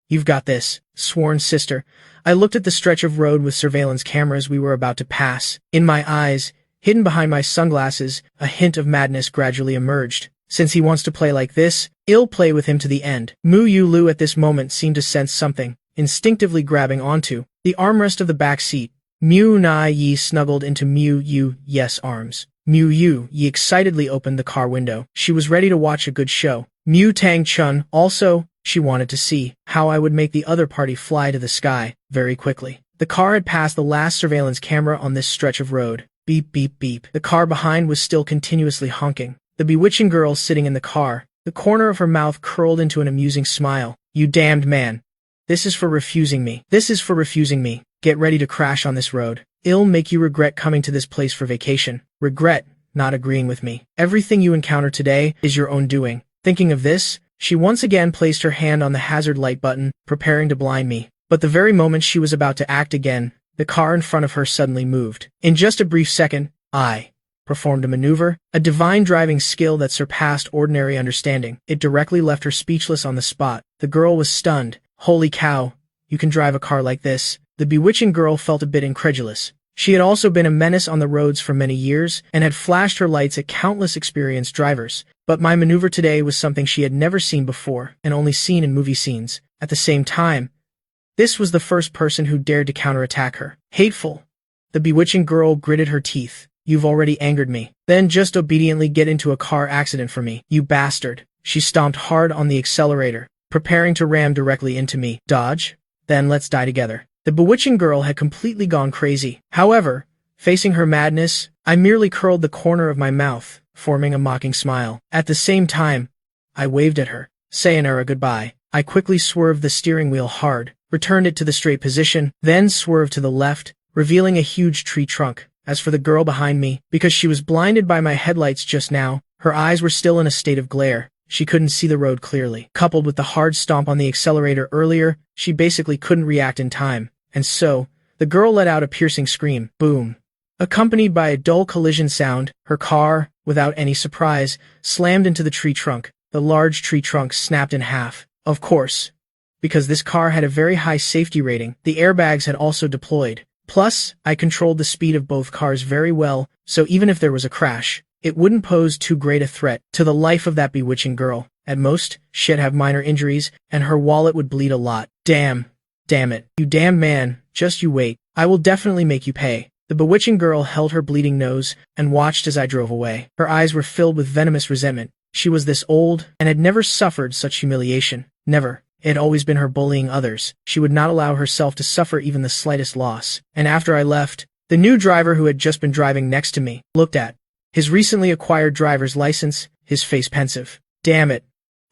You've got this. Sworn sister. I looked at the stretch of road with surveillance cameras we were about to pass. In my eyes, hidden behind my sunglasses, a hint of madness gradually emerged. Since he wants to play like this, I'll play with him to the end. Mu Yu Lu at this moment seemed to sense something, instinctively grabbing onto the armrest of the back seat. Mu Nai Yi snuggled into Mu Yu Yes' arms. Mu Yu Yi excitedly opened the car window. She was ready to watch a good show. Mutang Chun also, she wanted to see how I would make the other party fly to the sky very quickly. The car had passed the last surveillance camera on this stretch of road. Beep beep beep. The car behind was still continuously honking. The bewitching girl sitting in the car, the corner of her mouth curled into an amusing smile. You damned man. This is for refusing me. This is for refusing me. Get ready to crash on this road. It'll make you regret coming to this place for vacation. Regret not agreeing with me. Everything you encounter today is your own doing. Thinking of this, she once again placed her hand on the hazard light button, preparing to blind me. But the very moment she was about to act again, the car in front of her suddenly moved. In just a brief second, I performed a maneuver, a divine driving skill that surpassed ordinary understanding. It directly left her speechless on the spot. The girl was stunned. Holy cow, you can drive a car like this? The bewitching girl felt a bit incredulous. She had also been a menace on the roads for many years and had flashed her lights at countless experienced drivers. But my maneuver today was something she had never seen before and only seen in movie scenes. At the same time, this was the first person who dared to counterattack her. Hateful. The bewitching girl gritted her teeth. You've already angered me. Then just obediently get into a car accident for me, you bastard. She stomped hard on the accelerator, preparing to ram directly into me. Dodge? Then let's die together. The bewitching girl had completely gone crazy. However, facing her madness, I merely curled the corner of my mouth, forming a mocking smile. At the same time, I waved at her. Sayonara goodbye. I quickly swerved the steering wheel hard, returned it to the straight position, then swerved to the left, revealing a huge tree trunk. As for the girl behind me, because she was blinded by my headlights just now, her eyes were still in a state of glare. She couldn't see the road clearly. Coupled with the hard stomp on the accelerator earlier, she basically couldn't react in time. And so, the girl let out a piercing scream. Boom. Accompanied by a dull collision sound, her car, without any surprise, slammed into the tree trunk. The large tree trunk snapped in half. Of course, because this car had a very high safety rating, the airbags had also deployed. Plus, I controlled the speed of both cars very well, so even if there was a crash, it wouldn't pose too great a threat to the life of that bewitching girl. At most, she'd have minor injuries, and her wallet would bleed a lot. Damn it. You damn man, just you wait. I will definitely make you pay. The bewitching girl held her bleeding nose and watched as I drove away. Her eyes were filled with venomous resentment. She was this old and had never suffered such humiliation. Never. It had always been her bullying others. She would not allow herself to suffer even the slightest loss. And after I left, the new driver who had just been driving next to me looked at his recently acquired driver's license, his face pensive. Damn it.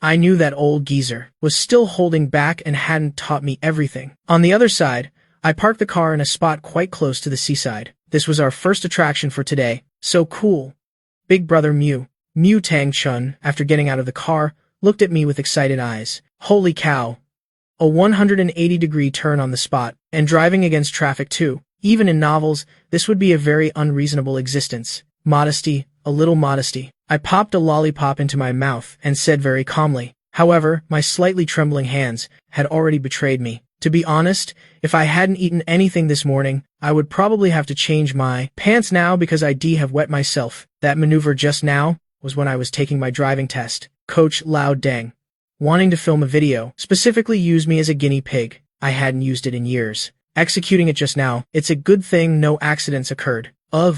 I knew that old geezer was still holding back and hadn't taught me everything. On the other side, I parked the car in a spot quite close to the seaside. This was our first attraction for today. So cool. Big brother Mu Tang-chun, after getting out of the car, looked at me with excited eyes. Holy cow. A 180-degree turn on the spot, and driving against traffic too. Even in novels, this would be a very unreasonable existence. Modesty, a little modesty. I popped a lollipop into my mouth and said very calmly. However, my slightly trembling hands had already betrayed me. To be honest, if I hadn't eaten anything this morning, I would probably have to change my pants now because I have wet myself. That maneuver just now was when I was taking my driving test. Coach Lao Deng, wanting to film a video, specifically use me as a guinea pig. I hadn't used it in years. Executing it just now, it's a good thing no accidents occurred. A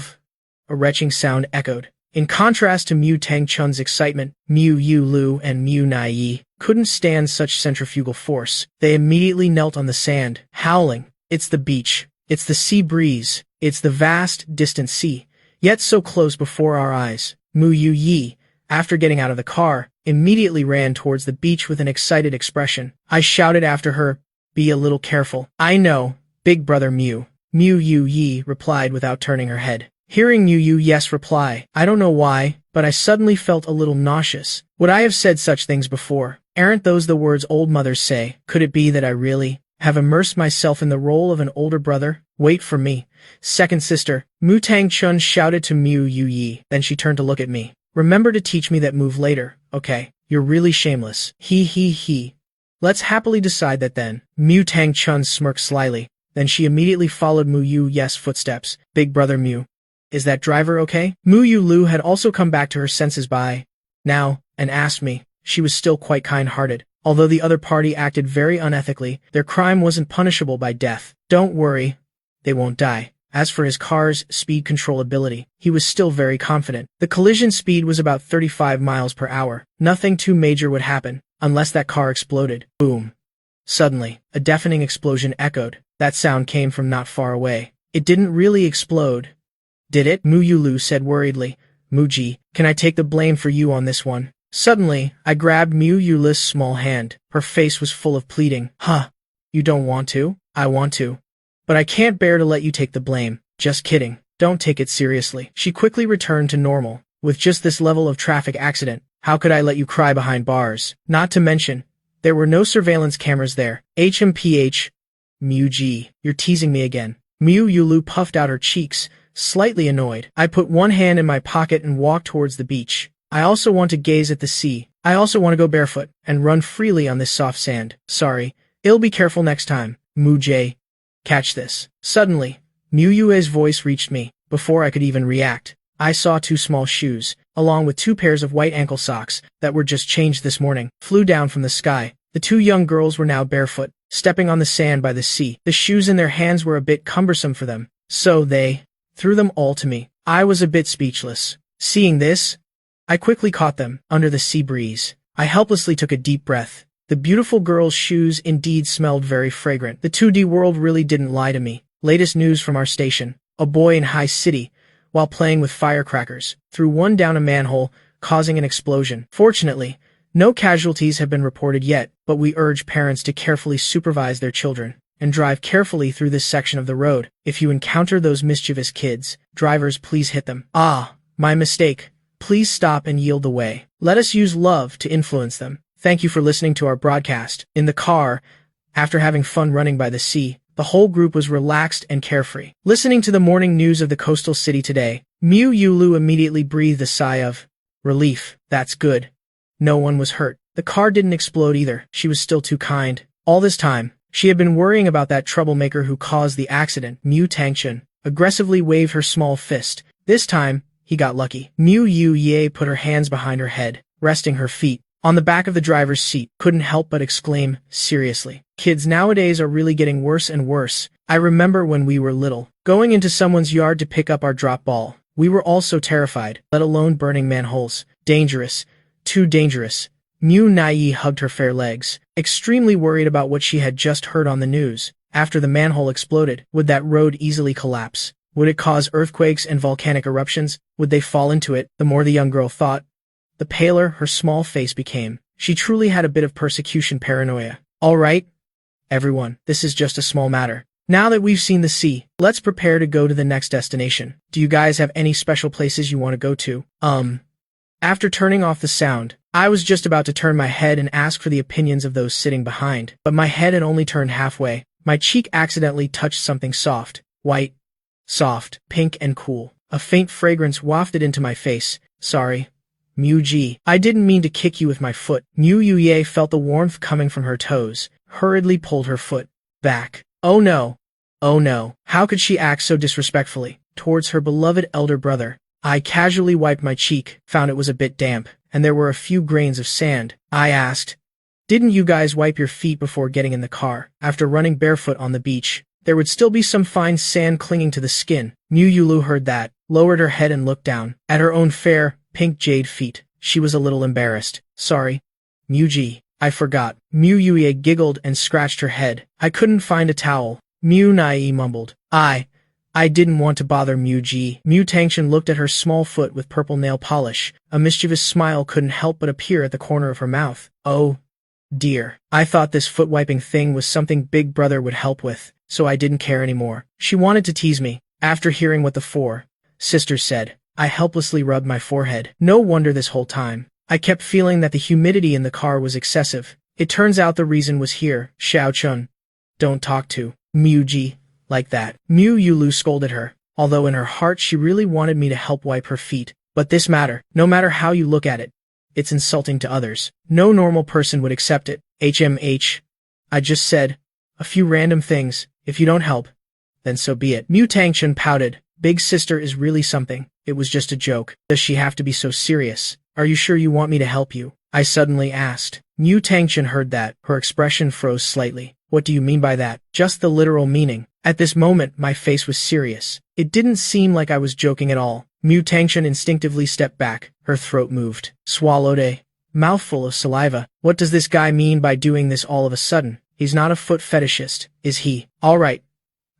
retching sound echoed. In contrast to Mu Tang-chun's excitement, Mu Yu Lu and Mu Nai couldn't stand such centrifugal force. They immediately knelt on the sand, howling. It's the beach. It's the sea breeze. It's the vast, distant sea, yet so close before our eyes. Mu Yu Yi, after getting out of the car, immediately ran towards the beach with an excited expression. I shouted after her, "Be a little careful." "I know, big brother Mu." Mu Yu Yi replied without turning her head. Hearing Mu Yu Yes reply, I don't know why, but I suddenly felt a little nauseous. Would I have said such things before? Aren't those the words old mothers say? Could it be that I really have immersed myself in the role of an older brother? Wait for me. Second sister. Mu Tang-chun shouted to Mu Yu Yi. Then she turned to look at me. Remember to teach me that move later, okay? You're really shameless. He. Let's happily decide that then. Mu Tang-chun smirked slyly. Then she immediately followed Mu Yu Yes' footsteps. Big brother Mu. Is that driver okay? Mu Yu Lu had also come back to her senses by now, and asked me. She was still quite kind-hearted. Although the other party acted very unethically, their crime wasn't punishable by death. Don't worry, they won't die. As for his car's speed control ability, he was still very confident. The collision speed was about 35 miles per hour. Nothing too major would happen, unless that car exploded. Boom. Suddenly, a deafening explosion echoed. That sound came from not far away. It didn't really explode. Did it? Mu Yu Lu said worriedly. Muji, can I take the blame for you on this one? Suddenly, I grabbed Mu Yu Lu's small hand. Her face was full of pleading. Huh. You don't want to? I want to. But I can't bear to let you take the blame. Just kidding. Don't take it seriously. She quickly returned to normal. With just this level of traffic accident, how could I let you cry behind bars? Not to mention, there were no surveillance cameras there. HMPH. Muji, you're teasing me again. Mu Yu Lu puffed out her cheeks, slightly annoyed. I put one hand in my pocket and walked towards the beach. I also want to gaze at the sea. I also want to go barefoot and run freely on this soft sand. Sorry, I'll be careful next time. Mu Jie. Catch this. Suddenly, Mu Yue's voice reached me. Before I could even react, I saw two small shoes, along with 2 pairs of white ankle socks that were just changed this morning, flew down from the sky. The 2 young girls were now barefoot, stepping on the sand by the sea. The shoes in their hands were a bit cumbersome for them, so they threw them all to me. I was a bit speechless. Seeing this, I quickly caught them under the sea breeze. I helplessly took a deep breath, The beautiful girl's shoes indeed smelled very fragrant. The 2D world really didn't lie to me. Latest news from our station. A boy in High City, while playing with firecrackers, threw one down a manhole, causing an explosion. Fortunately, no casualties have been reported yet, but we urge parents to carefully supervise their children and drive carefully through this section of the road. If you encounter those mischievous kids, drivers, please hit them. Ah, my mistake. Please stop and yield the way. Let us use love to influence them. Thank you for listening to our broadcast. In the car, after having fun running by the sea, the whole group was relaxed and carefree. Listening to the morning news of the coastal city today, Mu Yulu immediately breathed a sigh of relief. That's good. No one was hurt. The car didn't explode either. She was still too kind. All this time, she had been worrying about that troublemaker who caused the accident. Mu Tangchun aggressively waved her small fist. This time, he got lucky. Mu Yu Ye put her hands behind her head, resting her feet on the back of the driver's seat. Couldn't help but exclaim, seriously. Kids nowadays are really getting worse and worse. I remember when we were little, going into someone's yard to pick up our drop ball. We were all so terrified, let alone burning manholes. Dangerous. Too dangerous. Mu Nai hugged her fair legs, extremely worried about what she had just heard on the news. After the manhole exploded, would that road easily collapse? Would it cause earthquakes and volcanic eruptions? Would they fall into it? The more the young girl thought, the paler her small face became. She truly had a bit of persecution paranoia. All right, everyone, this is just a small matter. Now that we've seen the sea, let's prepare to go to the next destination. Do you guys have any special places you want to go to? After turning off the sound, I was just about to turn my head and ask for the opinions of those sitting behind, but my head had only turned halfway. My cheek accidentally touched something soft, white, soft, pink and cool. A faint fragrance wafted into my face. Sorry. Mu Ji. I didn't mean to kick you with my foot. Mu Yuye felt the warmth coming from her toes, hurriedly pulled her foot back. Oh no. Oh no. How could she act so disrespectfully towards her beloved elder brother? I casually wiped my cheek, found it was a bit damp, and there were a few grains of sand. I asked, didn't you guys wipe your feet before getting in the car? After running barefoot on the beach, there would still be some fine sand clinging to the skin. Mu Yulu heard that, lowered her head and looked down at her own fair, pink jade feet. She was a little embarrassed. Sorry. Mu Ji, I forgot. Mu Yuye giggled and scratched her head. I couldn't find a towel. Mu Nai mumbled. I didn't want to bother Mu Ji. Mu Tangchun looked at her small foot with purple nail polish. A mischievous smile couldn't help but appear at the corner of her mouth. Oh, dear. I thought this foot wiping thing was something Big Brother would help with, so I didn't care anymore. She wanted to tease me. After hearing what the four sisters said, I helplessly rubbed my forehead. No wonder this whole time I kept feeling that the humidity in the car was excessive. It turns out the reason was here. Xiao Chun, don't talk to Mu Ji like that. Mu Yulu scolded her, although in her heart she really wanted me to help wipe her feet. But this matter, no matter how you look at it, it's insulting to others. No normal person would accept it. HMH. I just said a few random things. If you don't help, then so be it. Mu Tangchun pouted. Big sister is really something. It was just a joke. Does she have to be so serious? Are you sure you want me to help you? I suddenly asked. Mu Tangchun heard that. Her expression froze slightly. What do you mean by that? Just the literal meaning. At this moment, my face was serious. It didn't seem like I was joking at all. Mu Tangchun instinctively stepped back. Her throat moved. Swallowed a mouthful of saliva. What does this guy mean by doing this all of a sudden? He's not a foot fetishist, is he? All right.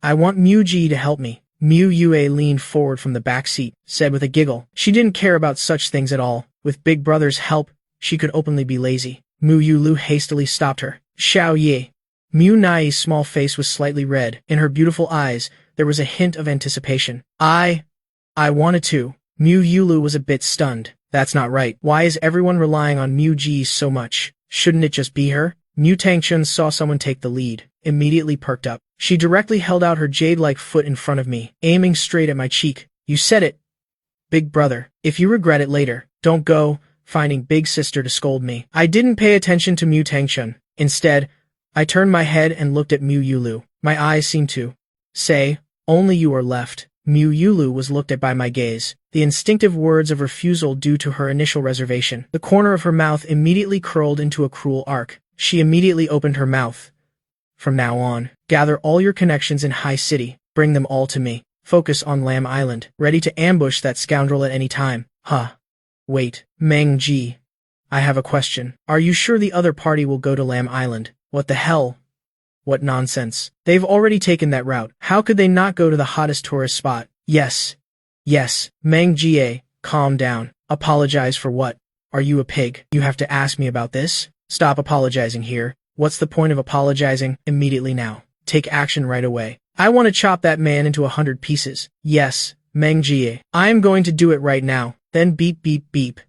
I want Mu Ji to help me. Mu Yue leaned forward from the back seat, said with a giggle. She didn't care about such things at all. With Big Brother's help, she could openly be lazy. Mu Yulu hastily stopped her. Xiao Ye. Mu Nai's small face was slightly red. In her beautiful eyes, there was a hint of anticipation. I wanted to. Mu Yulu was a bit stunned. That's not right. Why is everyone relying on Mu Ji so much? Shouldn't it just be her? Mu Tangchun saw someone take the lead, immediately perked up. She directly held out her jade-like foot in front of me, aiming straight at my cheek. You said it, Big Brother. If you regret it later, don't go finding Big Sister to scold me. I didn't pay attention to Mu Tangchun. Instead, I turned my head and looked at Mu Yulu. My eyes seemed to say, only you are left. Mu Yulu was looked at by my gaze, the instinctive words of refusal due to her initial reservation. The corner of her mouth immediately curled into a cruel arc. She immediately opened her mouth. From now on, gather all your connections in High City, bring them all to me. Focus on Lamb Island, ready to ambush that scoundrel at any time. Huh. Wait, Meng Ji. I have a question. Are you sure the other party will go to Lamb Island? What the hell? What nonsense. They've already taken that route. How could they not go to the hottest tourist spot? Yes. Yes. Meng Jie, calm down. Apologize for what? Are you a pig? You have to ask me about this? Stop apologizing here. What's the point of apologizing? Immediately now. Take action right away. I want to chop that man into 100 pieces. Yes, Meng Jie. I am going to do it right now. Then beep beep beep.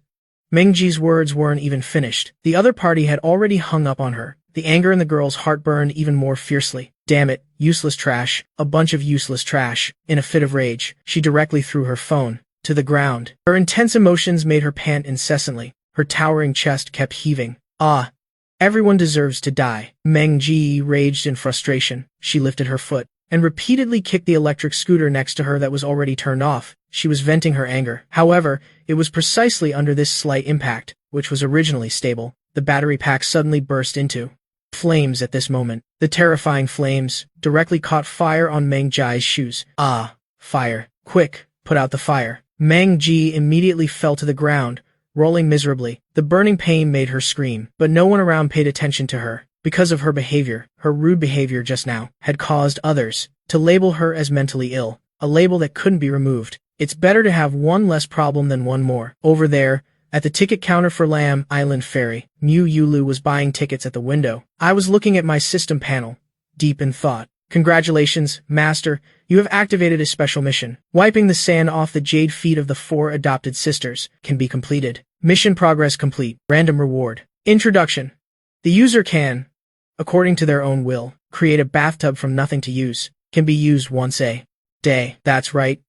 Meng Jie's words weren't even finished. The other party had already hung up on her. The anger in the girl's heart burned even more fiercely. Damn it, useless trash. A bunch of useless trash. In a fit of rage, she directly threw her phone to the ground. Her intense emotions made her pant incessantly. Her towering chest kept heaving. Ah. Everyone deserves to die. Meng Jie raged in frustration. She lifted her foot and repeatedly kicked the electric scooter next to her that was already turned off. She was venting her anger. However, it was precisely under this slight impact, which was originally stable, the battery pack suddenly burst into flames at this moment. The terrifying flames directly caught fire on Meng Jie's shoes. Ah, fire. Quick, put out the fire. Meng Jie immediately fell to the ground, rolling miserably. The burning pain made her scream, but no one around paid attention to her. Because of her behavior, her rude behavior just now, had caused others to label her as mentally ill, a label that couldn't be removed. It's better to have one less problem than one more. Over there, at the ticket counter for Lamb Island Ferry, Mu Yulu was buying tickets at the window. I was looking at my system panel, deep in thought. Congratulations, Master, you have activated a special mission. Wiping the sand off the jade feet of the 4 adopted sisters can be completed. Mission progress complete. Random reward. Introduction. The user can, according to their own will, create a bathtub from nothing to use. Can be used once a day. That's right.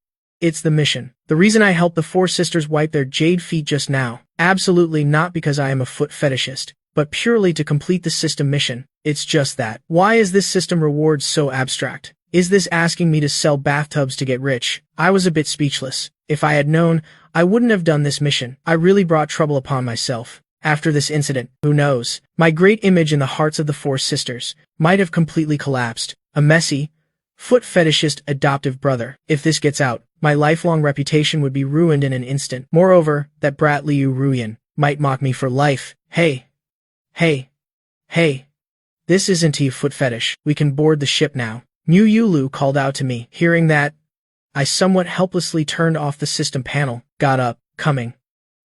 It's the mission. The reason I helped the 4 sisters wipe their jade feet just now, absolutely not because I am a foot fetishist, but purely to complete the system mission. It's just that. Why is this system reward so abstract? Is this asking me to sell bathtubs to get rich? I was a bit speechless. If I had known, I wouldn't have done this mission. I really brought trouble upon myself. After this incident, who knows? My great image in the hearts of the 4 sisters might have completely collapsed. A messy, foot fetishist adoptive brother. If this gets out, my lifelong reputation would be ruined in an instant. Moreover, that brat Liu Ruyan might mock me for life. Hey. This isn't a foot fetish. We can board the ship now. Mu Yulu called out to me. Hearing that, I somewhat helplessly turned off the system panel, got up, coming.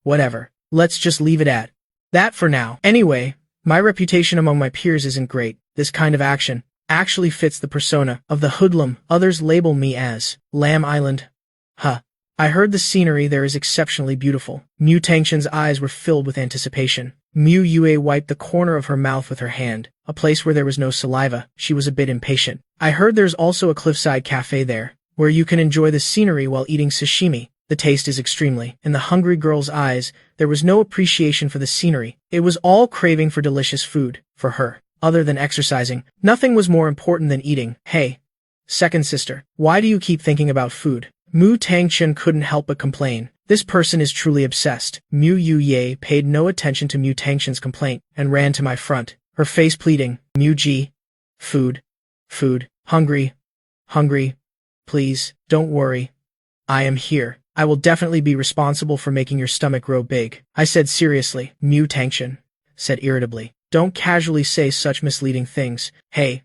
Whatever. Let's just leave it at that for now. Anyway, my reputation among my peers isn't great. This kind of action actually fits the persona of the hoodlum. Others label me as Lamb Island. Huh. I heard the scenery there is exceptionally beautiful. Mu Tangshan's eyes were filled with anticipation. Mu Yue wiped the corner of her mouth with her hand, a place where there was no saliva. She was a bit impatient. I heard there's also a cliffside cafe there, where you can enjoy the scenery while eating sashimi. The taste is extremely. In the hungry girl's eyes, there was no appreciation for the scenery. It was all craving for delicious food. For her, other than exercising, nothing was more important than eating. Hey, second sister, why do you keep thinking about food? Mu Tangshan couldn't help but complain. This person is truly obsessed. Mu Yuye paid no attention to Mu Tangshan's complaint and ran to my front, her face pleading. Mu Ji. Food. Hungry. Please, don't worry. I am here. I will definitely be responsible for making your stomach grow big. I said seriously. Mu Tangshan said irritably. Don't casually say such misleading things. Hey.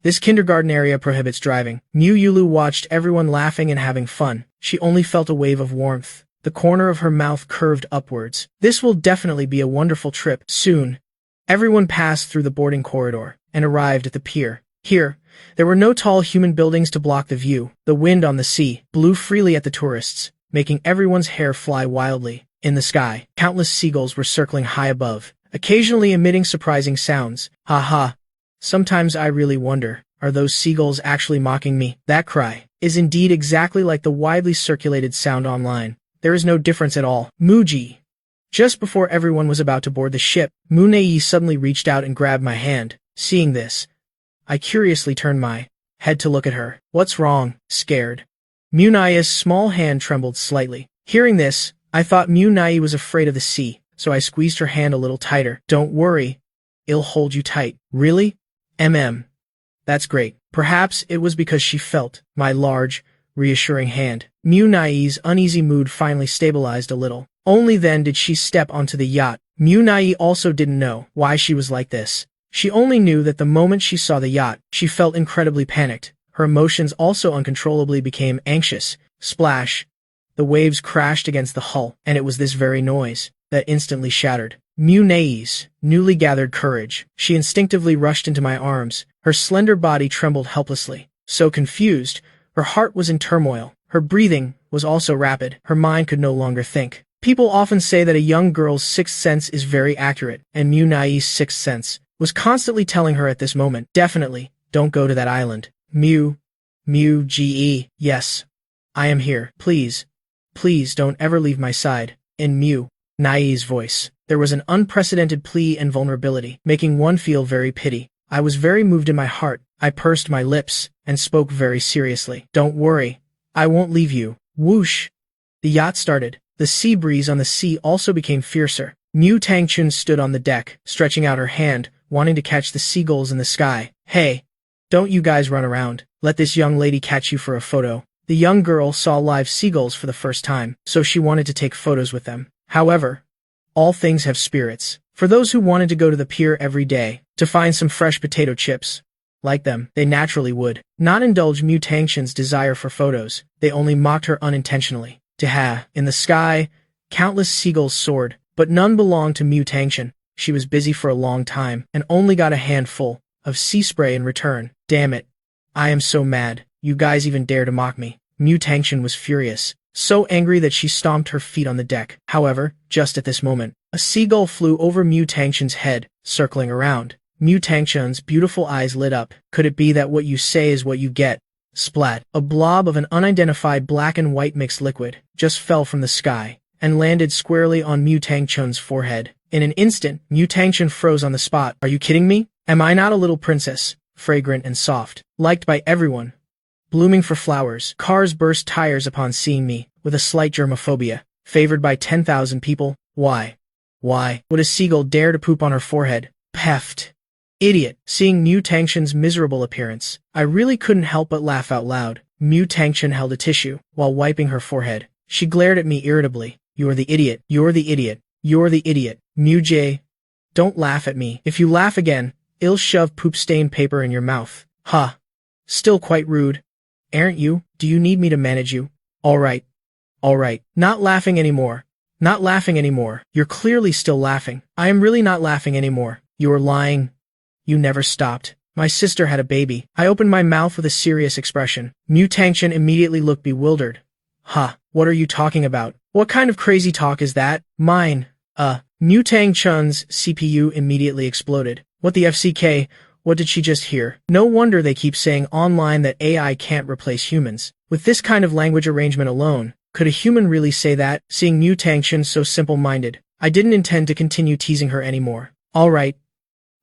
This kindergarten area prohibits driving. Mu Yulu watched everyone laughing and having fun. She only felt a wave of warmth. The corner of her mouth curved upwards. This will definitely be a wonderful trip. Soon, everyone passed through the boarding corridor and arrived at the pier. Here, there were no tall human buildings to block the view. The wind on the sea blew freely at the tourists, making everyone's hair fly wildly. In the sky, countless seagulls were circling high above, occasionally emitting surprising sounds. Ha ha. Sometimes I really wonder, are those seagulls actually mocking me? That cry is indeed exactly like the widely circulated sound online. There is no difference at all. Muji. Just before everyone was about to board the ship, Munei suddenly reached out and grabbed my hand. Seeing this, I curiously turned my head to look at her. What's wrong? Scared. Munai's small hand trembled slightly. Hearing this, I thought Munai was afraid of the sea, so I squeezed her hand a little tighter. Don't worry. I'll hold you tight. Really? That's great. Perhaps it was because she felt my large, reassuring hand. Munai's uneasy mood finally stabilized a little. Only then did she step onto the yacht. Mu Nai also didn't know why she was like this. She only knew that the moment she saw the yacht, she felt incredibly panicked. Her emotions also uncontrollably became anxious. Splash. The waves crashed against the hull, and it was this very noise that instantly shattered Mu Nai's newly gathered courage. She instinctively rushed into my arms. Her slender body trembled helplessly. So confused, her heart was in turmoil. Her breathing was also rapid. Her mind could no longer think. People often say that a young girl's sixth sense is very accurate, and Mu Nai's sixth sense was constantly telling her at this moment, definitely, don't go to that island. Ge, yes. I am here. Please. Please don't ever leave my side. In Mu Nai's voice, there was an unprecedented plea and vulnerability, making one feel very pity. I was very moved in my heart. I pursed my lips and spoke very seriously. Don't worry. I won't leave you. Whoosh. The yacht started. The sea breeze on the sea also became fiercer. Mu Tangchun stood on the deck, stretching out her hand, wanting to catch the seagulls in the sky. Hey, don't you guys run around. Let this young lady catch you for a photo. The young girl saw live seagulls for the first time, so she wanted to take photos with them. However, all things have spirits. For those who wanted to go to the pier every day to find some fresh potato chips, like them, they naturally would not indulge Mu Tangchun's desire for photos. They only mocked her unintentionally. In the sky, countless seagulls soared, but none belonged to Mu Tangchun. She was busy for a long time and only got a handful of sea spray in return. Damn it. I am so mad. You guys even dare to mock me. Mu Tangchun was furious, so angry that she stomped her feet on the deck. However, just at this moment, a seagull flew over Mu Tangchun's head, circling around. Mu Tangchun's beautiful eyes lit up. Could it be that what you say is what you get? Splat. A blob of an unidentified black and white mixed liquid just fell from the sky and landed squarely on Mu Tangchun's forehead. In an instant, Mu Tangchun froze on the spot. Are you kidding me? Am I not a little princess? Fragrant and soft, liked by everyone, blooming for flowers. Cars burst tires upon seeing me, with a slight germophobia, favored by 10,000 people. Why would a seagull dare to poop on her forehead? Peft. Idiot. Seeing Mu Tangchun's miserable appearance, I really couldn't help but laugh out loud. Mu Tangchun held a tissue while wiping her forehead. She glared at me irritably. You're the idiot. You're the idiot. You're the idiot. Mu J. Don't laugh at me. If you laugh again, I'll shove poop-stained paper in your mouth. Ha. Still quite rude. Aren't you? Do you need me to manage you? All right. Not laughing anymore. Not laughing anymore. You're clearly still laughing. I am really not laughing anymore. You're lying. You never stopped. My sister had a baby. I opened my mouth with a serious expression. Mu Tangchun immediately looked bewildered. What are you talking about? What kind of crazy talk is that? Mine. Mu Tangchun's CPU immediately exploded. What the FCK? What did she just hear? No wonder they keep saying online that AI can't replace humans. With this kind of language arrangement alone, could a human really say that? Seeing Mu Tangchun so simple-minded, I didn't intend to continue teasing her anymore. All right,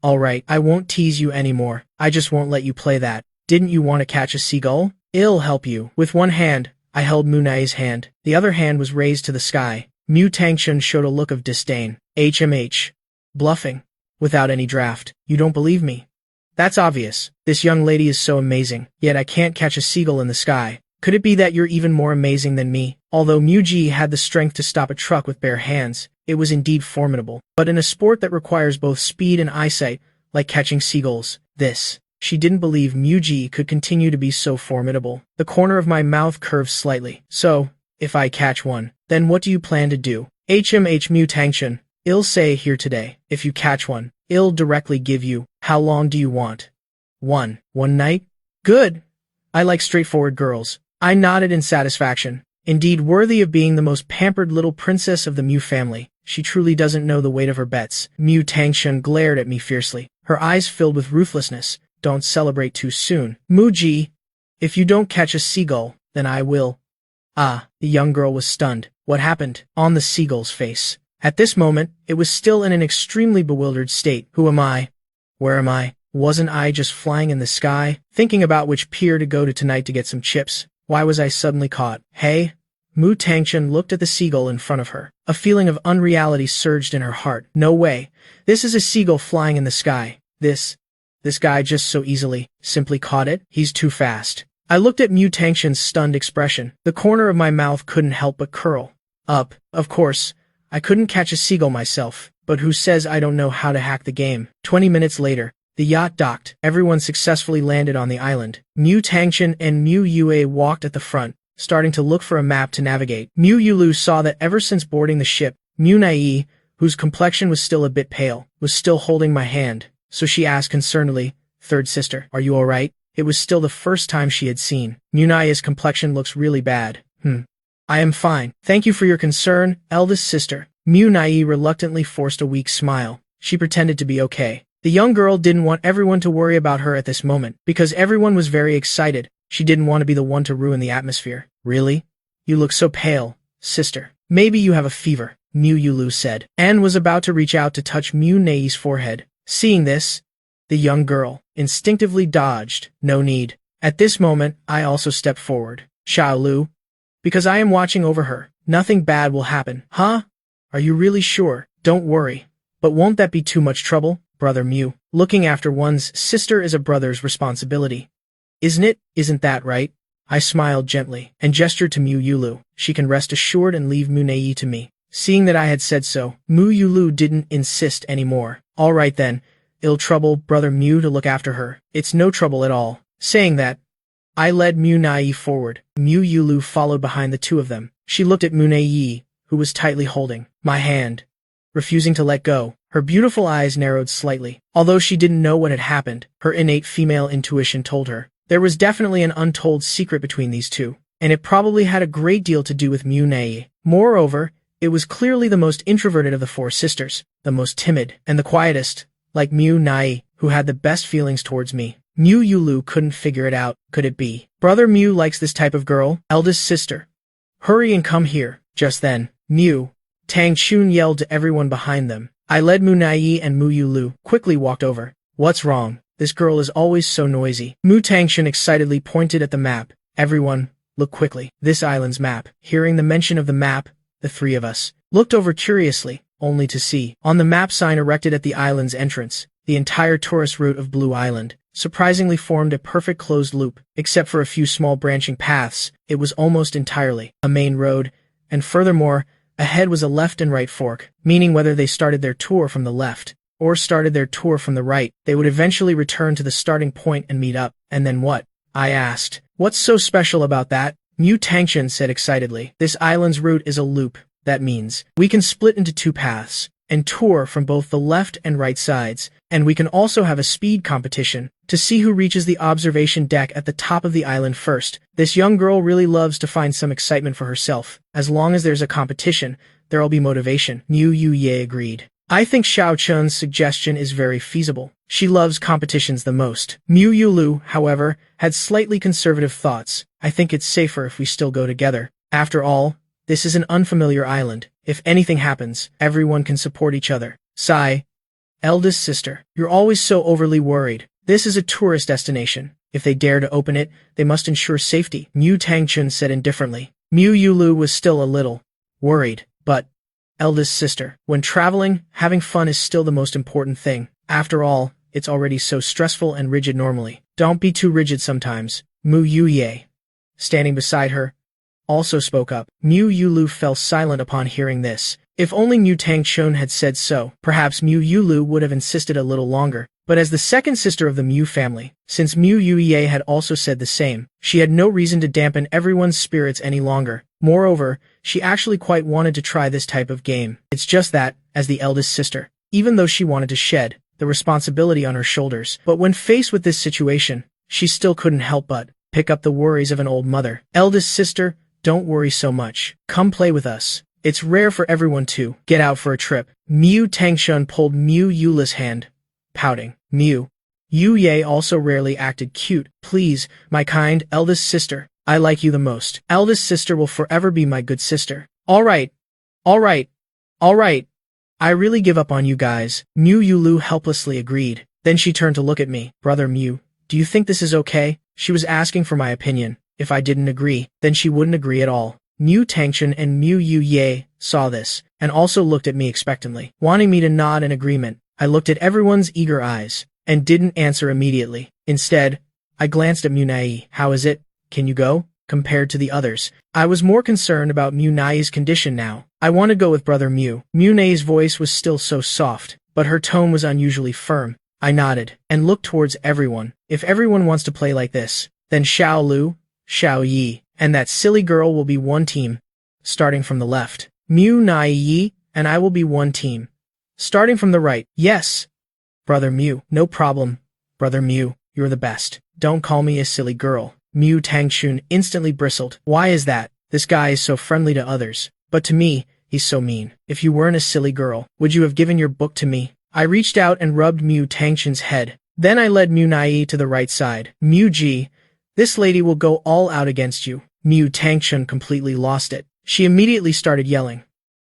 I won't tease you anymore. I just won't let you play that. Didn't you want to catch a seagull? I'll help you. With one hand, I held Mu Nai's hand. The other hand was raised to the sky. Mu Tangchun showed a look of disdain. HMH. Bluffing. Without any draft. You don't believe me? That's obvious. This young lady is so amazing, yet I can't catch a seagull in the sky. Could it be that you're even more amazing than me? Although Mu Ji had the strength to stop a truck with bare hands, it was indeed formidable. But in a sport that requires both speed and eyesight, like catching seagulls, she didn't believe Mu Ji could continue to be so formidable. The corner of my mouth curved slightly. So, if I catch one, then what do you plan to do? HMH Mu Tangchun. I'll say here today, if you catch one, I'll directly give you. How long do you want? One night? Good. I like straightforward girls. I nodded in satisfaction. Indeed worthy of being the most pampered little princess of the Mu family. She truly doesn't know the weight of her bets. Mu Tangchun glared at me fiercely, her eyes filled with ruthlessness. Don't celebrate too soon. Mu Ji, if you don't catch a seagull, then I will. The young girl was stunned. What happened? On the seagull's face. At this moment, it was still in an extremely bewildered state. Who am I? Where am I? Wasn't I just flying in the sky, thinking about which pier to go to tonight to get some chips? Why was I suddenly caught? Hey? Mu Tangchun looked at the seagull in front of her. A feeling of unreality surged in her heart. No way. This is a seagull flying in the sky. This guy just so easily, simply caught it? He's too fast. I looked at Mu Tangchun's stunned expression. The corner of my mouth couldn't help but curl up. Of course, I couldn't catch a seagull myself, but who says I don't know how to hack the game? 20 minutes later, the yacht docked. Everyone successfully landed on the island. Mu Tangchen and Mu Yue walked at the front, starting to look for a map to navigate. Mu Yulu saw that ever since boarding the ship, Mu Nai, whose complexion was still a bit pale, was still holding my hand, so she asked concernedly, "Third sister, are you alright?" It was still the first time she had seen. Mu Nai's complexion looks really bad. I am fine. Thank you for your concern, eldest sister. Mu Nai reluctantly forced a weak smile. She pretended to be okay. The young girl didn't want everyone to worry about her at this moment, because everyone was very excited. She didn't want to be the one to ruin the atmosphere. Really? You look so pale, sister. Maybe you have a fever, Mu Yulu said. Anne was about to reach out to touch Mu Nai's forehead. Seeing this, the young girl instinctively dodged. No need. At this moment, I also stepped forward. Xiao Lu, because I am watching over her. Nothing bad will happen. Huh? Are you really sure? Don't worry. But won't that be too much trouble, Brother Mu? Looking after one's sister is a brother's responsibility. Isn't it? Isn't that right? I smiled gently and gestured to Mu Yulu. She can rest assured and leave Mu Nai to me. Seeing that I had said so, Mu Yulu didn't insist anymore. All right then, it'll trouble Brother Mu to look after her. It's no trouble at all. Saying that, I led Mu Nai forward. Mu Yulu followed behind the two of them. She looked at Mu Nai, who was tightly holding my hand, refusing to let go. Her beautiful eyes narrowed slightly. Although she didn't know what had happened, her innate female intuition told her there was definitely an untold secret between these two, and it probably had a great deal to do with Mu Nai. Moreover, it was clearly the most introverted of the four sisters, the most timid, and the quietest, like Mu Nai, who had the best feelings towards me. Mu Yulu couldn't figure it out. Could it be? Brother Mu likes this type of girl? Eldest sister, hurry and come here. Just then, Mu Tangchun yelled to everyone behind them. I led Mu Nai and Mu Yulu quickly walked over. What's wrong? This girl is always so noisy. Mu Tangchun excitedly pointed at the map. Everyone, look quickly. This island's map. Hearing the mention of the map, the three of us looked over curiously, only to see, on the map sign erected at the island's entrance, the entire tourist route of Blue Island surprisingly formed a perfect closed loop. Except for a few small branching paths, it was almost entirely a main road, and furthermore, ahead was a left and right fork, meaning whether they started their tour from the left or started their tour from the right, they would eventually return to the starting point and meet up. And then what? I asked. What's so special about that? Mu Tangchen said excitedly. This island's route is a loop. That means we can split into two paths and tour from both the left and right sides, and we can also have a speed competition to see who reaches the observation deck at the top of the island first. This young girl really loves to find some excitement for herself. As long as there's a competition, there'll be motivation. Mu Yuye agreed. I think Xiao Chun's suggestion is very feasible. She loves competitions the most. Mu Yulu, however, had slightly conservative thoughts. I think it's safer if we still go together. After all, this is an unfamiliar island. If anything happens, everyone can support each other. Sigh. Eldest sister, you're always so overly worried. This is a tourist destination. If they dare to open it, they must ensure safety, Mu Tangchun said indifferently. Mu Yulu was still a little worried, but, eldest sister, when traveling, having fun is still the most important thing. After all, it's already so stressful and rigid normally. Don't be too rigid sometimes. Mu Yuye, standing beside her, also spoke up. Mu Yulu fell silent upon hearing this. If only Mu Tangchun had said so, perhaps Mu Yulu would have insisted a little longer. But as the second sister of the Mu family, since Mu Yuye had also said the same, she had no reason to dampen everyone's spirits any longer. Moreover, she actually quite wanted to try this type of game. It's just that, as the eldest sister, even though she wanted to shed the responsibility on her shoulders, but when faced with this situation, she still couldn't help but pick up the worries of an old mother. Eldest sister, don't worry so much. Come play with us. It's rare for everyone to get out for a trip. Mu Tangchun pulled Mu Yula's hand, pouting. Mu Yuye also rarely acted cute. Please, my kind eldest sister, I like you the most. Eldest sister will forever be my good sister. All right. I really give up on you guys. Mu Yulu helplessly agreed. Then she turned to look at me. Brother Mu, do you think this is okay? She was asking for my opinion. If I didn't agree, then she wouldn't agree at all. Mu Tangchun and Mu Yuye saw this, and also looked at me expectantly, wanting me to nod in agreement. I looked at everyone's eager eyes, and didn't answer immediately. Instead, I glanced at Mu Nai. How is it? Can you go? compared to the others. I was more concerned about Mu Nai's condition now. I want to go with Brother Mu. Mu Nai's voice was still so soft, but her tone was unusually firm. I nodded, and looked towards everyone. If everyone wants to play like this, then Xiao Lu, Xiao Yi, and that silly girl will be one team. Starting from the left, Mu Nai Yi, and I will be one team. Starting from the right, yes. Brother Mu, no problem. Brother Mu, you're the best. Don't call me a silly girl. Mu Tangxun instantly bristled. Why is that? This guy is so friendly to others, but to me, he's so mean. If you weren't a silly girl, would you have given your book to me? I reached out and rubbed Mu Tangxun's head. Then I led Mu Nai to the right side. Mu Ji, this lady will go all out against you. Mu Tangxun completely lost it. She immediately started yelling,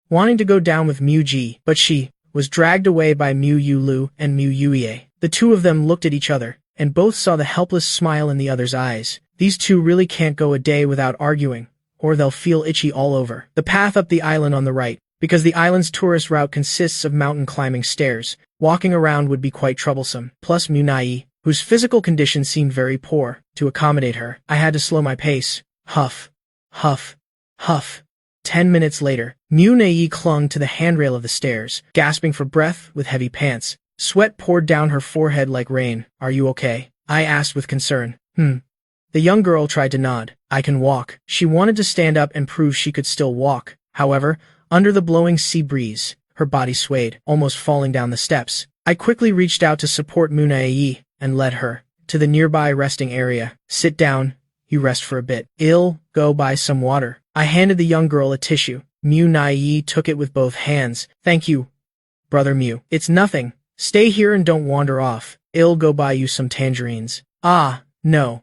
wanting to go down with Mu Ji, but she was dragged away by Mu Yu Lu and Mu Yuye. The two of them looked at each other, and both saw the helpless smile in the other's eyes. These two really can't go a day without arguing, or they'll feel itchy all over. The path up the island on the right, because the island's tourist route consists of mountain climbing stairs. Walking around would be quite troublesome. Plus Mu Nai, whose physical condition seemed very poor. To accommodate her, I had to slow my pace. Huff, huff, huff. 10 minutes later, Mu Nai clung to the handrail of the stairs, gasping for breath with heavy pants. Sweat poured down her forehead like rain. Are you okay? I asked with concern. The young girl tried to nod. I can walk. She wanted to stand up and prove she could still walk. However, under the blowing sea breeze, her body swayed, almost falling down the steps. I quickly reached out to support Mu Nai and led her to the nearby resting area. Sit down. You rest for a bit. Go buy some water. I handed the young girl a tissue. Mu Nai took it with both hands. Thank you, Brother Mu. It's nothing. Stay here and don't wander off. Go buy you some tangerines. Ah, no.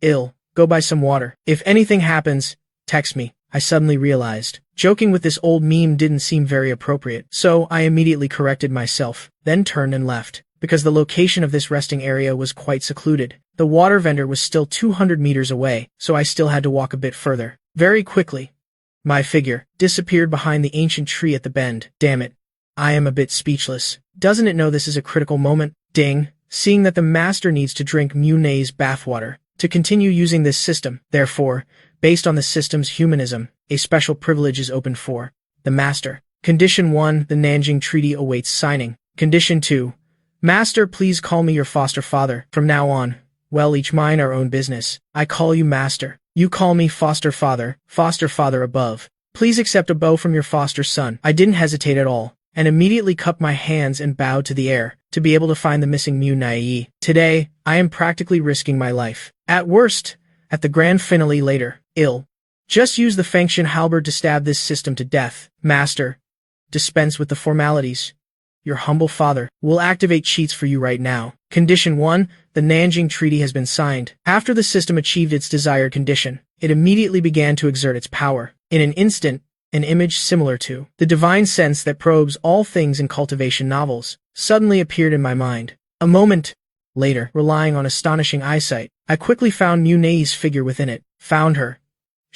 Go buy some water. If anything happens, text me. I suddenly realized. Joking with this old meme didn't seem very appropriate, so I immediately corrected myself, then turned and left. Because the location of this resting area was quite secluded. The water vendor was still 200 meters away, so I still had to walk a bit further. Very quickly, my figure disappeared behind the ancient tree at the bend. Damn it. I am a bit speechless. Doesn't it know this is a critical moment? Ding. Seeing that the master needs to drink Mu Nai's bathwater to continue using this system. Therefore, based on the system's humanism, a special privilege is opened for the master. Condition 1, the Nanjing Treaty awaits signing. Condition 2, Master, please call me your foster father. From now on, well, each mind our own business. I call you master. You call me foster father above. Please accept a bow from your foster son. I didn't hesitate at all, and immediately cupped my hands and bowed to the air, to be able to find the missing Mu Nai. Today, I am practically risking my life. At worst, at the grand finale later, just use the Fengshan halberd to stab this system to death. Master, dispense with the formalities. Your humble father will activate cheats for you right now. Condition 1, the Nanjing Treaty has been signed. After the system achieved its desired condition, it immediately began to exert its power. In an instant, an image similar to the divine sense that probes all things in cultivation novels suddenly appeared in my mind. A moment later, relying on astonishing eyesight, I quickly found Mu Nai's figure within it. Found her.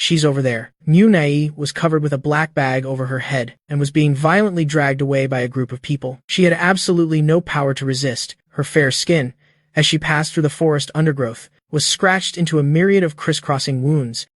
She's over there. Mu Nai was covered with a black bag over her head and was being violently dragged away by a group of people. She had absolutely no power to resist. Her fair skin, as she passed through the forest undergrowth, was scratched into a myriad of crisscrossing wounds.